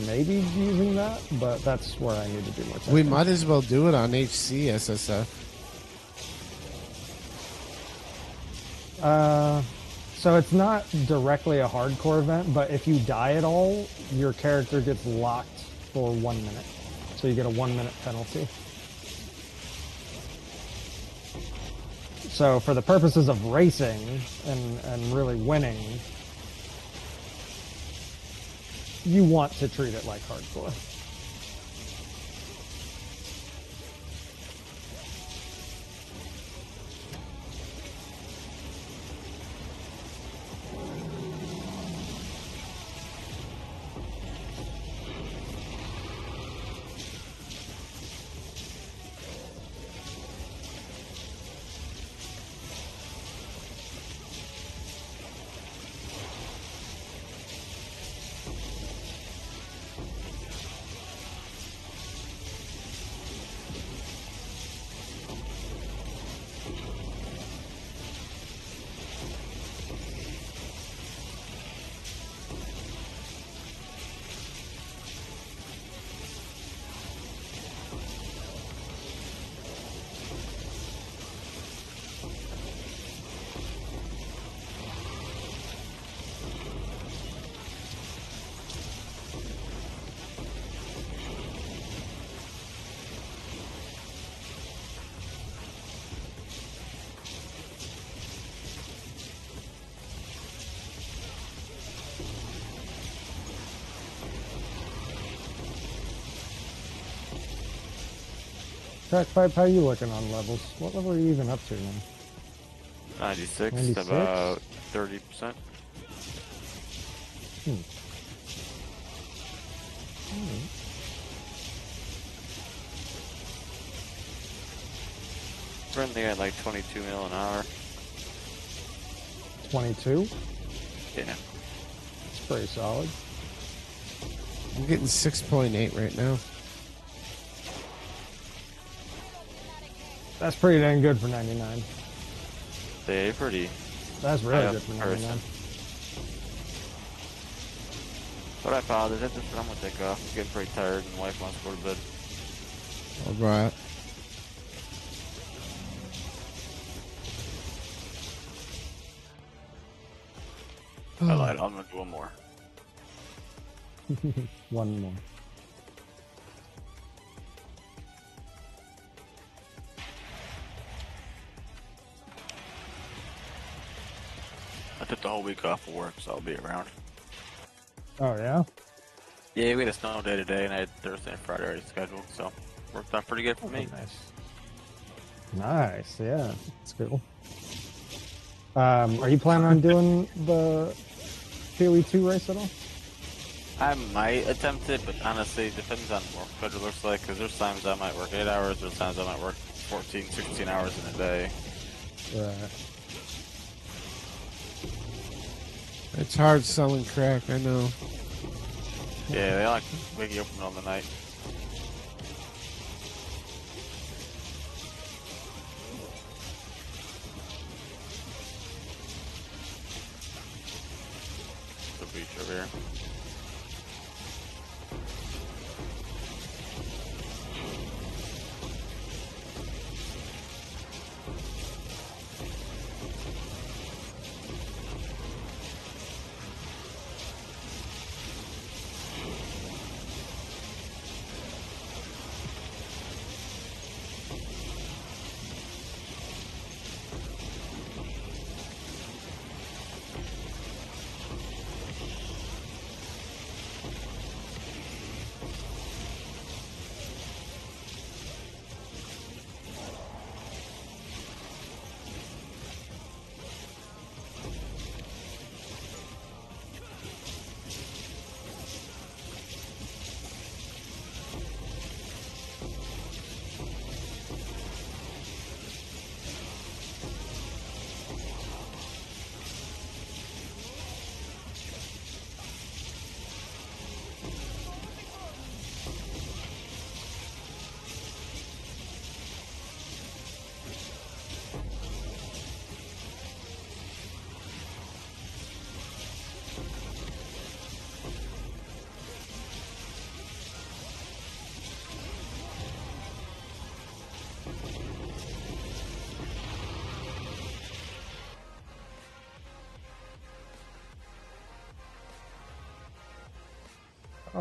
maybe using that, but that's where I need to do more testing. We might as well do it on HC SSF. So it's not directly a hardcore event, but if you die at all, your character gets locked for 1 minute. So you get a 1 minute penalty. So for the purposes of racing and really winning, you want to treat it like hardcore. Crack Pipe, how you looking on levels? What level are you even up to now? 96, 96? about 30%. Currently at like 22 mil an hour. 22? Yeah. It's pretty solid. I'm getting 6.8 right now. That's pretty dang good for 99. They're pretty. That's really Yeah, good for person. 99. But I found it. I'm gonna take off. I'm getting pretty tired and wife wants to go to bed. All right. I lied. I'm gonna do one more. One more. I took the whole week off of work, so I'll be around. Oh, yeah? Yeah, we had a snow day today, and I had Thursday and Friday already scheduled, so worked out pretty good for me. Nice. Nice, yeah. That's cool. Are you planning on doing the PoE 2 race at all? I might attempt it, but honestly, it depends on what work schedule looks like, because there's times I might work 8 hours, there's times I might work 14, 16 hours in a day. Right. It's hard selling crack, I know. Yeah, they like wake you up in the middle of the night. The beach over here.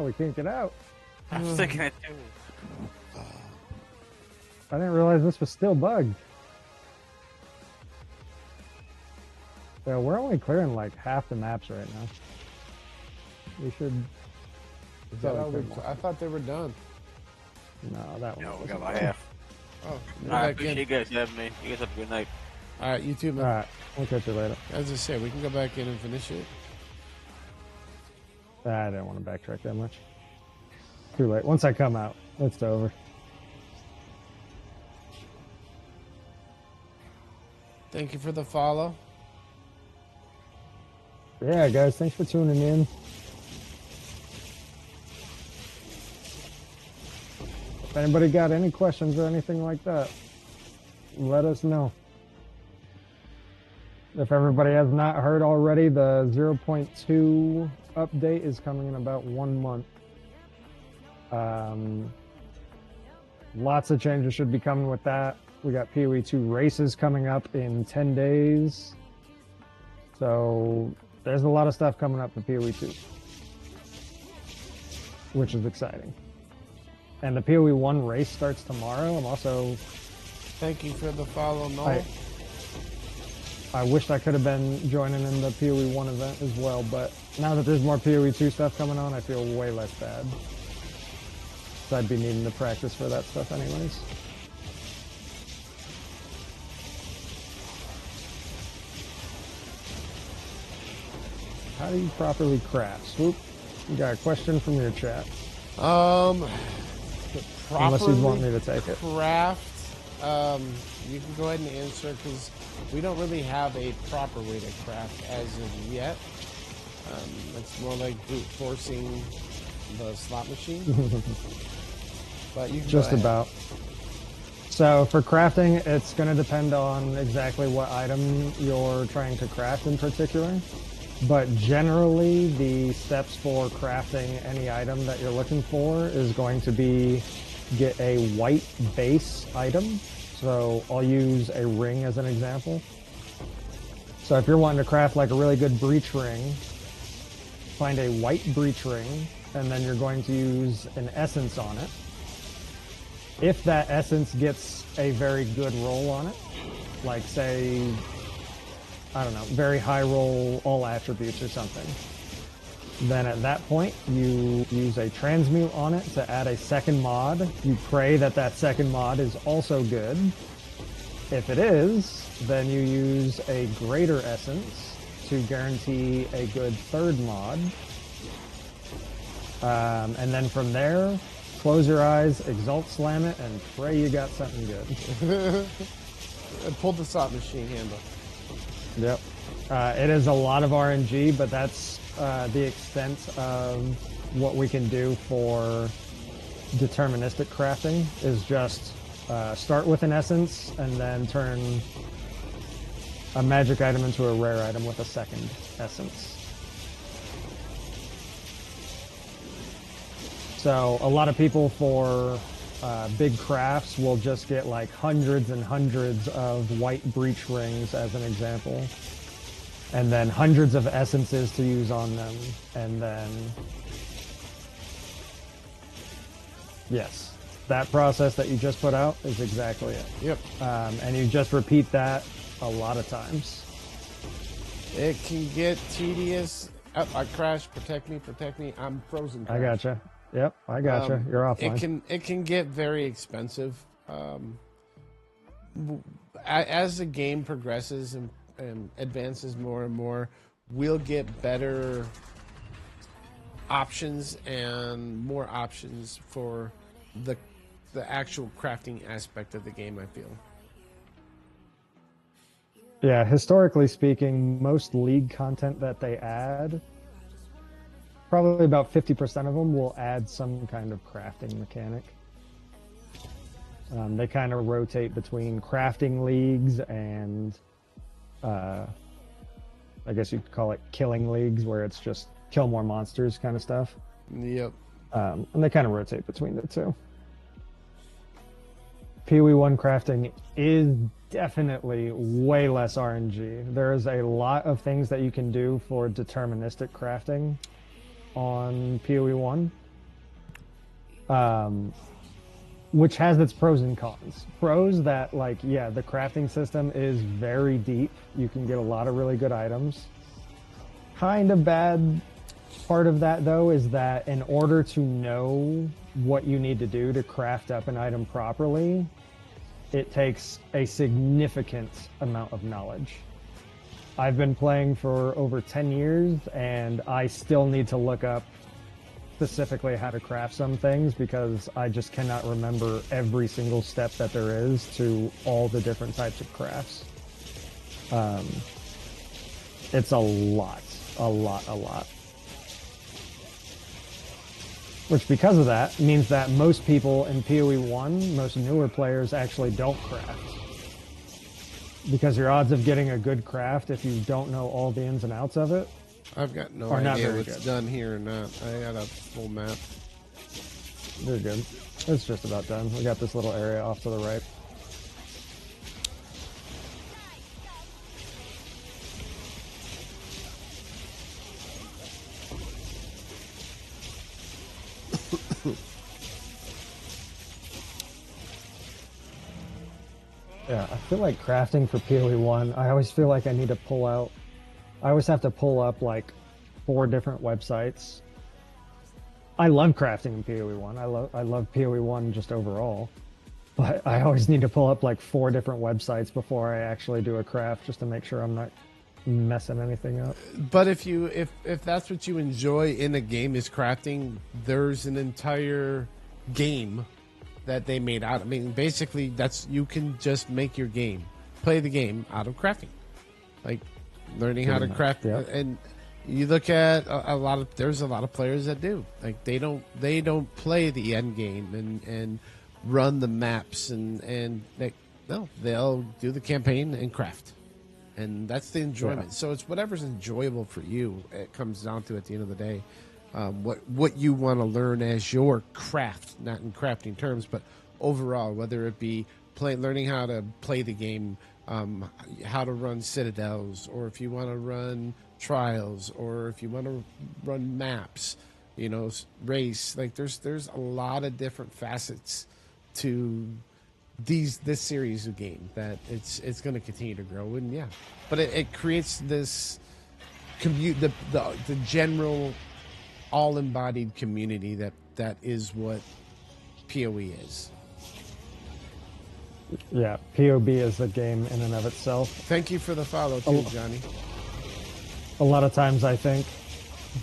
Oh, we can't get out. I was thinking it too. I didn't realize this was still bugged. Yeah, we're only clearing like half the maps right now. We should. Is that all I thought they were done. No, that one. No, we wasn't got about done. half. Oh, I appreciate you guys having me. You guys have a good night. all right, you too, man. All right, we'll catch you later. As I say, we can go back in and finish it. I didn't want to backtrack that much. Too late. Once I come out, it's over. Thank you for the follow. Yeah, guys, thanks for tuning in. If anybody got any questions or anything like that, let us know. If everybody has not heard already, the 0.2 update is coming in about 1 month. Lots of changes should be coming with that. We got PoE 2 races coming up in 10 days. So there's a lot of stuff coming up for PoE 2, which is exciting. And the PoE 1 race starts tomorrow. I'm also... Thank you for the follow, Noel. I wished I could have been joining in the PoE 1 event as well, but now that there's more PoE 2 stuff coming on, I feel way less bad. So I'd be needing to practice for that stuff anyways. How do you properly craft? Swoop, you got a question from your chat. Unless you want me to take it. Craft, you can go ahead and answer because we don't really have a proper way to craft as of yet. It's more like brute forcing the slot machine. But you can Just go ahead. about. So for crafting, it's going to depend on exactly what item you're trying to craft in particular. But generally, the steps for crafting any item that you're looking for is going to be get a white base item. So I'll use a ring as an example. So if you're wanting to craft like a really good breach ring, find a white breach ring, and then you're going to use an essence on it. If that essence gets a very good roll on it, like say, I don't know, very high roll all attributes or something, then at that point you use a transmute on it to add a second mod. You pray that that second mod is also good. If it is, then you use a greater essence to guarantee a good third mod. And then from there, close your eyes, exalt slam it, and pray you got something good. I pulled the slot machine handle. Yep. It is a lot of RNG, but that's the extent of what we can do for deterministic crafting, is just start with an essence and then turn a magic item into a rare item with a second essence. So a lot of people for big crafts will just get like hundreds and hundreds of white breach rings as an example, and then hundreds of essences to use on them, and then yes, that process that you just put out is exactly it. Yep. And you just repeat that a lot of times. It can get tedious. Oh, I crashed. Protect me. I'm frozen. I gotcha. Yep, I gotcha. You're offline. It can get very expensive. As the game progresses and advances more and more, we'll get better options and more options for the actual crafting aspect of the game, I feel. Yeah, historically speaking, most League content that they add, probably about 50% of them will add some kind of crafting mechanic. They kind of rotate between crafting leagues and I guess you'd call it killing leagues, where it's just kill more monsters kind of stuff. Yep. And they kind of rotate between the two. PoE 1 crafting is definitely way less RNG. There's a lot of things that you can do for deterministic crafting on PoE 1 which has its pros and cons. Pros that, like, yeah, the crafting system is very deep. You can get a lot of really good items. Kind of bad part of that, though, is that in order to know what you need to do to craft up an item properly, it takes a significant amount of knowledge. I've been playing for over 10 years, and I still need to look up specifically how to craft some things because I just cannot remember every single step that there is to all the different types of crafts. It's a lot. Which, because of that, means that most people in PoE 1, most newer players, actually don't craft. Because your odds of getting a good craft if you don't know all the ins and outs of it I've got no are not idea very what's good. done here or not. I got a full map. They're good. It's just about done. We got this little area off to the right. Yeah, I feel like crafting for PoE 1, I always feel like I need to pull out, I always have to pull up like 4 different websites. I love crafting in PoE 1. I love PoE 1 just overall. But I always need to pull up like 4 different websites before I actually do a craft just to make sure I'm not messing anything up. But if that's what you enjoy in a game is crafting, there's an entire game that they made out. I mean, basically, that's you can just make your game, play the game out of crafting, like learning how to craft. Yeah. And you look at there's a lot of players that do, like they don't play the end game and run the maps and they'll do the campaign and craft, and that's the enjoyment. Yeah. So it's whatever's enjoyable for you. It comes down to at the end of the day. What you want to learn as your craft, not in crafting terms, but overall, whether it be learning how to play the game, how to run citadels, or if you want to run trials, or if you want to run maps, race. Like there's a lot of different facets to this series of game that it's going to continue to grow, and yeah, but it creates this the general all-embodied community that is what PoE is. Yeah, PoB is a game in and of itself. Thank you for the follow too, Johnny. A lot of times I think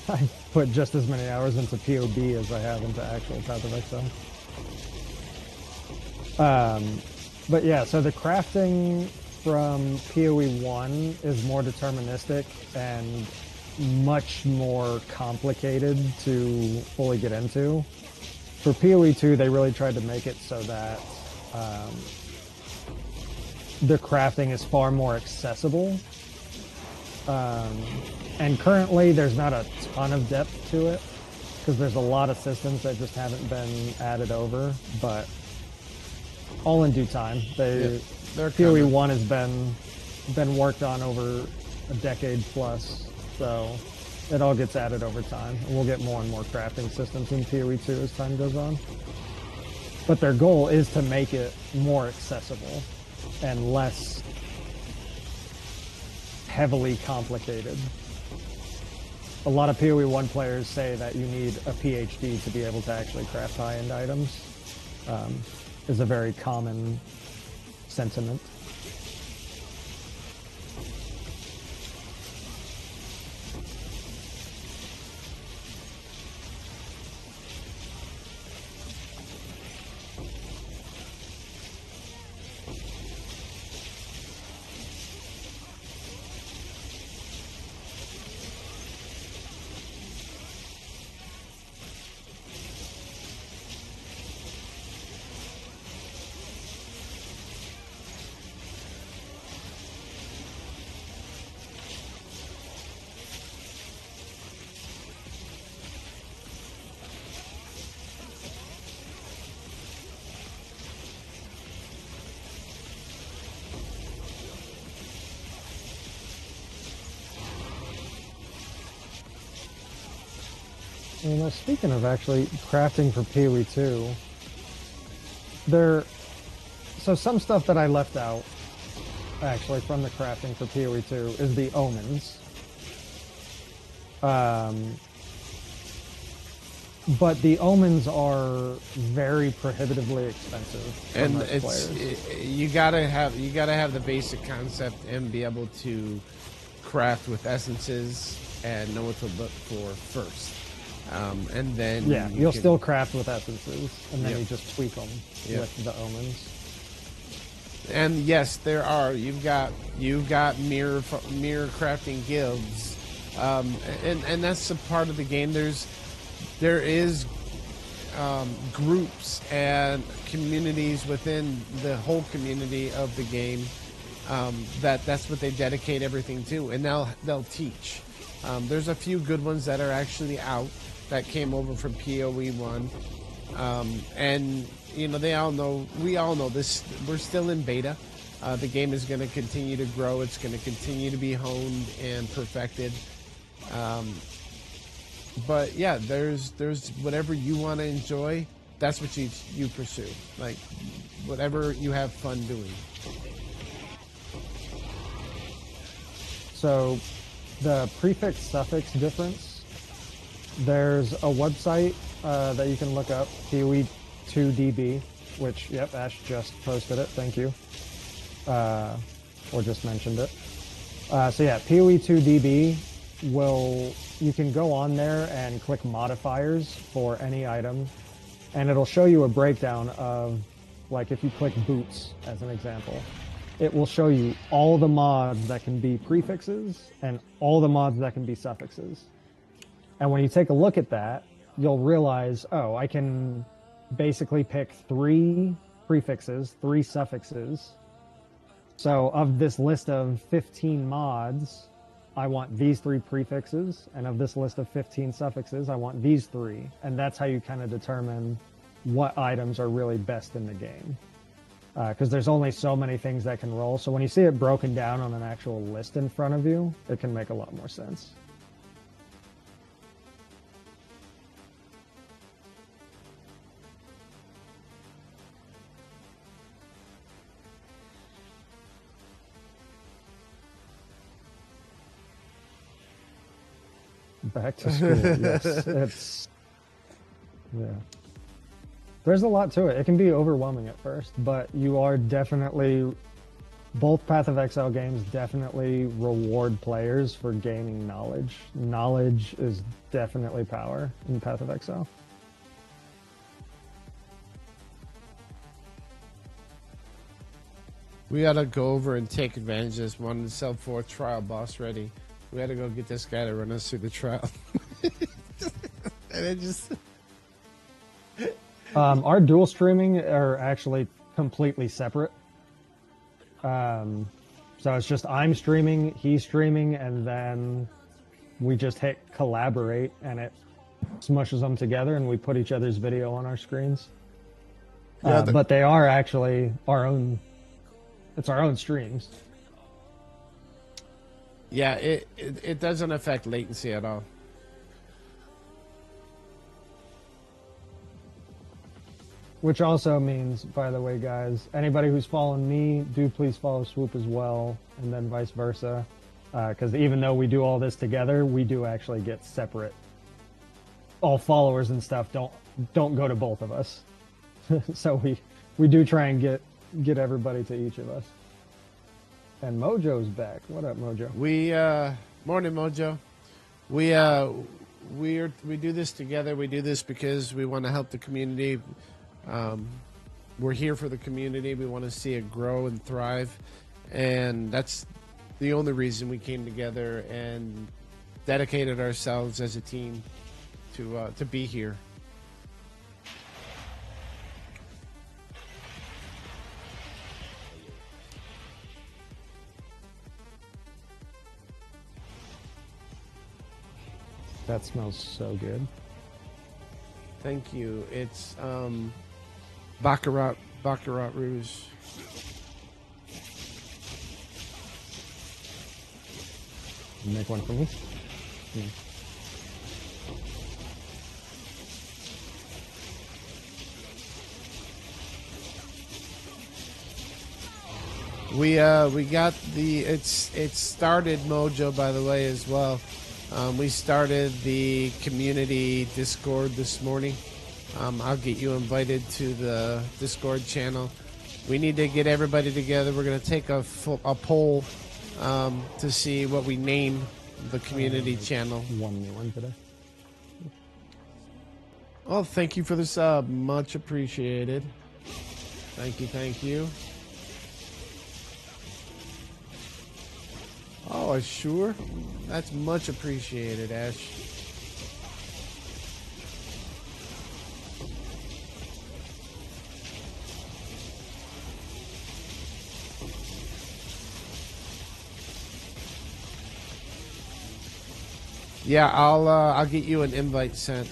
I put just as many hours into PoB as I have into actual Path of Exile. But yeah, so the crafting from PoE 1 is more deterministic and much more complicated to fully get into. For PoE 2, they really tried to make it so that the crafting is far more accessible. And currently, there's not a ton of depth to it because there's a lot of systems that just haven't been added over, but all in due time. PoE 1 has been worked on over a decade plus. So it all gets added over time. And we'll get more and more crafting systems in PoE 2 as time goes on. But their goal is to make it more accessible and less heavily complicated. A lot of PoE 1 players say that you need a PhD to be able to actually craft high-end items. Is a very common sentiment. You know, speaking of actually crafting for PoE 2, so some stuff that I left out, actually, from the crafting for PoE 2 is the omens. But the omens are very prohibitively expensive for And most players. you gotta have the basic concept and be able to craft with essences and know what to look for first. And then Yeah, you you'll can- still craft with essences, and then Yep. you just tweak them Yep. with the omens. And yes, there are. You've got mirror crafting guilds, and that's a part of the game. There is groups and communities within the whole community of the game that's what they dedicate everything to, and they'll teach. There's a few good ones that are actually out that came over from PoE 1, and you know we all know this. We're still in beta. The game is going to continue to grow. It's going to continue to be honed and perfected. But yeah, there's whatever you want to enjoy. That's what you pursue. Like whatever you have fun doing. So the prefix suffix difference, there's a website that you can look up, PoE2DB, which, yep, Ash just posted it, thank you. Or just mentioned it. So yeah, PoE2DB you can go on there and click modifiers for any item, and it'll show you a breakdown of, like if you click boots as an example, it will show you all the mods that can be prefixes and all the mods that can be suffixes. And when you take a look at that, you'll realize, oh, I can basically pick 3 prefixes, 3 suffixes. So of this list of 15 mods, I want these 3 prefixes, and of this list of 15 suffixes, I want these 3. And that's how you kind of determine what items are really best in the game. Because there's only so many things that can roll. So when you see it broken down on an actual list in front of you, it can make a lot more sense. Back to school, yes. It's, yeah. There's a lot to it. It can be overwhelming at first, but you are definitely, both Path of Exile games definitely reward players for gaining knowledge. Knowledge is definitely power in Path of Exile. We gotta go over and take advantage of this one and sell 4th trial boss ready. We gotta go get this guy to run us through the trial. And it just Our dual streaming are actually completely separate. So it's just I'm streaming, he's streaming, and then we just hit collaborate and it smushes them together and we put each other's video on our screens. Yeah, but they are actually our own, it's our own streams. yeah, it doesn't affect latency at all. Which also means, by the way, guys, anybody who's following me, do please follow Swoop as well, and then vice versa. Because even though we do all this together, we do actually get separate. All followers and stuff don't go to both of us. So we do try and get everybody to each of us. And Mojo's back. What up, Mojo? Morning, Mojo. We do this together. We do this because we want to help the community. We're here for the community. We want to see it grow and thrive, and that's the only reason we came together and dedicated ourselves as a team to be here. That smells so good. Thank you. It's Baccarat Rouge. You make one for me? Yeah. We got the it started Mojo, by the way, as well. We started the community Discord this morning. I'll get you invited to the Discord channel. We need to get everybody together. We're going to take a poll to see what we name the community channel. One new one today. Oh, thank you for the sub. Much appreciated. Thank you, thank you. Oh, sure. That's much appreciated, Ash. Yeah, I'll get you an invite sent.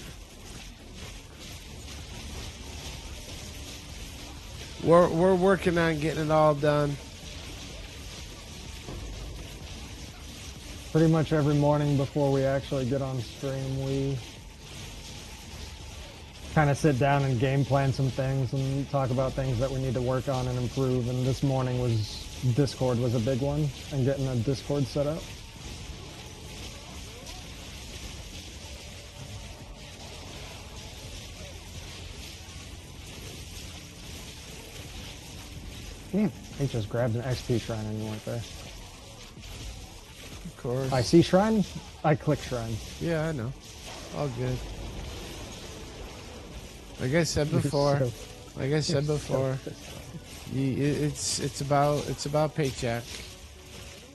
We're working on getting it all done. Pretty much every morning before we actually get on stream, we kind of sit down and game plan some things and talk about things that we need to work on and improve. And this morning Discord was a big one, and getting a Discord set up. He just grabbed an XP shrine and you weren't there. Of course. I see shrine, I click shrine. Yeah, I know. All good. Like I said before, it's about paycheck.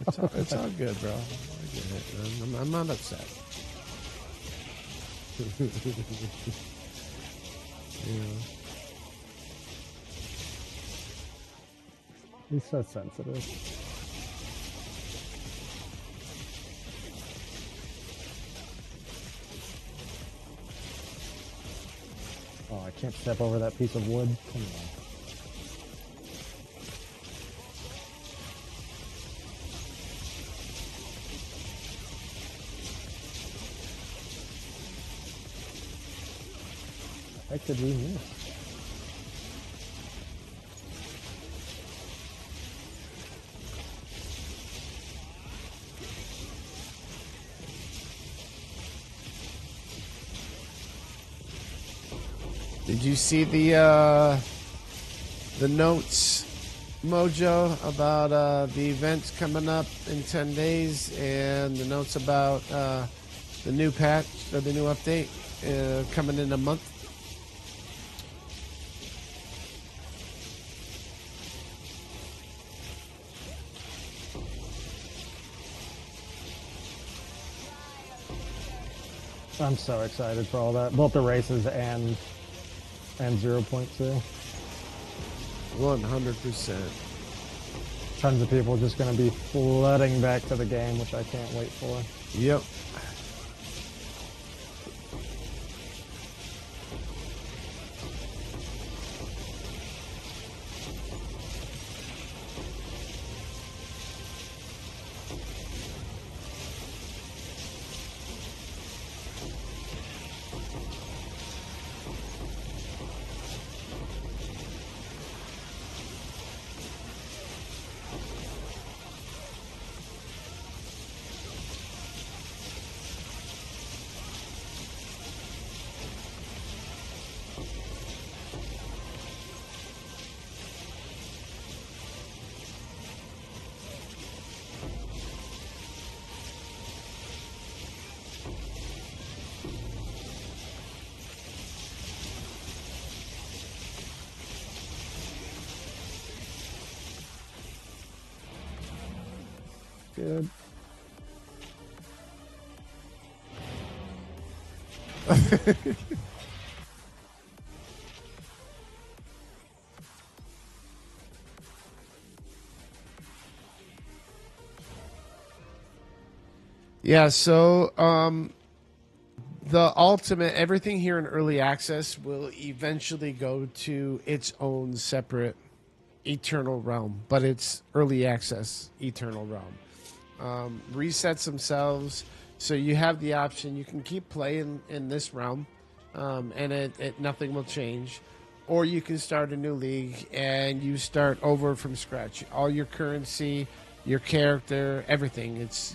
It's all good, bro. I get it, man. I'm not upset. Yeah. He's so sensitive. Oh, I can't step over that piece of wood. Come on. Heck did we miss? Did you see the notes, Mojo, about the events coming up in 10 days and the notes about the new patch or the new update coming in a month? I'm so excited for all that. Both the races and 0.2. 100%. Tons of people just going to be flooding back to the game, which I can't wait for. Yep. Good. Yeah, so the ultimate, everything here in early access will eventually go to its own separate eternal realm, but it's early access eternal realm. Resets themselves, so you have the option. You can keep playing in this realm, and it nothing will change, or you can start a new league and you start over from scratch. All your currency, your character, everything. It's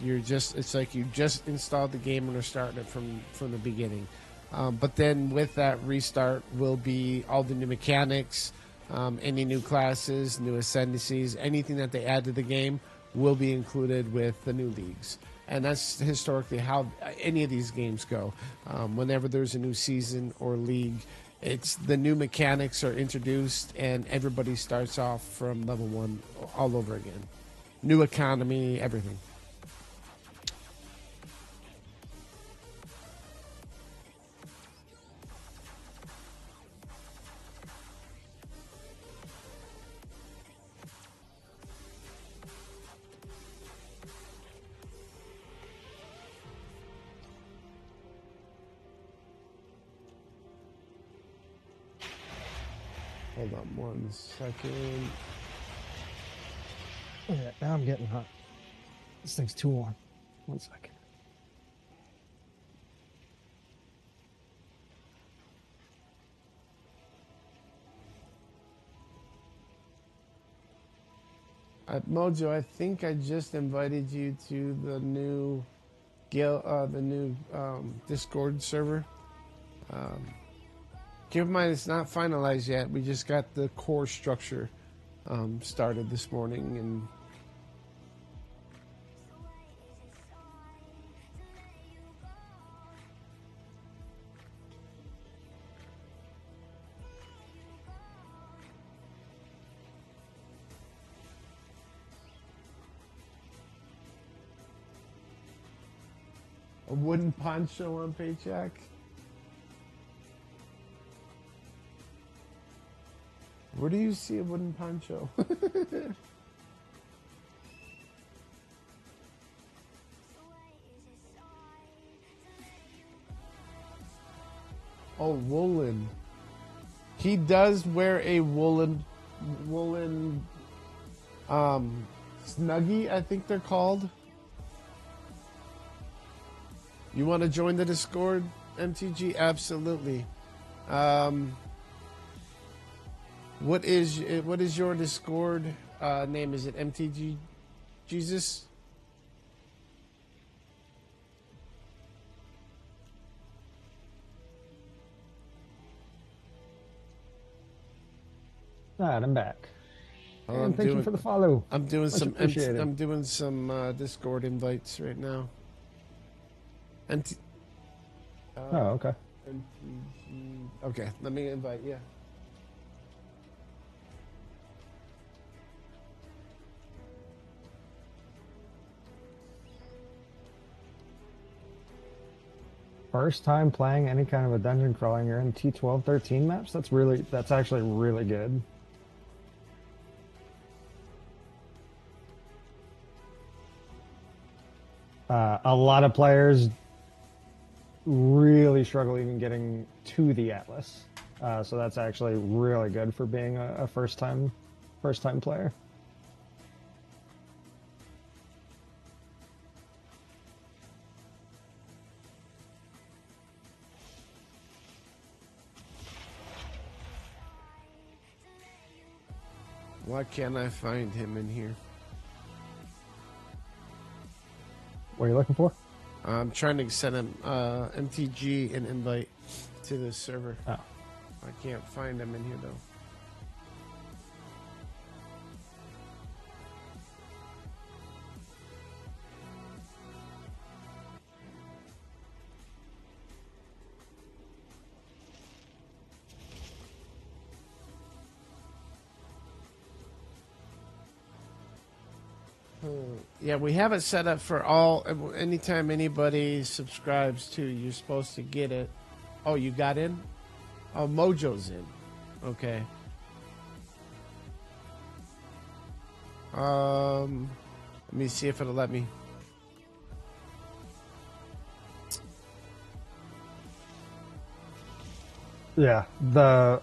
like you just installed the game and are starting it from the beginning. But then with that restart will be all the new mechanics, any new classes, new ascendancies, anything that they add to the game will be included with the new leagues. And that's historically how any of these games go. Whenever there's a new season or league, it's the new mechanics are introduced and everybody starts off from level 1 all over again. New economy, everything. Hold on 1 second. Yeah, now I'm getting hot. This thing's too warm. 1 second. Mojo, I think I just invited you to the new Discord server. Keep in mind, it's not finalized yet. We just got the core structure started this morning, and a wooden poncho on Paycheck. Where do you see a wooden poncho? Oh, woolen. He does wear a woolen snuggie, I think they're called. You want to join the Discord, MTG? Absolutely. What is your Discord name? Is it MTG Jesus? All right, I'm back. Oh, And thank you for the follow. I'm doing Much some appreciated. I'm doing some Discord invites right now. Oh, okay. MTG. Okay, let me invite you. First time playing any kind of a dungeon crawling, you're in T12, 13 maps. That's actually really good. A lot of players really struggle even getting to the Atlas, so that's actually really good for being a first time player. Why can't I find him in here? What are you looking for? I'm trying to send him MTG an invite to this server. Oh. I can't find him in here though. Yeah, we have it set up for all. Anytime anybody subscribes to, you're supposed to get it. Oh, you got in? Oh, Mojo's in. Okay. Let me see if it'll let me. Yeah, the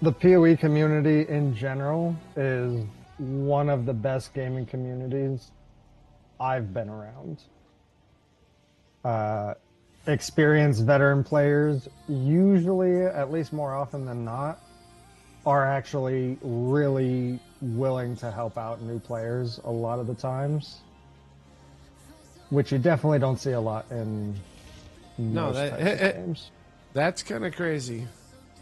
PoE community in general is one of the best gaming communities I've been around. experienced veteran players, usually, at least more often than not, are actually really willing to help out new players a lot of the times, which you definitely don't see a lot in No, most types of games. that's kind of crazy.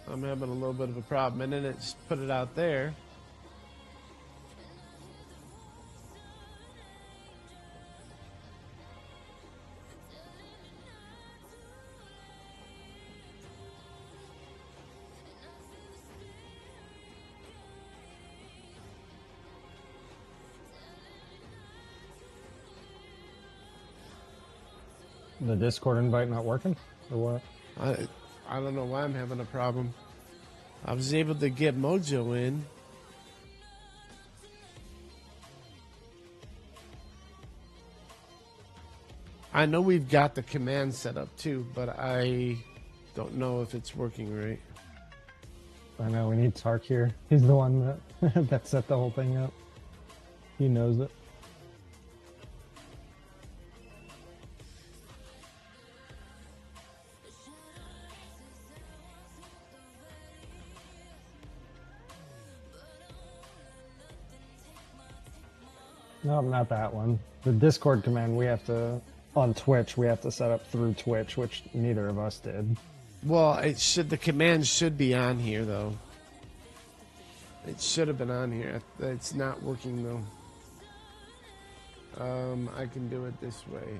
I'm having a little bit of a problem, and then it's put it out there. The Discord invite not working, or what? I don't know why I'm having a problem. I was able to get Mojo in. I know we've got the command set up too, but I don't know if it's working right. I know we need Tark here. He's the one that that set the whole thing up. He knows it. No, not that one. The Discord command we have to, on Twitch, we have to set up through Twitch, which neither of us did. Well, the command should be on here though. It should have been on here. It's not working though. I can do it this way.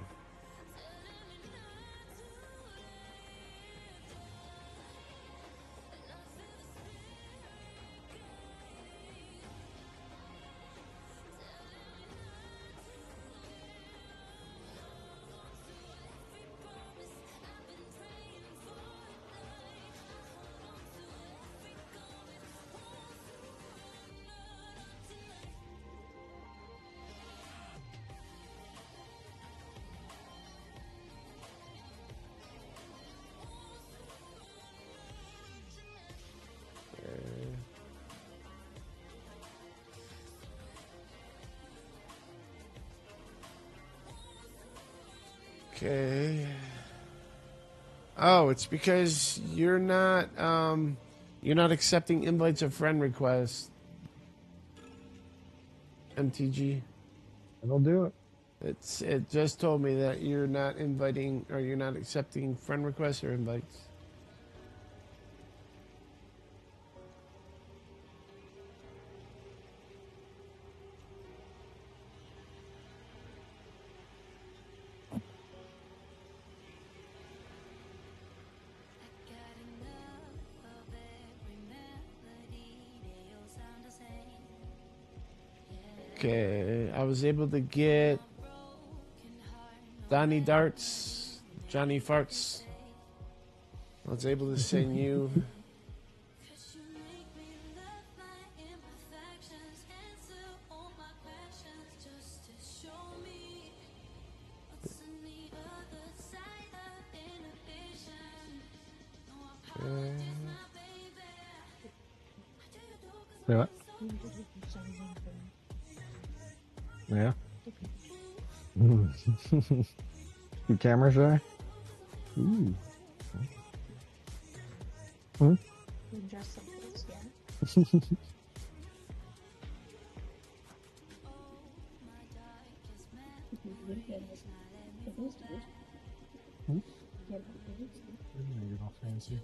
Okay. Oh, it's because you're not accepting invites or friend requests. MTG. It'll do it. It just told me that you're not inviting or you're not accepting friend requests or invites. Okay, I was able to get Donnie Darts, Johnny Farts. I was able to send you. Do it. Yeah. You camera shy? Ooh. Hmm? You're all fancy.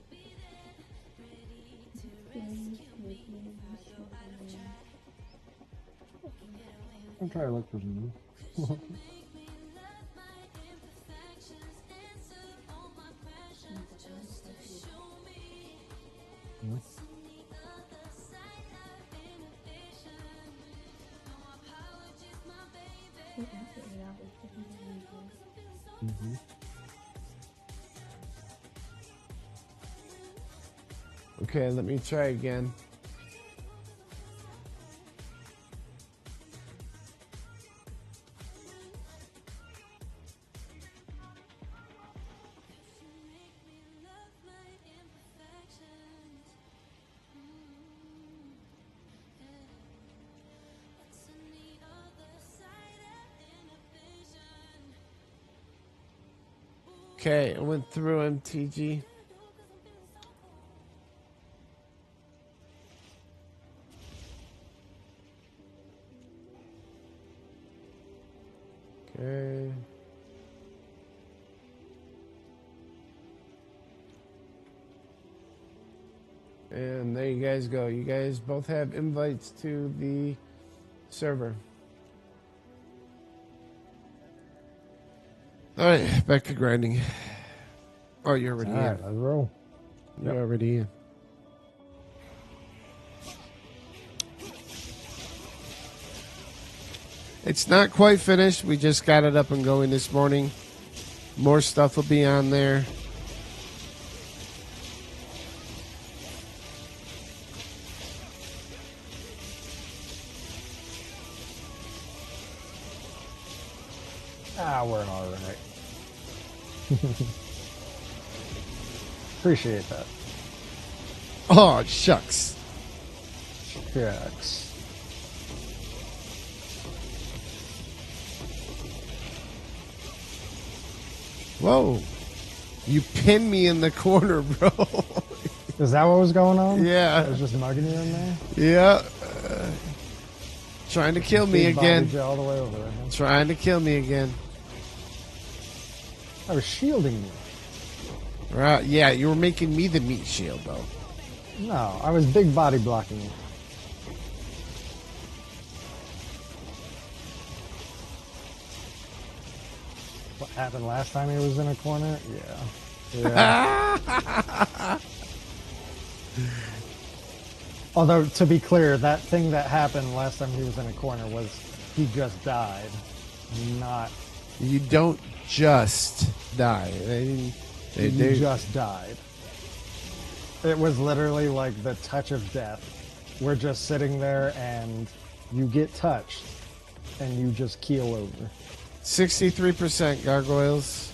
I'll try to look for some. Mm-hmm. Okay, let me try again. Okay, I went through MTG. Okay. And there you guys go. You guys both have invites to the server. All right, back to grinding. Oh, you're already All right, in. let's roll. You're already in. It's not quite finished. We just got it up and going this morning. More stuff will be on there. Ah, we're all right. Appreciate that. Oh, shucks. Shucks. Whoa. You pinned me in the corner, bro. Is that what was going on? Yeah. I was just mugging you in there? Yeah. Trying to kill me Big again. bodied you all the way over there, huh? Trying to kill me again. I was shielding you. Right. Yeah, you were making me the meat shield, though. No, I was big body blocking you. What happened last time he was in a corner? Yeah. Yeah. Although, to be clear, that thing that happened last time he was in a corner was he just died. Not You don't just die. he just died. It was literally like the touch of death. We're just sitting there and you get touched and you just keel over. 63% gargoyles.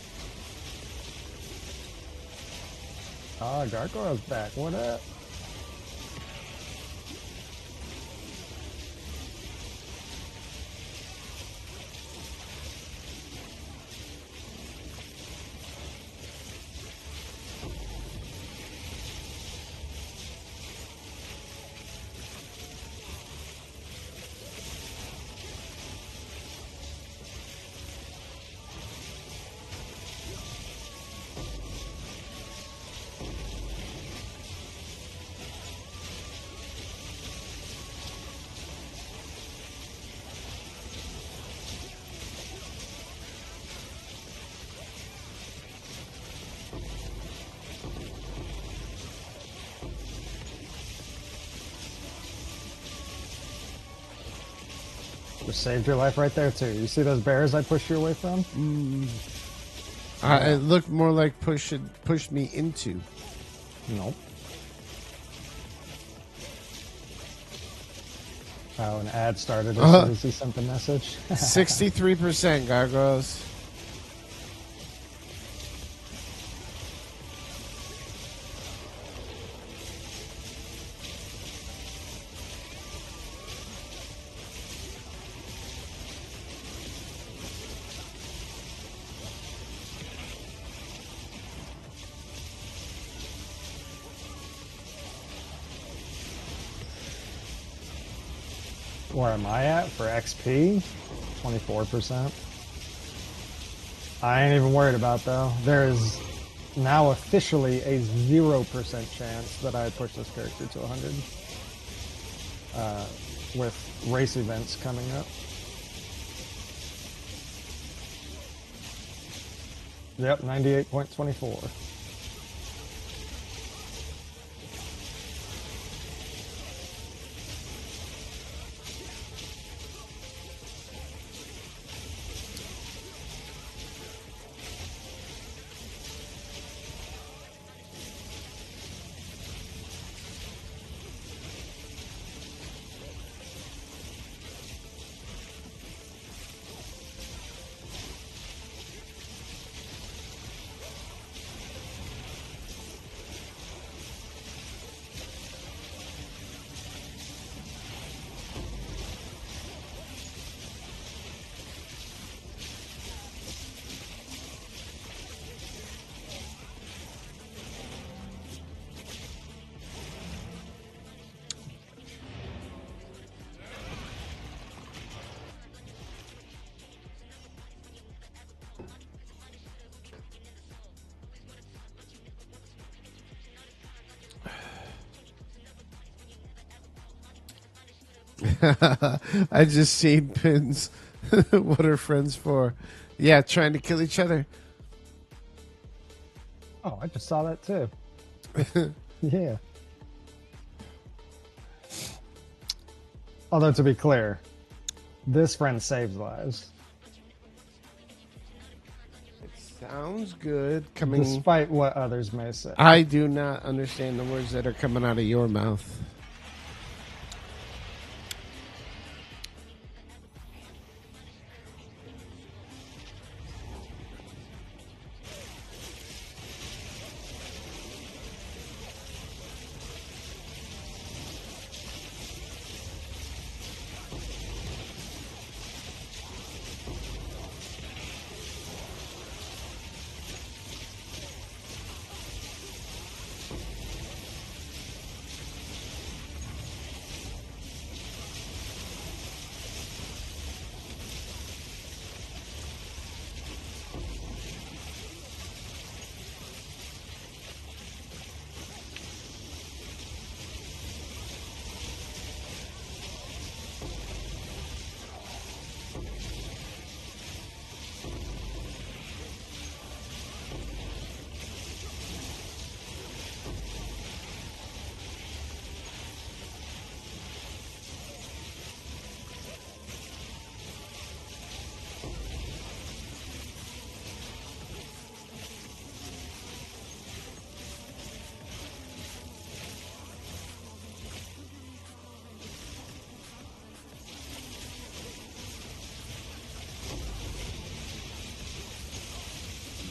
Ah, Gargoyle's back. What up? Just saved your life right there, too. You see those bears I pushed you away from? It looked more like pushed me into. Nope. Oh, an ad started as soon as he sent the message. 63% gargoyles. Where am I at for XP? 24%. I ain't even worried about though. There is now officially a 0% chance that I push this character to 100. With race events coming up. Yep, 98.24. I just seen pins. What are friends for? Yeah, trying to kill each other. Oh, I just saw that too. Yeah. Although to be clear, this friend saves lives, Sounds good. Coming. despite what others may say. I do not understand the words that are coming out of your mouth.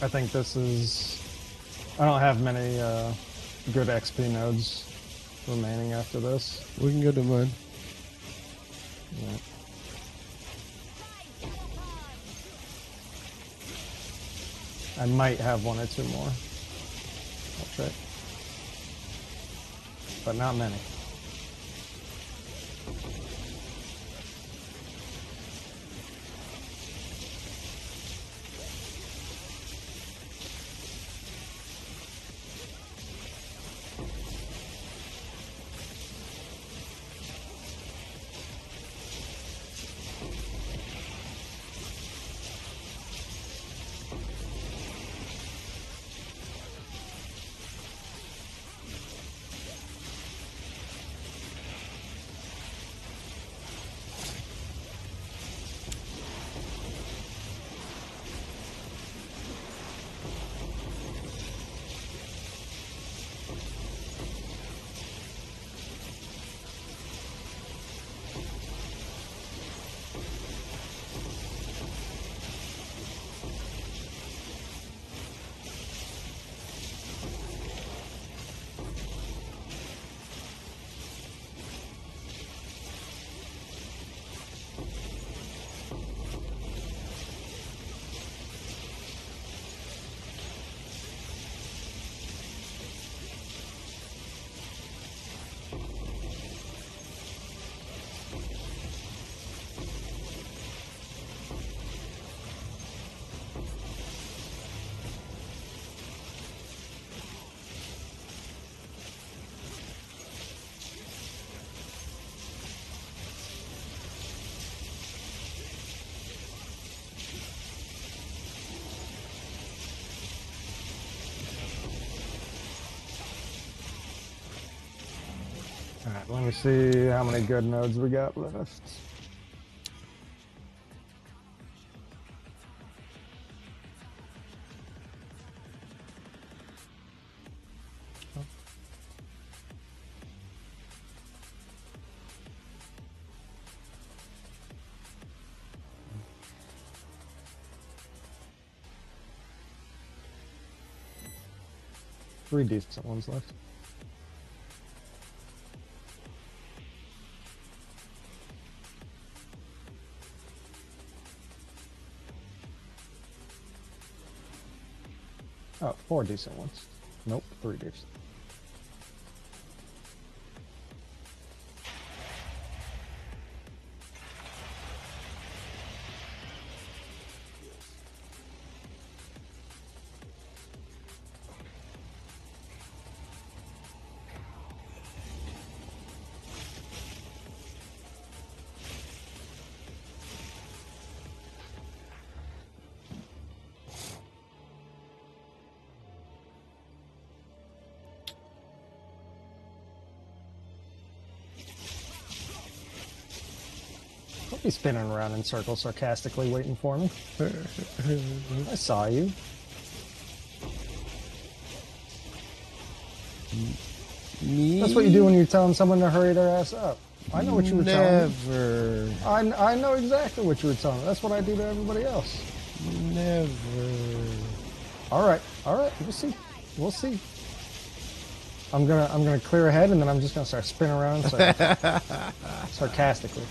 I think this is. I don't have many good XP nodes remaining after this. We can go to mine. Yeah. I might have one or two more. I'll check. But not many. Alright, let me see how many good nodes we got left. Three decent ones left. Oh, four decent ones. Nope, three decent. Don't be spinning around in circles sarcastically waiting for me. I saw you. Me? That's what you do when you're telling someone to hurry their ass up. I know what you were telling me. Never. I know exactly what you were telling me. That's what I do to everybody else. Never. All right. We'll see. We'll see. I'm gonna clear ahead, and then I'm just gonna start spinning around sarcastically.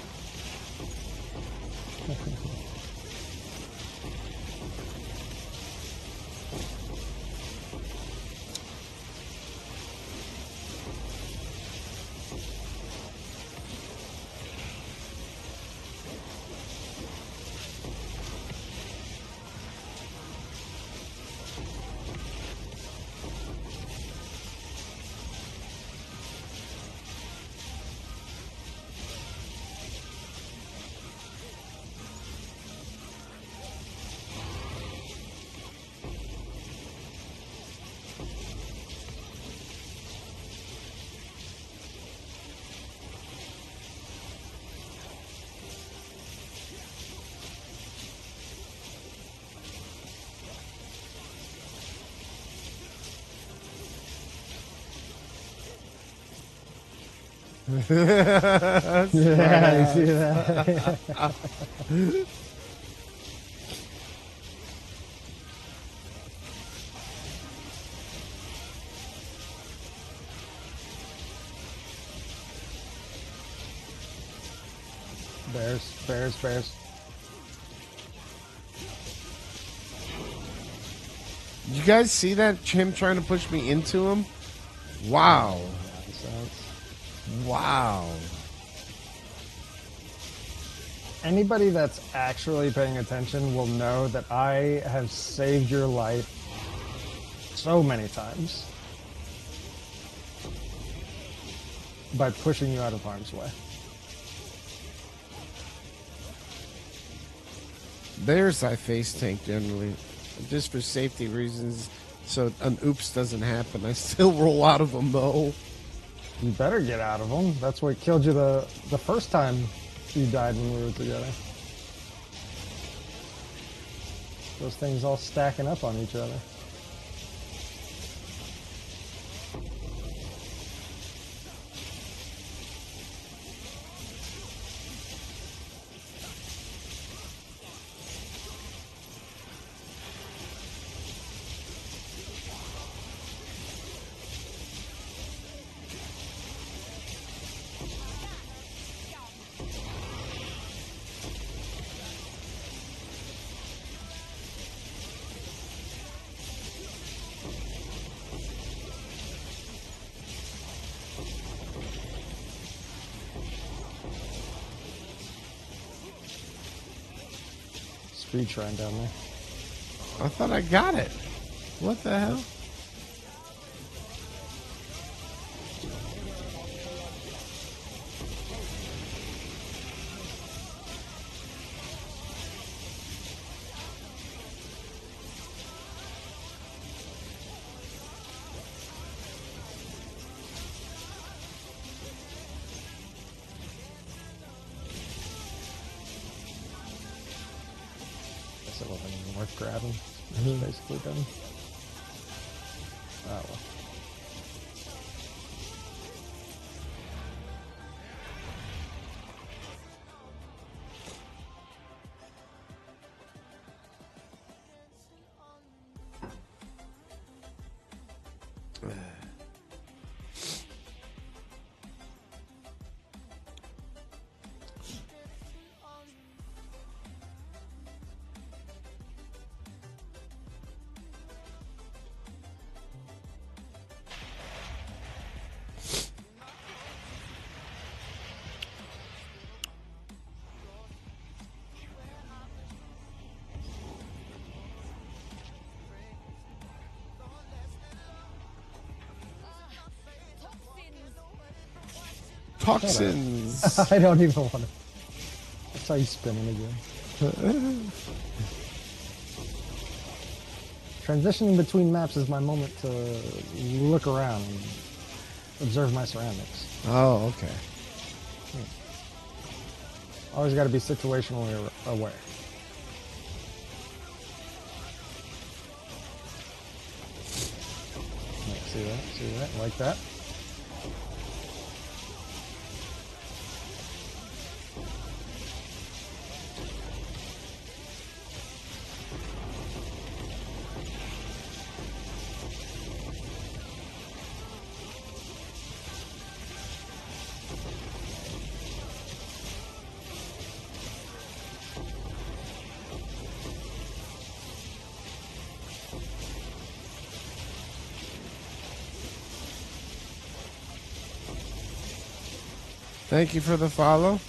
That's Yeah, I see that. Bears. You guys see that? Him trying to push me into him? Wow. Wow. Anybody that's actually paying attention will know that I have saved your life so many times by pushing you out of harm's way. Bears I face tank generally, just for safety reasons, so an oops doesn't happen. I still roll out of them though. You better get out of them. That's what killed you the first time you died when we were together. Those things all stacking up on each other. Speed shrine down there. I thought I got it. What the hell? Guess it wasn't even worth grabbing. It's basically done. Oh well. Toxins. I don't even want to. I saw you spinning again. Transitioning between maps is my moment to look around and observe my surroundings. Oh, okay. Always got to be situationally aware. See that, like that. Thank you for the follow.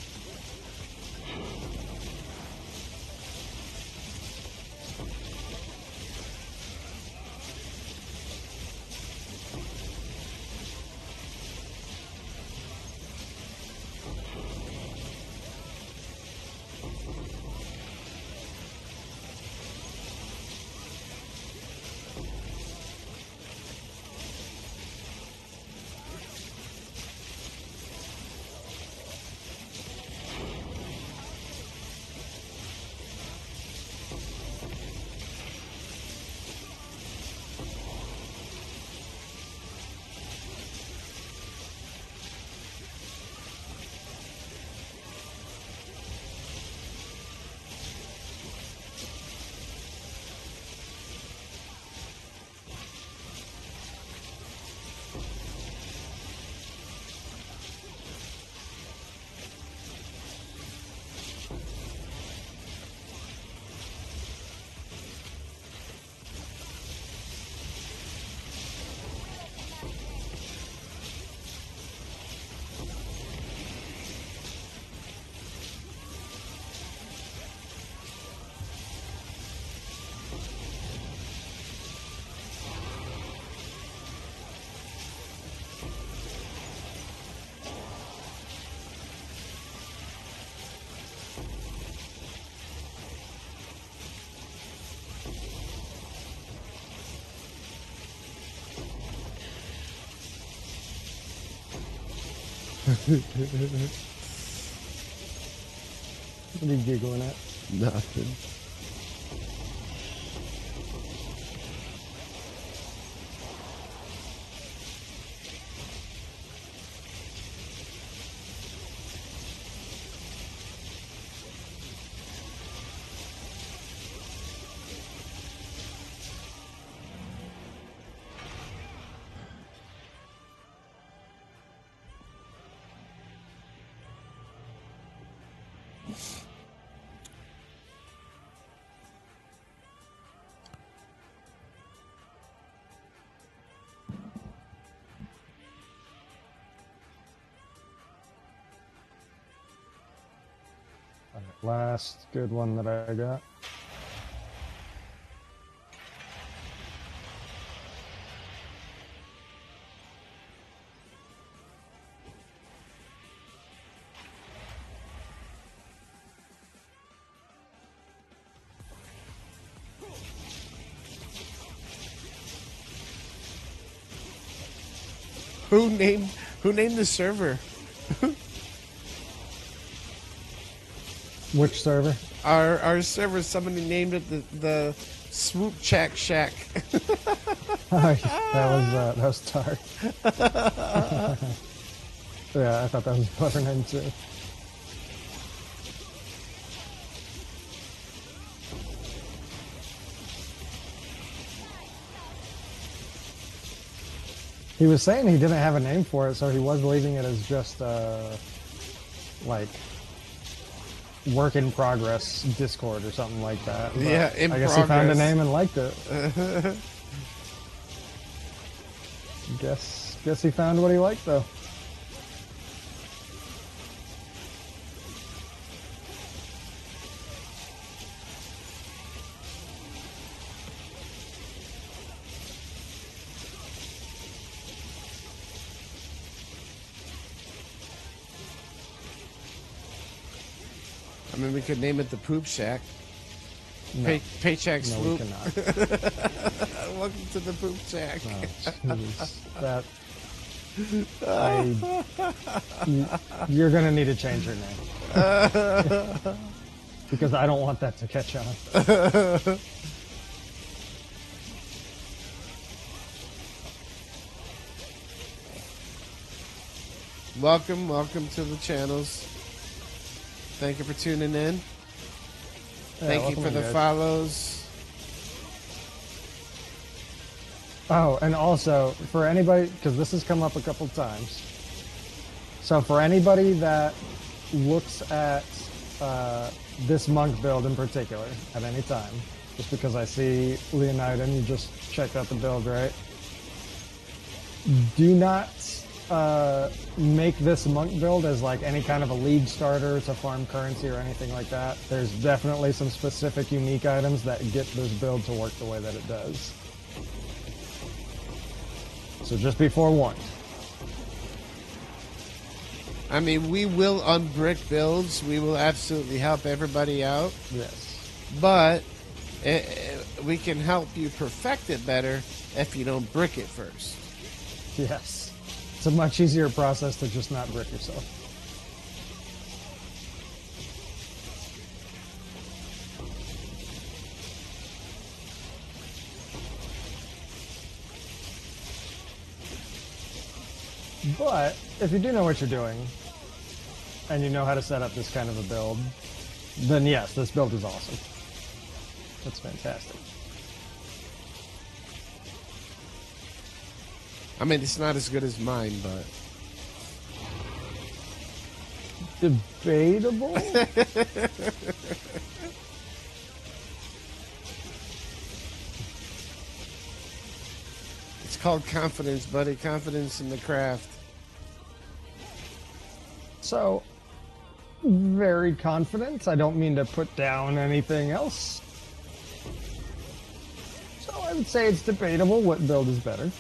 What are you giggling at? Nothing. All right, last good one that I got. Who named the server? Which server? Our server. Somebody named it the Swoop Shack Shack. Oh, that was Tar. Yeah, I thought that was a clever name too. He was saying he didn't have a name for it, so he was leaving it as just like work in progress Discord or something like that. But Yeah, in I guess progress. he found a name and liked it. Guess he found what he liked though. I mean, we could name it the Poop Shack. No. Paycheck No, we Swoop. cannot. Welcome to the Poop Shack. Oh, jeez. You're gonna need to change your name because I don't want that to catch on. Welcome to the channels. Thank you for tuning in. Thank you for the follows. Oh, and also for anybody, because this has come up a couple times. So for anybody that looks at this monk build in particular at any time, just because I see Leonida, you just checked out the build, right? Do not make this monk build as like any kind of a lead starter to farm currency or anything like that. There's definitely some specific unique items that get this build to work the way that it does. So just be forewarned. I mean, we will unbrick builds. We will absolutely help everybody out. Yes. But we can help you perfect it better if you don't brick it first. Yes. It's a much easier process to just not brick yourself. But if you do know what you're doing and you know how to set up this kind of a build, then yes, this build is awesome. That's fantastic. I mean, it's not as good as mine, but... Debatable? It's called confidence, buddy. Confidence in the craft. So, very confident. I don't mean to put down anything else. So I would say it's debatable what build is better.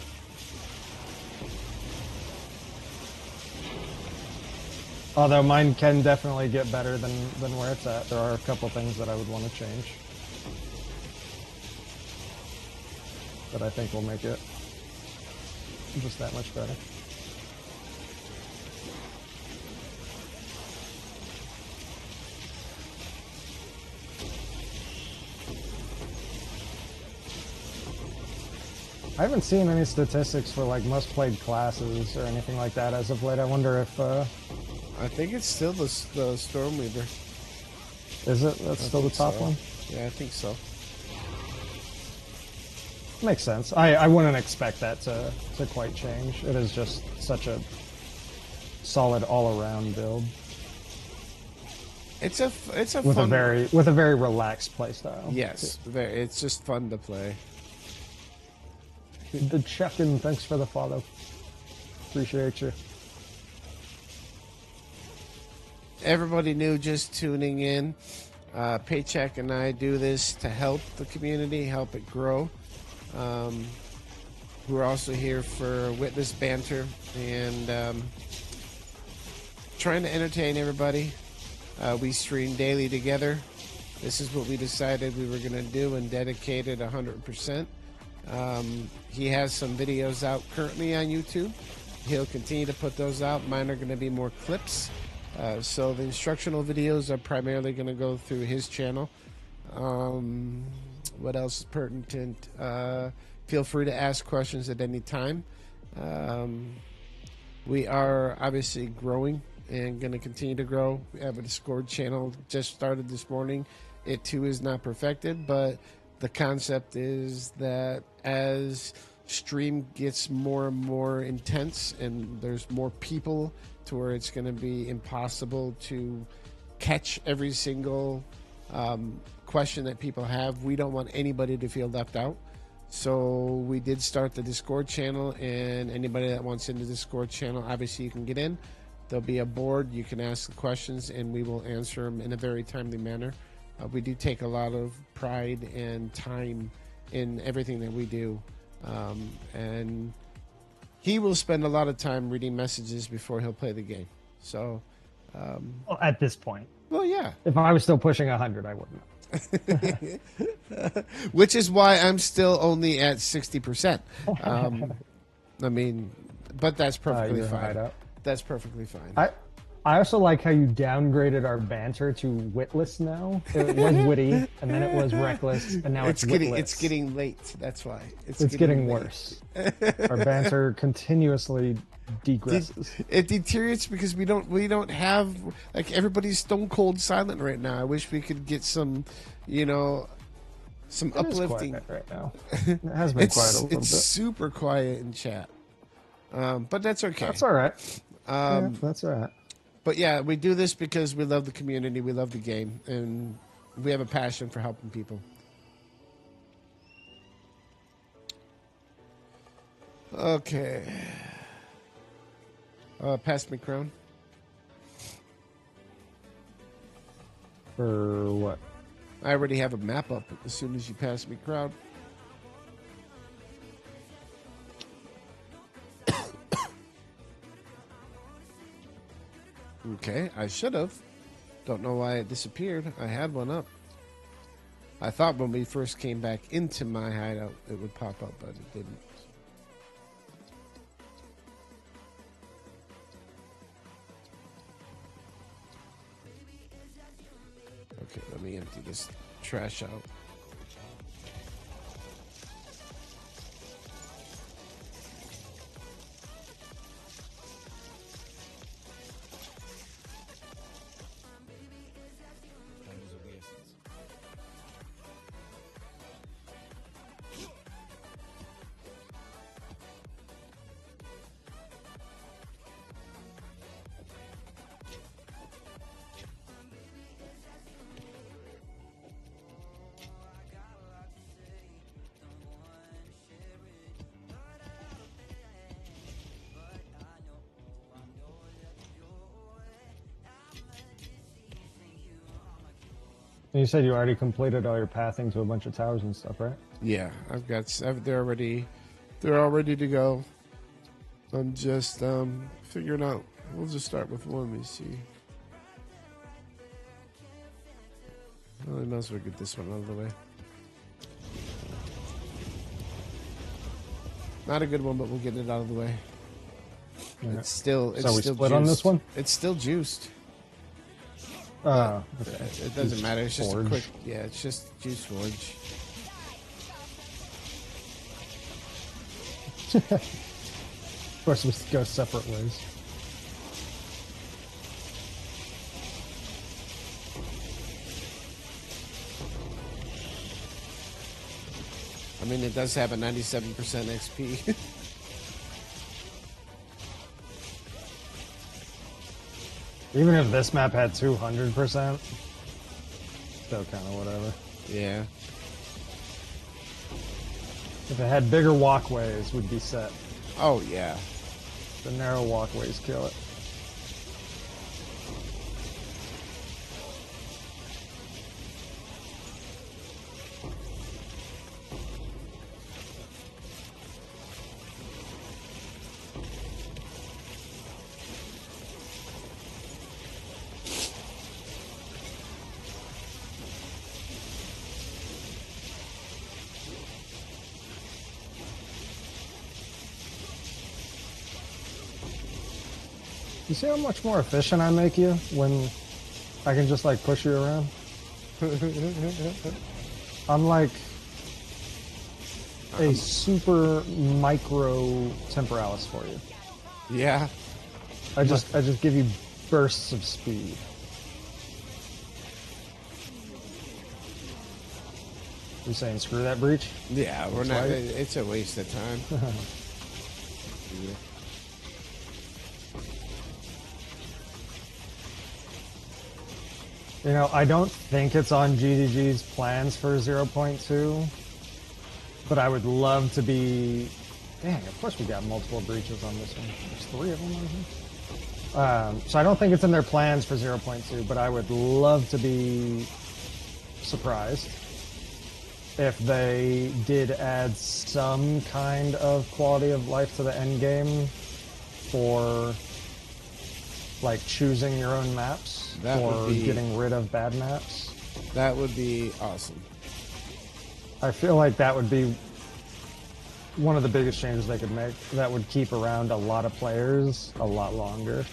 Although mine can definitely get better than where it's at. There are a couple things that I would want to change that I think will make it just that much better. I haven't seen any statistics for like most played classes or anything like that as of late. I wonder if I think it's still the Stormweaver. is it? That's still the top one? Yeah, I think so. Makes sense. I wouldn't expect that to quite change. It is just such a solid all-around build. It's a with fun... a very relaxed playstyle. Yes, it's just fun to play. The check-in, thanks for the follow. Appreciate you. Everybody new just tuning in. Paycheck and I do this to help the community, help it grow. We're also here for witness banter and trying to entertain everybody. We stream daily together. This is what we decided we were going to do and dedicate it 100%. He has some videos out currently on YouTube. He'll continue to put those out. Mine are going to be more clips. So the instructional videos are primarily going to go through his channel. What else is pertinent? Feel free to ask questions at any time. We are obviously growing and going to continue to grow. We have a Discord channel just started this morning. It too is not perfected, but the concept is that as stream gets more and more intense and there's more people to where it's going to be impossible to catch every single question that people have, we don't want anybody to feel left out. So we did start the Discord channel, and anybody that wants in the Discord channel, obviously you can get in. There'll be a board. You can ask the questions, and we will answer them in a very timely manner. We do take a lot of pride and time in everything that we do. And he will spend a lot of time reading messages before he'll play the game. So, Well, at this point. Well, yeah. If I was still pushing 100, I wouldn't. Which is why I'm still only at 60%. I mean, But that's perfectly your fine. hideout. That's perfectly fine. I also like how you downgraded our banter to witless now. It was witty, and then it was reckless, and now it's witless. It's getting late. That's why. It's getting late. worse. Our banter continuously degresses. It deteriorates because we don't have, like, everybody's stone cold silent right now. I wish we could get some, some It is uplifting. quiet right now. It has been quiet a little It's bit. super quiet in chat, but that's okay. That's all right. That's all right. But yeah, we do this because we love the community, we love the game, and we have a passion for helping people. Okay. Pass me crown. For what? I already have a map up as soon as you pass me crown. Okay, I should have. Don't know why it disappeared. I had one up. I thought when we first came back into my hideout it would pop up, but it didn't. Okay, let me empty this trash out. You said you already completed all your pathing to a bunch of towers and stuff, right? Yeah, they're ready all ready to go. I'm just figuring out. We'll just start with one. Let me see. Well, I might as well get this one out of the way. Not a good one, but we'll get it out of the way. Yeah. It's still So we still split on this one? It's still juiced. Okay. It doesn't matter. It's just Forge. a quick. Yeah, it's just juice forge. Of course, we go separate ways. I mean, it does have a 97% XP. Even if this map had 200%, still kind of whatever. Yeah. If it had bigger walkways, we'd be set. Oh yeah. The narrow walkways kill it. You see how much more efficient I make you when I can just like push you around? I'm like a super micro temporalis for you. Yeah. I just give you bursts of speed. You saying screw that breach? Yeah, we're Looks not. like It's a waste of time. Yeah. You know, I don't think it's on GDG's plans for 0.2, but I would love to be... Dang, of course we got multiple breaches on this one. There's 3 of them, I think. So I don't think it's in their plans for 0.2, but I would love to be surprised if they did add some kind of quality of life to the end game for like choosing your own maps That would or be- getting rid of bad maps. That would be awesome. I feel like that would be one of the biggest changes they could make that would keep around a lot of players a lot longer.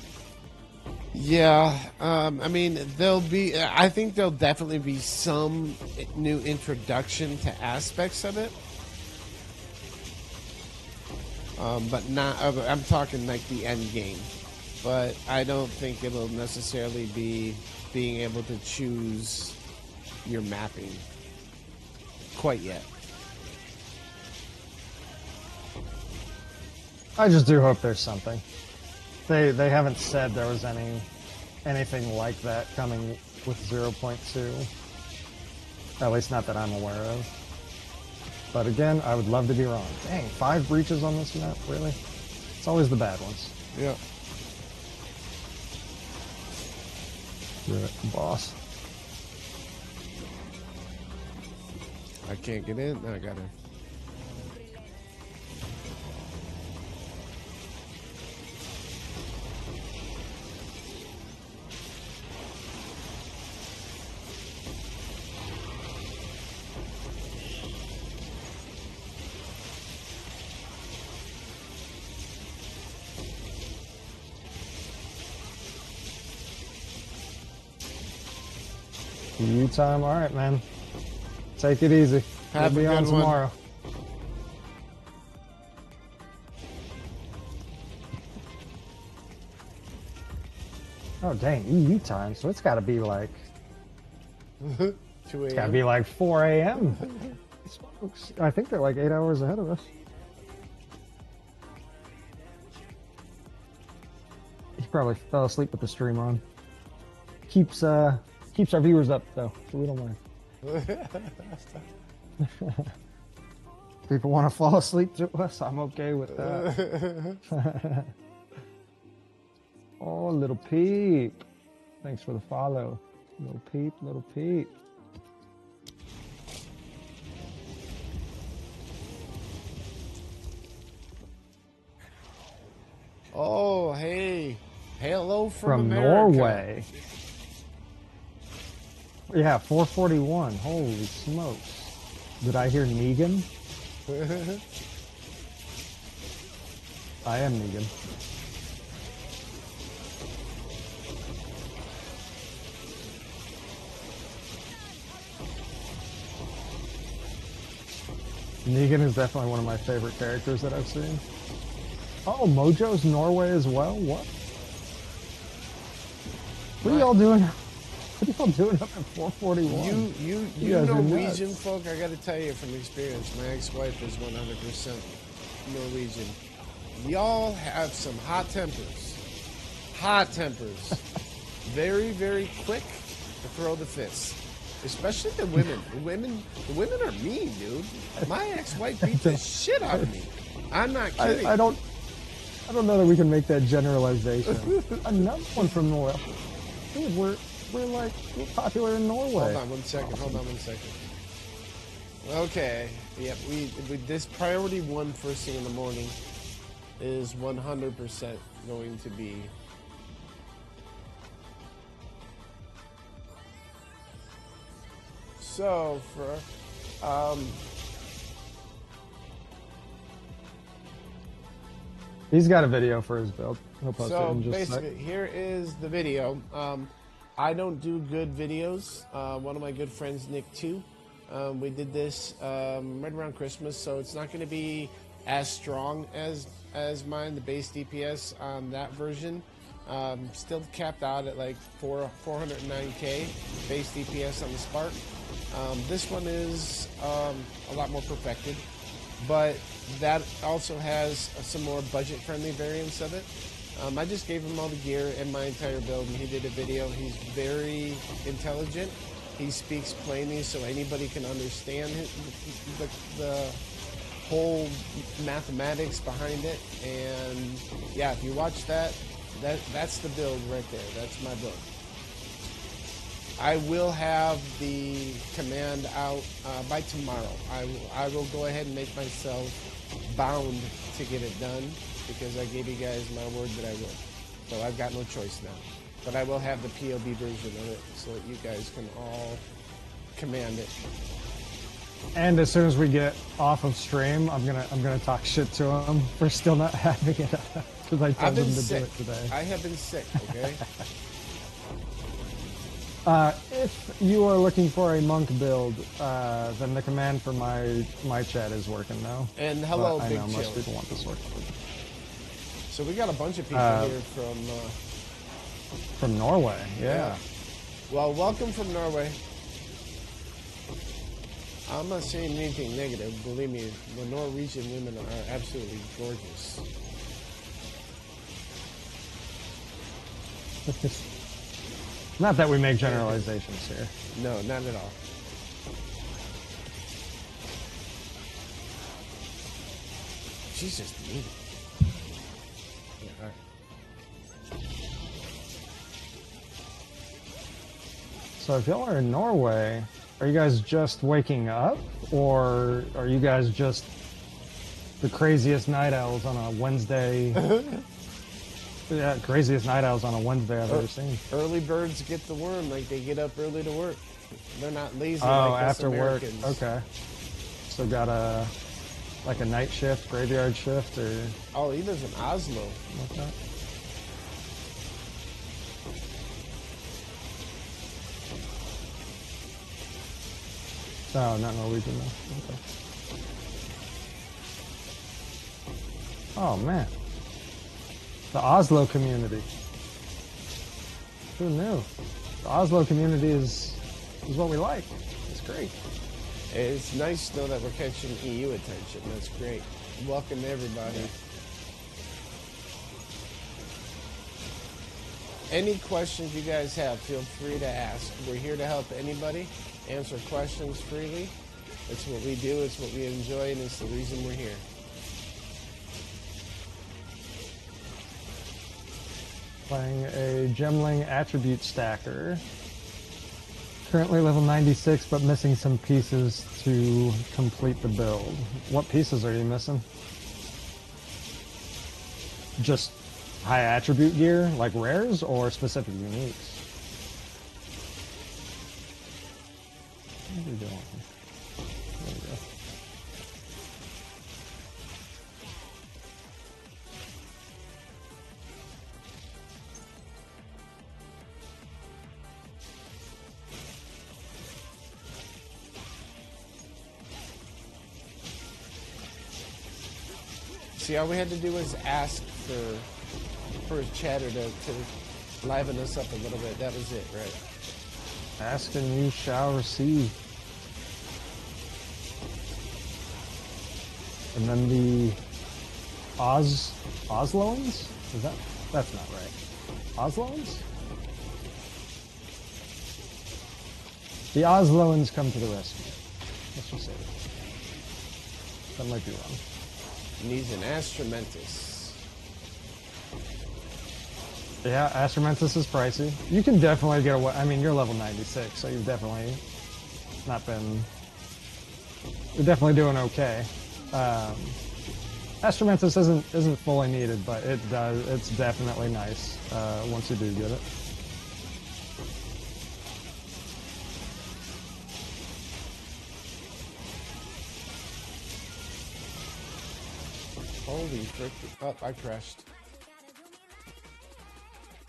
Yeah, I mean, I think there'll definitely be some new introduction to aspects of it. But not, I'm talking like the end game. But I don't think it'll necessarily be being able to choose your mapping quite yet. I just do hope there's something. They haven't said there was anything like that coming with 0.2. At least not that I'm aware of. But again, I would love to be wrong. Dang, 5 breaches on this map, really? It's always the bad ones. Yeah. Do it, boss. I can't get in. No, I got in. You time, all right, man. Take it easy. Have We'll be a on good one. tomorrow. Oh dang, EU time. So it's got to be like 2 it's got to a.m. be like 4 a.m. I think they're like 8 hours ahead of us. He probably fell asleep with the stream on. Keeps our viewers up though, so we don't mind. People want to fall asleep to us, I'm okay with that. Oh, little peep. Thanks for the follow. Little peep, little peep. Oh, hey. Hello from From America. Norway. Yeah, 441. Holy smokes. Did I hear Negan? I am Negan. Negan is definitely one of my favorite characters that I've seen. Oh, Mojo's Norway as well? What? What are y'all doing? What are y'all doing up at 441? You guys are Norwegian nuts. folk, I gotta tell you from experience, my ex-wife is 100% Norwegian. Y'all have some hot tempers. Hot tempers. Very, very quick to throw the fist. Especially the women. The women are mean, dude. My ex-wife beat the shit out of me. I'm not kidding. I don't know that we can make that generalization. Another one from Norway. Dude, we're popular in Norway. Hold on one second. Okay. Yep. We this priority 1 first thing in the morning is 100% going to be. So for He's got a video for his build. He'll post it so in just a sec. basically, here is the video. I don't do good videos. One of my good friends, Nick, too. We did this right around Christmas, so it's not going to be as strong as mine. The base DPS on that version still capped out at like 409k base DPS on the Spark. This one is a lot more perfected, but that also has some more budget-friendly variants of it. I just gave him all the gear and my entire build, and he did a video. He's very intelligent. He speaks plainly, so anybody can understand the whole mathematics behind it. And yeah, if you watch that's the build right there. That's my build. I will have the command out by tomorrow. I will go ahead and make myself bound to get it done, because I gave you guys my word that I will. So I've got no choice now. But I will have the POB version of it so that you guys can all command it. And as soon as we get off of stream, I'm gonna talk shit to him for still not having it because I I've told been him to sick. do it today. I have been sick. Okay. If you are looking for a monk build, then the command for my chat is working now. And hello, But I Big know most Chill. people want this work. So we got a bunch of people here From Norway, yeah. Well, welcome from Norway. I'm not saying anything negative. Believe me, the Norwegian women are absolutely gorgeous. Not that we make generalizations here. No, not at all. She's just mean. Yeah, all right. So if y'all are in Norway, are you guys just waking up, or are you guys just the craziest night owls on a Wednesday? Yeah, craziest night owls on a Wednesday I've ever seen. Early birds get the worm, like they get up early to work. They're not lazy Oh, like us after work. Americans. Okay. So got a night shift, graveyard shift, or Oh, he lives in Oslo. what's that? Oh, not Norwegian though. Okay. Oh man. The Oslo community. Who knew? The Oslo community is what we like. It's great. It's nice to know that we're catching EU attention. That's great. Welcome everybody. Any questions you guys have, feel free to ask. We're here to help anybody, answer questions freely. It's what we do, it's what we enjoy, and it's the reason we're here. Playing a Gemling attribute stacker. Currently level 96, but missing some pieces to complete the build. What pieces are you missing? Just high attribute gear, like rares, or specific uniques? What are we doing? There we go. See, all we had to do was ask for his chatter to liven us up a little bit. That was it, right? Ask and you shall receive. And then the Osloans? That's not right. Osloans? The Osloans come to the rescue. Let's just say that. That might be wrong. Needs an Astramentus. Yeah, Astramentus is pricey. You can definitely get away. I mean, you're level 96, so you've definitely not been. You're definitely doing okay. Astramentus isn't fully needed, but it does. It's definitely nice once you do get it. Holy frick. Oh, I crashed.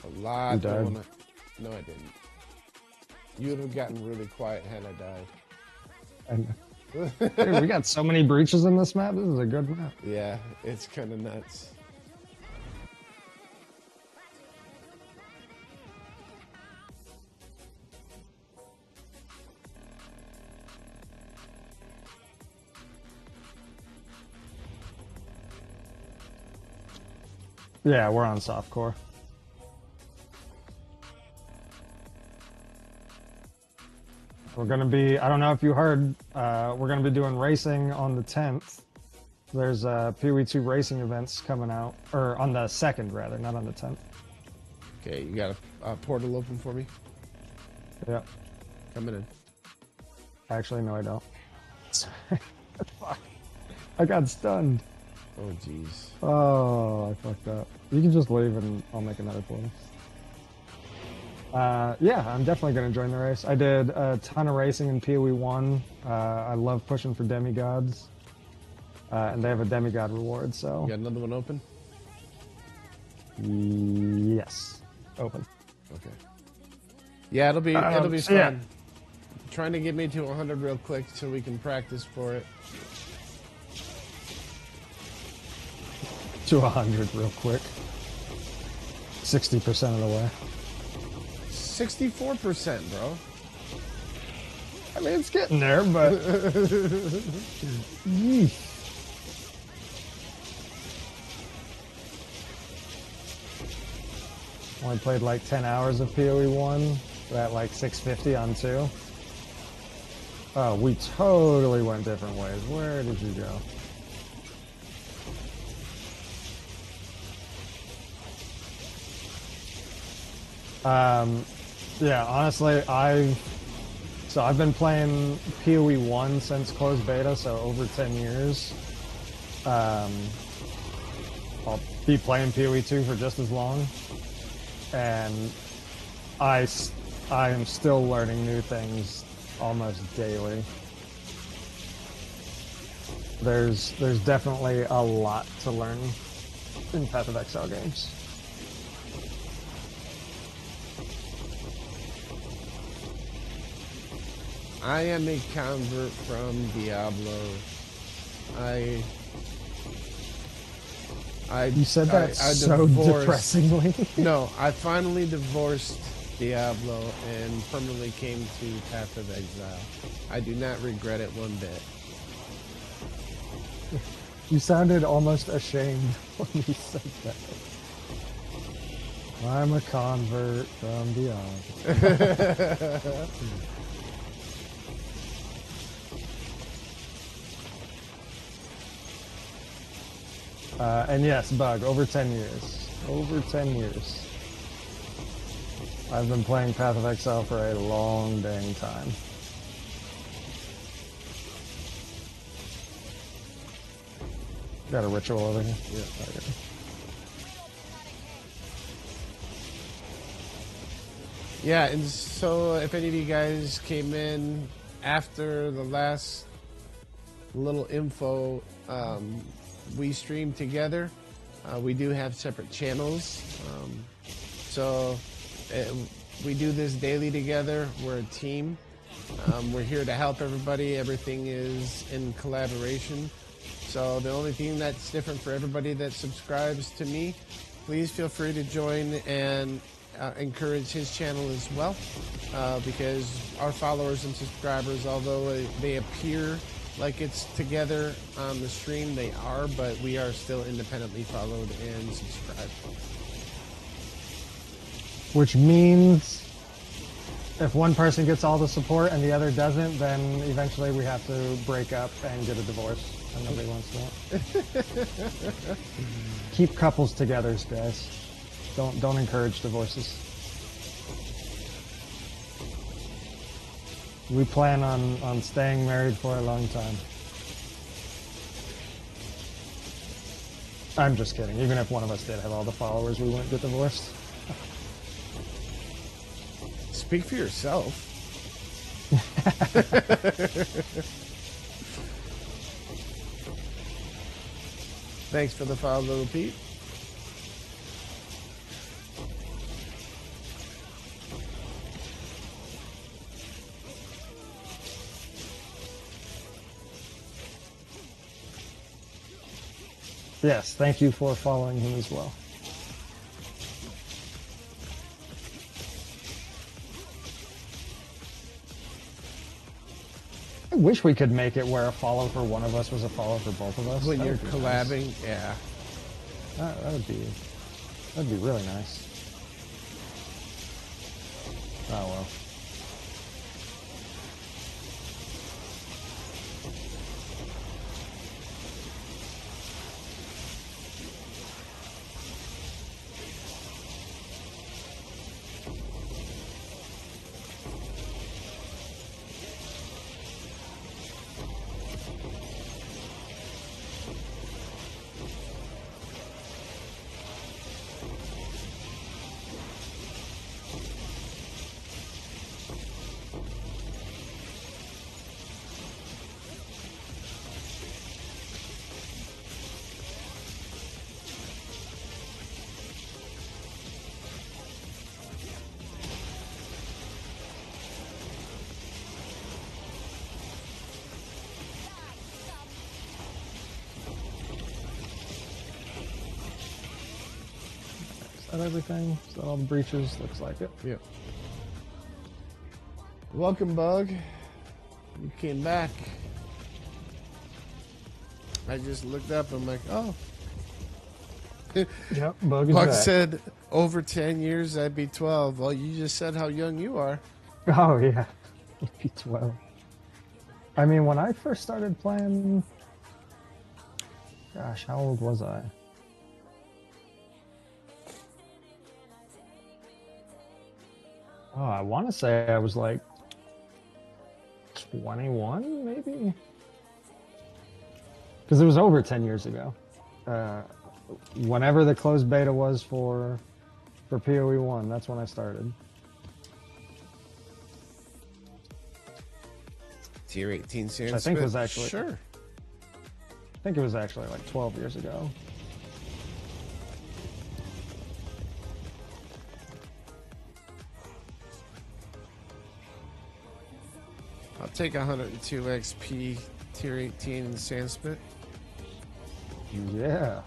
A lot You died? going on. No, I didn't. You would have gotten really quiet had I died. Dude, we got so many breaches in this map. This is a good map. Yeah, it's kind of nuts. Yeah, we're on softcore. We're gonna be, I don't know if you heard, we're gonna be doing racing on the 10th. There's PoE 2 racing events coming out, or on the 2nd rather, not on the 10th. Okay, you got a portal open for me? Yeah. Coming in. Actually, no, I don't. Fuck. I got stunned. Oh, jeez. Oh, I fucked up. You can just leave and I'll make another portal. Yeah, I'm definitely going to join the race. I did a ton of racing in PoE 1. I love pushing for demigods. And they have a demigod reward, so... You got another one open? Yes. Open. Okay. Yeah, it'll be so fun. yeah. Trying to get me to 100 real quick so we can practice for it. To 100 real quick. 60% of the way. 64%, bro. I mean, it's getting there, but... Yeesh. Only played like 10 hours of PoE 1. At like 650 on 2. Oh, we totally went different ways. Where did you go? Yeah, honestly, I've been playing PoE 1 since closed beta, so over 10 years. I'll be playing PoE 2 for just as long, and I am still learning new things almost daily. There's definitely a lot to learn in Path of Exile games. I am a convert from Diablo. You said that I so divorced- depressingly. No, I finally divorced Diablo and permanently came to Path of Exile. I do not regret it one bit. You sounded almost ashamed when you said that. I'm a convert from Diablo. And yes, Bug, over 10 years. Over 10 years. I've been playing Path of Exile for a long dang time. Got a ritual over here? Yeah. Okay. Yeah, and so if any of you guys came in after the last little info, we stream together. We do have separate channels. We do this daily together. We're a team. We're here to help everybody. Everything is in collaboration. So the only thing that's different for everybody that subscribes to me, please feel free to join and encourage his channel as well, because our followers and subscribers, although they appear like it's together on the stream, they are, but we are still independently followed and subscribed. Which means if one person gets all the support and the other doesn't, then eventually we have to break up and get a divorce. And nobody wants that. Keep couples together, guys. Don't encourage divorces. We plan on staying married for a long time. I'm just kidding. Even if one of us did have all the followers, we wouldn't get divorced. Speak for yourself. Thanks for the follow, Little Pete. Yes, thank you for following him as well. I wish we could make it where a follow for one of us was a follow for both of us. When That you're would be collabing, nice. yeah. That'd be really nice. Oh well. that everything? Is that all the breaches? Looks like it. Yep. Welcome, Bug. You came back. I just looked up. I'm like, oh. Yep, Bug is Bug back. said over 10 years, I'd be 12. Well, you just said how young you are. Oh, yeah. Maybe 12. I mean, when I first started playing... Gosh, how old was I? Oh, I want to say I was like 21, maybe? Because it was over 10 years ago. Whenever the closed beta was for PoE 1, that's when I started. Tier 18 sand I think spit? was actually- Sure. I think it was actually like 12 years ago. I'll take 102 XP tier 18 in sand spit. Yeah.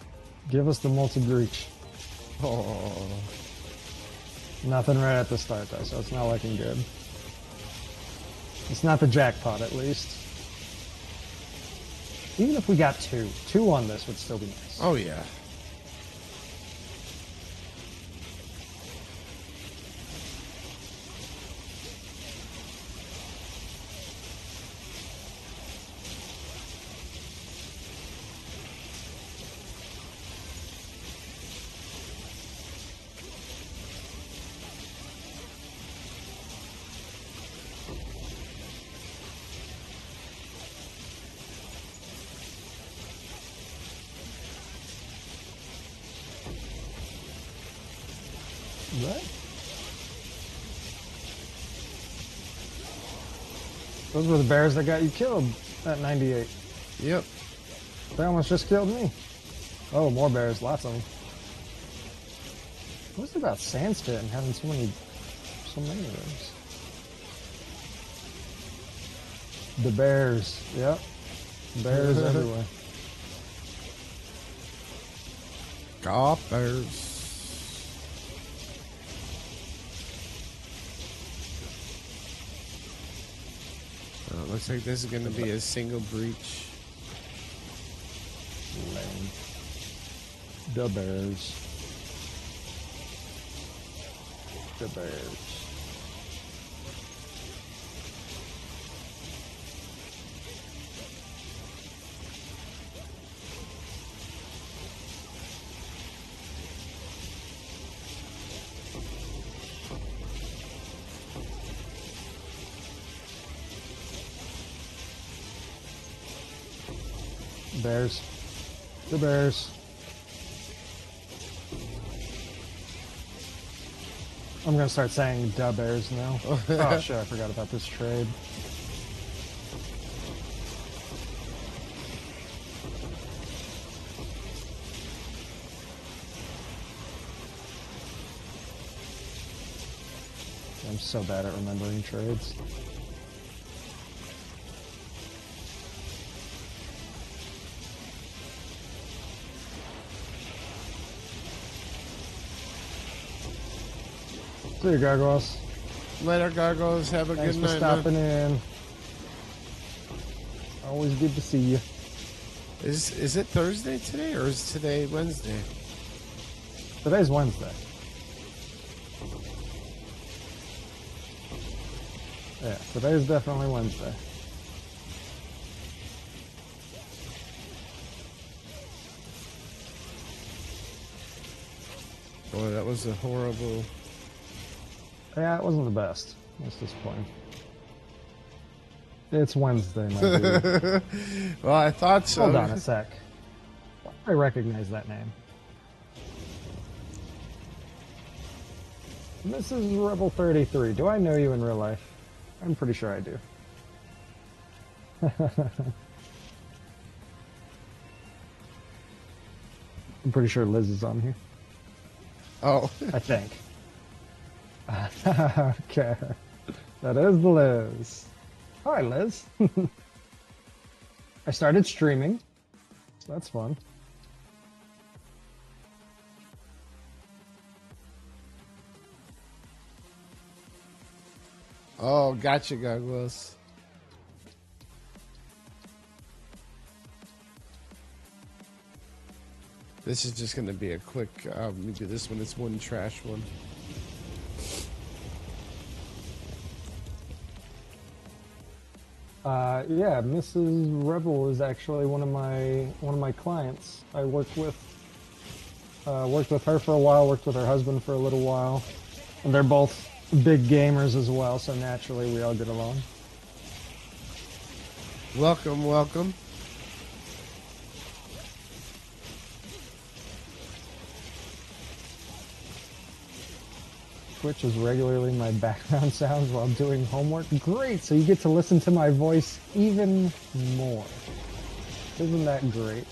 Give us the multi-breach. Oh. Nothing right at the start though, so it's not looking good. It's not the jackpot at least. Even if we got two on this would still be nice. Oh, yeah. Right? Those were the bears that got you killed at 98. Yep. They almost just killed me. Oh, more bears, lots of them. What's it about Sandspit and having so many of those? The bears, yep. Bears everywhere. Gophers. Looks like this is going to be a single breach. Lame. The bears. The bears. Bears. The bears. I'm gonna start saying da bears now. Oh shit, I forgot about this trade. I'm so bad at remembering trades. See you, gargoyles. Later, gargoyles. Have a Thanks good for night, stopping man. in. Always good to see you. Is it Thursday today, or is today Wednesday? Today's Wednesday. Yeah, today's definitely Wednesday. Boy, that was a horrible... Yeah, it wasn't the best. That's disappointing. It's Wednesday, my dude. Well, I thought so. Hold on a sec. I recognize that name. Mrs. Rebel 33. Do I know you in real life? I'm pretty sure I do. I'm pretty sure Liz is on here. Oh. I think. Okay. That is Liz. Hi, Liz. I started streaming, so that's fun. Oh, gotcha, Goggles. This is just going to be a quick. Let me do this one. It's one trash one. Yeah, Mrs. Rebel is actually one of my clients. I worked with her for a while, worked with her husband for a little while, and they're both big gamers as well. So naturally, we all get along. Welcome, welcome. Twitch is regularly my background sounds while doing homework. Great, so you get to listen to my voice even more. Isn't that great?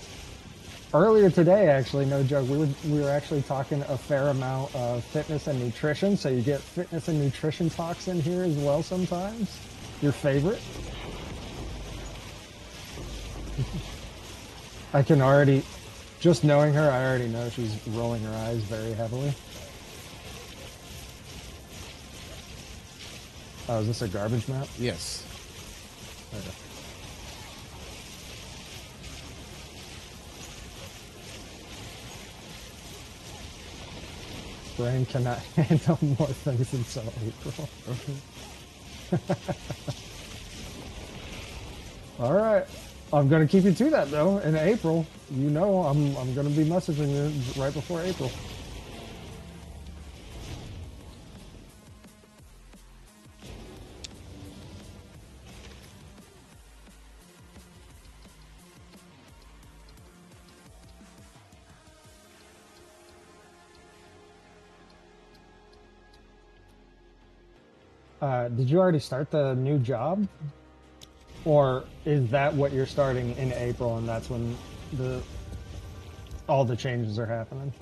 Earlier today, actually, no joke, we were actually talking a fair amount of fitness and nutrition, so you get fitness and nutrition talks in here as well sometimes. Your favorite? I can already, just knowing her, I already know she's rolling her eyes very heavily. Oh, is this a garbage map? Yes. Okay. Brain cannot handle more things until April. All right. I'm going to keep you to that, though. In April, you know I'm going to be messaging you right before April. Did you already start the new job? Or is that what you're starting in April and that's when all the changes are happening?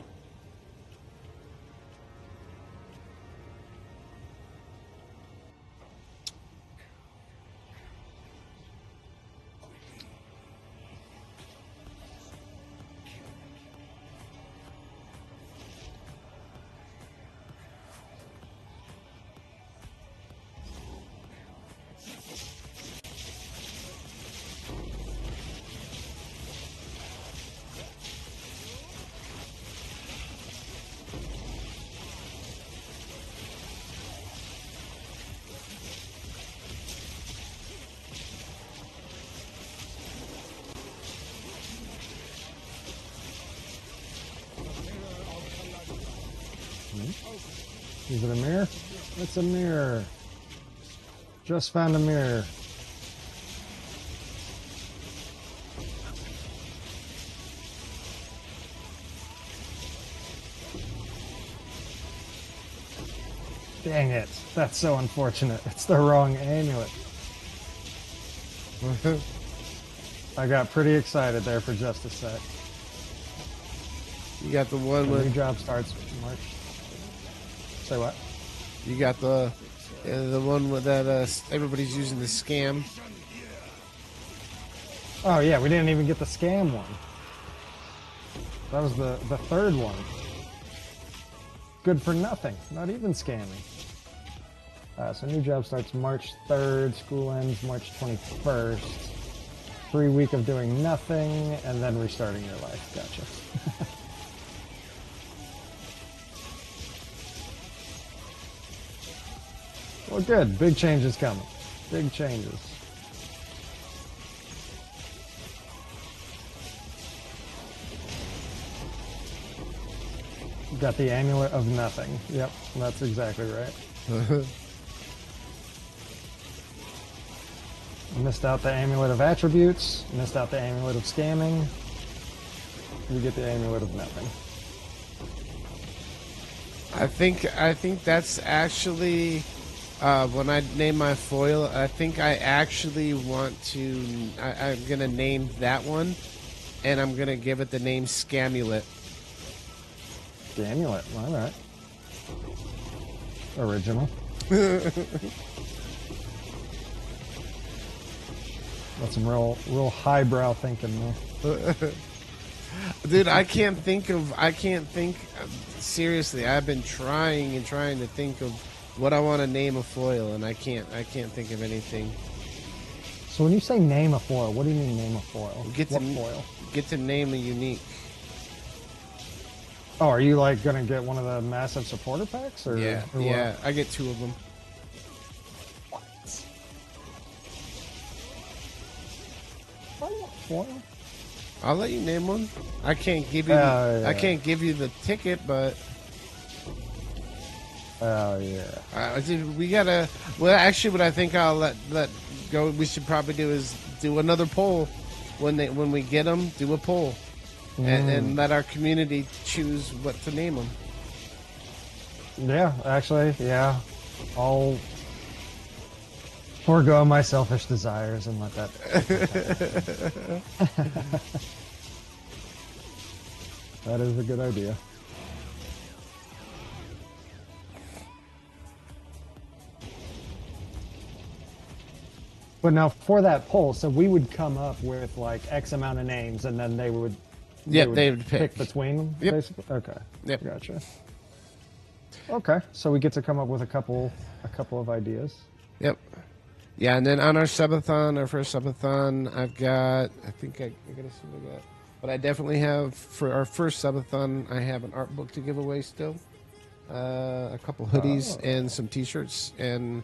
Is it a mirror? It's a mirror. Just found a mirror. Dang it. That's so unfortunate. It's the wrong amulet. I got pretty excited there for just a sec. You got the one The new with. job starts March. Say what? You got the one with that. Everybody's using the scam. Oh yeah, we didn't even get the scam one. That was the third one. Good for nothing. Not even scamming. So new job starts March 3rd. School ends March 21st. 3 week of doing nothing and then restarting your life. Gotcha. Well, good. Big changes coming. Big changes. Got the amulet of nothing. Yep, that's exactly right. Missed out the amulet of attributes. Missed out the amulet of scamming. You get the amulet of nothing. I think that's actually when I name my foil. I think I actually want to. I'm gonna name that one, and I'm gonna give it the name Scamulet. The amulet. All right. Original. That's some real highbrow thinking there. Dude, I can't think. Seriously, I've been trying to think of what I want to name a foil, and I can't think of anything. So when you say name a foil, what do you mean name a foil? Get What to foil? get to name a unique. Oh, are you like gonna get one of the massive supporter packs, or Yeah, or what? yeah. I get 2 of them. Foil? I'll let you name one. I can't give you. Yeah. I can't give you the ticket, but Oh yeah. we gotta. Well, actually, what I think I'll let go. We should probably do is do another poll when we get them. Do a poll and let our community choose what to name them. Yeah, actually, yeah. I'll forego my selfish desires and let that. That is a good idea. But now for that poll, so we would come up with like X amount of names, and then they would. Yep, they would pick. between them. Yep. Basically. Okay. Yep. Gotcha. Okay, so we get to come up with a couple of ideas. Yep. Yeah, and then on our subathon, our first subathon, I gotta see what I got. But I definitely have, for our first subathon, I have an art book to give away still. A couple hoodies and some t-shirts and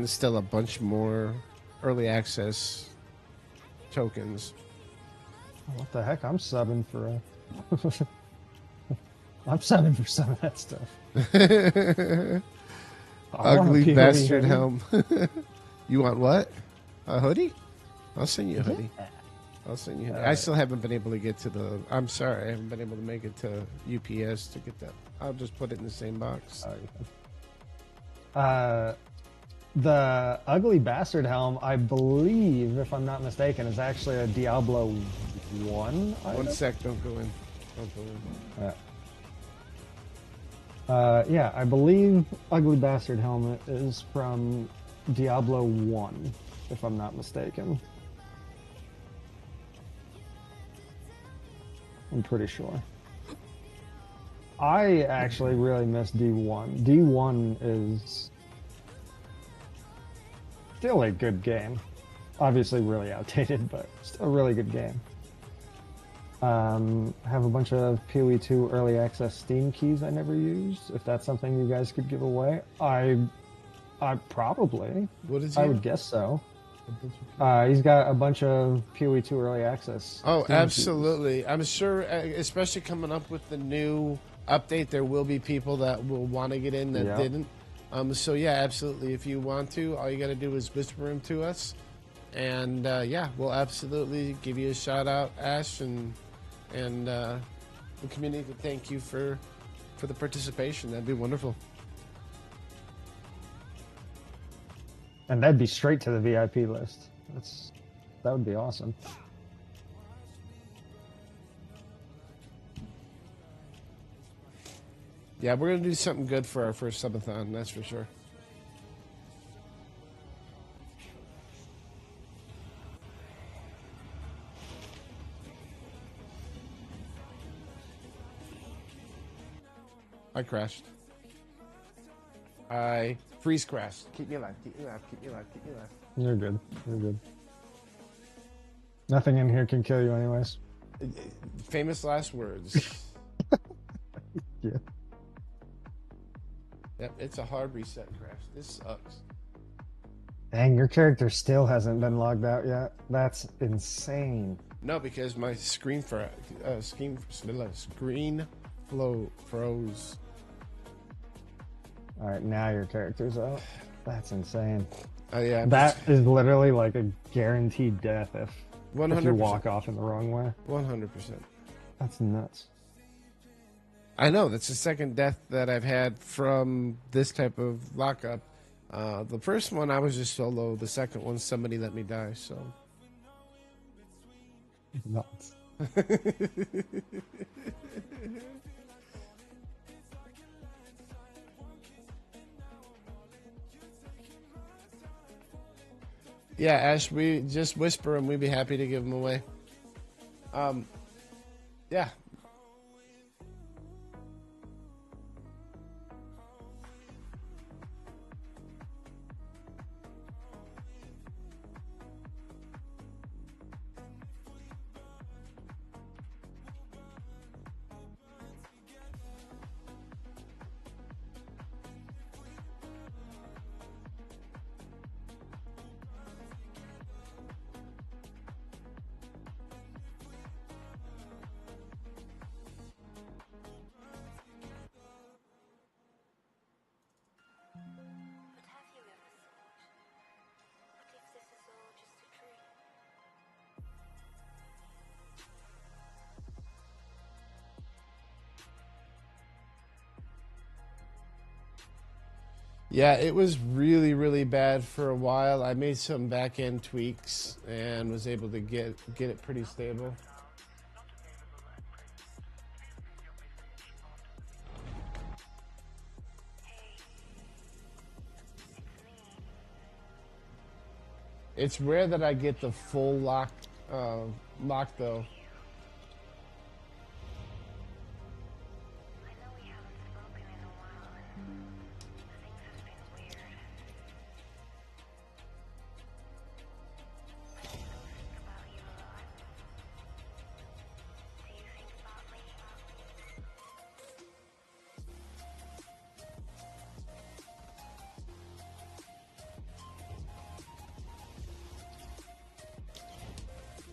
still a bunch more early access tokens. What the heck? I'm subbing for I'm subbing for some of that stuff. I want a Ugly PoE bastard hoodie. helm. You want what? A hoodie? I'll send you a hoodie. I'll send you a hoodie. I still haven't been able to get to the... I'm sorry, I haven't been able to make it to UPS to get that. I'll just put it in the same box. The ugly bastard helm, I believe, if I'm not mistaken, is actually a Diablo 1 item? 1 sec, don't go in. Don't go in. Yeah, I believe Ugly Bastard Helmet is from Diablo 1, if I'm not mistaken. I'm pretty sure. I actually really miss D1. D1 is still a good game. Obviously really outdated, but still a really good game. Have a bunch of PoE 2 early access Steam keys I never used. If that's something you guys could give away, I probably. What is I he? would guess so. He's got a bunch of PoE 2 early access. Oh, Steam absolutely. I'm sure, especially coming up with the new update, there will be people that will want to get in that Yeah. didn't. So, yeah, absolutely. If you want to, all you got to do is whisper them to us. And, yeah, we'll absolutely give you a shout out, Ash, and the community to thank you for the participation. That'd be wonderful. And that'd be straight to the VIP list. That would be awesome. Yeah, we're going to do something good for our first subathon, that's for sure. I crashed. I freeze crashed. Keep me alive, keep me alive, keep me alive, keep me alive. You're good. You're good. Nothing in here can kill you anyways. Famous last words. Yeah. Yep, it's a hard reset crash. This sucks. Dang, your character still hasn't been logged out yet. That's insane. No, because my screen flow froze. All right, now your character's out. That's insane. Yeah, That is literally like a guaranteed death if you 100%. walk off in the wrong way. 100%. That's nuts. I know, that's the second death that I've had from this type of lockup. The first one, I was just solo. The second one, somebody let me die, so. Nuts. Yeah, Ash, we just whisper them. We'd be happy to give them away. Yeah. Yeah, it was really, really bad for a while. I made some back end tweaks and was able to get it pretty stable. It's rare that I get the full lock though.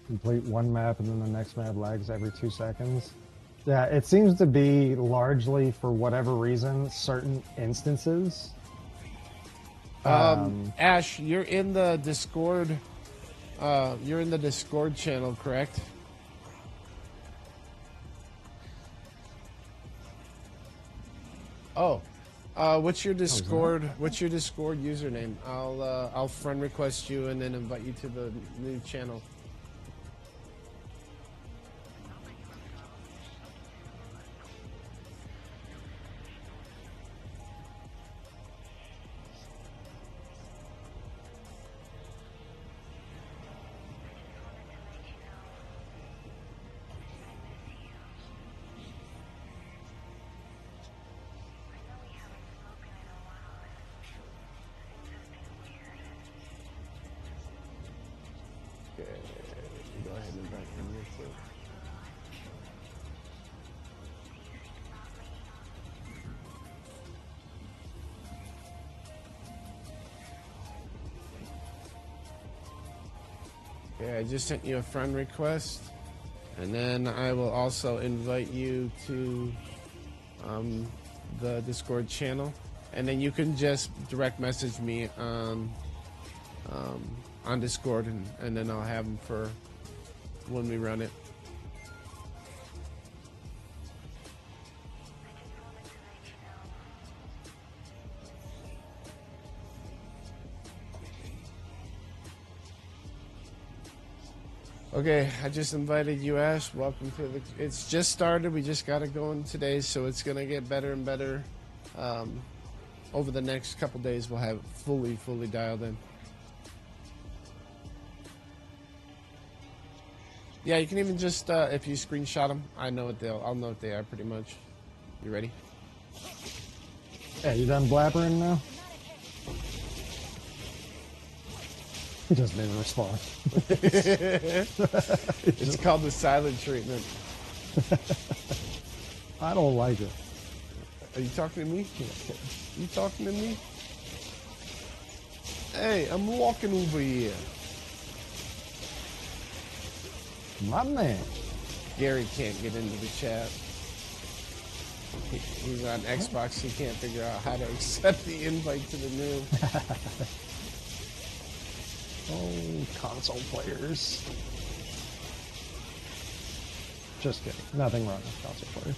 Complete one map and then the next map lags every 2 seconds. Yeah, it seems to be largely, for whatever reason, certain instances. Ash, you're in the Discord. You're in the Discord channel, correct? Oh, what's your Discord? What's your Discord username? I'll friend request you and then invite you to the new channel. Okay, go ahead and invite him real quick. Okay, I just sent you a friend request, and then I will also invite you to the Discord channel, and then you can just direct message me on Discord, and then I'll have them for when we run it. Okay, I just invited you, Ash. Welcome to the... It's just started. We just got it going today, so it's going to get better and better. Over the next couple days, we'll have it fully dialed in. Yeah, you can even just, if you screenshot them, I'll know what they are pretty much. You ready? Yeah, you done blabbering now? He just didn't respond. It's called the silent treatment. I don't like it. Are you talking to me? You talking to me? Hey, I'm walking over here. My man. Gary can't get into the chat. He's on Xbox. He can't figure out how to accept the invite to the new. Oh, console players. Just kidding. Nothing wrong with console players.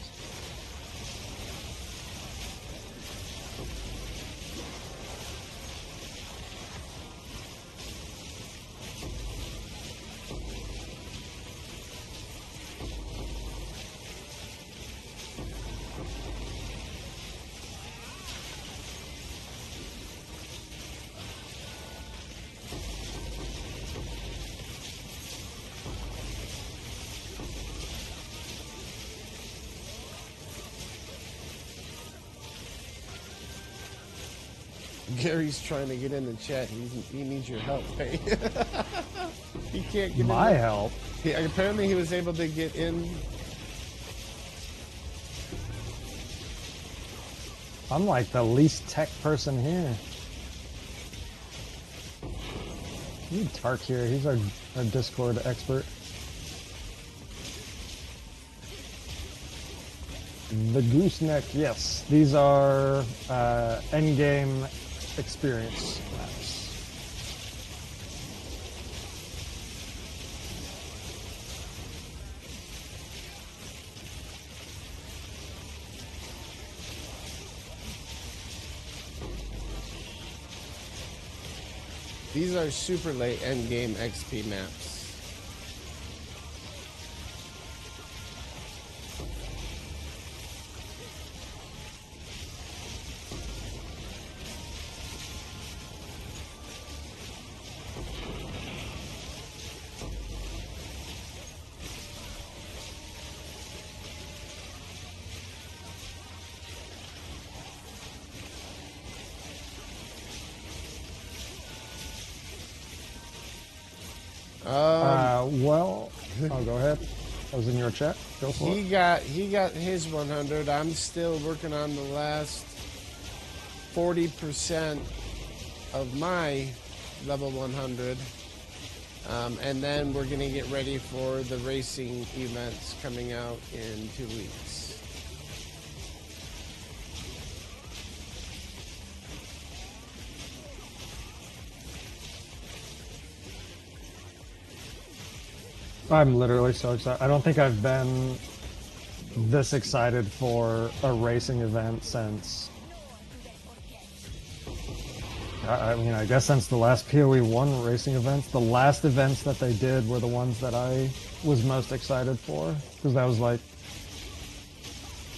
Gary's trying to get in the chat. He needs your help. Hey. He can't get My in. help. Apparently he was able to get in. I'm like the least tech person here. We need Tark here. He's our Discord expert. The gooseneck, yes. These are endgame experience maps. These are super late endgame XP maps. Well, oh, go ahead. That was in your chat. Go for He it. got his 100. I'm still working on the last 40% of my level 100. And then we're gonna get ready for the racing events coming out in 2 weeks. I'm literally so excited. I don't think I've been this excited for a racing event since. I mean, I guess since the last PoE 1 racing events. The last events that they did were the ones that I was most excited for, because that was like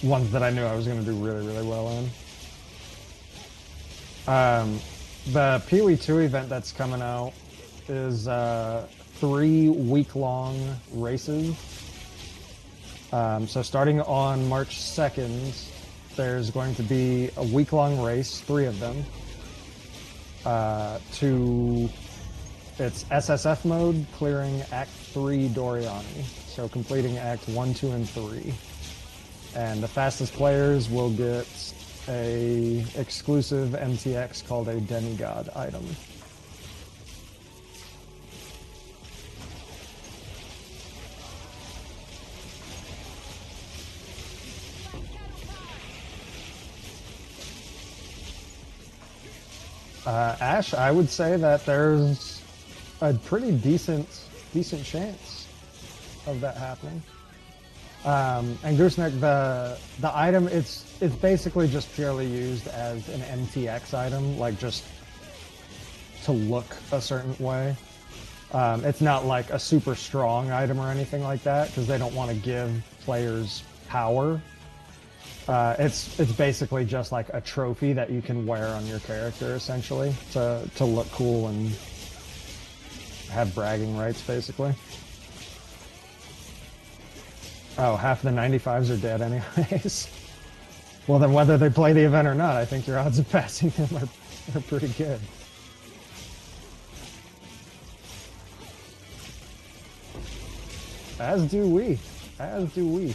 ones that I knew I was going to do really, really well in. The PoE 2 event that's coming out is 3 week-long races. So starting on March 2nd, there's going to be a week-long race, 3 of them. It's SSF mode, clearing Act 3 Doriani. So completing Act 1, 2, and 3. And the fastest players will get a exclusive MTX called a Demigod item. Ash, I would say that there's a pretty decent chance of that happening. And Gooseneck, the item, it's basically just purely used as an MTX item, like just to look a certain way. It's not like a super strong item or anything like that, because they don't want to give players power. It's basically just like a trophy that you can wear on your character, essentially, to look cool and have bragging rights, basically. Oh, half the 95s are dead anyways. Well, then whether they play the event or not, I think your odds of passing them are pretty good. As do we. As do we.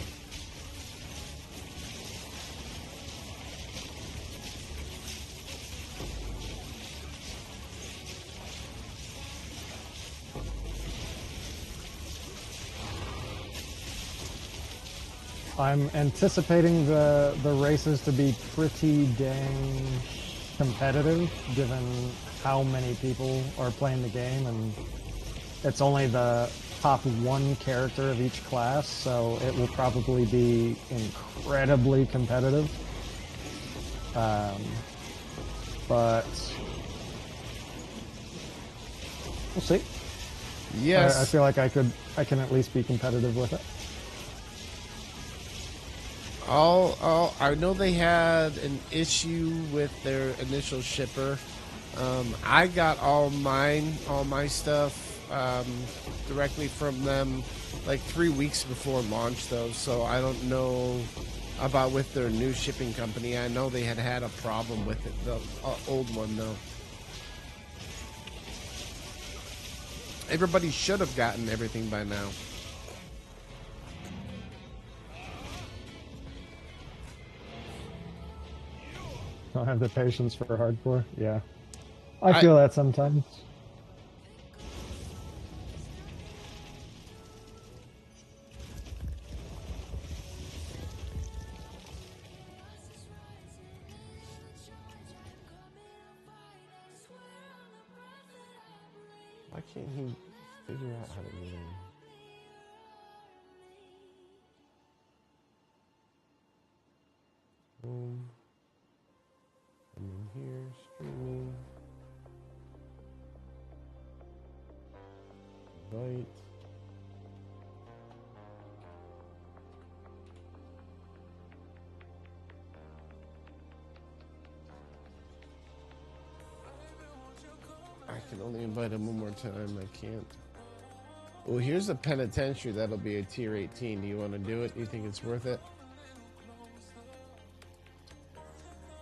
I'm anticipating the races to be pretty dang competitive, given how many people are playing the game, and it's only the top 1 character of each class, so it will probably be incredibly competitive. But we'll see. Yes. I feel like I can at least be competitive with it. I know they had an issue with their initial shipper. I got all my stuff directly from them like 3 weeks before launch, though. So I don't know about with their new shipping company. I know they had a problem with it, the old one, though. Everybody should have gotten everything by now. Don't have the patience for hardcore. Yeah, I feel that sometimes. Why can't he figure out how to get in? Boom. And then here, streaming. Right. I can only invite him one more time. I can't. Well, here's a penitentiary that'll be a tier 18. Do you want to do it? Do you think it's worth it?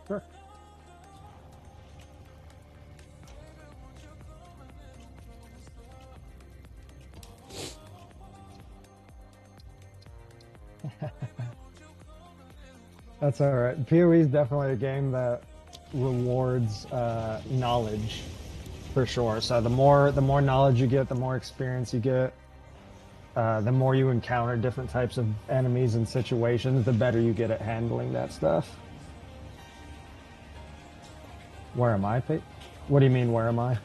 Sure. That's all right. PoE is definitely a game that rewards knowledge, for sure. So the more knowledge you get, the more experience you get, the more you encounter different types of enemies and situations, the better you get at handling that stuff. Where am I? What do you mean, where am I?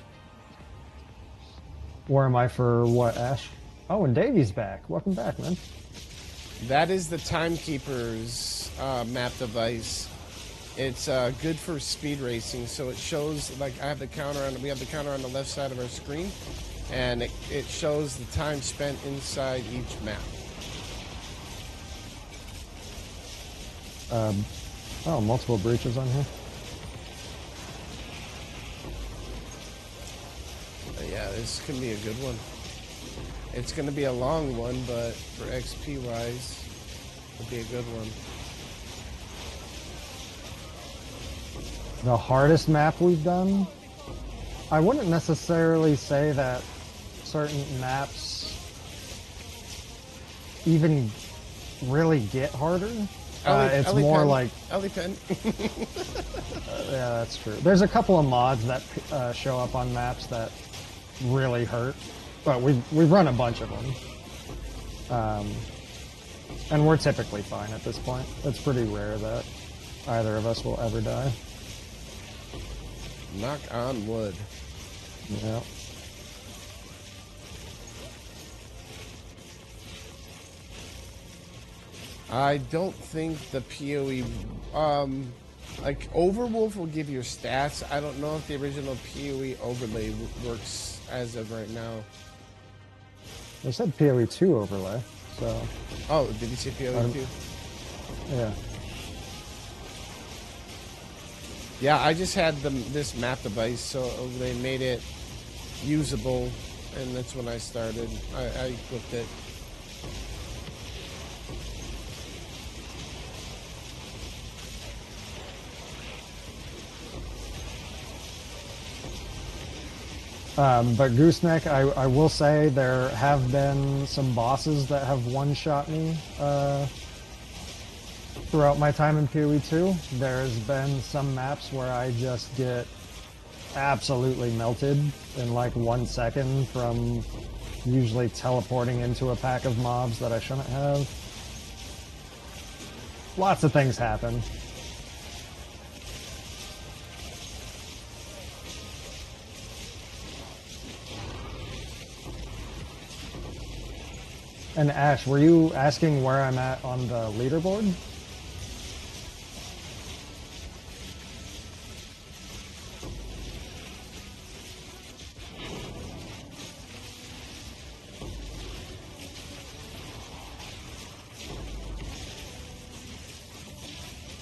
Where am I for what, Ash? Oh, and Davey's back. Welcome back, man. That is the Timekeeper's map device. It's good for speed racing, so it shows, like, we have the counter on the left side of our screen, and it shows the time spent inside each map. Oh, multiple breaches on here. Yeah, this can be a good one. It's going to be a long one, but for XP wise, it'll be a good one. The hardest map we've done, I wouldn't necessarily say that certain maps even really get harder. It's more like Pen. yeah, that's true. There's a couple of mods that show up on maps that really hurt, but we've run a bunch of them, and we're typically fine at this point. It's pretty rare that either of us will ever die. Knock on wood. Yeah. I don't think the PoE, like Overwolf will give you stats. I don't know if the original PoE overlay works as of right now. They said PoE 2 overlay, so. Oh, did you say PoE 2? Yeah. Yeah, I just had this map device, so they made it usable, and that's when I started. I equipped it. But Gooseneck, I will say there have been some bosses that have one-shot me throughout my time in PoE 2. There's been some maps where I just get absolutely melted in like 1 second from usually teleporting into a pack of mobs that I shouldn't have. Lots of things happen. And Ash, were you asking where I'm at on the leaderboard?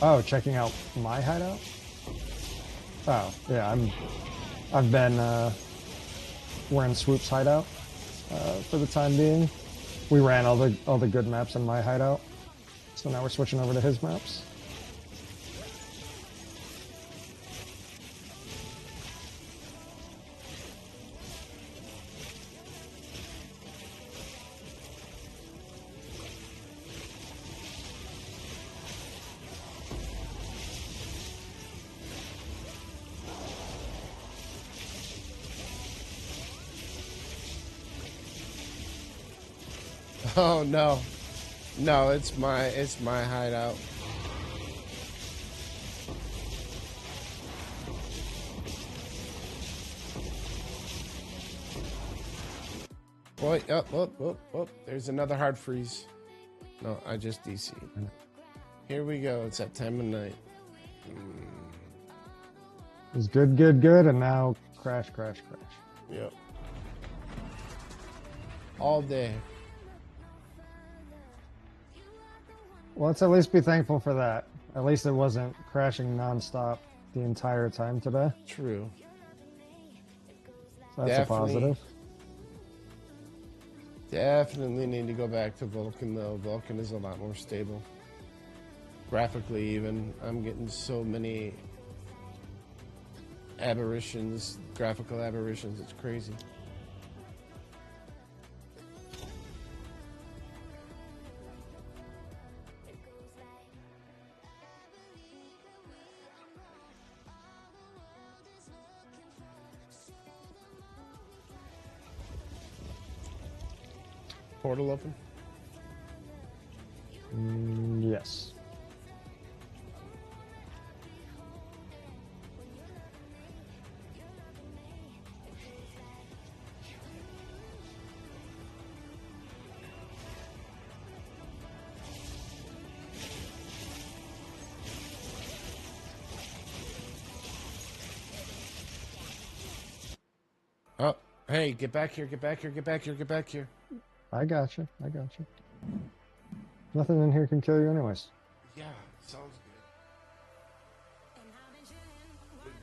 Oh, checking out my hideout? Oh, yeah, I've been we're in Swoop's hideout for the time being. We ran all the good maps in my hideout, so now we're switching over to his maps. Oh no, no, it's my hideout. Boy, oh, there's another hard freeze. No, I just DC'd. Here we go. It's that time of night. It's good, and now crash. Yep. all day. Well, let's at least be thankful for that. At least it wasn't crashing nonstop the entire time today. True. So that's Definitely. a positive. Definitely need to go back to Vulcan though. Vulcan is a lot more stable. Graphically even. I'm getting so many aberrations, graphical aberrations, it's crazy. Portal open? Yes. Oh, hey, get back here, get back here, get back here, get back here. I got you. I got you. Nothing in here can kill you anyways. Yeah, sounds good. Dude,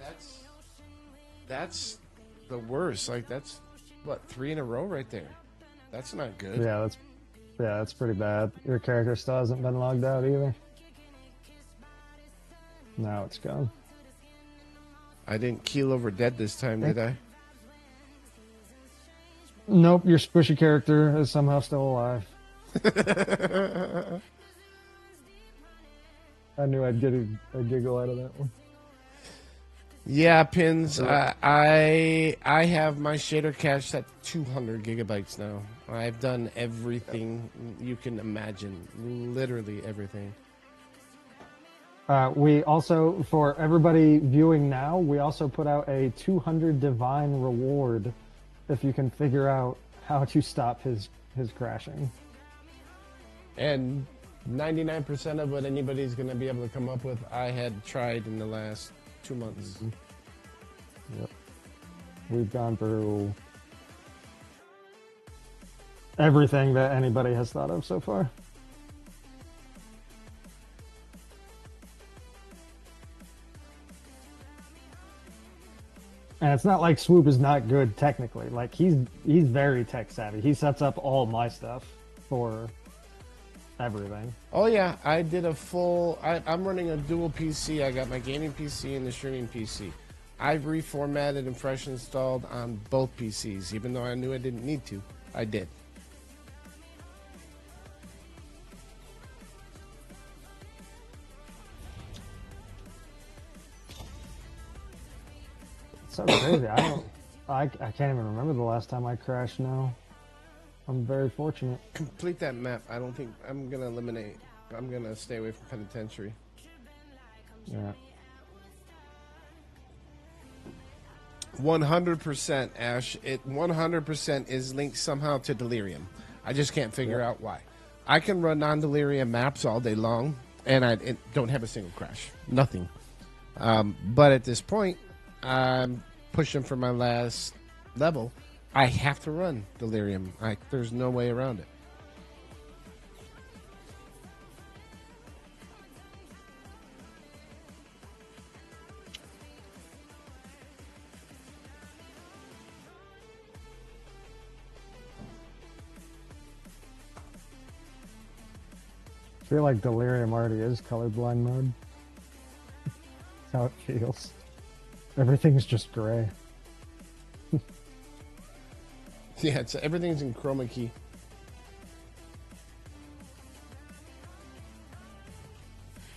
that's the worst. Like, that's, what, 3 in a row right there. That's not good. Yeah, that's pretty bad. Your character still hasn't been logged out either. Now it's gone. I didn't keel over dead this time, did I? Nope, your squishy character is somehow still alive. I knew I'd get a giggle out of that one. Yeah, Pins. I have my shader cache at 200 gigabytes now. I've done everything you can imagine. Literally everything. We also, for everybody viewing now, we also put out a 200 divine reward if you can figure out how to stop his crashing. And 99% of what anybody's going to be able to come up with, I had tried in the last 2 months. Yep. We've gone through everything that anybody has thought of so far. And it's not like Swoop is not good technically. Like he's very tech savvy. He sets up all my stuff for everything. Oh yeah, I did a full. I'm running a dual PC. I got my gaming PC and the streaming PC. I've reformatted and fresh installed on both PCs, even though I knew I didn't need to. I did. It's so crazy. I can't even remember the last time I crashed now. I'm very fortunate. Complete that map. I don't think I'm gonna eliminate. I'm gonna stay away from penitentiary. Yeah. 100%, Ash. It 100% is linked somehow to Delirium. I just can't figure out why. I can run non-Delirium maps all day long, and I don't have a single crash. Nothing. But at this point, I'm pushing for my last level. I have to run Delirium. There's no way around it. I feel like Delirium already is colorblind mode. That's how it feels. Everything's just gray. Yeah, everything's in chroma key.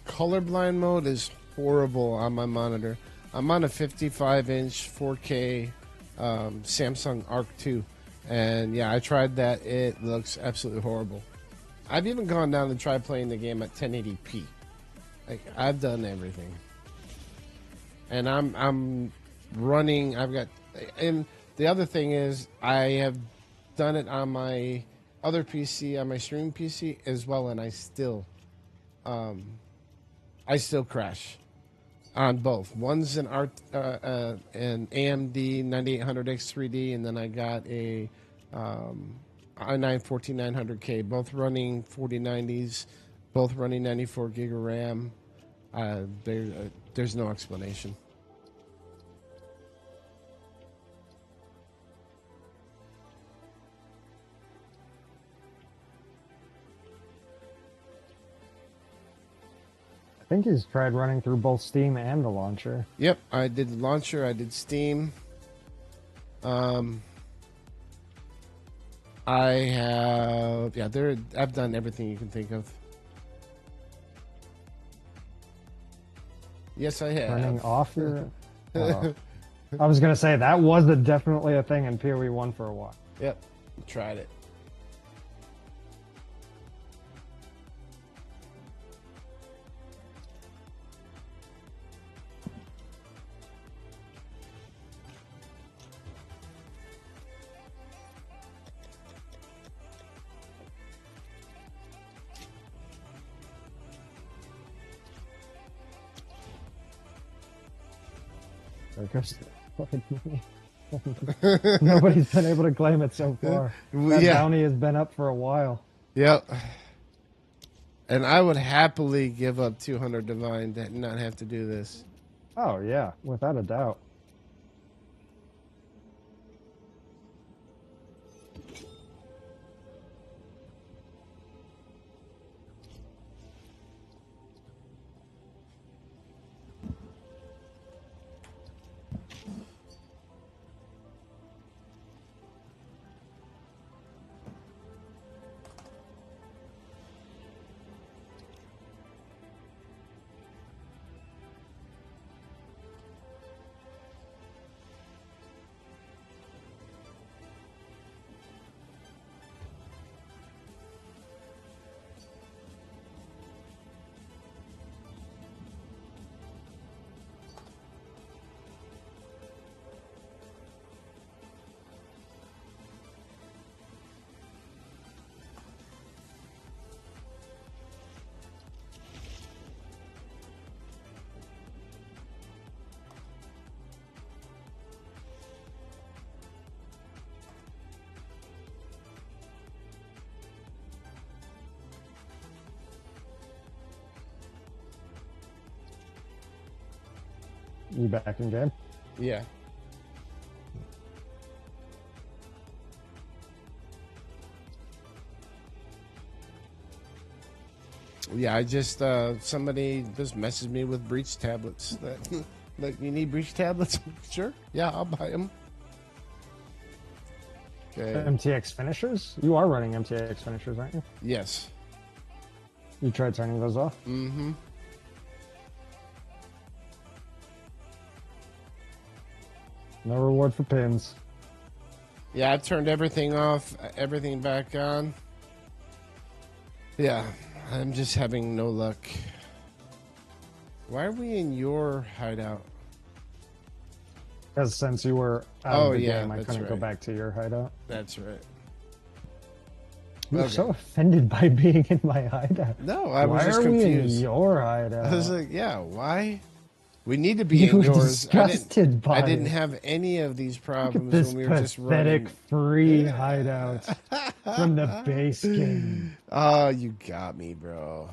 Colorblind mode is horrible on my monitor. I'm on a 55-inch 4K Samsung Arc 2, and yeah, I tried that. It looks absolutely horrible. I've even gone down and tried playing the game at 1080p. Like, I've done everything, and I'm running. I've got, and the other thing is I have done it on my other PC, on my streaming PC as well, and I still crash on both. One's an AMD 9800X 3D, and then I got a i9 14900K, both running 4090s, both running 94 gig of RAM. There's no explanation. I think he's tried running through both Steam and the launcher. Yep, I did the launcher. I did Steam. I have I've done everything you can think of. Yes, I have. Turning off your. I was gonna say that was definitely a thing in PoE 1 for a while. Yep, tried it. There goes the fucking money. Nobody's been able to claim it so far. That bounty has been up for a while. Yep. And I would happily give up 200 divine to not have to do this. Oh yeah, without a doubt. You back in game? Yeah. Yeah, I just somebody just messaged me with breach tablets. That like, you need breach tablets? Sure. Yeah, I'll buy them. Okay. MTX finishers? You are running MTX finishers, aren't you? Yes. You tried turning those off? Mm-hmm. No reward for pins. Yeah, I've turned everything off, everything back on. Yeah, I'm just having no luck. Why are we in your hideout? Because since you were out of the game, I couldn't go back to your hideout. That's right. You're so offended by being in my hideout. No, I was just confused. Why are we in your hideout? I was like, yeah, why? We need to be in yours. Disgusted by I didn't have any of these problems this when we were just pathetic running. free hideout from the base game. Oh, you got me, bro.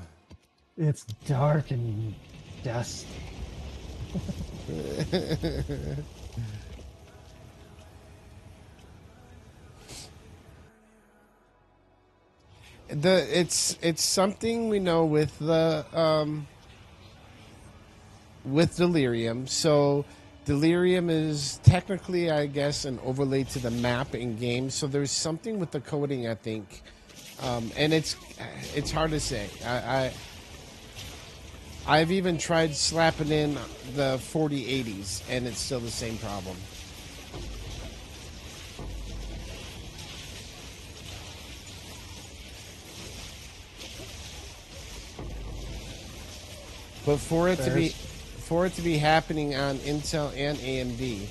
It's dark and dusty. It's something we know with the with delirium. So delirium is technically, I guess, an overlay to the map in game. So there's something with the coding, I think, and it's hard to say. I've even tried slapping in the 4080s, and it's still the same problem. But for it to be happening on Intel and AMD,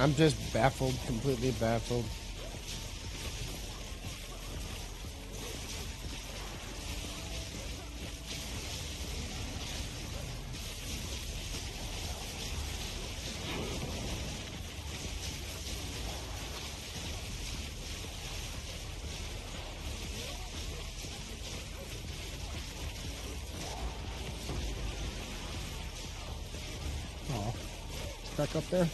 I'm just baffled, completely baffled. back up there.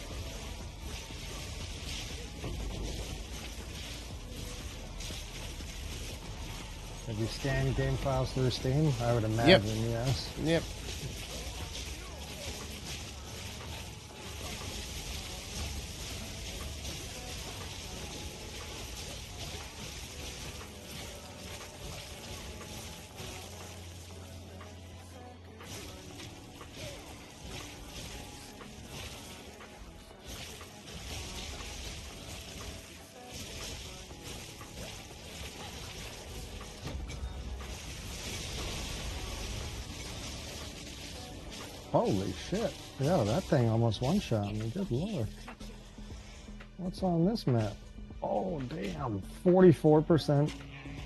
Have you scanned game files through Steam? I would imagine, yes. Yep. Holy shit. Yeah, that thing almost one-shot me. Good lord. What's on this map? Oh, damn. 44%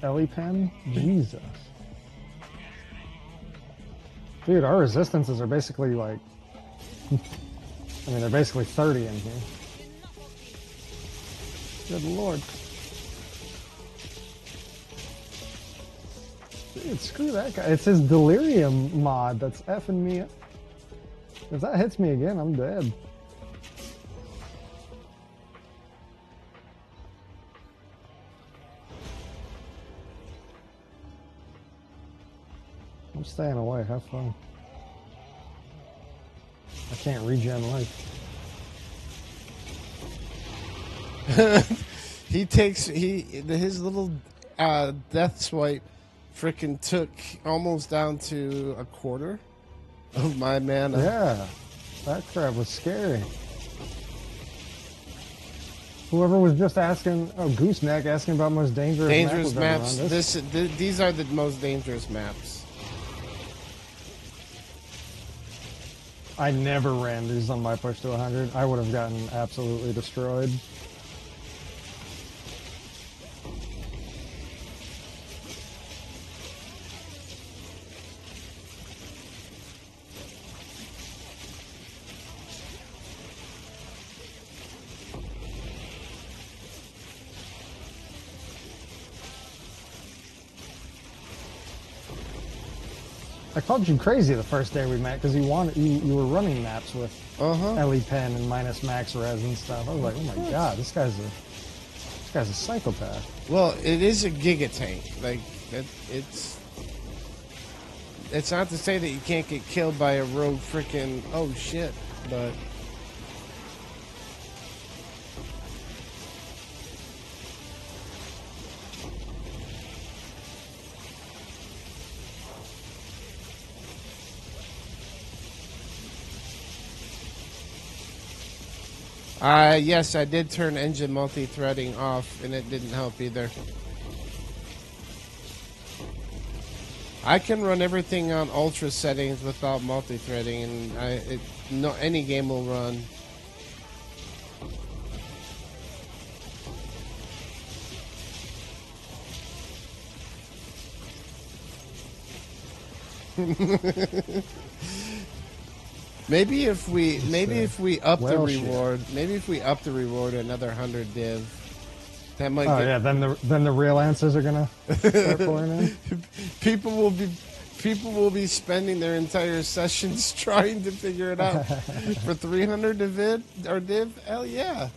Ellie pen? Jesus. Dude, our resistances are basically like... I mean, they're basically 30 in here. Good lord. Dude, screw that guy. It's his delirium mod that's effing me up. If that hits me again, I'm dead. I'm staying away. Have fun. I can't regen life. He takes his little death swipe freaking took almost down to a quarter of my mana. Yeah, that crap was scary. Whoever was just asking, oh, Gooseneck asking about most dangerous maps. These These are the most dangerous maps. I never ran these on my push to 100. I would have gotten absolutely destroyed. I called you crazy the first day we met because you were running maps with Ellie Pen and minus max res and stuff. I was like, oh my god, this guy's a psychopath. Well, it is a giga tank. Like it's not to say that you can't get killed by a rogue freaking oh shit, but yes, I did turn engine multi-threading off, and it didn't help either. I can run everything on ultra settings without multi-threading, and any game will run. Maybe if we up the reward, another 100 div, that might. Oh yeah, then the real answers are gonna start pouring in. People will be spending their entire sessions trying to figure it out. For 300 div, hell yeah.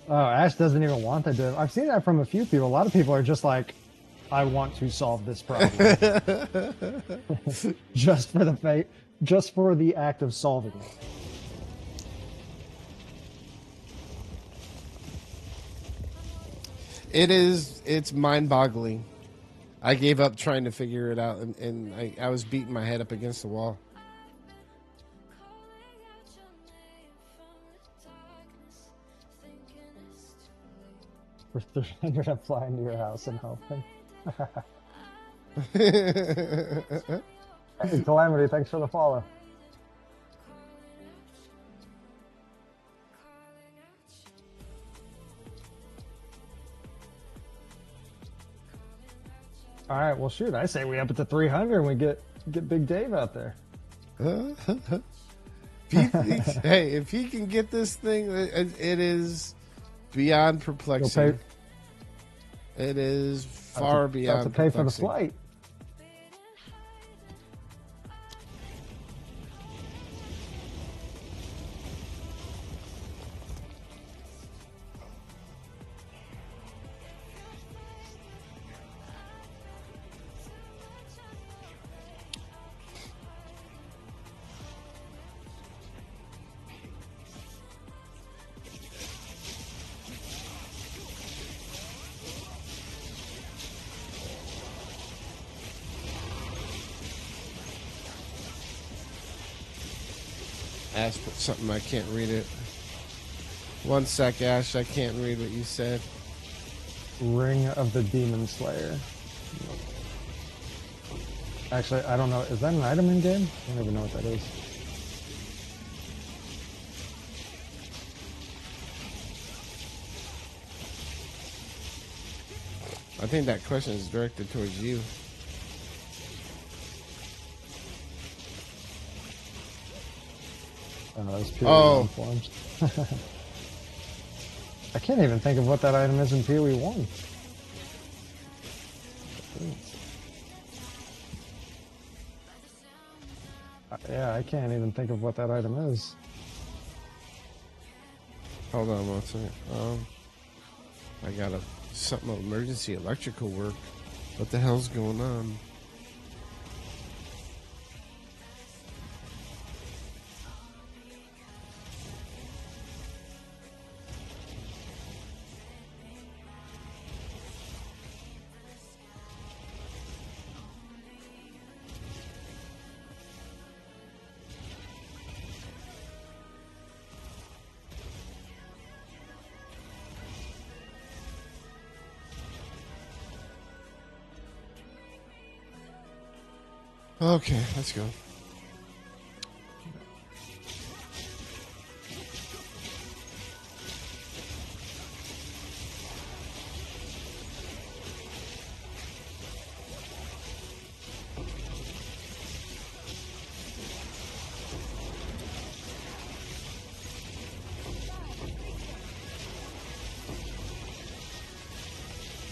Oh, Ash doesn't even want the div. I've seen that from a few people. A lot of people are just like, I want to solve this problem, just for the act of solving it. It's mind-boggling. I gave up trying to figure it out, and I was beating my head up against the wall. For 300, I'm flying to your house and helping. Hey, Calamity, thanks for the follow. All right, well, shoot, I say we up it to 300 and we get Big Dave out there. Hey, if he can get this thing, it is beyond perplexing. It is far beyond to pay perplexing. for the flight. Ash put something, I can't read it. One sec, Ash, I can't read what you said. Ring of the Demon Slayer. Actually, I don't know. Is that an item in game? I don't even know what that is. I think that question is directed towards you. That's PoE 1 forms. I can't even think of what that item is in PoE 1. Yeah, I can't even think of what that item is. Hold on one second. I got something emergency electrical work. What the hell's going on? Okay, let's go.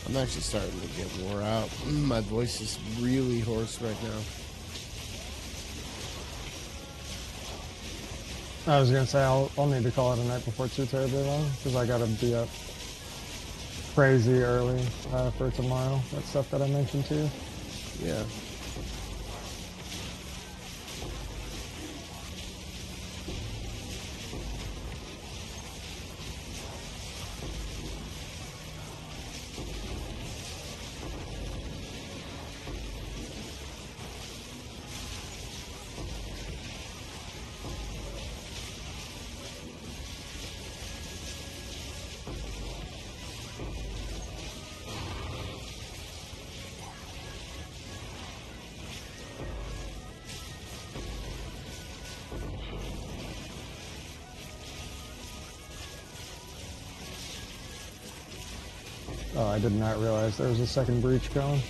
I'm actually starting to get wore out. My voice is really hoarse right now. I was gonna say I'll need to call it a night before too terribly long because I gotta be up crazy early for tomorrow. That stuff that I mentioned to you. Yeah. Oh, I did not realize there was a second breach going.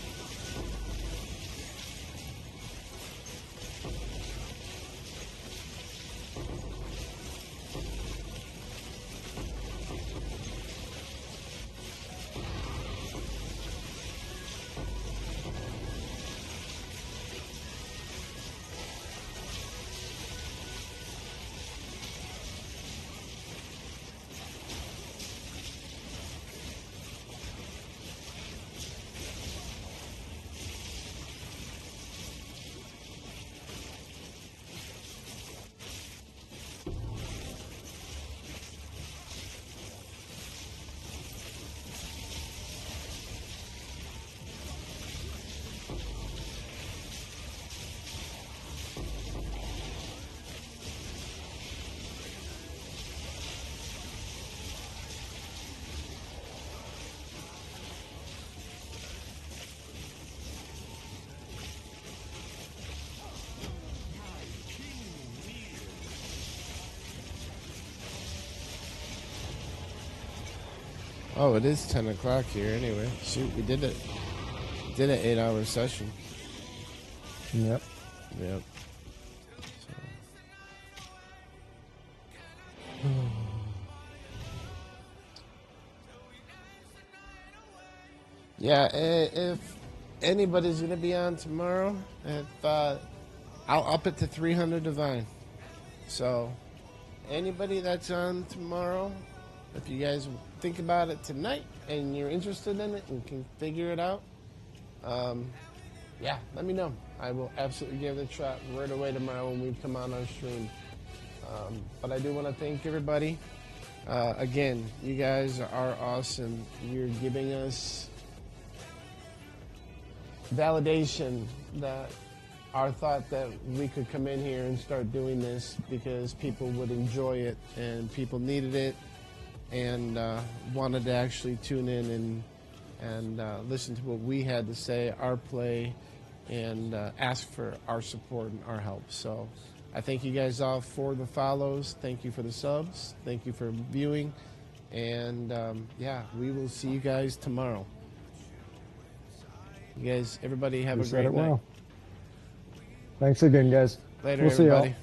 Oh, it is 10 o'clock here anyway. Shoot, we did it. Did an 8-hour session. Yep. Yep. Yeah, if anybody's going to be on tomorrow, if I'll up it to 300 divine. So, anybody that's on tomorrow, if you guys think about it tonight and you're interested in it and can figure it out, yeah, let me know. I will absolutely give it a shot right away tomorrow when we come on our stream. But I do want to thank everybody. Again, you guys are awesome. You're giving us validation that our thought that we could come in here and start doing this because people would enjoy it and people needed it and wanted to actually tune in and listen to what we had to say, our play, and ask for our support and our help. So I thank you guys all for the follows. Thank you for the subs. Thank you for viewing. And yeah, we will see you guys tomorrow. You guys, everybody have You a said great it night. well. Thanks again, guys. Later, We'll see y'all. everybody.